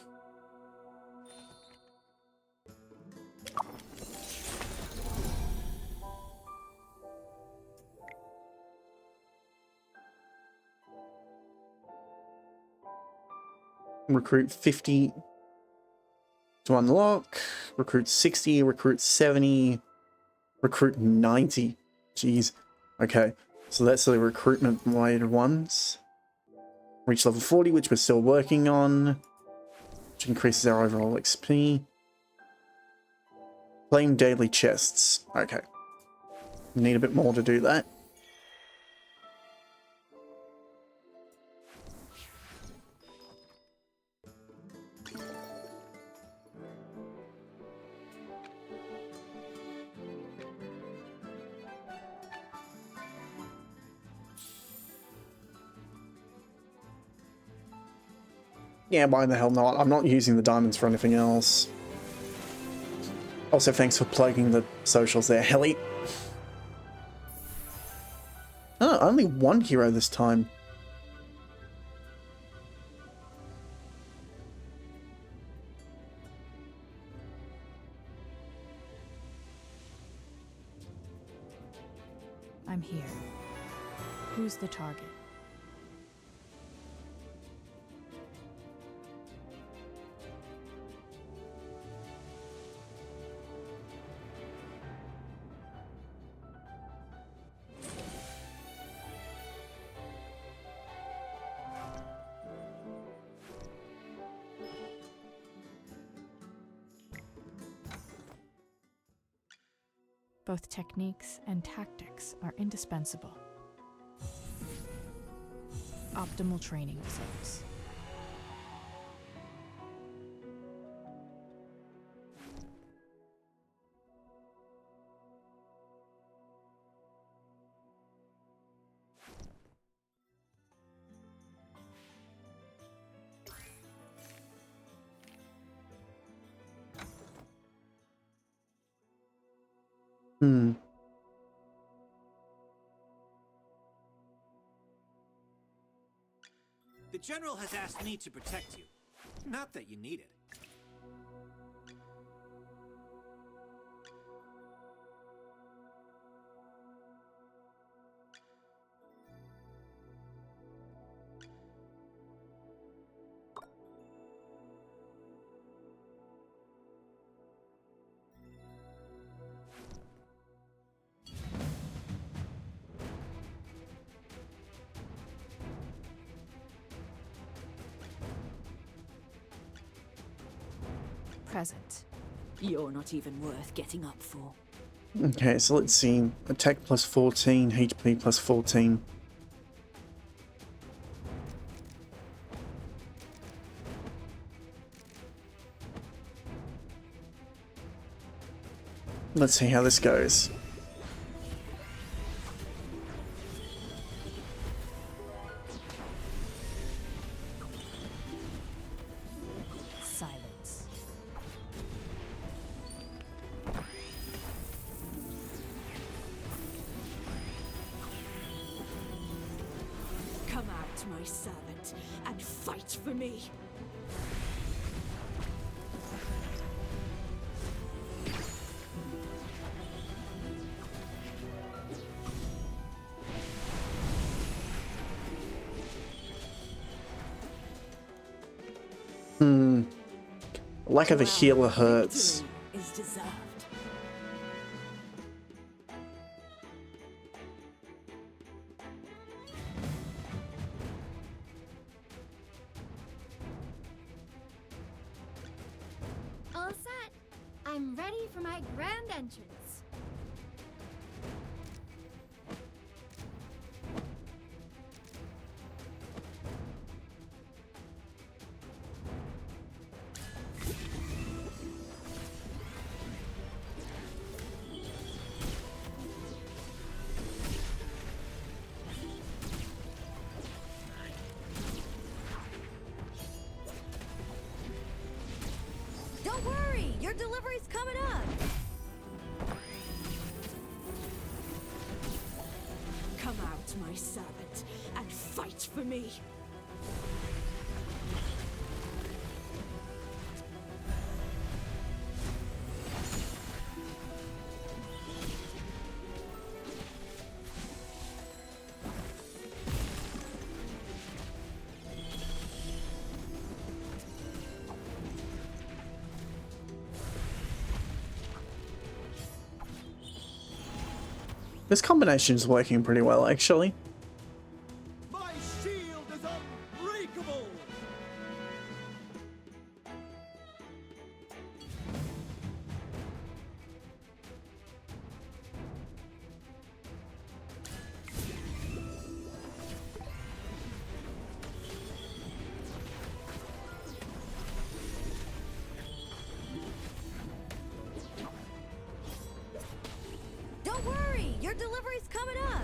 Recruit 50 to unlock, recruit 60, recruit 70, recruit 90. Jeez. Okay, so that's the recruitment related ones. Reach level 40, which we're still working on, which increases our overall XP. Claim daily chests. Okay. Need a bit more to do that. Yeah, why the hell not? I'm not using the diamonds for anything else. Also, thanks for plugging the socials there, Helly. Oh, only one hero this time. I'm here. Who's the target? Both techniques and tactics are indispensable. Optimal training results. The General has asked me to protect you. Not that you need it. Present. You're not even worth getting up for. Okay, so let's see. Attack plus 14, HP plus 14. Let's see how this goes. Silence. Come out, my servant, and fight for me. Lack of a healer hurts. Is deserved. All set. I'm ready for my grand entrance. Don't worry, your delivery's coming up. Come out, my servant, and fight for me. This combination's working pretty well, actually. My shield is unbreakable! Don't worry, your delivery's coming up.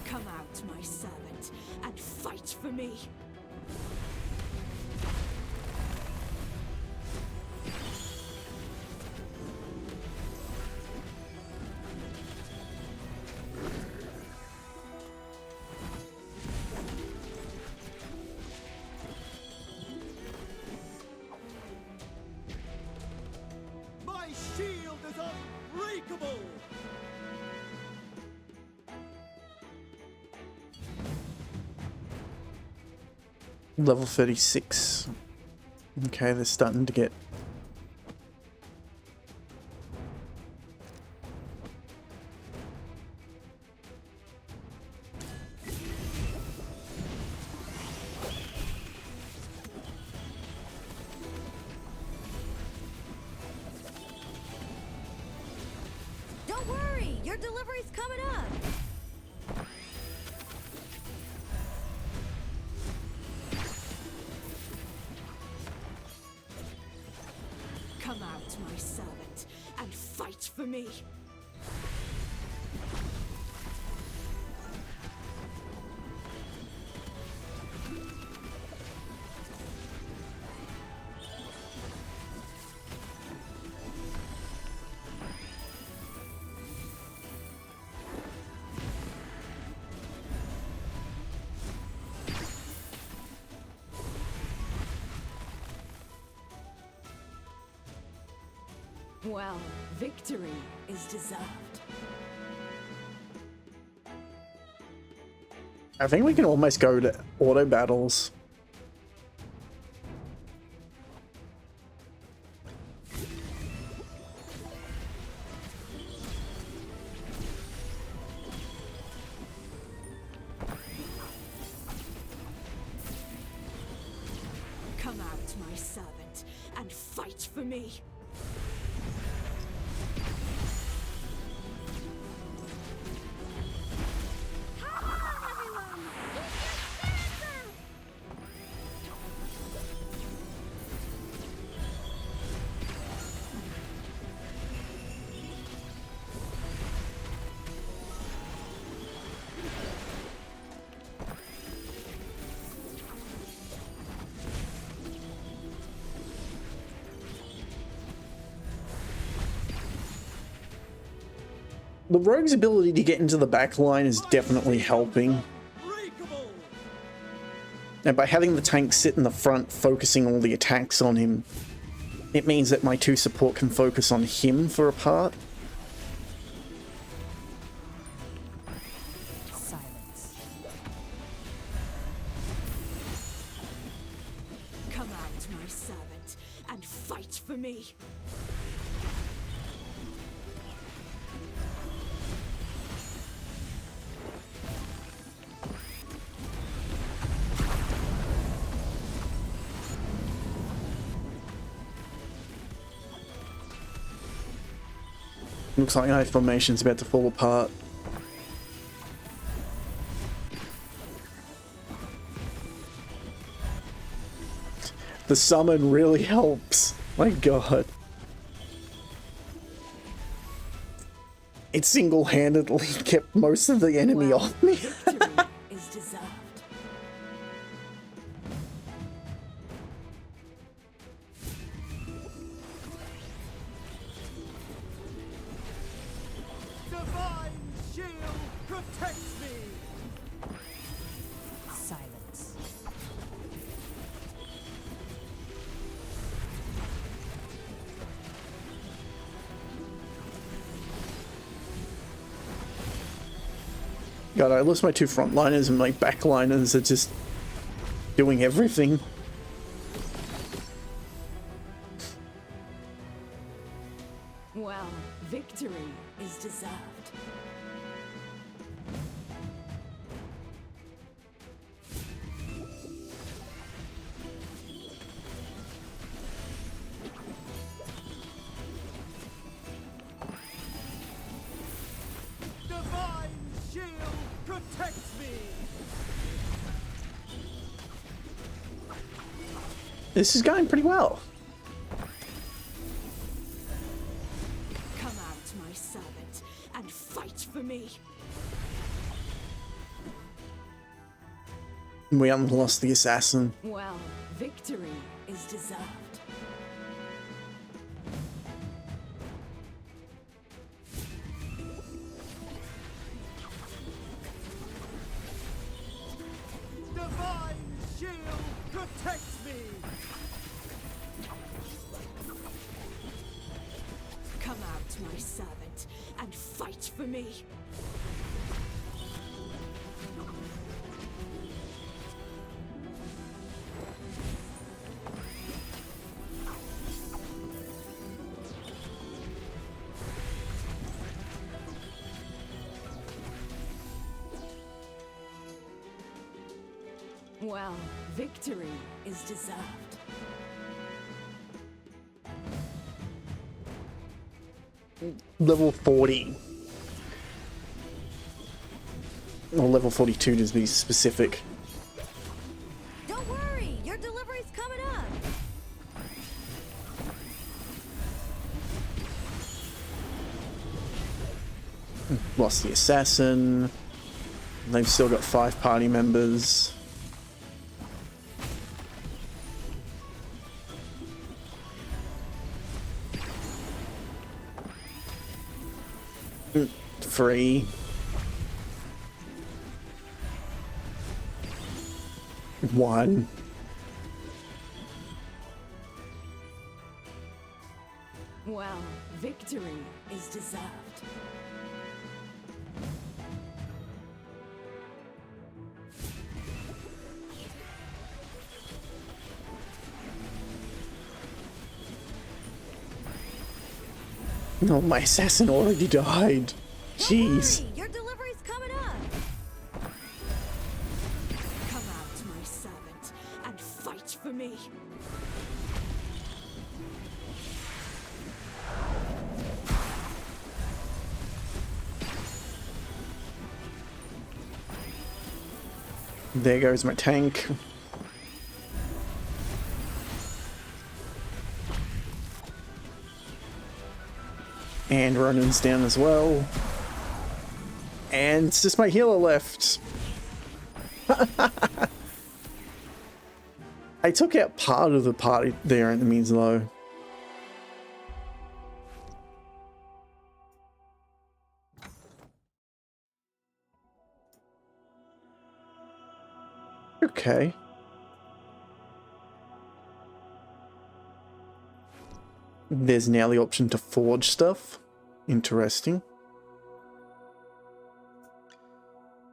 Come out, my servant, and fight for me. My shield is Unbreakable! Level 36. Okay, they're starting to get... Don't worry, your delivery's coming up. Come out, my servant, and fight for me. Well, victory is deserved. I think we can almost go to auto battles. Come out, my servant, and fight for me. The rogue's ability to get into the back line is definitely helping. And by having the tank sit in the front, focusing all the attacks on him, it means that my 2 support can focus on him for a part. Silence. Come out, my servant, and fight for me. Looks like my formation's about to fall apart. The summon really helps. My god. It single-handedly kept most of the enemy off me. Is deserved. Divine shield protects me! Silence. God, I lost my 2 frontliners and my backliners are just doing everything. Well, victory is deserved. Divine shield protects me! This is going pretty well. Come out, my servant, and fight for me. We haven't lost the assassin. Well, victory is deserved. Divine shield protects me! Come out, my servant and fight for me. Well, victory is deserved. Level 40. Or level 42 to be specific. Don't worry, your delivery's coming up. Lost the assassin. They've still got 5 party members. Free. One. Well, victory is deserved. No, my assassin already died. Jeez. Don't worry, your delivery's coming up. Come out, my servant, and fight for me. There goes my tank. And Ronin's down as well. And it's just my healer left. I took out part of the party there enemies though. Okay. There's now the option to forge stuff. Interesting.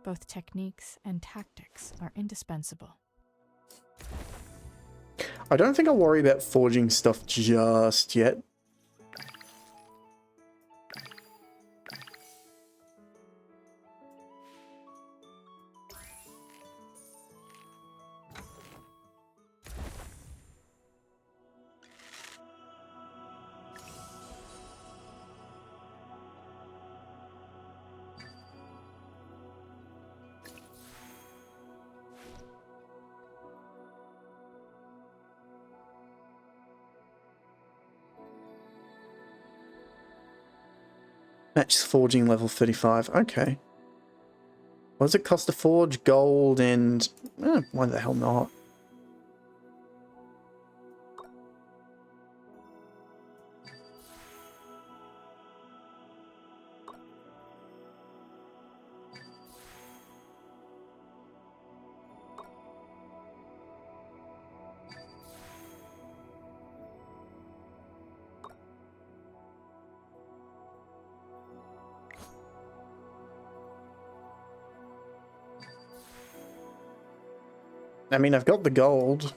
Both techniques and tactics are indispensable. I don't think I'll worry about forging stuff just yet. Match forging level 35. Okay. What does it cost to forge? Gold and... why the hell not? I mean, I've got the gold.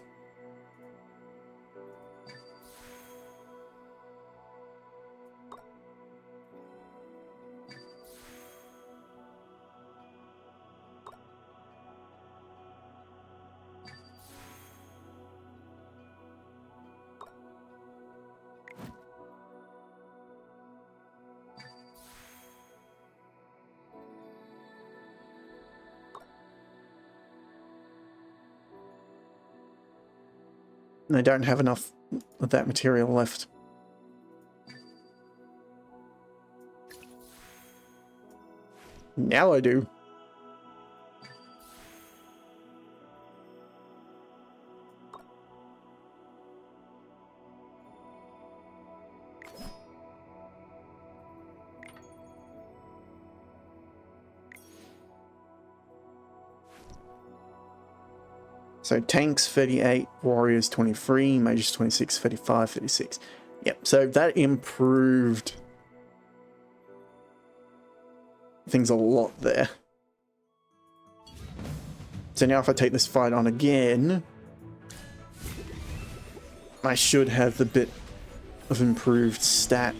I don't have enough of that material left. Now I do. So tanks 38, warriors 23, mages 26, 35, 36. Yep, so that improved things a lot there. So now if I take this fight on again, I should have the bit of improved stat.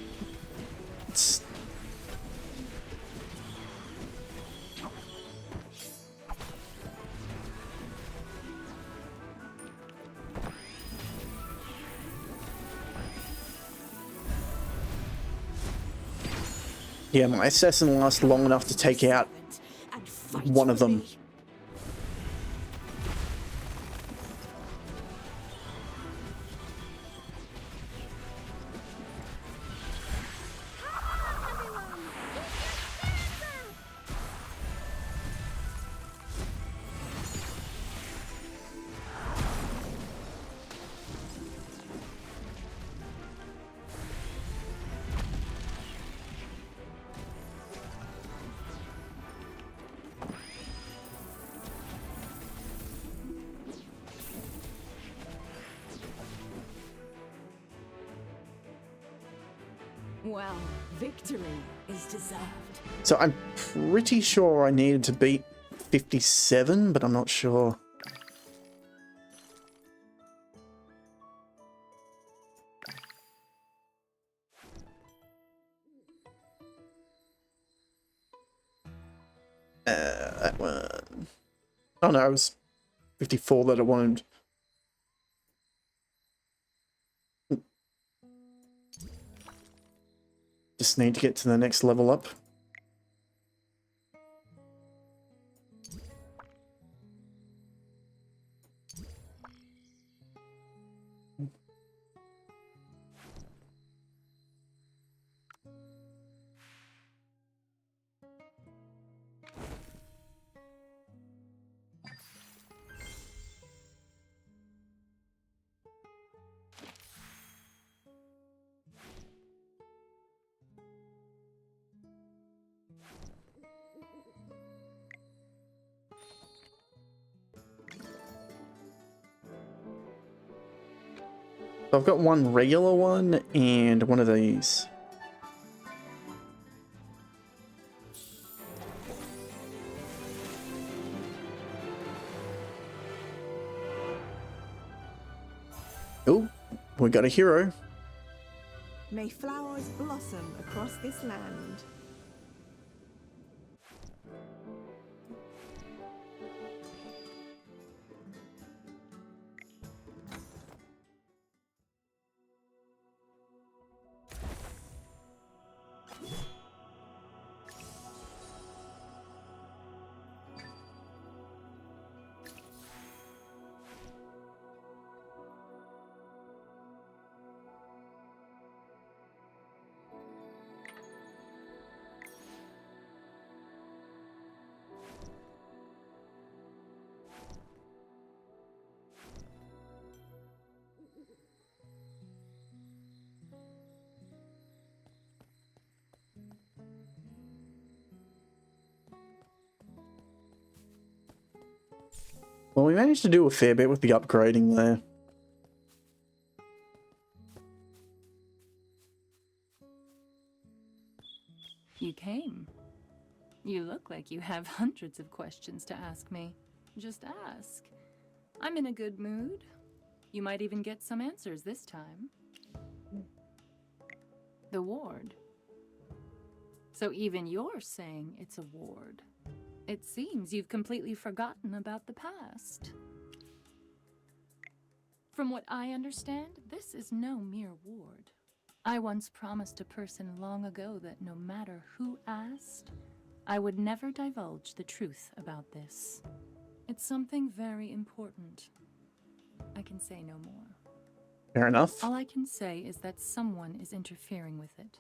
Yeah, my assassin lasts long enough to take out one of them. Well, victory is deserved. So I'm pretty sure I needed to beat 57, but I'm not sure. That one. Oh no, it was 54 that I wanted. Just need to get to the next level up. So I've got one regular one and one of these. Oh, we got a hero. May flowers blossom across this land. Well, we managed to do a fair bit with the upgrading there. You came. You look like you have hundreds of questions to ask me. Just ask. I'm in a good mood. You might even get some answers this time. The ward. So even you're saying it's a ward. It seems you've completely forgotten about the past. From what I understand, this is no mere ward. I once promised a person long ago that no matter who asked, I would never divulge the truth about this. It's something very important. I can say no more. Fair enough. All I can say is that someone is interfering with it.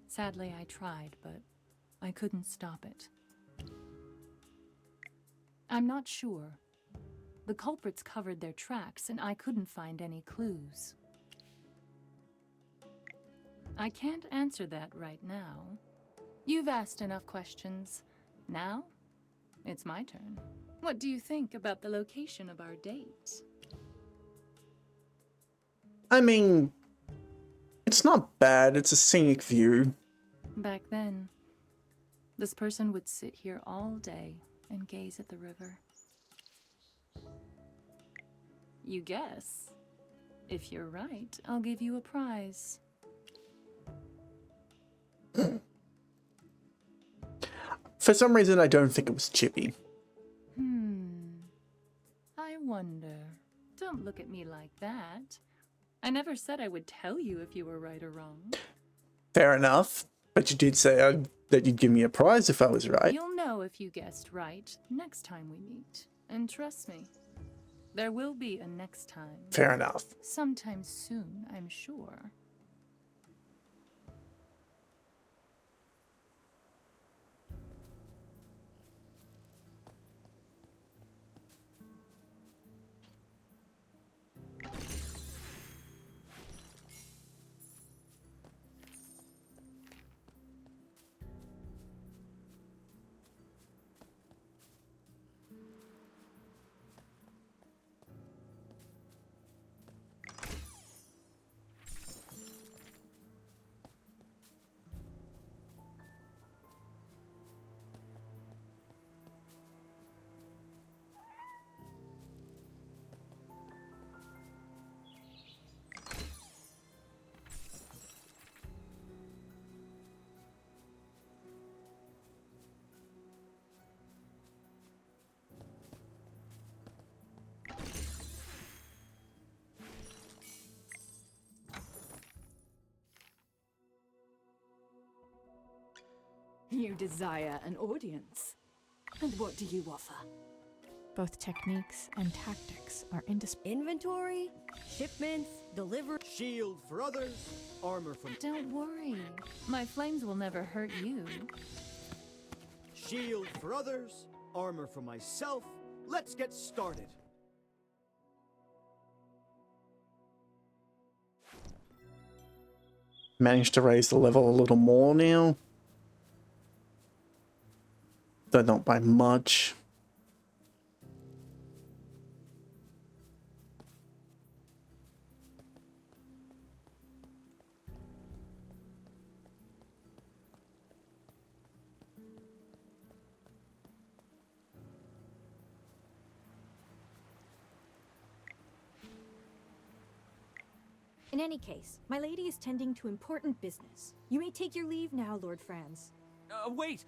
Sadly, I tried, but I couldn't stop it. I'm not sure. The culprits covered their tracks, and I couldn't find any clues. I can't answer that right now. You've asked enough questions. Now, it's my turn. What do you think about the location of our date? I mean, it's not bad. It's a scenic view. Back then, This person would sit here all day and gaze at the river. You guess. If you're right, I'll give you a prize. For some reason, I don't think it was Chippy. I wonder. Don't look at me like that. I never said I would tell you if you were right or wrong. Fair enough. But you did say that you'd give me a prize if I was right. You'll know if you guessed right next time we meet. And trust me, there will be a next time. Fair enough. Sometime soon, I'm sure. You desire an audience. And what do you offer? Both techniques and tactics are indispensable. Inventory, shipments, delivery. Shield for others, armor for... Don't worry. My flames will never hurt you. Shield for others, armor for myself. Let's get started. Managed to raise the level a little more now. Though not by much. In any case, my lady is tending to important business. You may take your leave now, Lord Franz. Wait!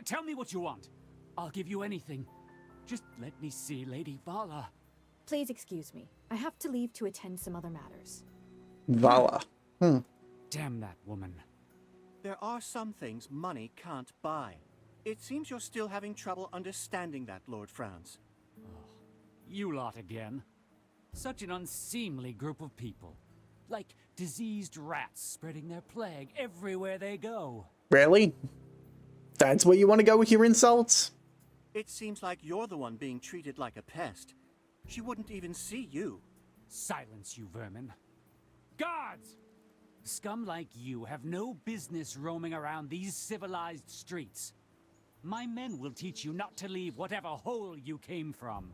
Tell me what you want. I'll give you anything. Just let me see Lady Vala. Please excuse me. I have to leave to attend some other matters. Vala. Damn that woman. There are some things money can't buy. It seems you're still having trouble understanding that, Lord Franz. Oh, you lot again. Such an unseemly group of people. Like diseased rats spreading their plague everywhere they go. Really? That's where you want to go with your insults? It seems like you're the one being treated like a pest. She wouldn't even see you. Silence, you vermin. Guards! Scum like you have no business roaming around these civilized streets. My men will teach you not to leave whatever hole you came from.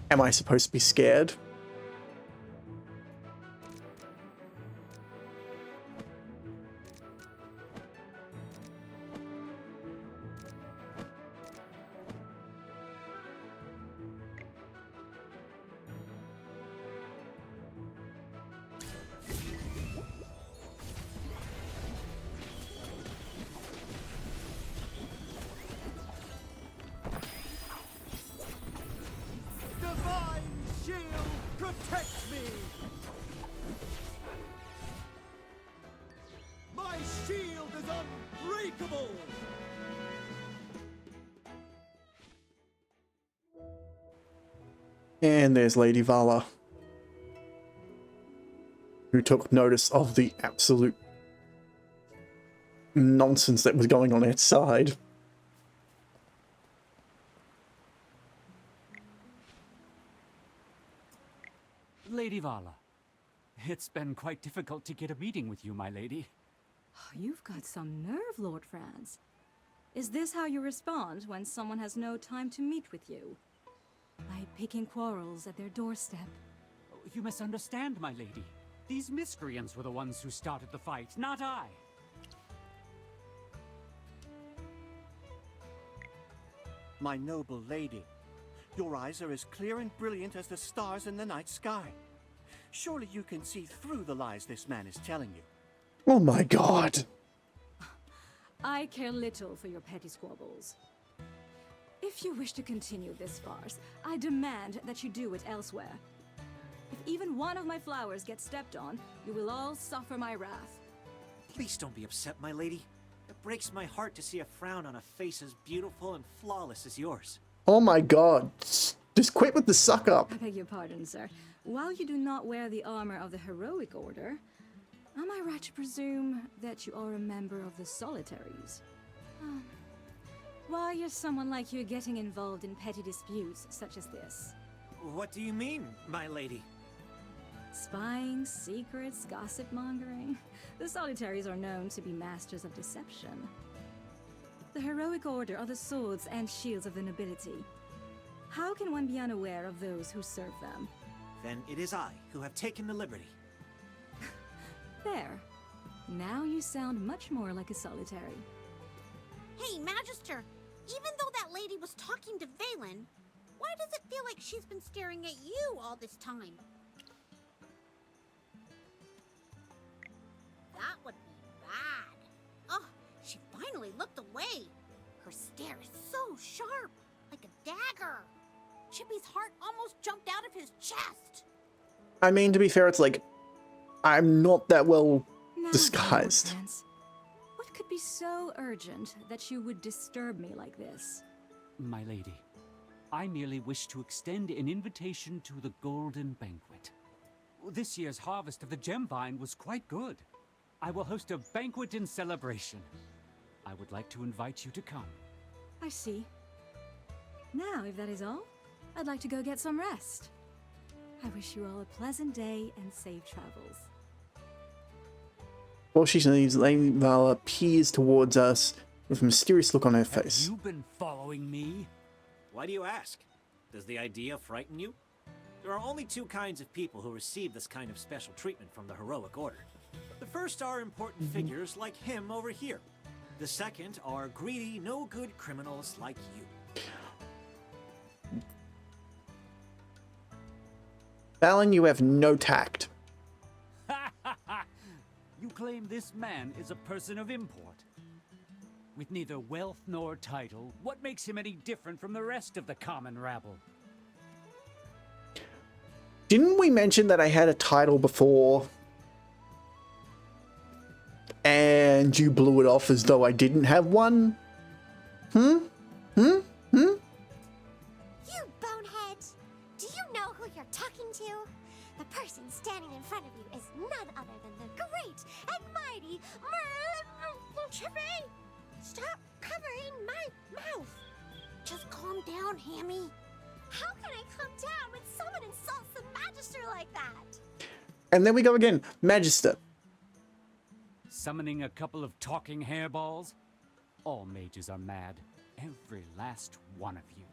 Am I supposed to be scared? And there's Lady Vala, who took notice of the absolute nonsense that was going on outside. Lady Vala, it's been quite difficult to get a meeting with you, my lady. You've got some nerve, Lord Franz. Is this how you respond when someone has no time to meet with you? By picking quarrels at their doorstep? You misunderstand, my lady. These miscreants were the ones who started the fight, not I. My noble lady, your eyes are as clear and brilliant as the stars in the night sky. Surely you can see through the lies this man is telling you. Oh my god. I care little for your petty squabbles. If you wish to continue this farce, I demand that you do it elsewhere. If even one of my flowers gets stepped on, you will all suffer my wrath. Please don't be upset, my lady. It breaks my heart to see a frown on a face as beautiful and flawless as yours. Oh my god. Just quit with the suck up. I beg your pardon, sir. While you do not wear the armor of the Heroic Order, am I right to presume that you are a member of the Solitaries? Why is someone like you getting involved in petty disputes such as this? What do you mean, my lady? Spying, secrets, gossip mongering. The Solitaries are known to be masters of deception. The Heroic Order are the swords and shields of the nobility. How can one be unaware of those who serve them? Then it is I who have taken the liberty. There. Now you sound much more like a Solitary. Hey, Magister, even though that lady was talking to Valen, why does it feel like she's been staring at you all this time? That would be bad. Oh, she finally looked away. Her stare is so sharp, like a dagger. Chippy's heart almost jumped out of his chest. I mean, to be fair, it's like, I'm not that well Now, disguised. Lord Vance, what could be so urgent that you would disturb me like this? My lady, I merely wish to extend an invitation to the Golden Banquet. This year's harvest of the gem vine was quite good. I will host a banquet in celebration. I would like to invite you to come. I see. Now, if that is all, I'd like to go get some rest. I wish you all a pleasant day and safe travels. While she leaves, Lady Vala peers towards us with a mysterious look on her face. Have you been following me? Why do you ask? Does the idea frighten you? There are only two kinds of people who receive this kind of special treatment from the Heroic Order. The first are important figures like him over here. The second are greedy, no-good criminals like you. Valen, you have no tact. You claim this man is a person of import. With neither wealth nor title, what makes him any different from the rest of the common rabble? Didn't we mention that I had a title before? And you blew it off as though I didn't have one? You bonehead! Do you know who you're talking to? The person standing in front of you is none other than the great and mighty Chippy! Stop covering my mouth! Just calm down, Hammy. How can I calm down when someone insults the Magister like that? And then we go again. Magister. Summoning a couple of talking hairballs? All mages are mad. Every last one of you.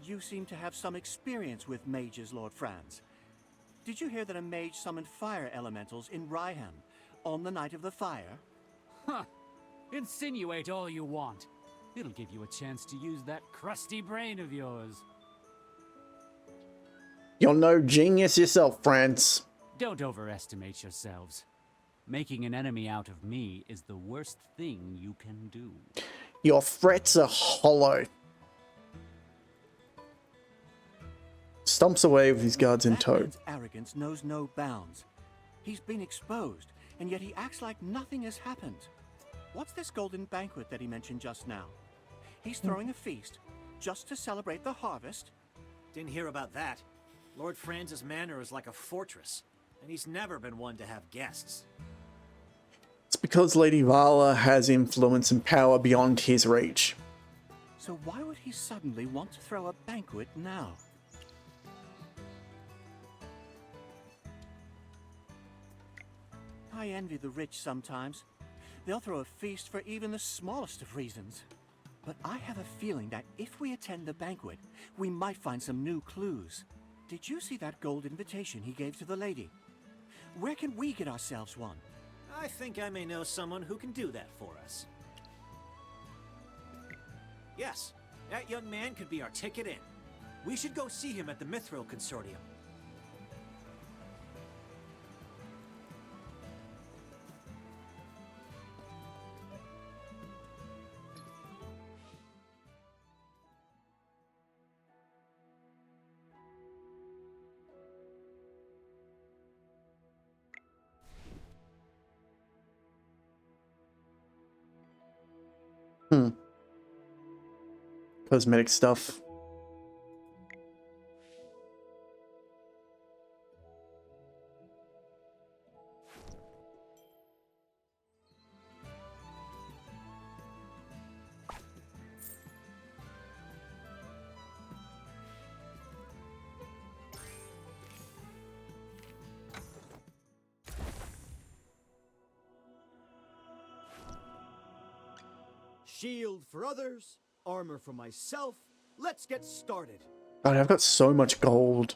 You seem to have some experience with mages, Lord Franz. Did you hear that a mage summoned fire elementals in Ryham on the night of the fire? Huh. Insinuate all you want. It'll give you a chance to use that crusty brain of yours. You're no genius yourself, Franz. Don't overestimate yourselves. Making an enemy out of me is the worst thing you can do. Your threats are hollow. Stomps away with his guards in tow. That man's arrogance knows no bounds. He's been exposed, and yet he acts like nothing has happened. What's this golden banquet that he mentioned just now? He's throwing a feast just to celebrate the harvest? Didn't hear about that. Lord Franz's manor is like a fortress, and he's never been one to have guests. It's because Lady Vala has influence and power beyond his reach. So why would he suddenly want to throw a banquet now? I envy the rich sometimes. They'll throw a feast for even the smallest of reasons. But I have a feeling that if we attend the banquet, we might find some new clues. Did you see that gold invitation he gave to the lady? Where can we get ourselves one? I think I may know someone who can do that for us. Yes, that young man could be our ticket in. We should go see him at the Mithril Consortium. Cosmetic stuff. Shield for others, armor for myself. Let's get started. God, I've got so much gold.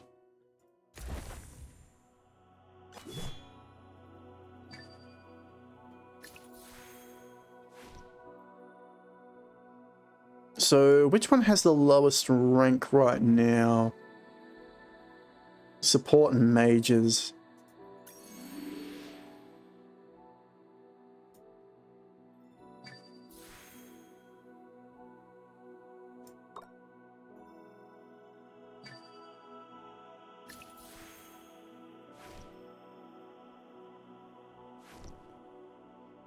So, which one has the lowest rank right now? Support and mages.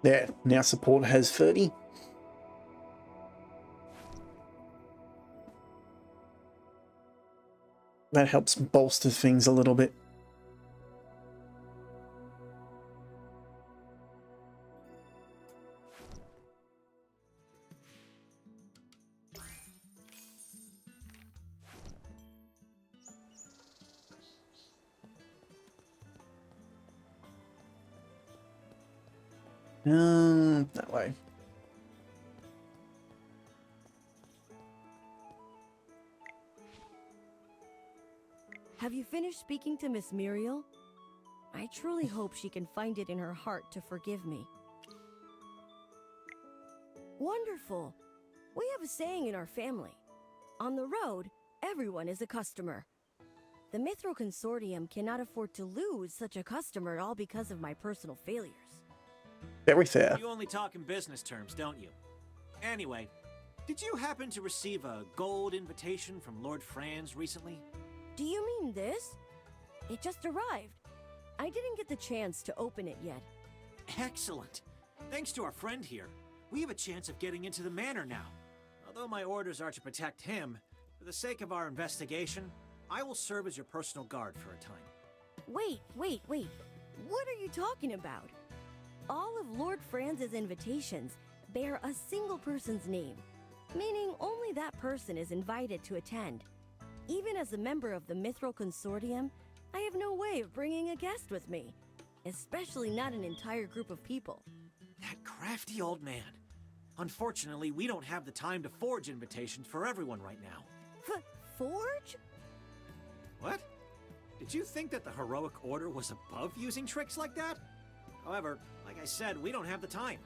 There, now support has 30. That helps bolster things a little bit. That way. Have you finished speaking to Miss Muriel? I truly hope she can find it in her heart to forgive me. Wonderful. We have a saying in our family. On the road, everyone is a customer. The Mithril Consortium cannot afford to lose such a customer all because of my personal failures. Very fair. You only talk in business terms, don't you? Anyway, did you happen to receive a gold invitation from Lord Franz recently? Do you mean this? It just arrived. I didn't get the chance to open it yet. Excellent. Thanks to our friend here, we have a chance of getting into the manor now. Although my orders are to protect him, for the sake of our investigation, I will serve as your personal guard for a time. Wait. What are you talking about? All of Lord Franz's invitations bear a single person's name, meaning only that person is invited to attend. Even as a member of the Mithril Consortium, I have no way of bringing a guest with me, especially not an entire group of people. That crafty old man. Unfortunately, we don't have the time to forge invitations for everyone right now. Forge? What? Did you think that the Heroic Order was above using tricks like that? However, like I said, we don't have the time.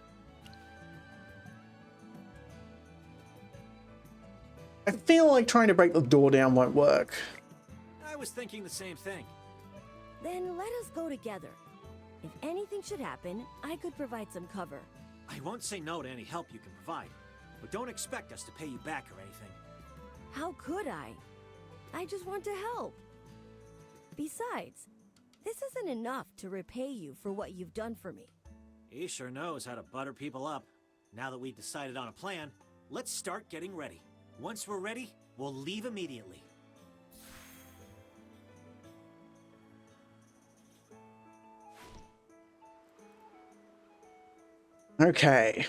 I feel like trying to break the door down won't work. I was thinking the same thing. Then let us go together. If anything should happen, I could provide some cover. I won't say no to any help you can provide, but don't expect us to pay you back or anything. How could I? I just want to help. Besides, this isn't enough to repay you for what you've done for me. He sure knows how to butter people up. Now that we've decided on a plan, let's start getting ready. Once we're ready, we'll leave immediately. Okay.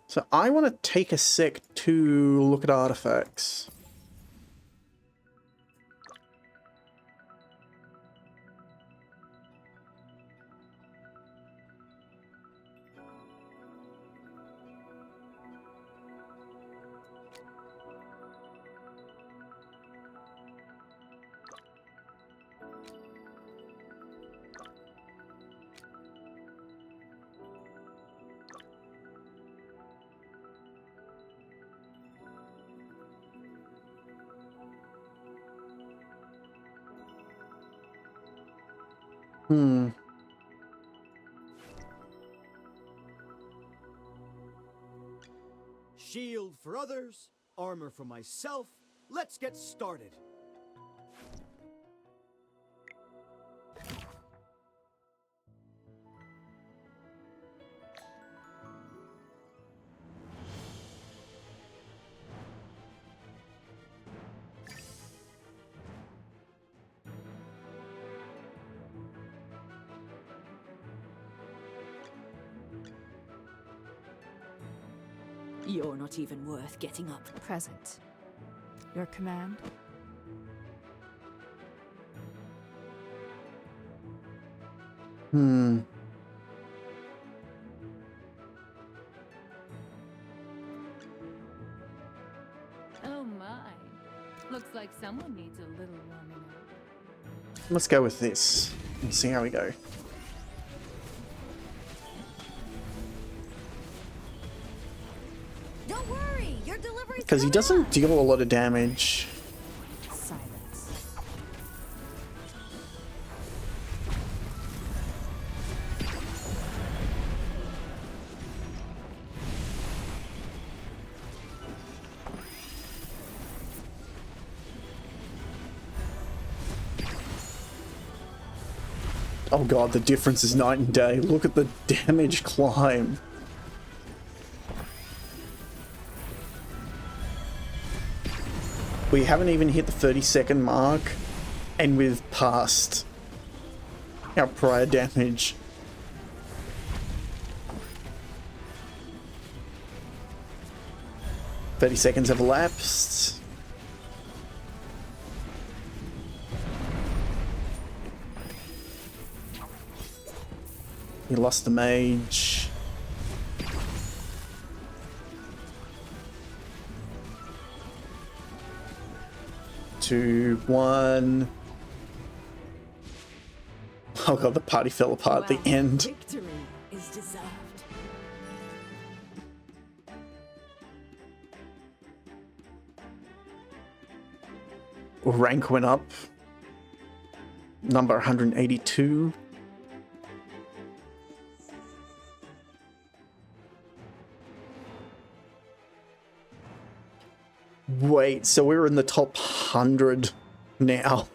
So I want to take a sec to look at artifacts. Hmm. Shield for others, armor for myself. Let's get started. You're not even worth getting up. Present. Your command? Hmm. Oh my. Looks like someone needs a little warming up. Let's go with this and see how we go. Don't worry, your delivery's Because he doesn't deal a lot of damage. Silence. Oh god, the difference is night and day. Look at the damage climb. We haven't even hit the 30-second mark, and we've passed our prior damage. "30 seconds have elapsed. We lost the mage. Two, one. Oh god, the party fell apart at the end. Victory is deserved. Rank went up. Number 182. Wait, so we're in the top 100 now.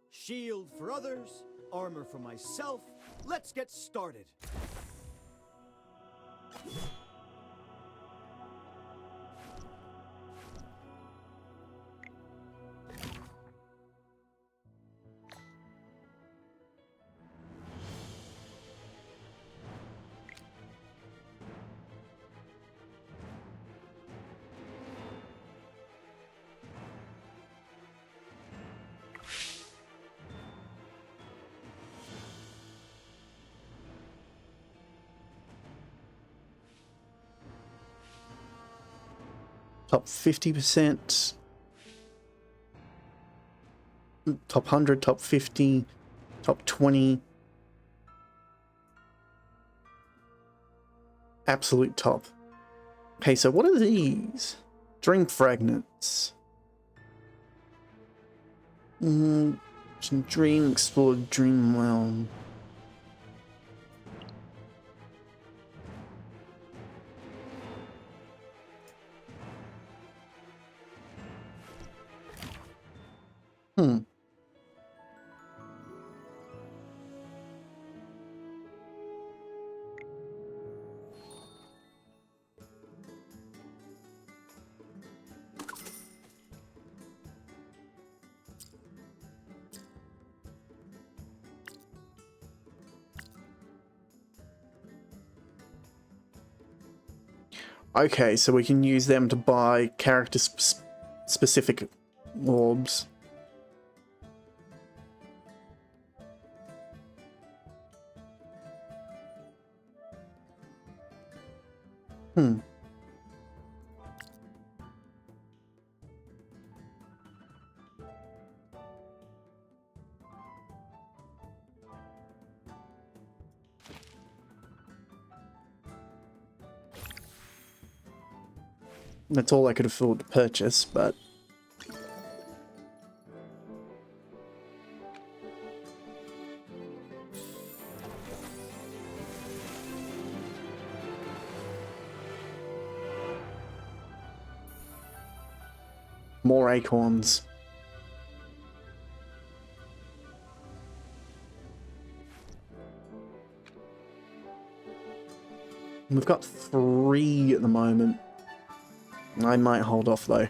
Shield for others, armor for myself. Let's get started. Top 50%. Top 100, top 50, top 20. Absolute top. Okay, so what are these? Dream fragments. Dream explored, dream realm. Okay, so we can use them to buy character-specific orbs. That's all I could afford to purchase, but... More acorns. We've got 3 at the moment. I might hold off though.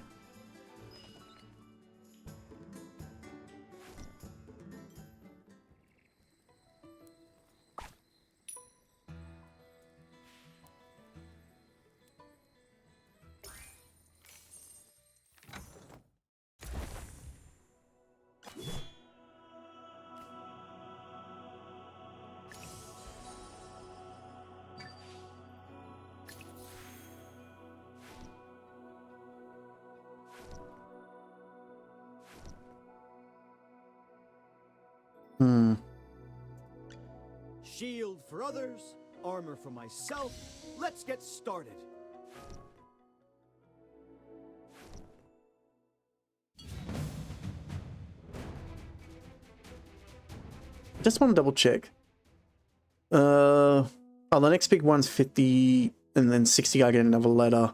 Shield for others, armor for myself. Let's get started. Just want to double check. Oh, the next big one's 50, and then 60 I get another letter.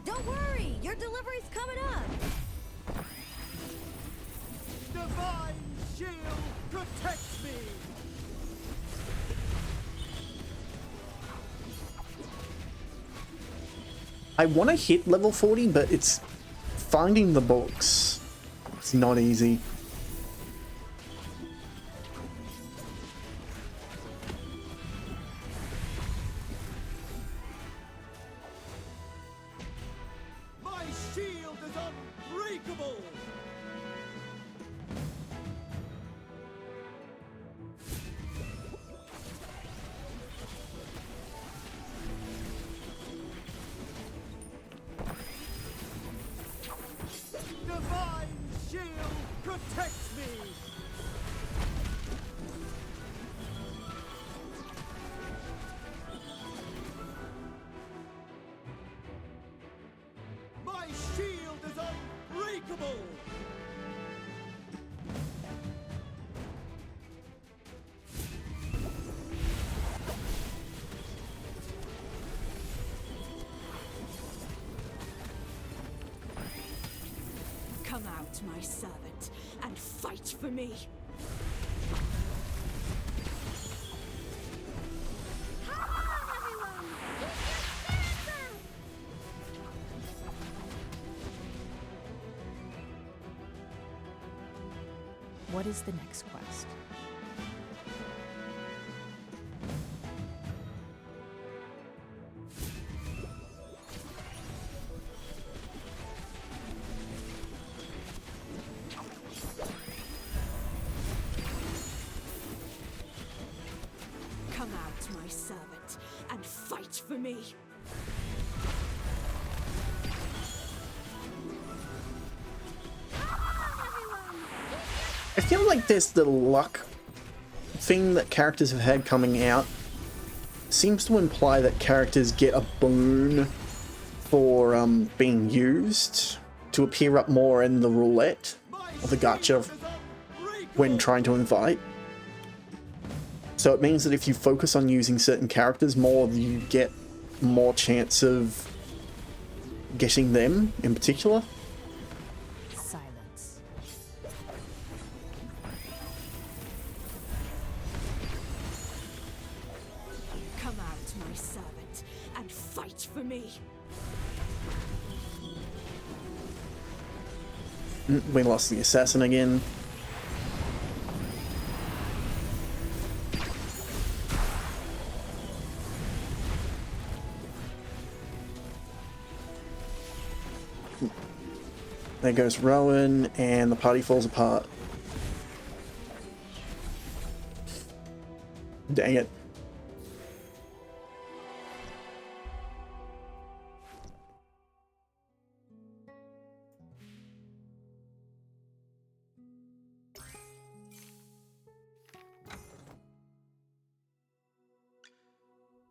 Don't worry, your delivery's coming up. Divine shield protects me. I want to hit level 40, but it's finding the books. It's not easy. My shield is unbreakable. Divine shield protects me. My shield is unbreakable. Come out, my servant, and fight for me. What is the next quest? Come out, my servant, and fight for me. I feel like there's the luck thing that characters have had coming out. Seems to imply that characters get a boon for being used to appear up more in the roulette or the gacha when trying to invite. So it means that if you focus on using certain characters more, you get more chance of getting them in particular. Silence. Come out, my servant, and fight for me. We lost the assassin again. There goes Rowan, and the party falls apart. Dang it.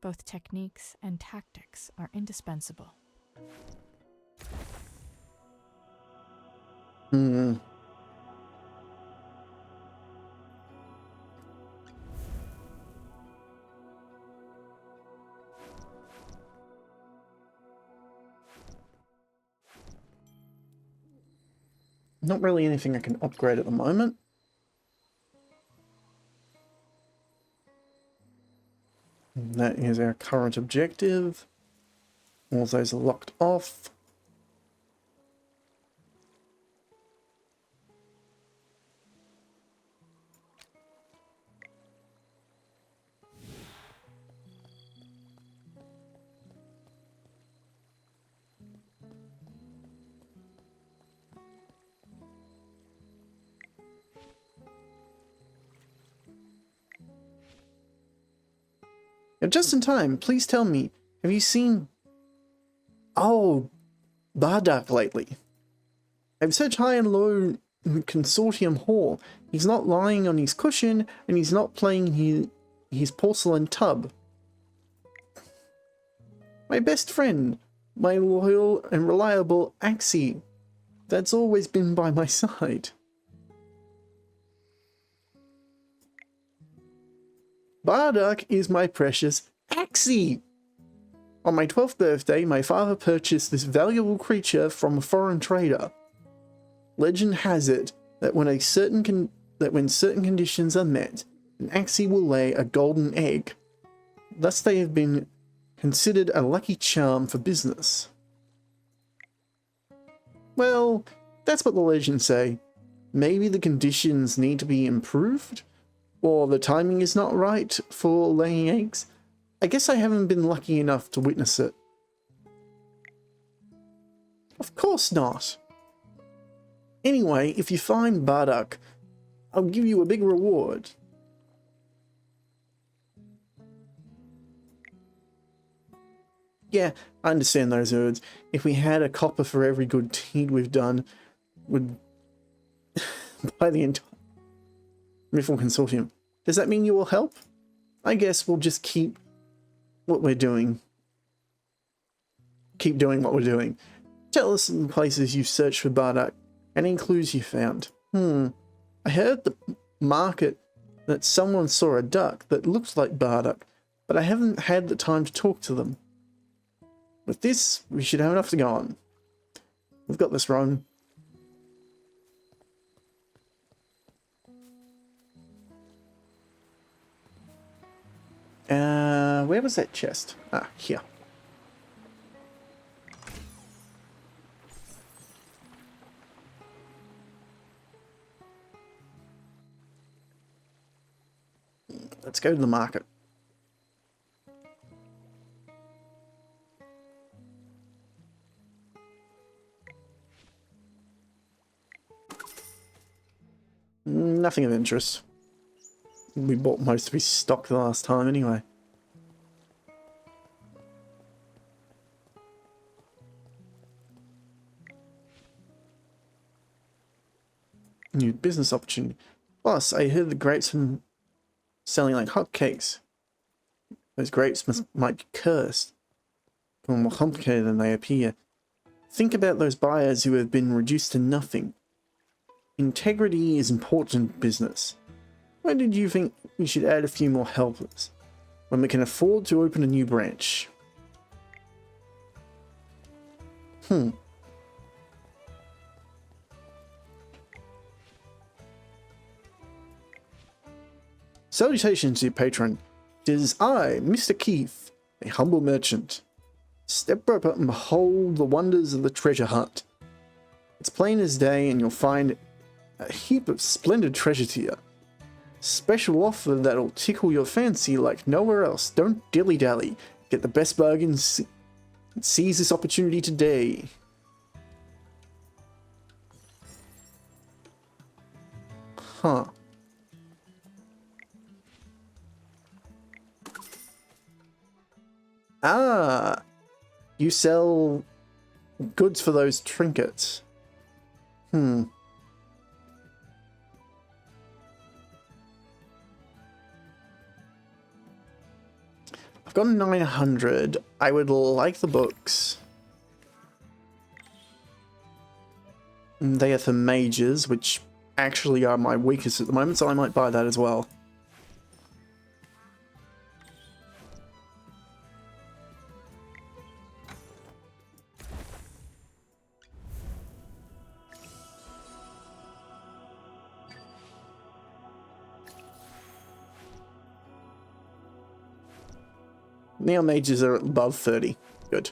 Both techniques and tactics are indispensable. Hmm. Not really anything I can upgrade at the moment. And that is our current objective. All those are locked off. Now, just in time, please tell me, have you seen Bardock lately? I've searched high and low in the Consortium Hall. He's not lying on his cushion, and he's not playing his porcelain tub. My best friend, my loyal and reliable Axie, that's always been by my side. Bardock is my precious Axie. On my 12th birthday, my father purchased this valuable creature from a foreign trader. Legend has it that when certain conditions are met, an Axie will lay a golden egg. Thus they have been considered a lucky charm for business. Well, that's what the legends say. Maybe the conditions need to be improved? Or the timing is not right for laying eggs? I guess I haven't been lucky enough to witness it. Of course not. Anyway, if you find Bardock, I'll give you a big reward. Yeah, I understand those words. If we had a copper for every good deed we've done, would buy the entire Riffle Consortium. Does that mean you will help? I guess we'll just keep what we're doing. Keep doing what we're doing. Tell us the places you've searched for Bardock, and any clues you found. I heard the market that someone saw a duck that looked like Bardock, but I haven't had the time to talk to them. With this, we should have enough to go on. We've got this, Ron. Where was that chest? Ah, here. Let's go to the market. Nothing of interest. We bought most of his stock the last time anyway. New business opportunity. Plus, I heard the grapes from selling like hotcakes. Those grapes might be cursed, or more complicated than they appear. Think about those buyers who have been reduced to nothing. Integrity is important in business. When did you think we should add a few more helpers? When we can afford to open a new branch. Salutations, dear patron. It is I, Mr. Keith, a humble merchant. Step up and behold the wonders of the treasure hunt. It's plain as day, and you'll find a heap of splendid treasures here. Special offer that'll tickle your fancy like nowhere else. Don't dilly-dally. Get the best bargains. Seize this opportunity today. Huh. Ah, you sell goods for those trinkets. I've got 900. I would like the books. They are for mages, which actually are my weakest at the moment, so I might buy that as well. Neo mages are above 30. Good.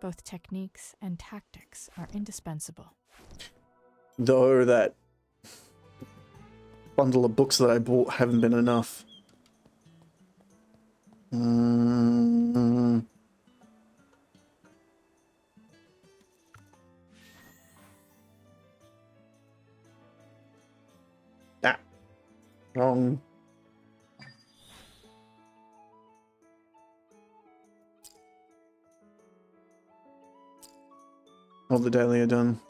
Both techniques and tactics are indispensable. Though that bundle of books that I bought haven't been enough. Ah. Wrong. All the daily are done.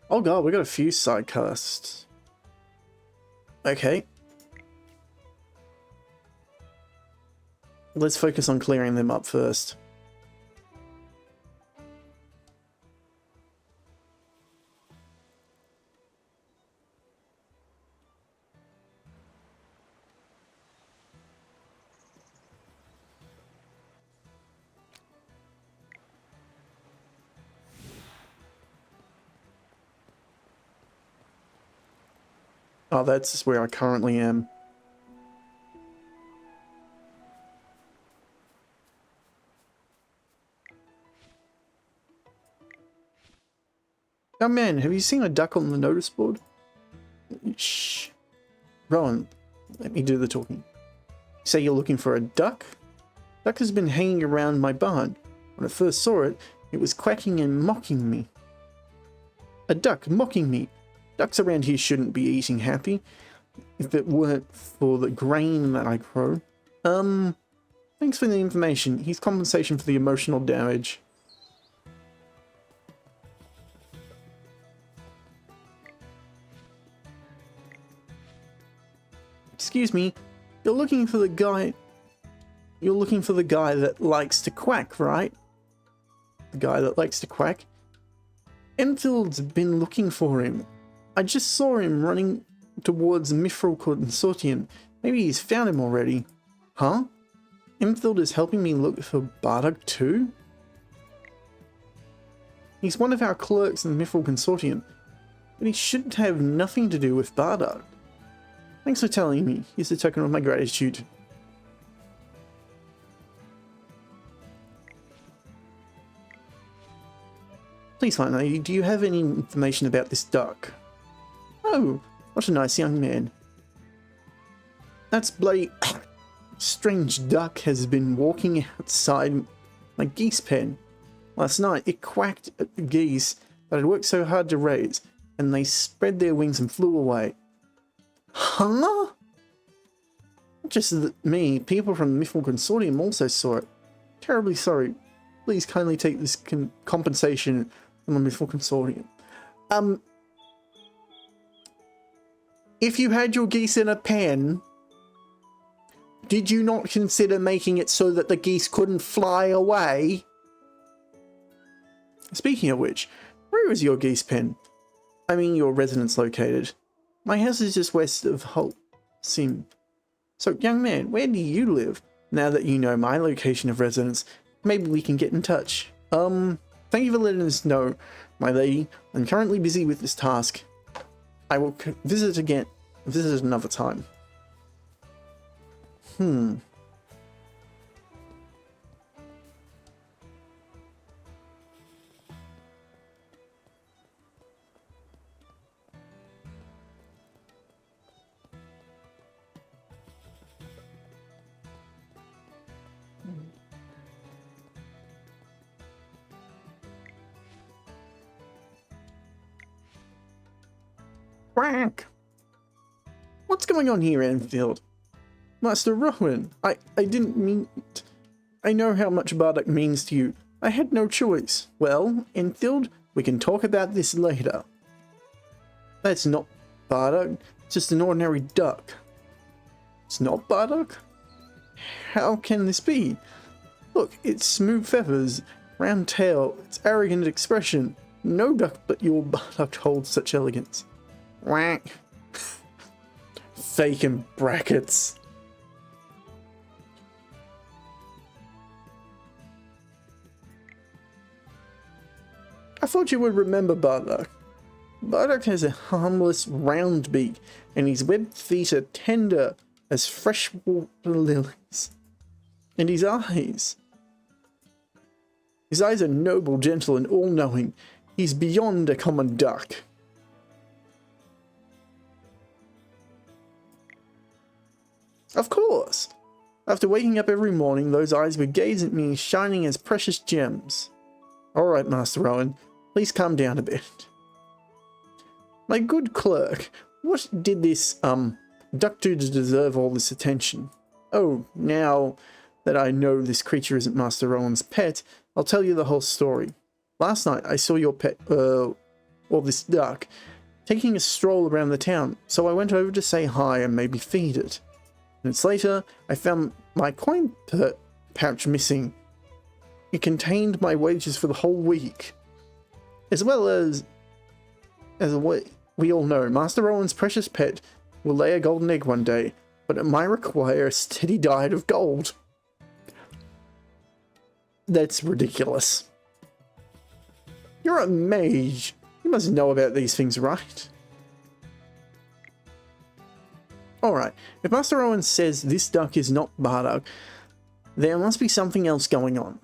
Oh god, we got a few side quests. Okay. Let's focus on clearing them up first. Oh, that's where I currently am. Oh man, have you seen a duck on the notice board? Shh. Rowan, let me do the talking. You say you're looking for a duck? Duck has been hanging around my barn. When I first saw it, it was quacking and mocking me. A duck mocking me. Ducks around here shouldn't be eating happy. If it weren't for the grain that I grow. Thanks for the information. Here's compensation for the emotional damage. Excuse me, you're looking for the guy that likes to quack, right? The guy that likes to quack? Enfield's been looking for him. I just saw him running towards Mithril Consortium. Maybe he's found him already. Huh? Enfield is helping me look for Bardock too? He's one of our clerks in the Mithril Consortium, but he should have nothing to do with Bardock. Thanks for telling me. Here's a token of my gratitude. Please find out, do you have any information about this duck? Oh, what a nice young man. That's bloody strange duck has been walking outside my geese pen. Last night it quacked at the geese that I'd worked so hard to raise, and they spread their wings and flew away. Huh? Not just me, people from the Mithril Consortium also saw it. Terribly sorry. Please kindly take this compensation from the Mithril Consortium. If you had your geese in a pen, did you not consider making it so that the geese couldn't fly away? Speaking of which, where is your geese pen? I mean your residence located. My house is just west of Holcim. So, young man, where do you live? Now that you know my location of residence, maybe we can get in touch. Thank you for letting us know, my lady. I'm currently busy with this task. I will visit another time. Quack! What's going on here, Enfield? Master Rowan, I didn't mean... I know how much Bardock means to you. I had no choice. Well, Enfield, we can talk about this later. That's not Bardock, just an ordinary duck. It's not Bardock? How can this be? Look, its smooth feathers, round tail, its arrogant expression. No duck but your Bardock holds such elegance. Whack. Fake in brackets. I thought you would remember Bardock. Bardock has a harmless round beak, and his webbed feet are tender as freshwater lilies. And his eyes are noble, gentle, and all-knowing. He's beyond a common duck. Of course! After waking up every morning, those eyes would gaze at me, shining as precious gems. Alright, Master Rowan, please calm down a bit. My good clerk, what did this, duck do to deserve all this attention? Oh, now that I know this creature isn't Master Rowan's pet, I'll tell you the whole story. Last night I saw your pet, or this duck, taking a stroll around the town, so I went over to say hi and maybe feed it. Minutes later, I found my coin pouch missing. It contained my wages for the whole week. As well as we all know, Master Rowan's precious pet will lay a golden egg one day, but it might require a steady diet of gold. That's ridiculous. You're a mage. You must know about these things, right? Alright, if Master Rowan says this duck is not Bardock, there must be something else going on.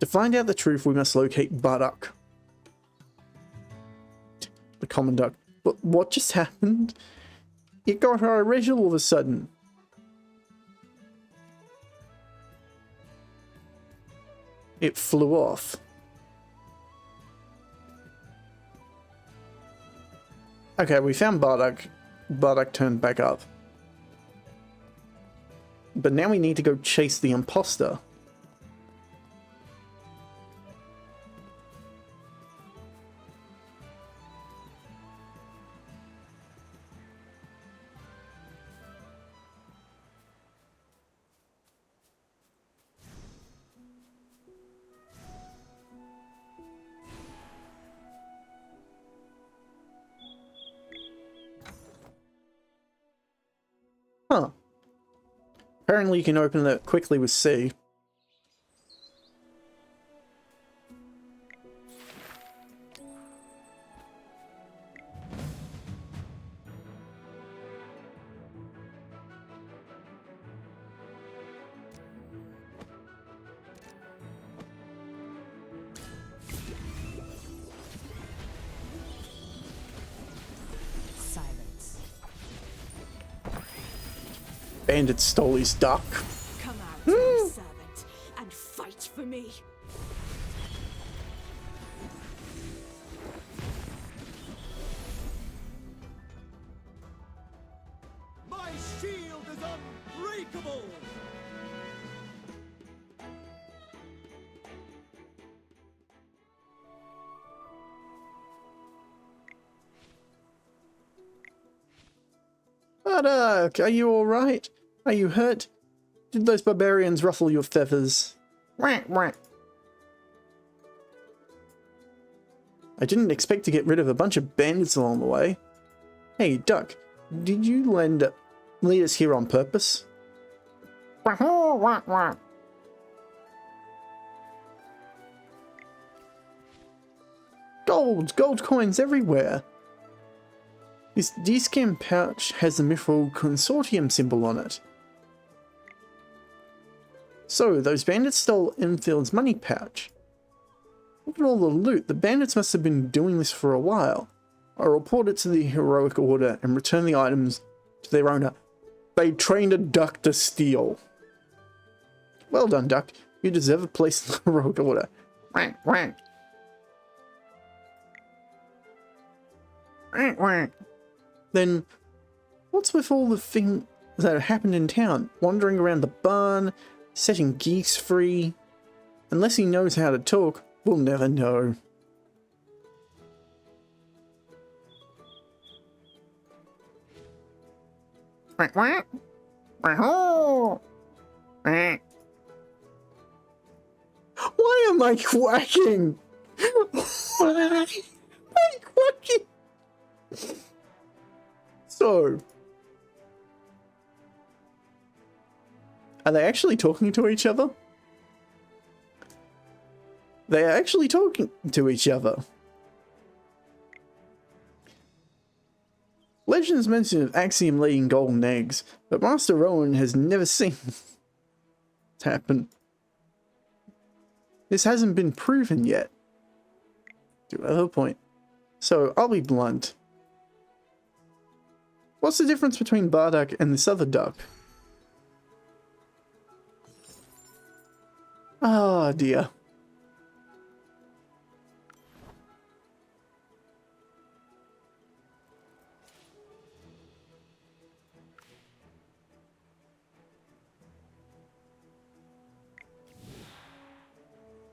To find out the truth, we must locate Bardock. The common duck. But what just happened? It got irate all of a sudden. It flew off. Okay, we found Bardock. Bardock turned back up. But now we need to go chase the imposter. Huh. Apparently you can open it quickly with C. Bandit stole his duck. Come out, my servant, and fight for me. My shield is unbreakable! Bardock, are you alright? Are you hurt? Did those barbarians ruffle your feathers? Whack, whack. I didn't expect to get rid of a bunch of bandits along the way. Hey, Duck, did you lead us here on purpose? Gold coins everywhere. This D-Scan pouch has the Mithril Consortium symbol on it. So, those bandits stole Enfield's money pouch. Look at all the loot. The bandits must have been doing this for a while. I'll report it to the Heroic Order and return the items to their owner. They trained a duck to steal. Well done, Duck. You deserve a place in the Heroic Order. Wank, wank. Wank, wank. then what's with all the things that have happened in town? Wandering around the barn, setting geese free. Unless he knows how to talk, we'll never know. Why am I quacking? Why am I quacking? So, are they actually talking to each other? They are actually talking to each other. Legends mention of Axiom laying golden eggs, but Master Rowan has never seen it happen. This hasn't been proven yet. To a point. So, I'll be blunt. What's the difference between Bardock and this other duck? Ah, dear.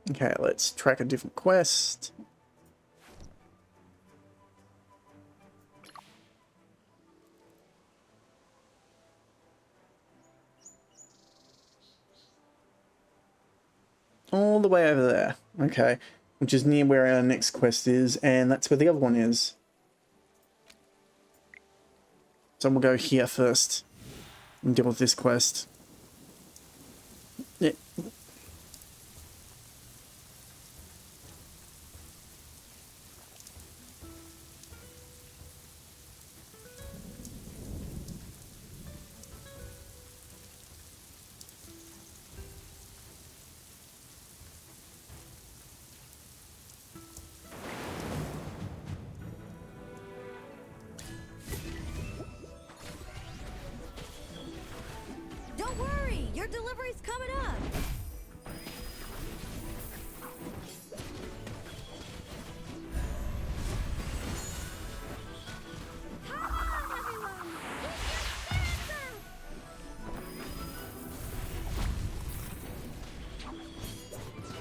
Okay, let's track a different quest. All the way over there. Okay, which is near where our next quest is, and that's where the other one is. So we'll go here first and deal with this quest. Yeah. Don't worry, your delivery's coming up. Come on, everyone! Keep your spirits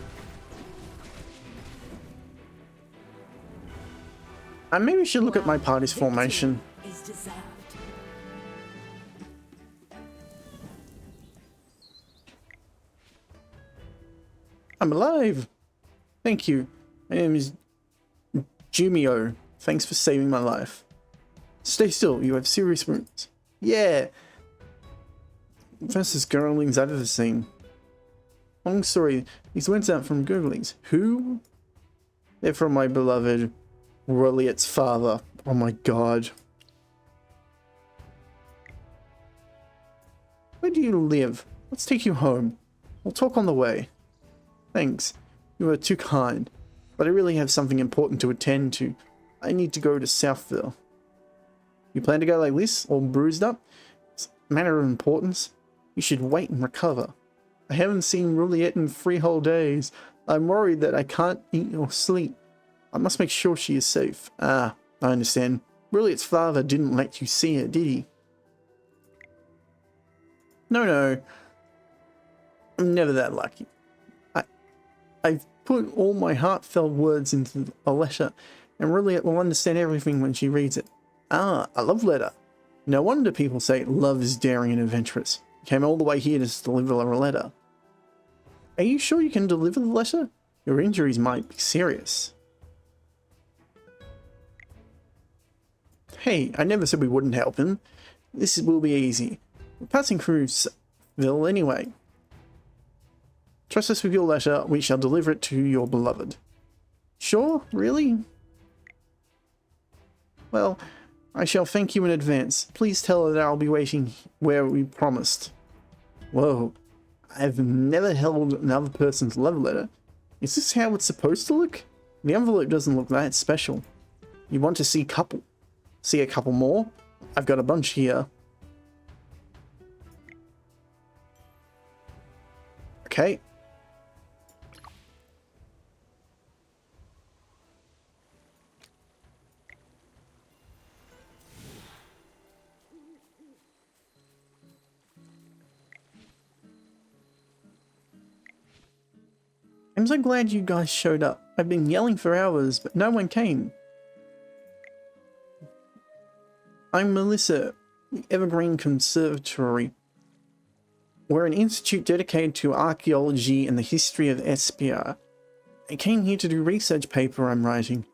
I maybe should look at my party's formation. Is deserved. I'm alive! Thank you. My name is Jumio. Thanks for saving my life. Stay still, you have serious wounds. Yeah! Fastest girlings I've ever seen. Long story, these words aren't from Googlings. Who? They're from my beloved Roliet's father. Oh my god. Where do you live? Let's take you home. We'll talk on the way. Thanks. You are too kind. But I really have something important to attend to. I need to go to Southville. You plan to go like this, all bruised up? It's a matter of importance. You should wait and recover. I haven't seen Roliet in 3 whole days. I'm worried that I can't eat or sleep. I must make sure she is safe. Ah, I understand. Roliet's father didn't let you see her, did he? No. I'm never that lucky. I've put all my heartfelt words into a letter, and Roliet will understand everything when she reads it. Ah, a love letter. No wonder people say love is daring and adventurous. You came all the way here to deliver a letter. Are you sure you can deliver the letter? Your injuries might be serious. Hey, I never said we wouldn't help him. This will be easy. We're passing through Southville anyway. Trust us with your letter, we shall deliver it to your beloved. Sure? Really? Well, I shall thank you in advance. Please tell her that I'll be waiting where we promised. Whoa. I've never held another person's love letter. Is this how it's supposed to look? The envelope doesn't look that special. You want to see a couple more? I've got a bunch here. Okay. I'm so glad you guys showed up. I've been yelling for hours, but no one came. I'm Melissa, the Evergreen Conservatory. We're an institute dedicated to archaeology and the history of Espia. I came here to do a research paper I'm writing.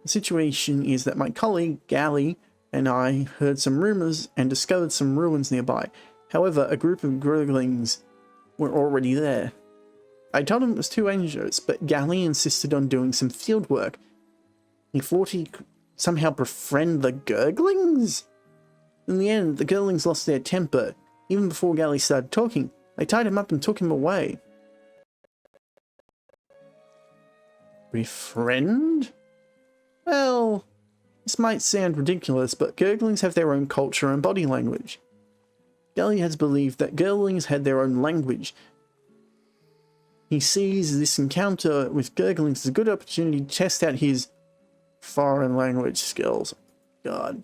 The situation is that my colleague, Gally, and I heard some rumors and discovered some ruins nearby. However, a group of Gurglings were already there. I told him it was too dangerous, but Gally insisted on doing some field work. He thought he could somehow befriend the Gurglings? In the end, the Gurglings lost their temper. Even before Gally started talking, they tied him up and took him away. Befriend? Well, this might sound ridiculous, but Gurglings have their own culture and body language. Gally has believed that Gurglings had their own language. He sees this encounter with Gurglings as a good opportunity to test out his foreign language skills. God.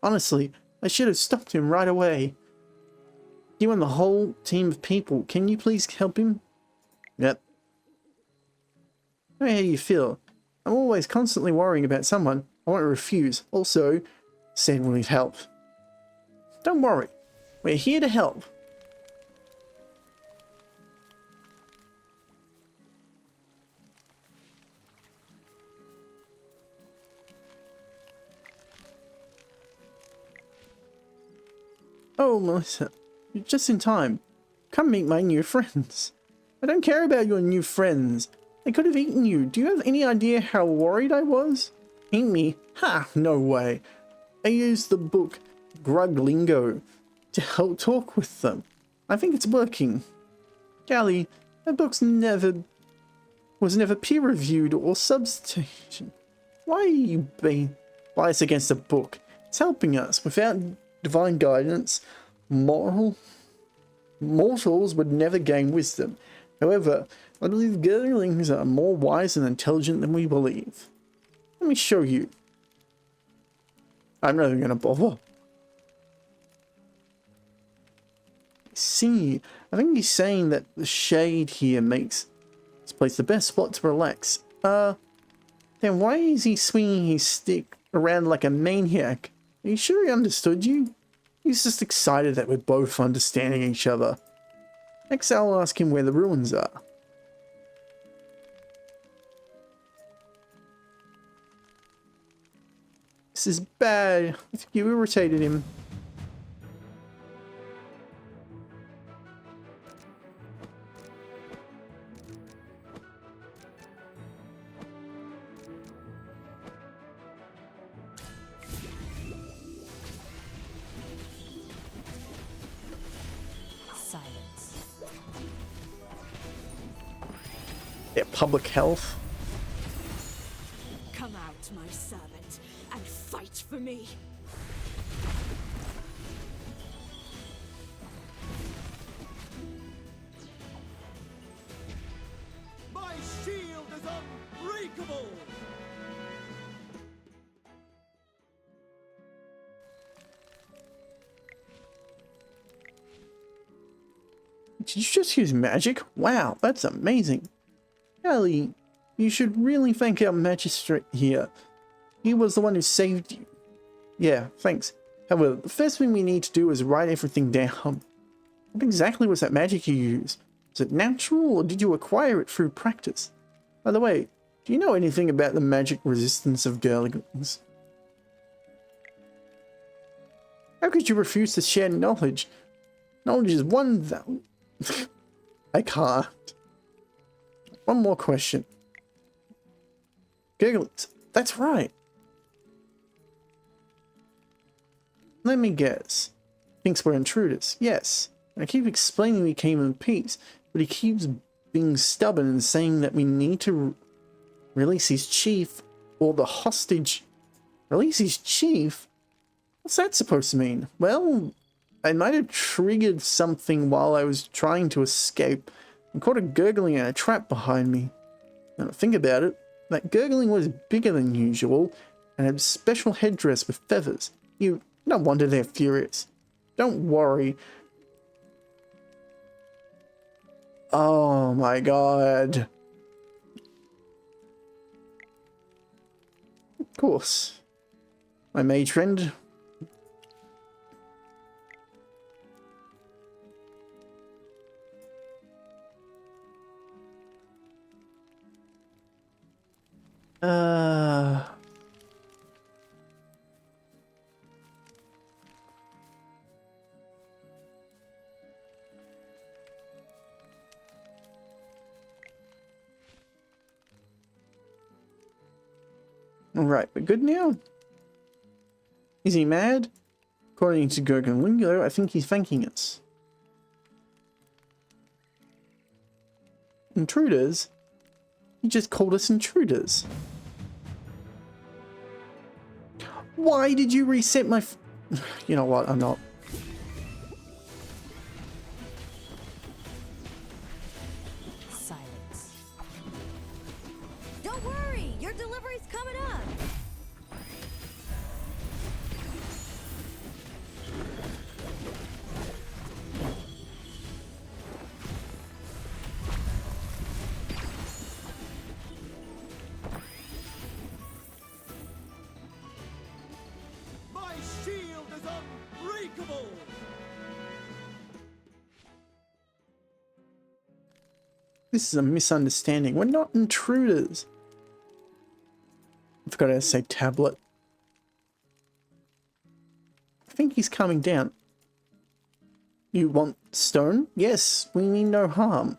Honestly, I should have stopped him right away. You and the whole team of people, can you please help him? Yep. I know how you feel. I'm always constantly worrying about someone. I won't refuse. Also, said we'll need help. Don't worry. We're here to help. Oh, Melissa. You're just in time. Come meet my new friends. I don't care about your new friends. They could have eaten you. Do you have any idea how worried I was? Eat me? Ha! No way. I used the book Gruglingo to help talk with them. I think it's working. Gally, that book's was never peer-reviewed or substantiated. Why are you being biased against a book? It's helping us. Without divine guidance, mortals would never gain wisdom. However, I believe Gurglings are more wise and intelligent than we believe. Let me show you. I'm not even gonna bother. See, I think he's saying that the shade here makes this place the best spot to relax. Then why is he swinging his stick around like a maniac? Are you sure he understood you? He's just excited that we're both understanding each other. Next I'll ask him where the ruins are. This is bad. I think you irritated him. Yeah, public health. Come out, my servant, and fight for me. My shield is unbreakable! Did you just use magic? Wow, that's amazing. Gally, you should really thank our magistrate here. He was the one who saved you. Yeah, thanks. However, the first thing we need to do is write everything down. What exactly was that magic you used? Was it natural, or did you acquire it through practice? By the way, do you know anything about the magic resistance of Gurglings? How could you refuse to share knowledge? Knowledge is one value. I can't. One more question. Gurglings, that's right. Let me guess. Thinks we're intruders. Yes. I keep explaining we came in peace, but he keeps being stubborn and saying that we need to release his chief or the hostage. Release his chief? What's that supposed to mean? Well, I might have triggered something while I was trying to escape and caught a Gurgling in a trap behind me. Now think about it, that Gurgling was bigger than usual and had a special headdress with feathers. No wonder they're furious. Don't worry. Oh my god. Of course. My mage friend. Alright, we're good now? Is he mad? According to Gurgen Lingo, I think he's thanking us. Intruders? He just called us intruders. Why did you reset my you know what, I'm not. Silence. Don't worry, your delivery's coming up. My shield is unbreakable! This is a misunderstanding. We're not intruders. I forgot how to say tablet. I think he's coming down. You want stone? Yes, we mean no harm.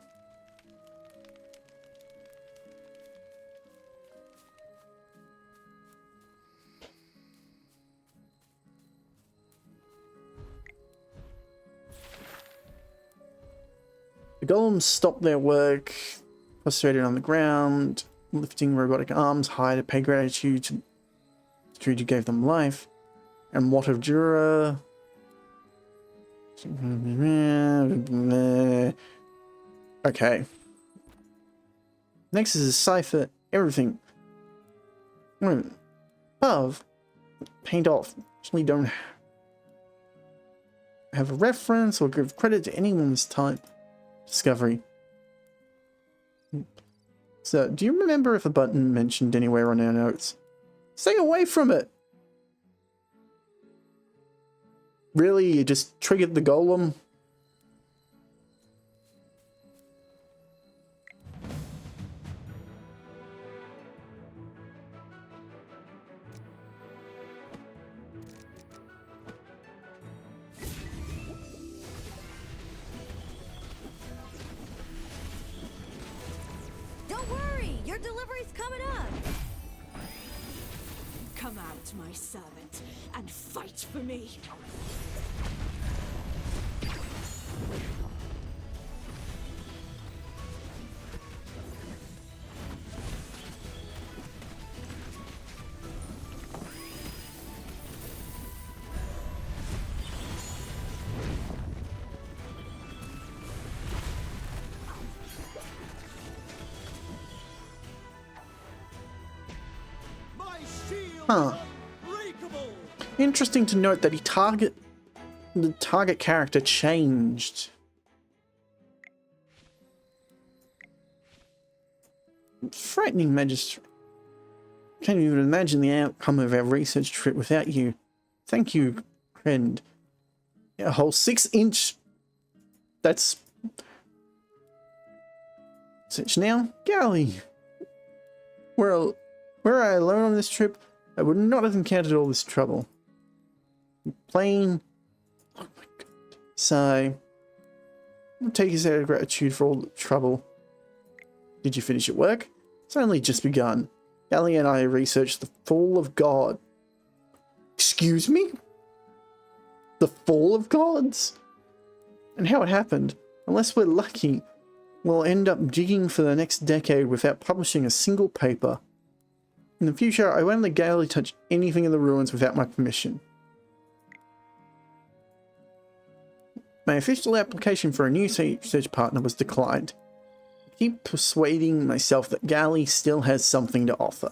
The golems stopped their work, prostrated on the ground, lifting robotic arms high to pay gratitude to the creature who gave them life. And what of Jura? Okay. Next is a cipher. Everything. Above. Paint off. Actually don't have a reference or give credit to anyone this time. Discovery. So, do you remember if a button mentioned anywhere on our notes? Stay away from it! Really? You just triggered the golem? Don't worry, your delivery's coming up. Come out, my servant, and fight for me. Huh. Interesting to note that the target character changed. Frightening magistrate. Can't even imagine the outcome of our research trip without you. Thank you, friend. A whole 6-inch. That's. Such now, Galley. Were I alone on this trip, I would not have encountered all this trouble. Plain. Oh my god. So, I'll take us out of gratitude for all the trouble. Did you finish your work? It's only just begun. Gally and I researched the fall of God. Excuse me? The fall of gods? And how it happened. Unless we're lucky, we'll end up digging for the next decade without publishing a single paper. In the future, I won't let Gally touch anything in the ruins without my permission. My official application for a new research partner was declined. I keep persuading myself that Gally still has something to offer.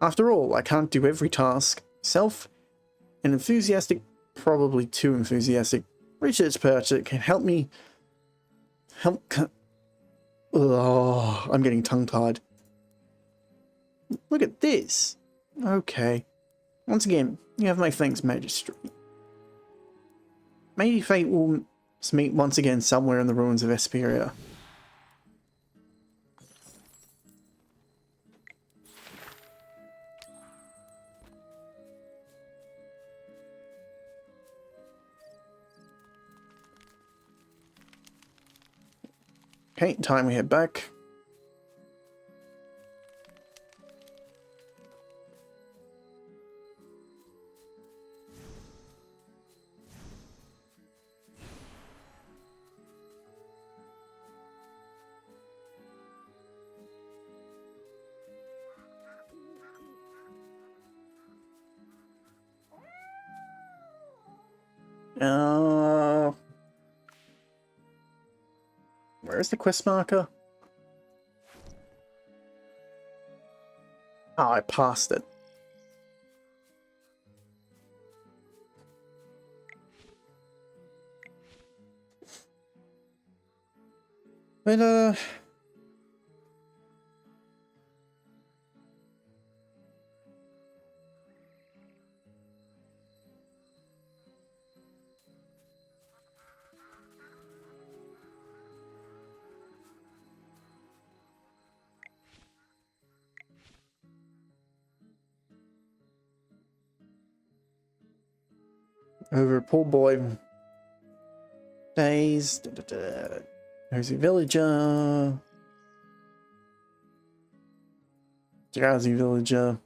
After all, I can't do every task myself. An enthusiastic, probably too enthusiastic, research partner can help me... I'm getting tongue-tied. Look at this. Okay. Once again, you have my thanks, Magistrate. Maybe fate will meet once again somewhere in the ruins of Esperia. Okay, time we head back. Where's the quest marker? Oh, I passed it. But, over poor boy. Days. There's a villager. Drowsy villager.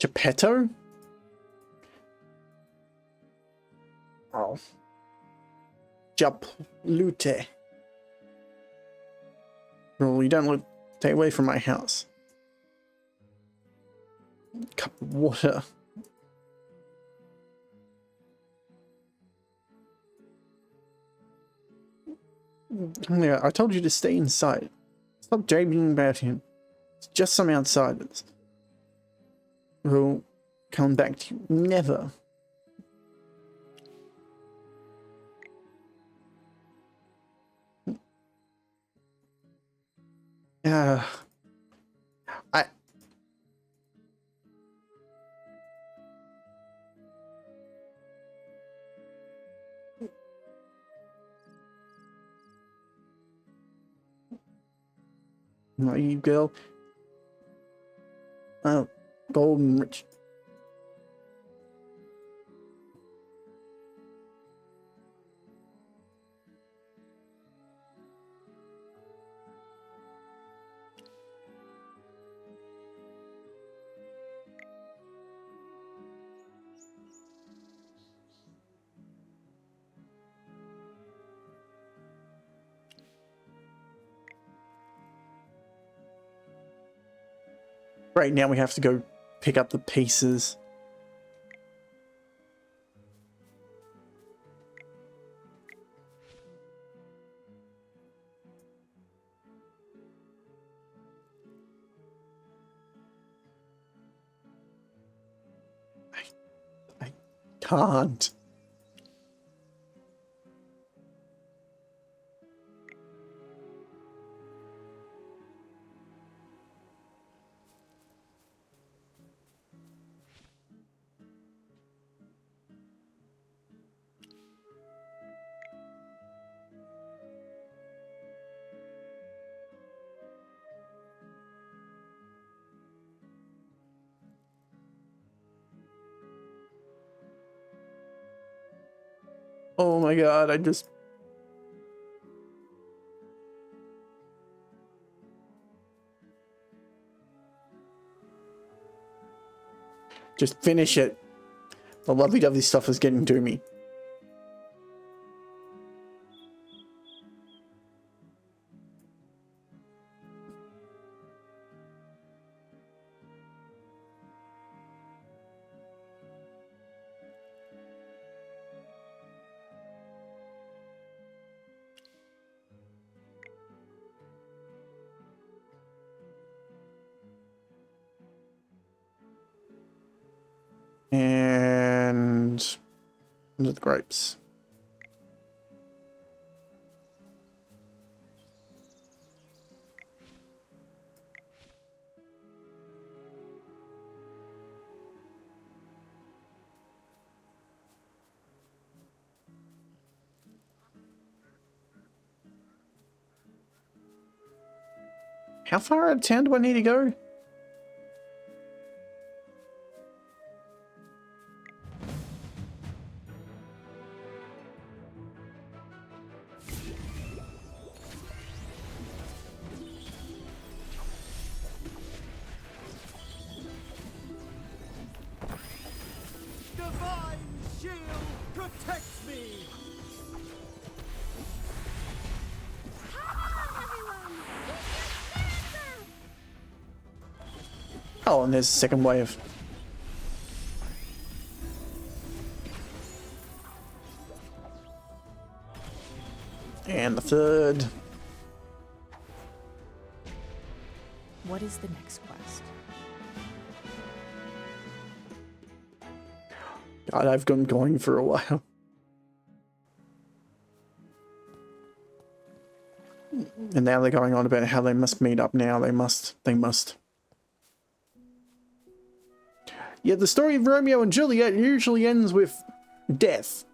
Geppetto? Oh. Japlute. Well, you don't look. Stay away from my house. Cup of water. Yeah, I told you to stay inside. Stop dreaming about him. It's just some outsiders. Will come back to you. Never. Not you, girl. Oh, golden rich. Right now we have to go pick up the pieces. I can't. Oh my god, I just... Just finish it. The lovey-dovey stuff is getting to me. Into the grapes. How far out of town do I need to go? Divine shield protects me! Oh, and there's a second wave. And the third. What is the next quest? God, I've been going for a while. And now they're going on about how they must meet up now. They must. Yeah, the story of Romeo and Juliet usually ends with death.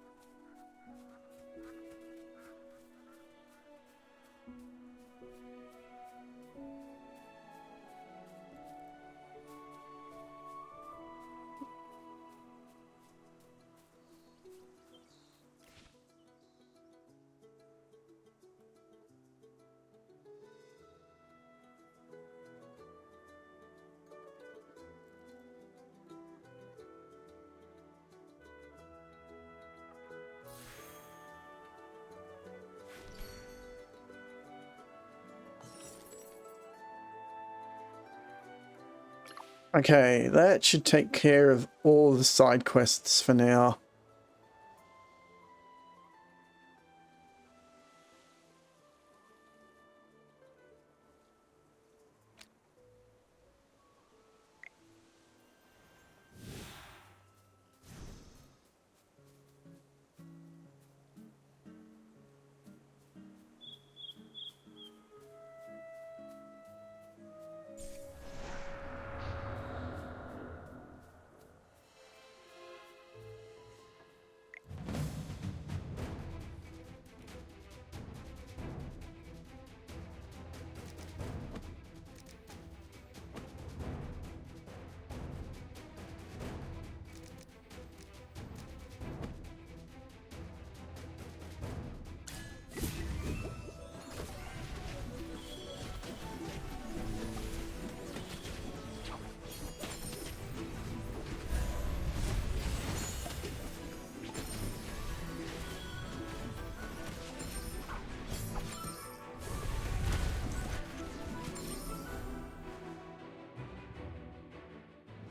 Okay, that should take care of all the side quests for now.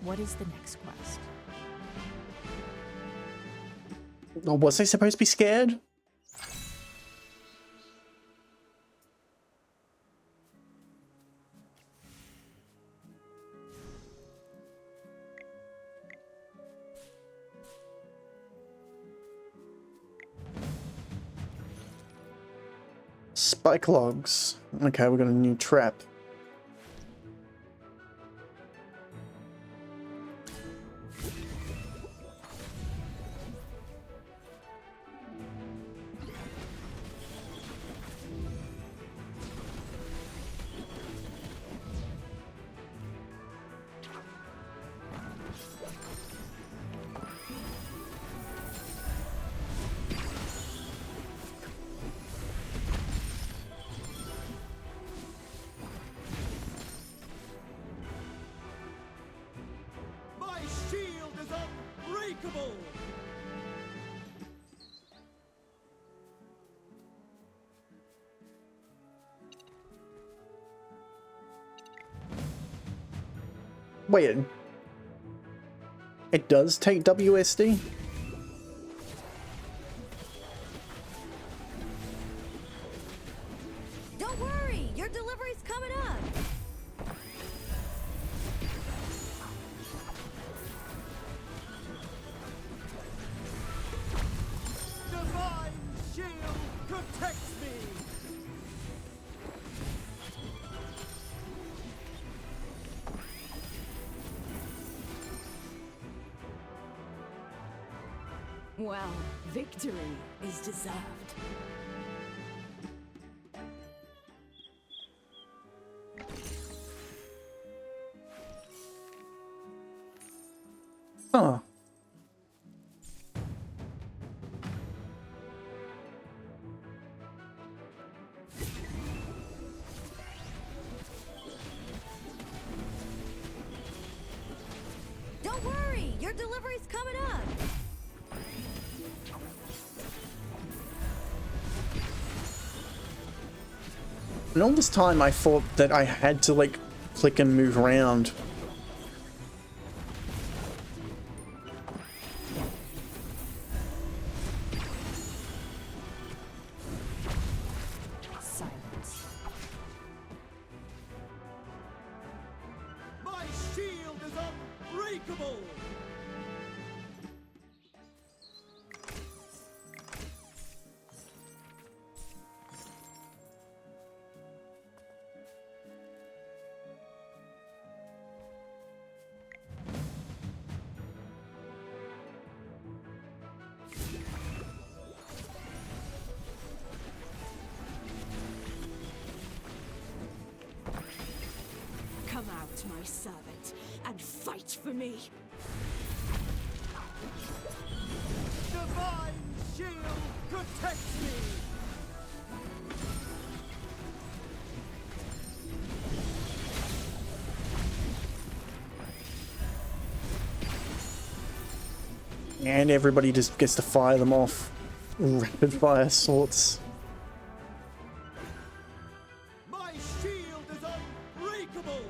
What is the next quest? Or was I supposed to be scared? Spike logs. Okay, we got a new trap. My shield is unbreakable! Wait, it does take WSD? Don't worry, your delivery's coming up. Well, victory is deserved. Huh. Don't worry, your delivery's coming up. And all this time I thought that I had to like click and move around. Silence. My shield is unbreakable! Come out, my servant, and fight for me. Divine shield protects me! And everybody just gets to fire them off. Rapid fire sorts. My shield is unbreakable!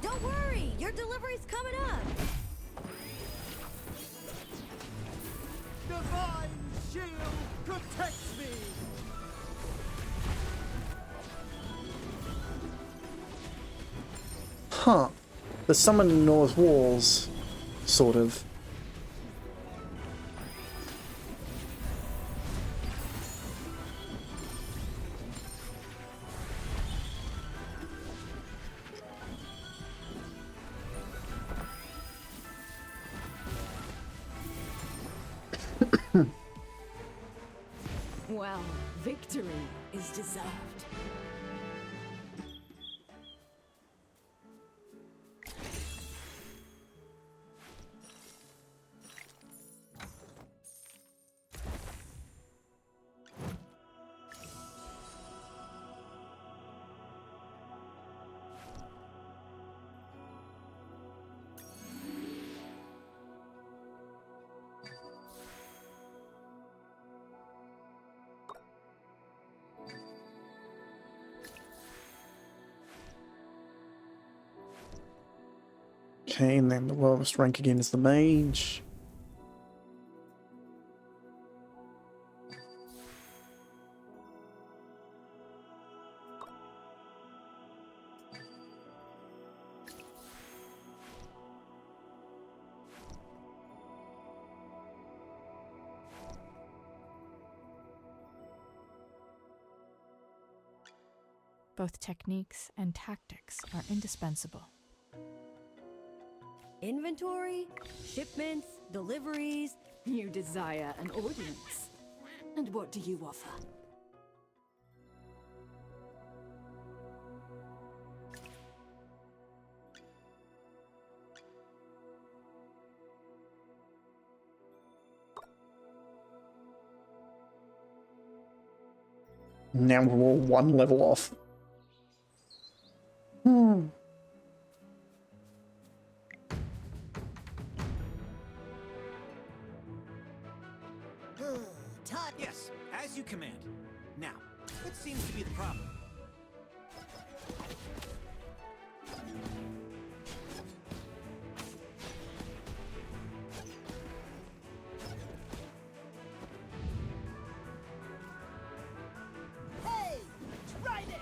Don't worry, your delivery's coming up. Divine shield protects me! Huh. The summon in North Walls, sort of. Well, victory is deserved. Okay, and then the lowest rank again is the mage. Both techniques and tactics are indispensable. Inventory, shipments, deliveries. You desire an audience. And what do you offer? Now we're all one level off. Yes, as you command. Now, what seems to be the problem? Hey, try this!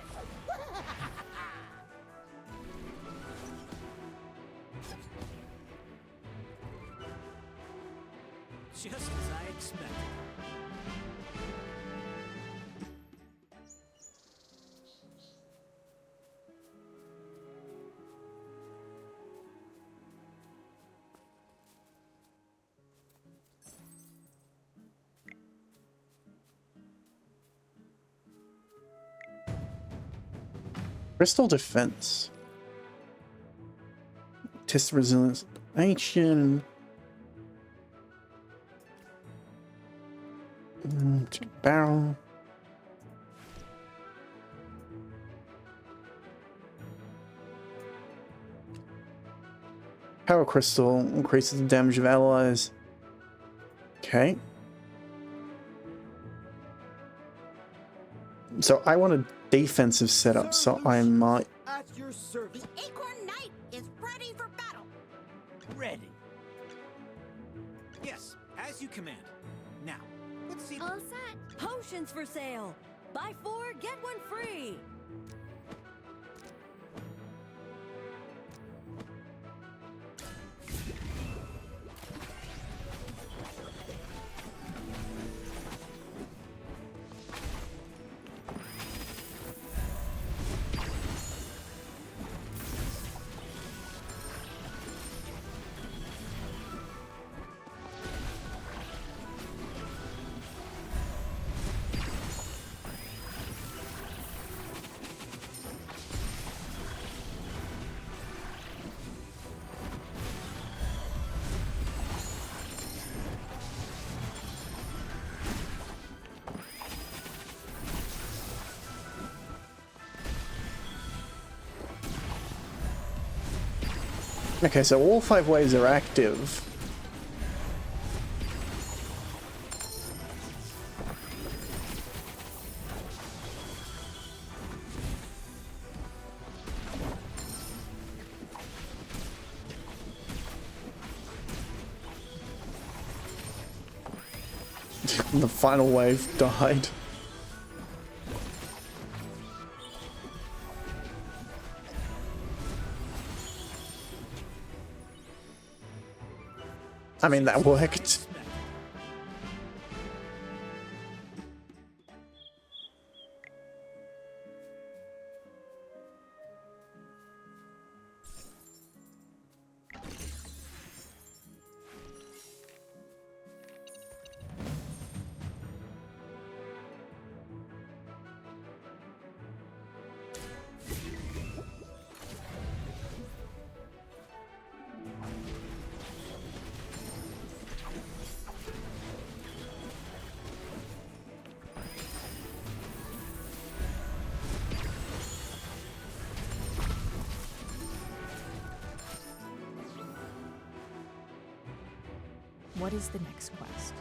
Just as I expected. Crystal defense. Test resilience. Action. Barrel. Power crystal increases the damage of allies. Okay. So I want a defensive setup, so I might. At your service. The Acorn Knight is ready for battle. Ready. Yes, as you command. Now, let's see. All set. Potions for sale. Buy 4, get 1 free. Okay, so all 5 waves are active. The final wave died. I mean, that worked. What is the next quest?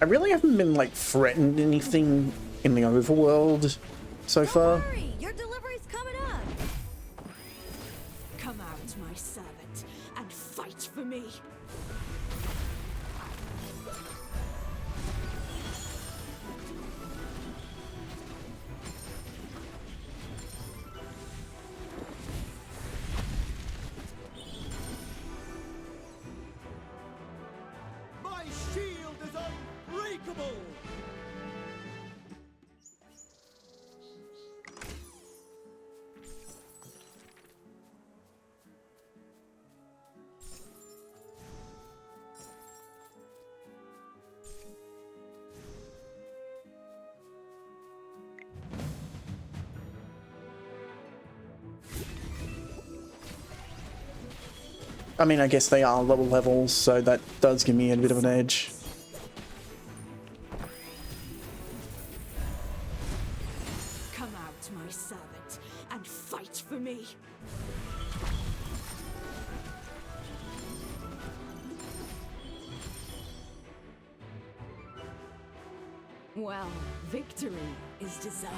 I really haven't been, like, threatened anything in the overworld so far. Hurry, your delivery's coming up. Come out, my servant, and fight for me. My shield is unbreakable. I mean, I guess they are lower levels, so that does give me a bit of an edge. Come out, my servant, and fight for me. Well, victory is deserved.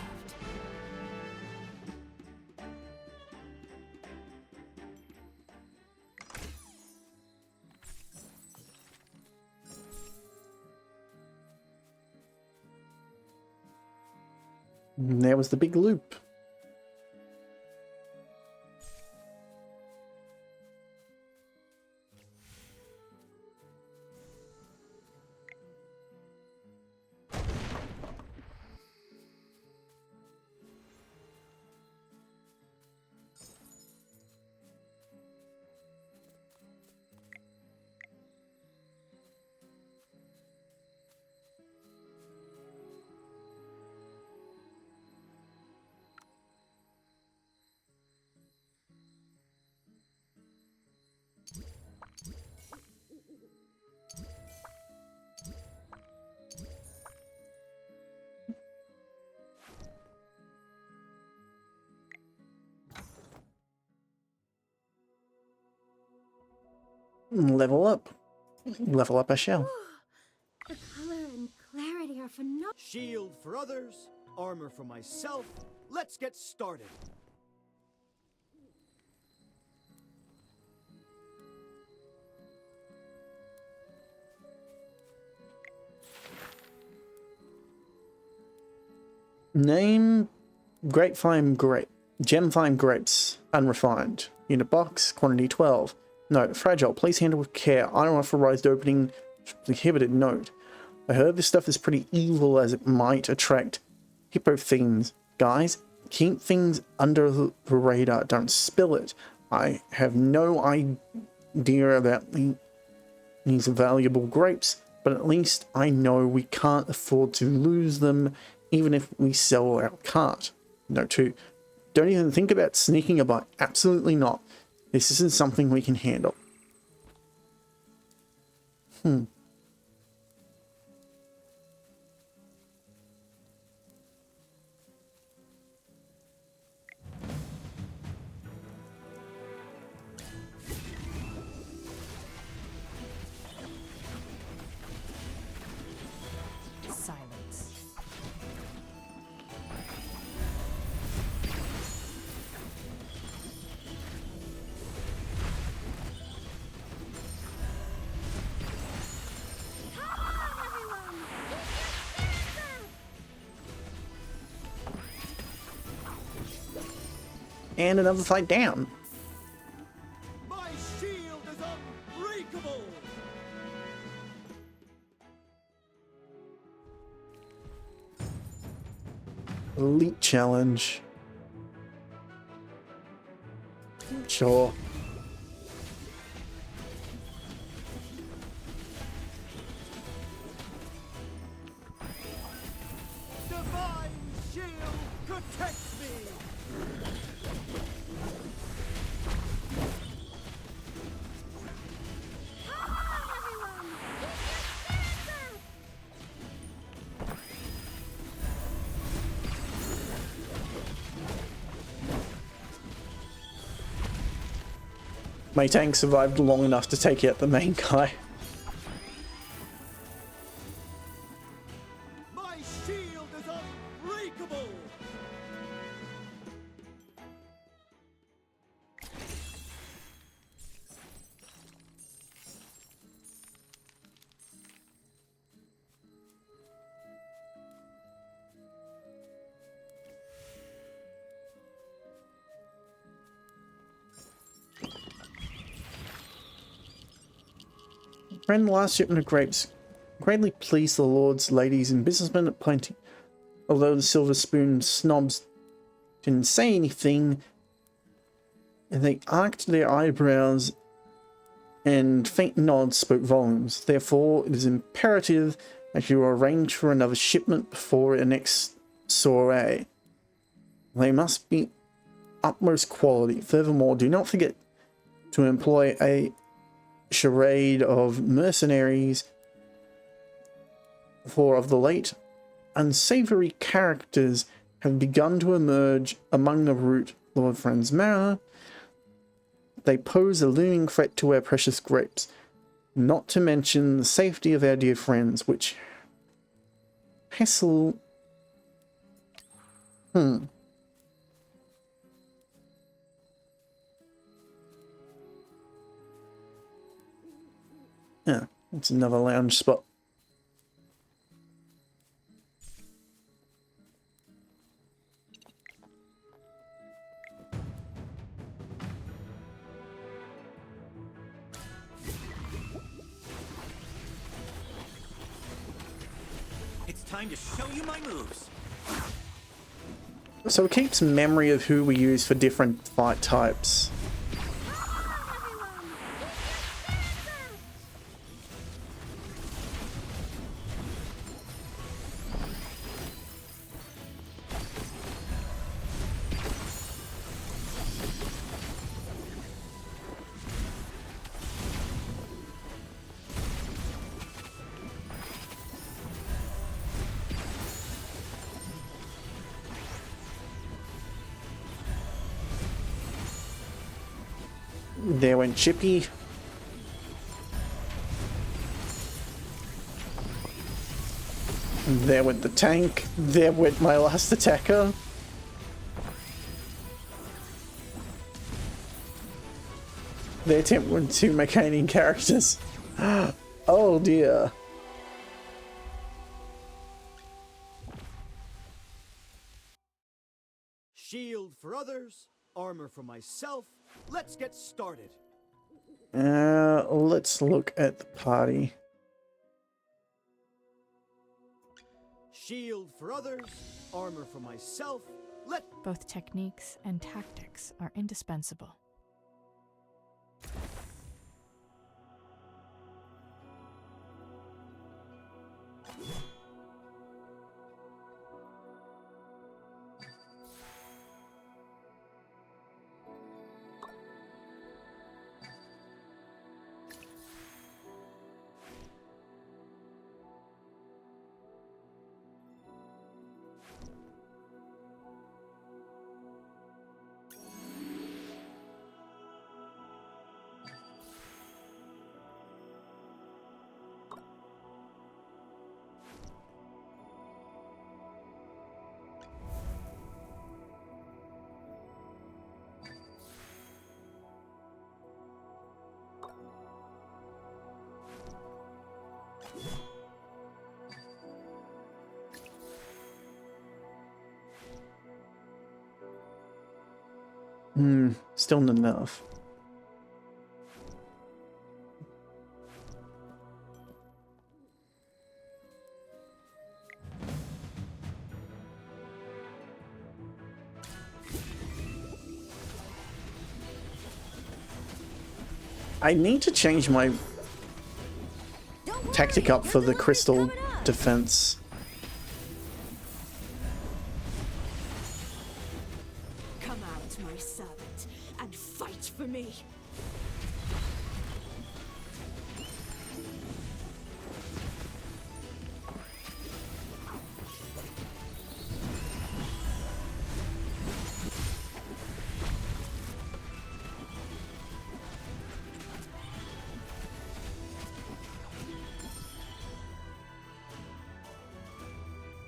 And there was the big loop. Level up. Level up I shall. The color and clarity are phenomenal. Shield for others, armor for myself. Let's get started. Name Grapevine Grape. Gemvine grapes. Unrefined. Unit box. Quantity 12. Note. Fragile. Please handle with care. Unauthorized opening. Prohibited. Note. I heard this stuff is pretty evil as it might attract hippo fiends. Guys, keep things under the radar. Don't spill it. I have no idea about these valuable grapes, but at least I know we can't afford to lose them even if we sell our cart. Note 2. Don't even think about sneaking a bite. Absolutely not. This isn't something we can handle. Silence. And another fight down. My shield is unbreakable. Elite challenge. Sure. Divine shield protects me. My tank survived long enough to take out the main guy. My shield is unbreakable. Friend, the last shipment of grapes greatly pleased the lords, ladies, and businessmen at plenty. Although the silver spoon snobs didn't say anything, they arched their eyebrows and faint nods spoke volumes. Therefore, it is imperative that you arrange for another shipment before the next soiree. They must be utmost quality. Furthermore, do not forget to employ a charade of mercenaries, for of the late unsavory characters have begun to emerge among the route Lord Friend's Manor. They pose a looming threat to our precious grapes, not to mention the safety of our dear friends, which hassle... Yeah, it's another lounge spot. time to show you my moves. So it keeps memory of who we use for different fight types. There went Chippy. There went the tank. There went my last attacker. There went 2 Mechanian characters. Oh dear. Shield for others, armor for myself. Let's get started. Let's look at the party. Shield for others, armor for myself. Both techniques and tactics are indispensable. Still not enough. I need to change my tactic up for the crystal defense. Come out, my servant, and fight for me.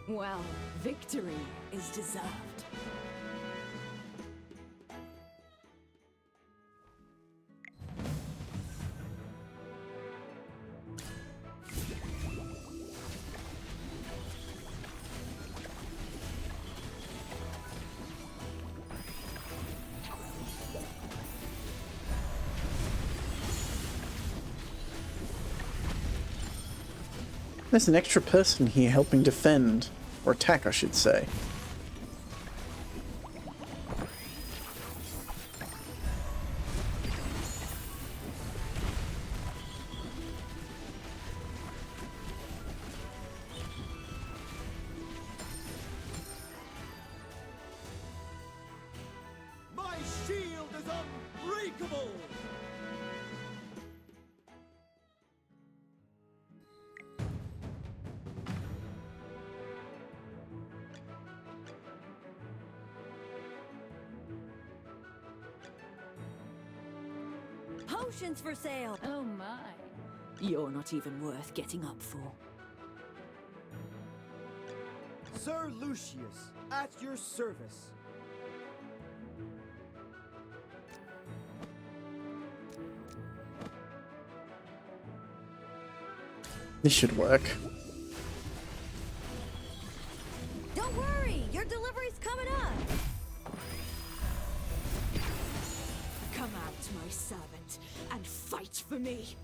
Well, victory is deserved. There's an extra person here helping defend, or attack I should say. My shield is unbreakable! Potions for sale! Oh my. You're not even worth getting up for. Sir Lucius, at your service. This should work. Don't worry, your delivery's coming up! Come out, my servant, and fight for me.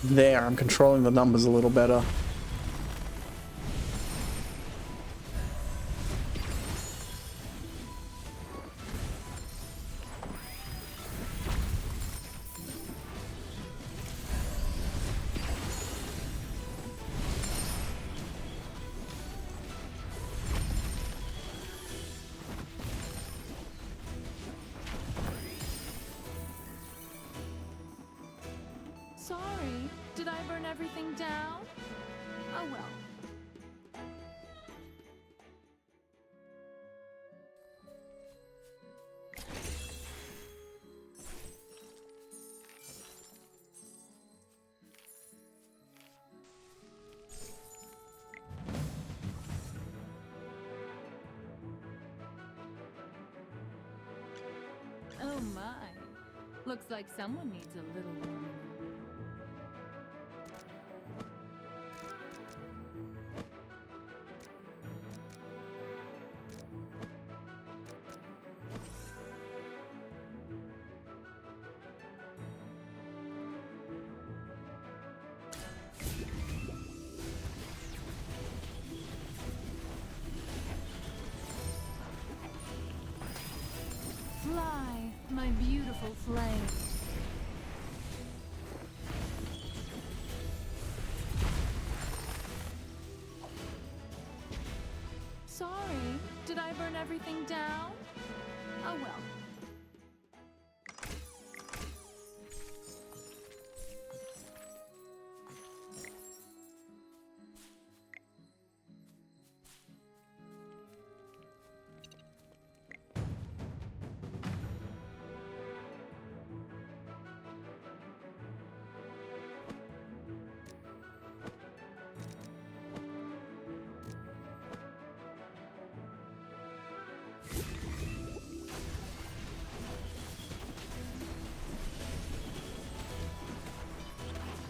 There, I'm controlling the numbers a little better. Sorry, did I burn everything down? Oh well. Oh my. Looks like someone needs a little warming up. Fly, my beautiful flame. Sorry, did I burn everything down? Oh well.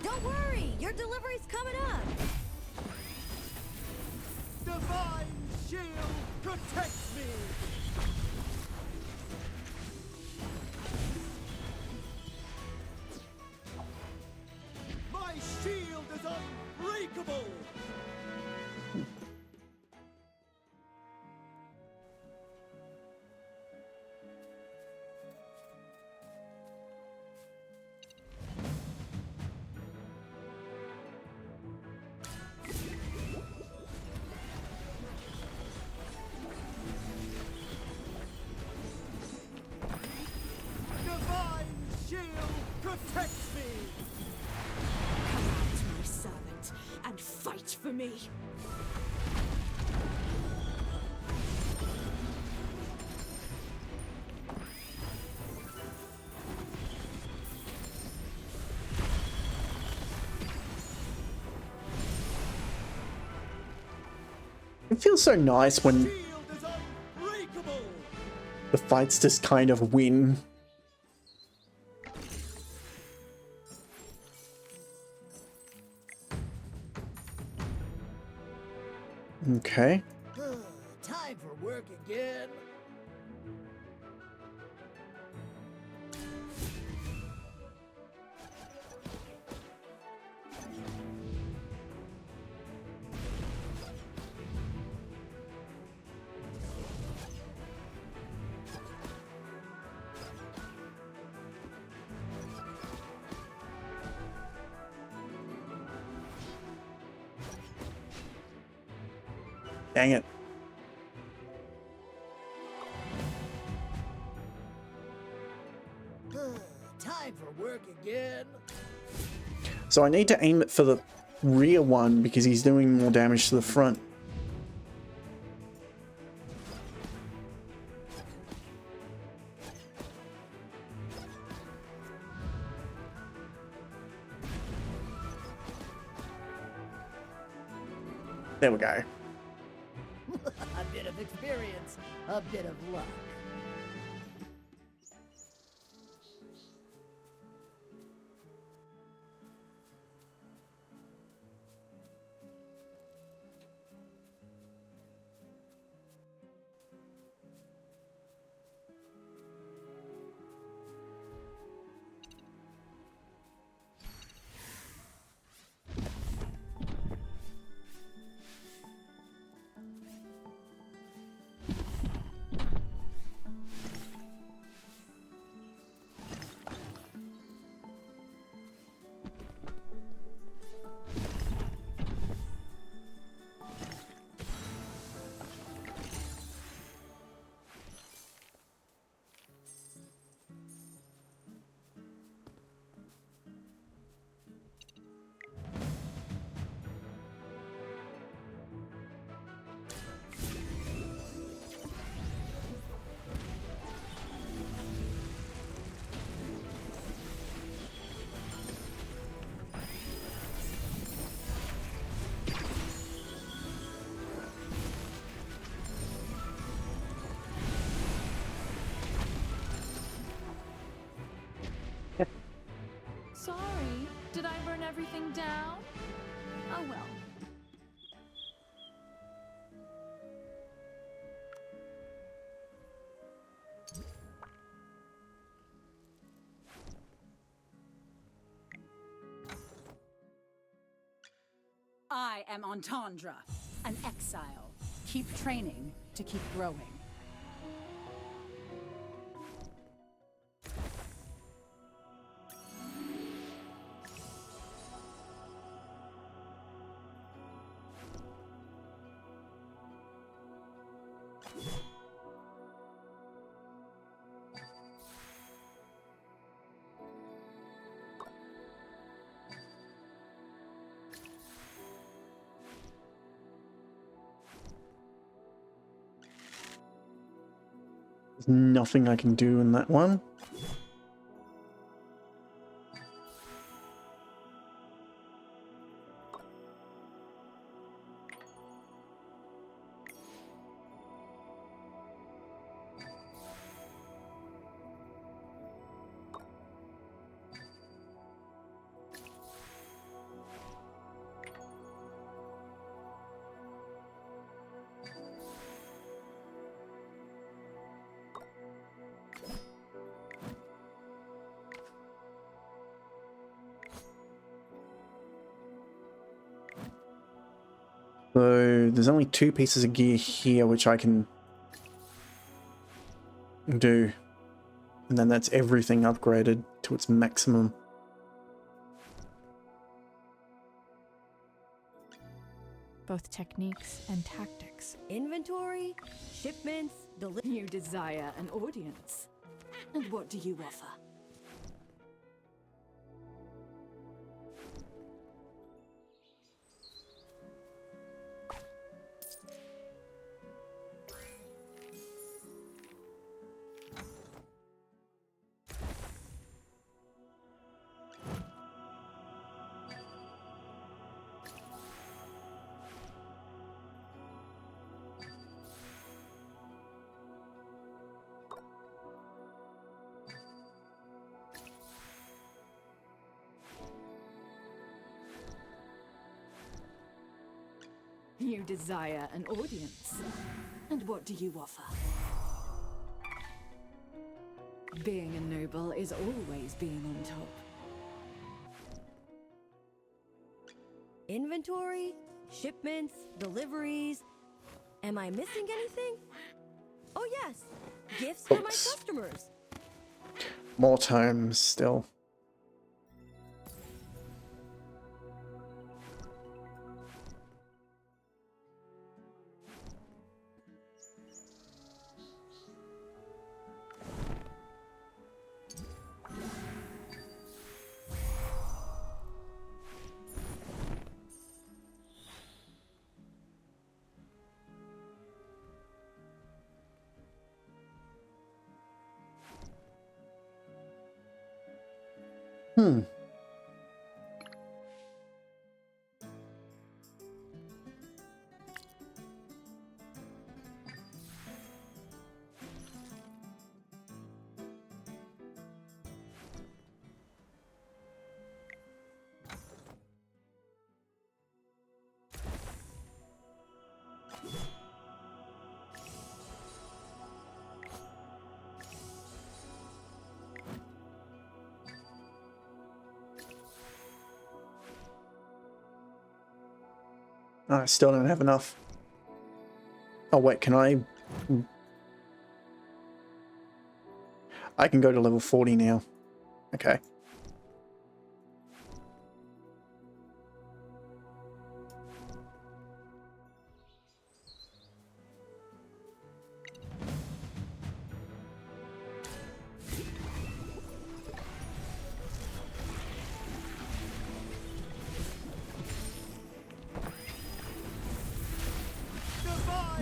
Don't worry, your delivery's coming up. Divine shield protects me! My shield is unbreakable! Divine shield protects me! Come out, my servant, and fight for me. It feels so nice when the fights just kind of win. Okay. Time for work again. Dang it. Time for work again. So I need to aim it for the rear one because he's doing more damage to the front. There we go. A bit of experience, a bit of luck. burn everything down? Oh well. I am Entendre, an exile. Keep training to keep growing. There's nothing I can do in that one. So there's only 2 pieces of gear here which I can do, and then that's everything upgraded to its maximum. Both techniques and tactics. Inventory, shipments, You desire an audience. And what do you offer? You desire an audience. And what do you offer? Being a noble is always being on top. Inventory, shipments, deliveries. Am I missing anything? Oh yes, gifts for my Books. customers. More times still. I still don't have enough. Oh wait, can I can go to level 40 now. Okay.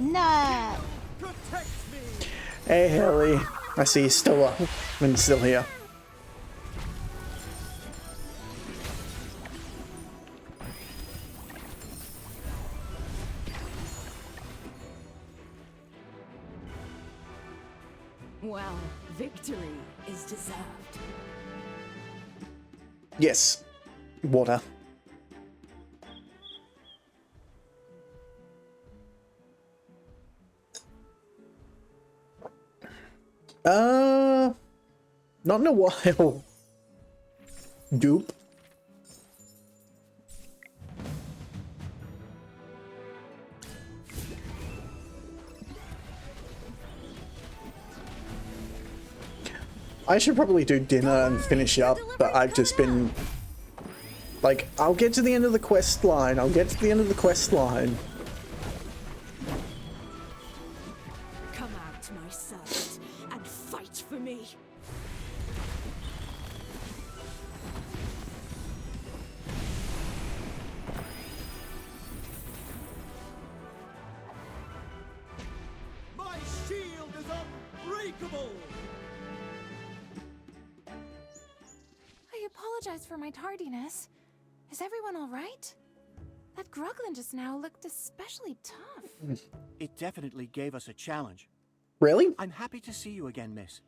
No! Hey Haley, I see you still up and still here. Well, victory is deserved. Yes. Water. Not in a while. Dupe. I should probably do dinner and finish up, but I've just been... like, I'll get to the end of the quest line. Come out, my servant, and fight for me. My shield is unbreakable! I apologize for my tardiness. Is everyone all right? That Gruglin just now looked especially tough. It definitely gave us a challenge. Really? I'm happy to see you again, miss.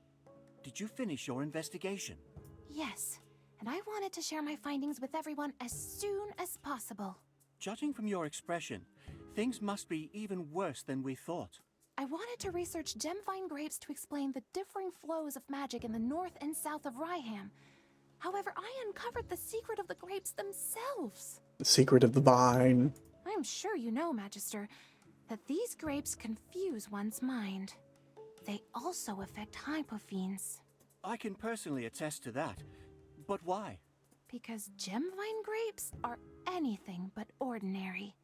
Did you finish your investigation? Yes, and I wanted to share my findings with everyone as soon as possible. Judging from your expression, things must be even worse than we thought. I wanted to research gemvine grapes to explain the differing flows of magic in the north and south of Ryham. However, I uncovered the secret of the grapes themselves. The secret of the vine. I'm sure you know, Magister, that these grapes confuse one's mind. They also affect hypophines. I can personally attest to that. But why? Because gemvine grapes are anything but ordinary.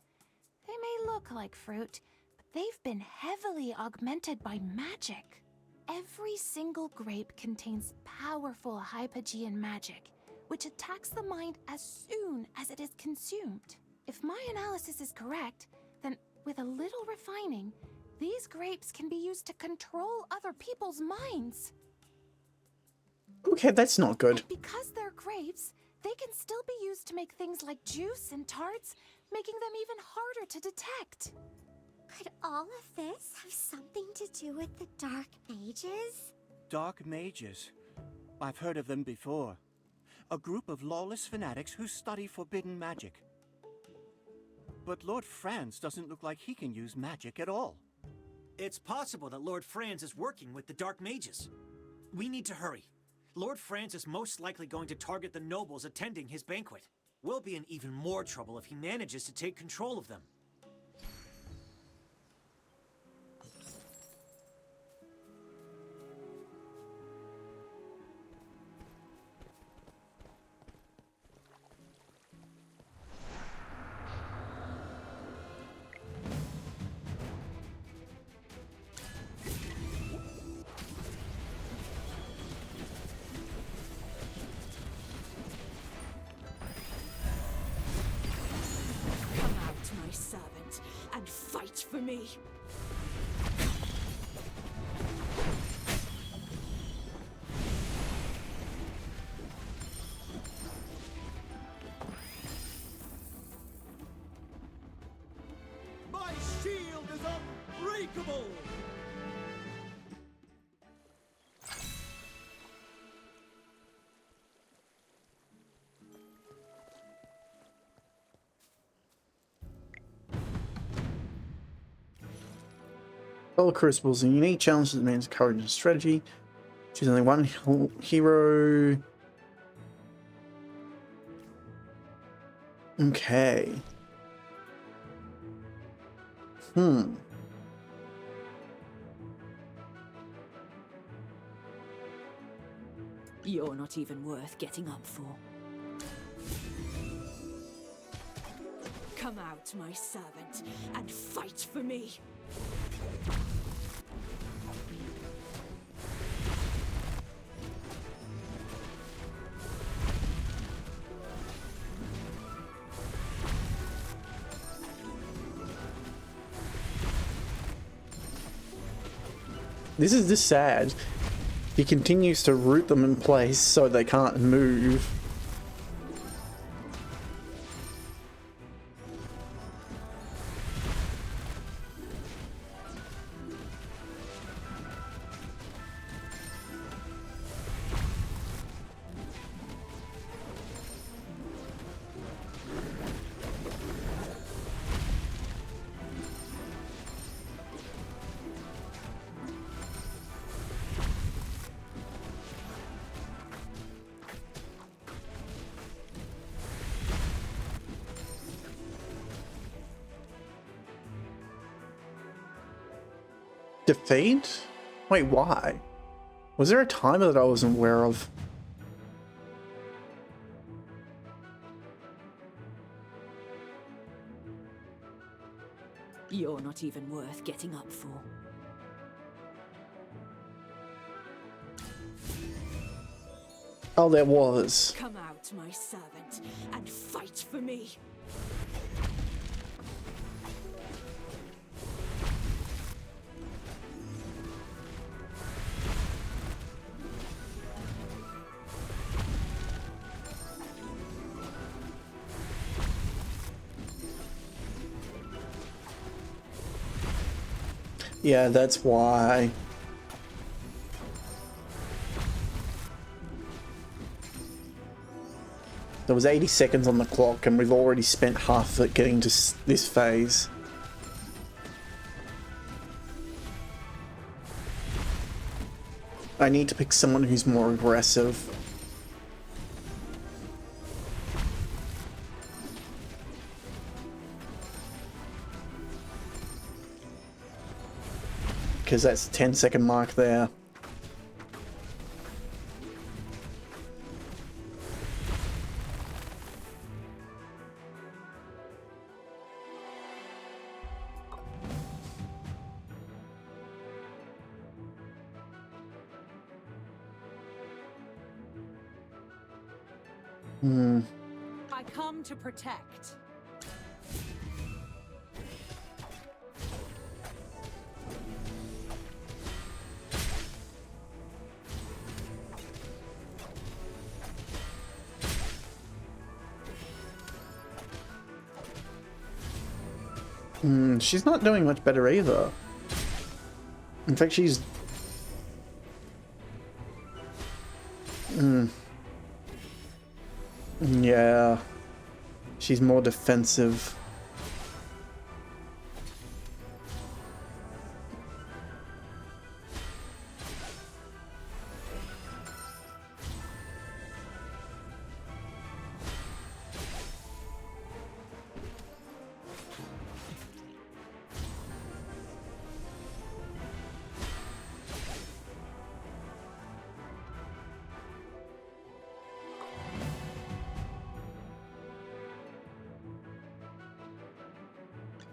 They may look like fruit, but they've been heavily augmented by magic. Every single grape contains powerful Hypogean magic, which attacks the mind as soon as it is consumed. If my analysis is correct, then with a little refining, these grapes can be used to control other people's minds. Okay, that's not good. And because they're grapes, they can still be used to make things like juice and tarts, making them even harder to detect. Could all of this have something to do with the Dark Mages? Dark Mages. I've heard of them before. A group of lawless fanatics who study forbidden magic. But Lord Franz doesn't look like he can use magic at all. It's possible that Lord Franz is working with the Dark Mages. We need to hurry. Lord Franz is most likely going to target the nobles attending his banquet. We'll be in even more trouble if he manages to take control of them. My servant, and fight for me. My shield is unbreakable! All Crucibles, a unique challenge that demands courage and strategy. Choose only one hero. Okay. You're not even worth getting up for. Come out, my servant, and fight for me. This is just sad. He continues to root them in place so they can't move. defeat? Wait, why? Was there a timer that I wasn't aware of? You're not even worth getting up for. Oh, there was. Come out, my servant, and fight for me. Yeah, that's why. There was 80 seconds on the clock and we've already spent half of it getting to this phase. I need to pick someone who's more aggressive. Because that's the 10-second mark there. I come to protect. She's not doing much better either. In fact, she's... Yeah. She's more defensive.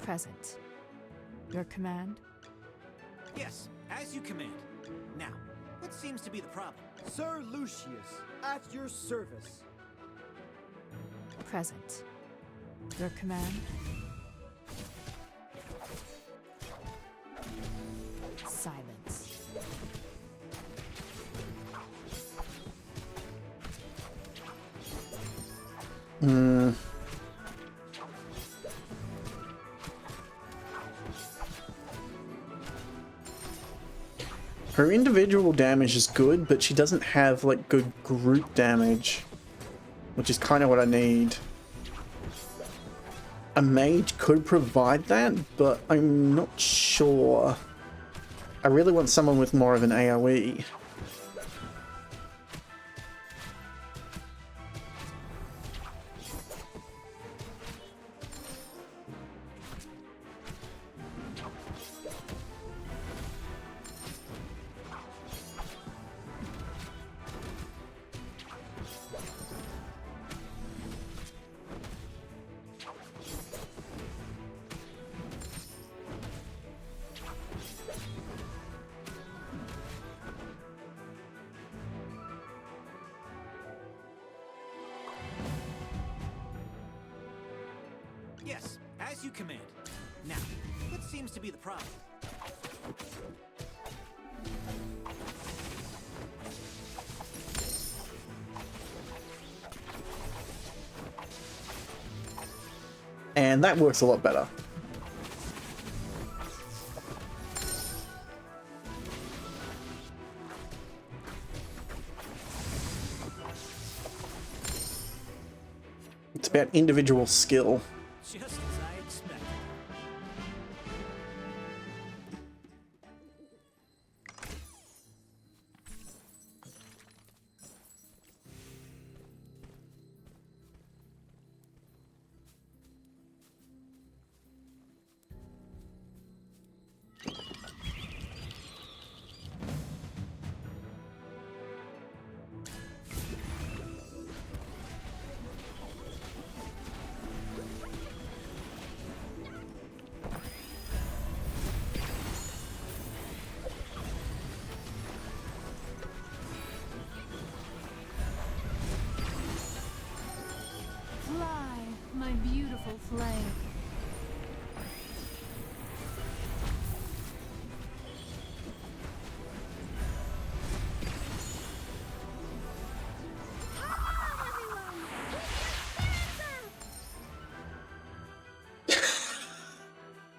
Present. Your command? Yes, as you command. Now, what seems to be the problem? Sir Lucius, at your service. Present. Your command? Silence. Her individual damage is good, but she doesn't have, like, good group damage. Which is kind of what I need. A mage could provide that, but I'm not sure. I really want someone with more of an AoE. Yes, as you command. Now, what seems to be the problem? And that works a lot better. It's about individual skill. Just as I expected. flame.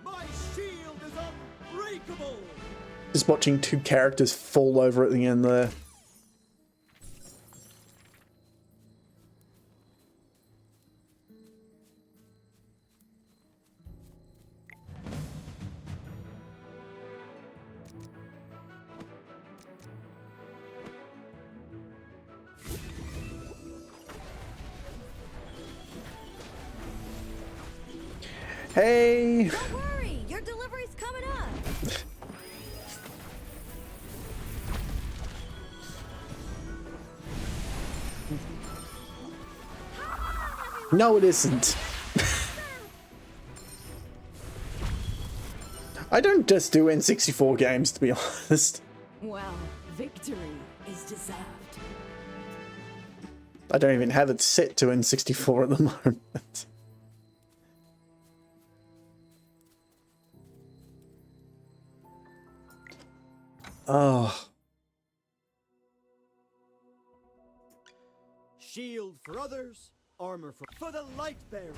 My shield is unbreakable! Just watching two characters fall over at the end there. Hey! Don't worry, your delivery's coming up. No, it isn't. I don't just do N64 games, to be honest. Well, victory is deserved. I don't even have it set to N64 at the moment. Oh. Shield for others, armor for the light bearers.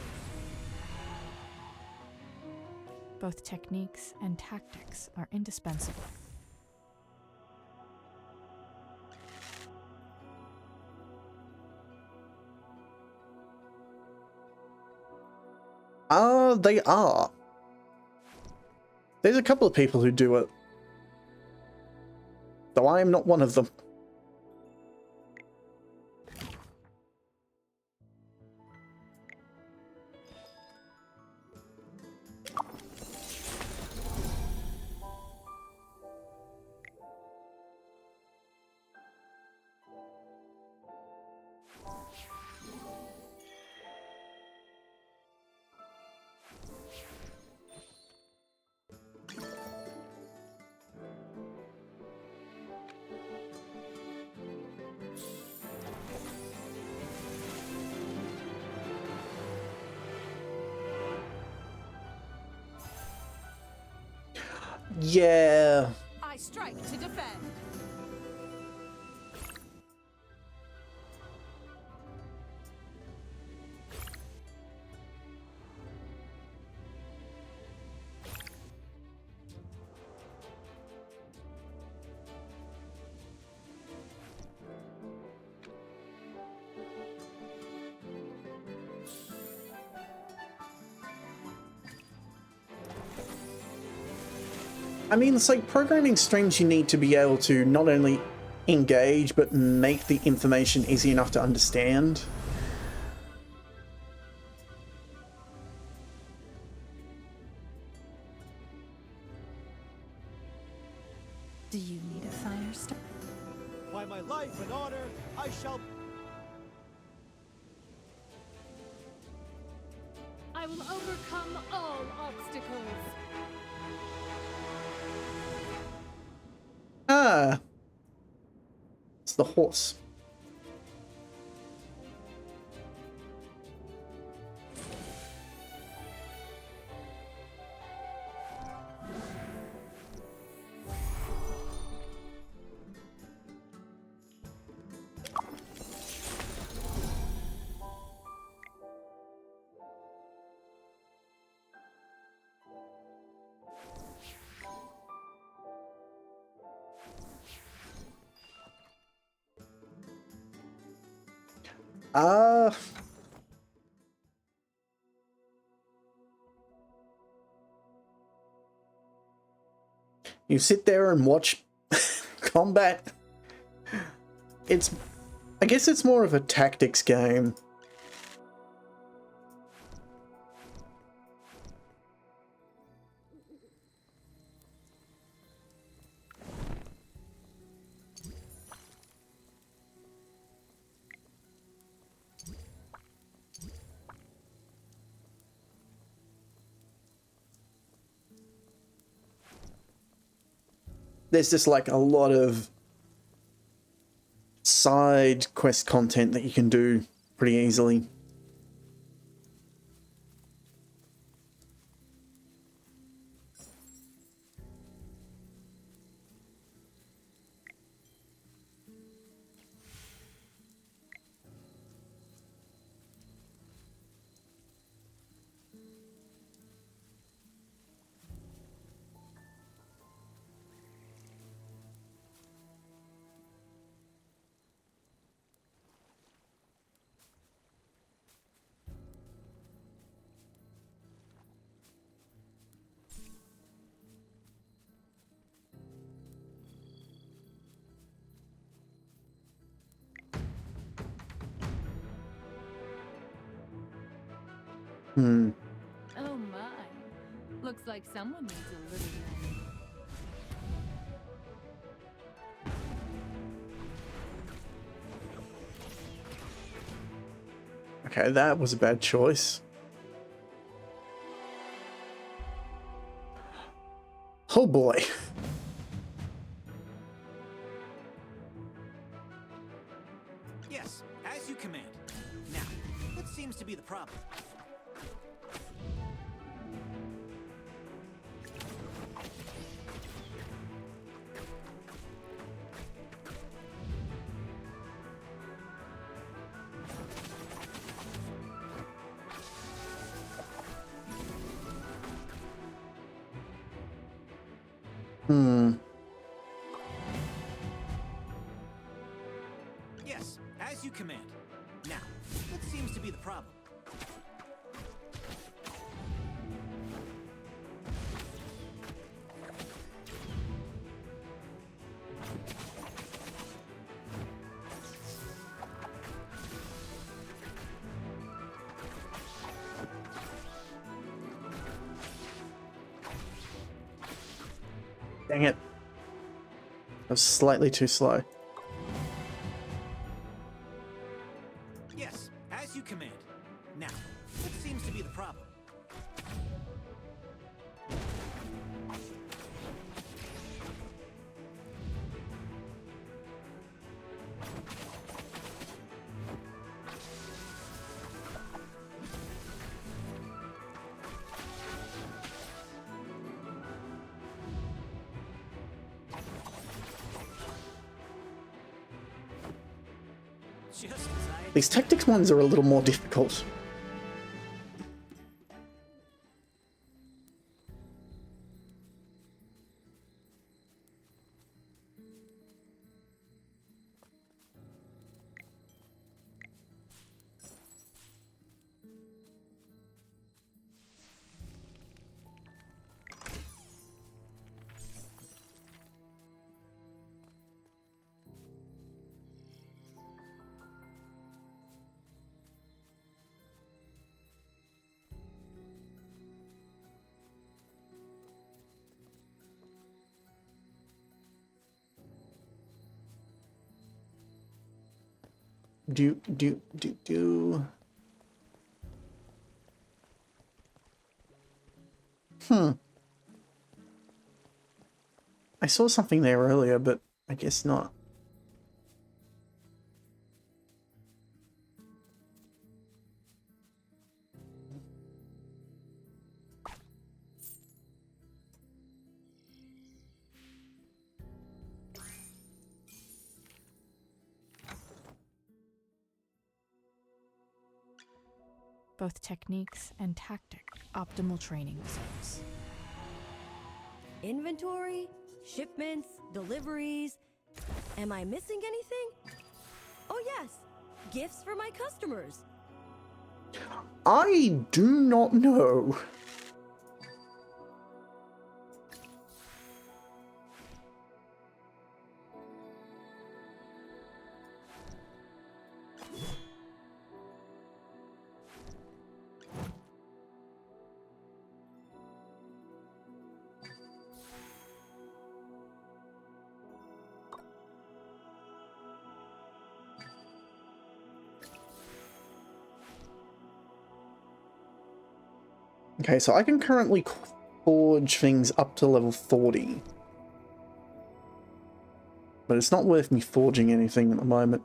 Both techniques and tactics are indispensable. They are. There's a couple of people who do it. Though I am not one of them. Yeah. I strike to defend. I mean, it's like programming strings, you need to be able to not only engage, but make the information easy enough to understand. Do you need a fire starter? By my life and honor, I shall... I will overcome all obstacles. Ah. It's the horse. You sit there and watch combat. I guess it's more of a tactics game. There's just like a lot of side quest content that you can do pretty easily. Oh my. Looks like someone needs a little learning. Okay, that was a bad choice. Oh boy. Yes, as you command. Now, what seems to be the problem? Yes, as you command. Now, what seems to be the problem? Dang it. I was slightly too slow. Yes, as you command. Now, what seems to be the problem? Just as I These tactics ones are a little more difficult. Do. I saw something there earlier, but I guess not. Both techniques and tactic optimal training results. Inventory, shipments, deliveries. Am I missing anything? Oh yes, gifts for my customers. I do not know. Okay, so I can currently forge things up to level 40. But it's not worth me forging anything at the moment.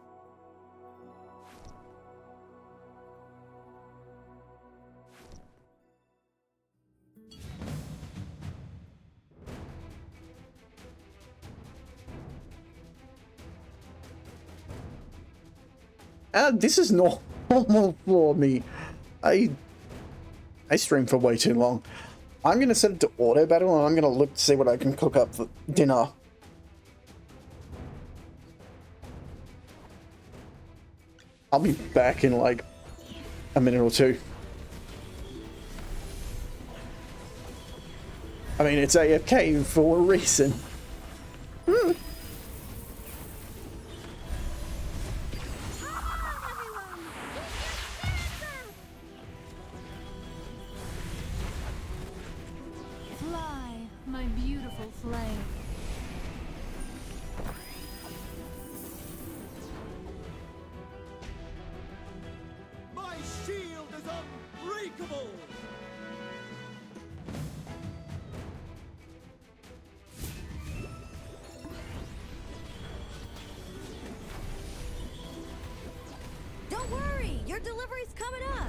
This is not normal for me. I stream for way too long. I'm going to set it to auto battle and I'm going to look to see what I can cook up for dinner. I'll be back in like a minute or two. I mean, it's AFK for a reason. unbreakable! Don't worry, your delivery's coming up.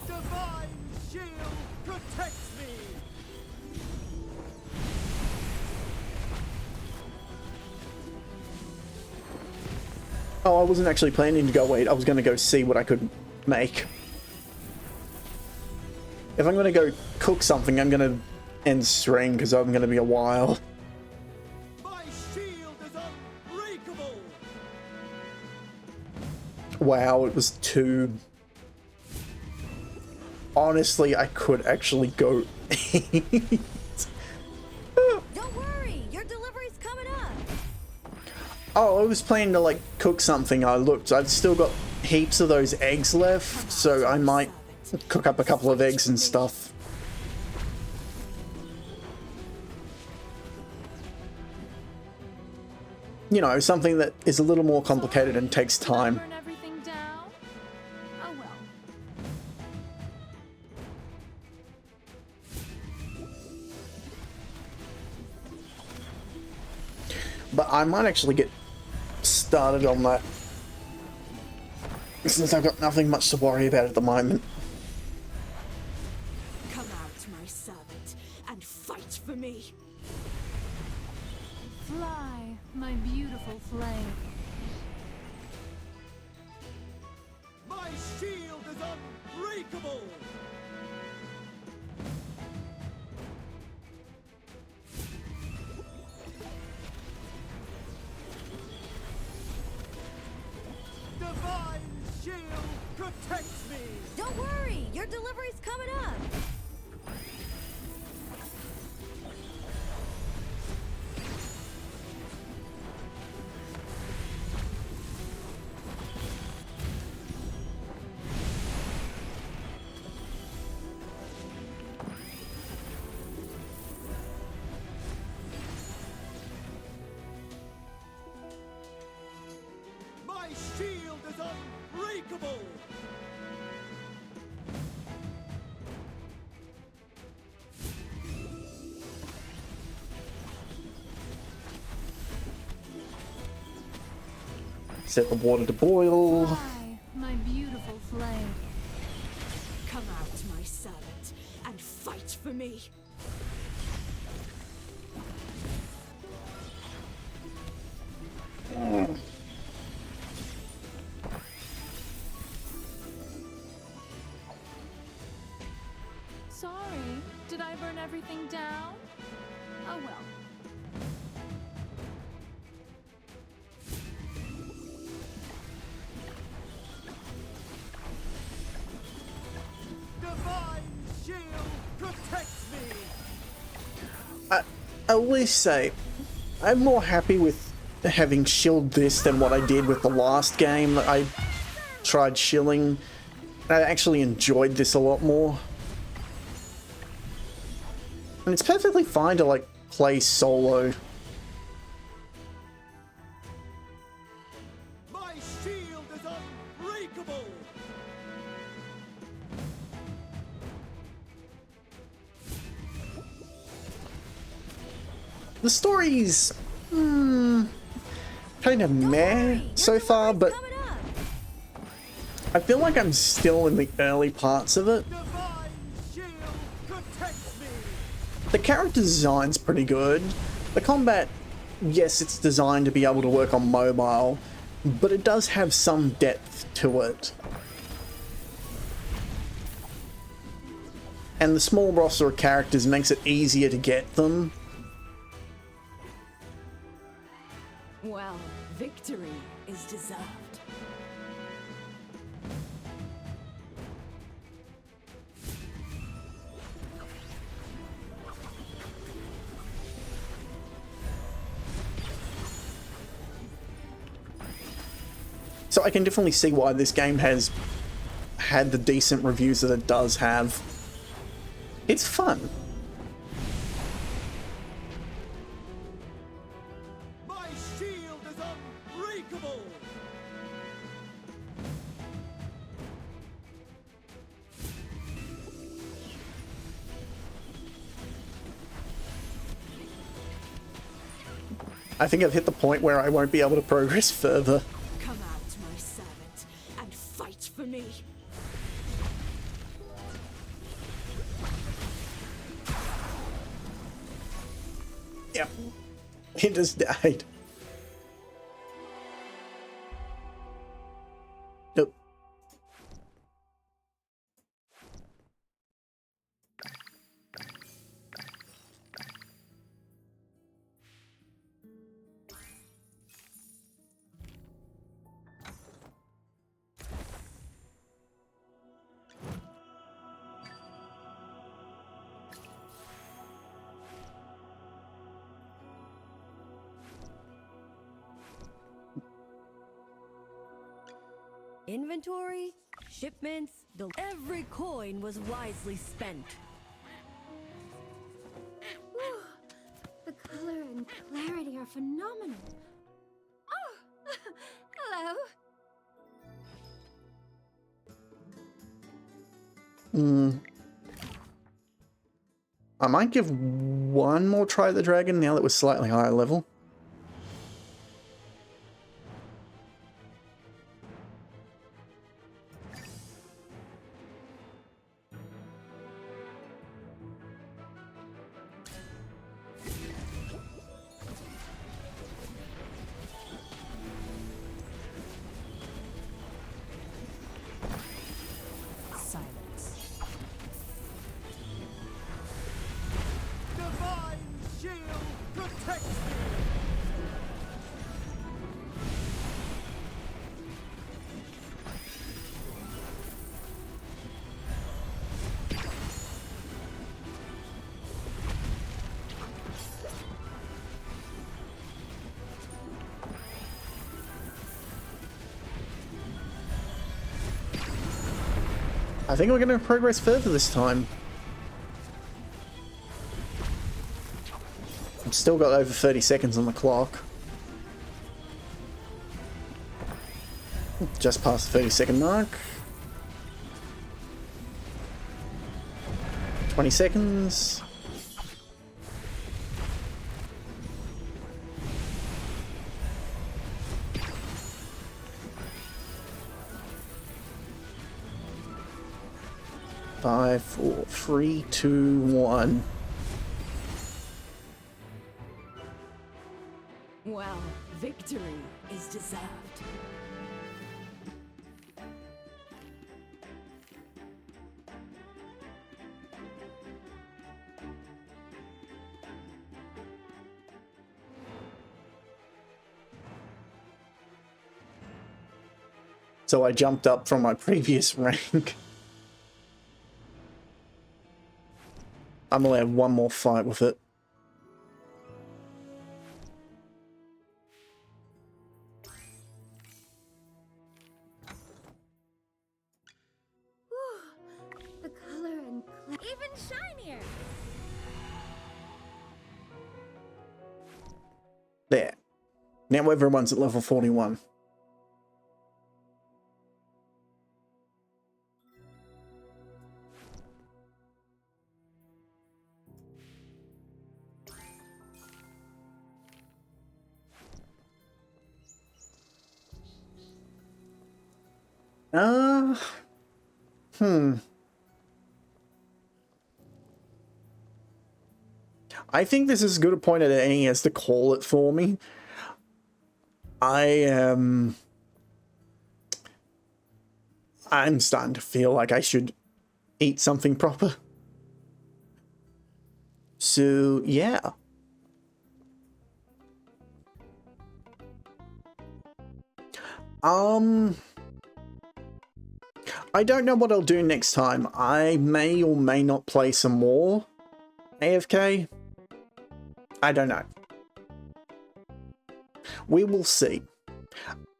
Divine shield protects me! Oh, I wasn't actually planning to go wait. I was going to go see what I could make. If I'm going to go cook something, I'm going to end stream because I'm going to be a while. My shield is unbreakable! Wow, it was 2. Honestly, I could actually go eat. Don't worry, your delivery's coming up. Oh, I was planning to like cook something. I looked, I've still got heaps of those eggs left, so I might cook up a couple of eggs and stuff. You know, something that is a little more complicated and takes time. Burn everything down? Oh well. But I might actually get started on that, since I've got nothing much to worry about at the moment. Come out, my servant, and fight for me. Fly, my beautiful flame. My shield is unbreakable! Divine shield protects me! Don't worry, your delivery's coming up. My shield is unbreakable! Set the water to boil. Fly, my beautiful flame. Come out, my servant, and fight for me. Sorry, did I burn everything down? Oh well. Divine shield protects me! I will say, I'm more happy with having shilled this than what I did with the last game. I tried shilling. I actually enjoyed this a lot more. And it's perfectly fine to like play solo. My shield is unbreakable! The story's kind of meh so far, but I feel like I'm still in the early parts of it. The character design's pretty good. The combat, yes, it's designed to be able to work on mobile, but it does have some depth to it. And the small roster of characters makes it easier to get them. Well, victory is deserved. So I can definitely see why this game has had the decent reviews that it does have. It's fun. My shield is unbreakable! I think I've hit the point where I won't be able to progress further. Come out, my servant, and fight for me. Yep. He just died. Nope. Inventory, shipments, every coin was wisely spent. The color and clarity are phenomenal. Oh, hello. I might give one more try at the dragon now that we're slightly higher level. Divine shield protects me! I think we're going to progress further this time. I've still got over 30 seconds on the clock. Just past the 30-second mark. 20 seconds. Five, four, 3, 2, 1. Well, victory is deserved. So I jumped up from my previous rank. I'm gonna have one more fight with it. The color and even shinier. There. Now everyone's at level 41. I think this is as good a point at any as to call it for me. I'm starting to feel like I should eat something proper. So, yeah. I don't know what I'll do next time. I may or may not play some more AFK. I don't know. We will see.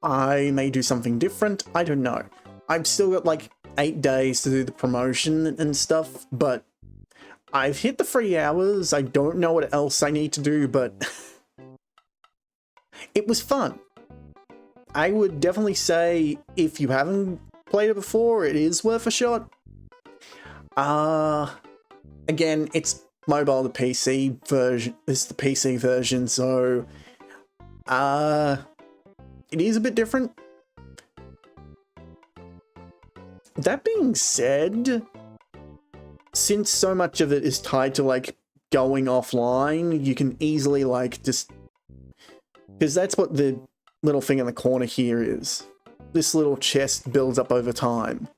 I may do something different. I don't know. I've still got like 8 days to do the promotion and stuff, but I've hit the 3 hours. I don't know what else I need to do, but it was fun. I would definitely say if you haven't played it before, it is worth a shot. Again, it's mobile to PC version. It's the PC version, so it is a bit different. That being said, since so much of it is tied to like going offline, you can easily like just, because that's what the little thing in the corner here is. This little chest builds up over time.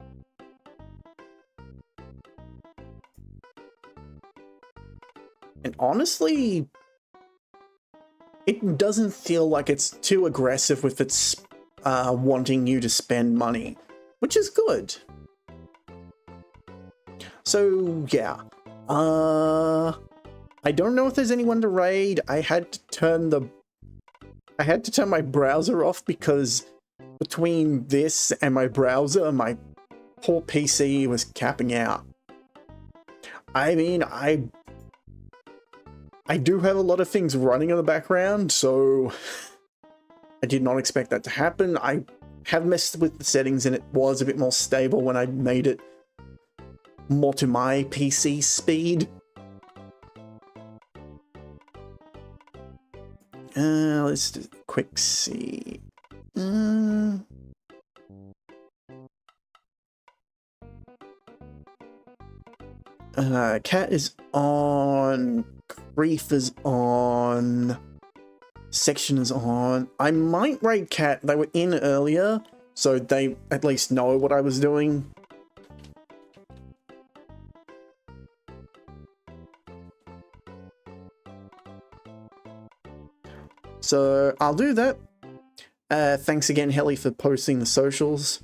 And honestly, it doesn't feel like it's too aggressive with its wanting you to spend money, which is good. So yeah, I don't know if there's anyone to raid. I had to turn my browser off because between this and my browser, my poor PC was capping out. I mean, I do have a lot of things running in the background, so I did not expect that to happen. I have messed with the settings and it was a bit more stable when I made it more to my PC speed. Let's do a quick see. Cat is on. Grief is on. Section is on. I might raid Cat. They were in earlier, so they at least know what I was doing. So I'll do that. Thanks again, Helly, for posting the socials.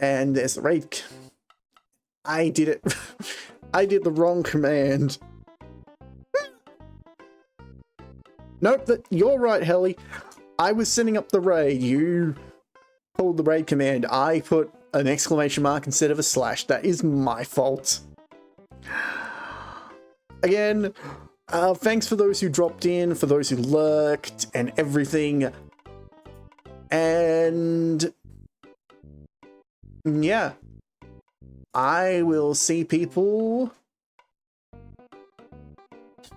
And there's the raid. I did it. I did the wrong command. Nope, you're right, Helly. I was setting up the raid. You pulled the raid command. I put an exclamation mark instead of a slash. That is my fault. Again, thanks for those who dropped in, for those who lurked, and everything. And yeah, I will see people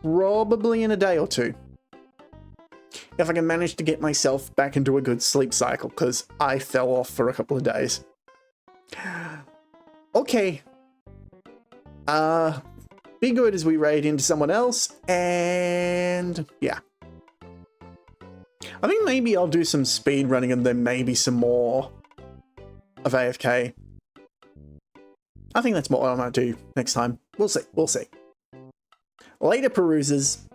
probably in a day or two. If I can manage to get myself back into a good sleep cycle, because I fell off for a couple of days. Okay. Be good as we raid into someone else, and yeah. I think maybe I'll do some speed running and then maybe some more of AFK. I think that's what I might do next time. We'll see. We'll see. Later, perusers.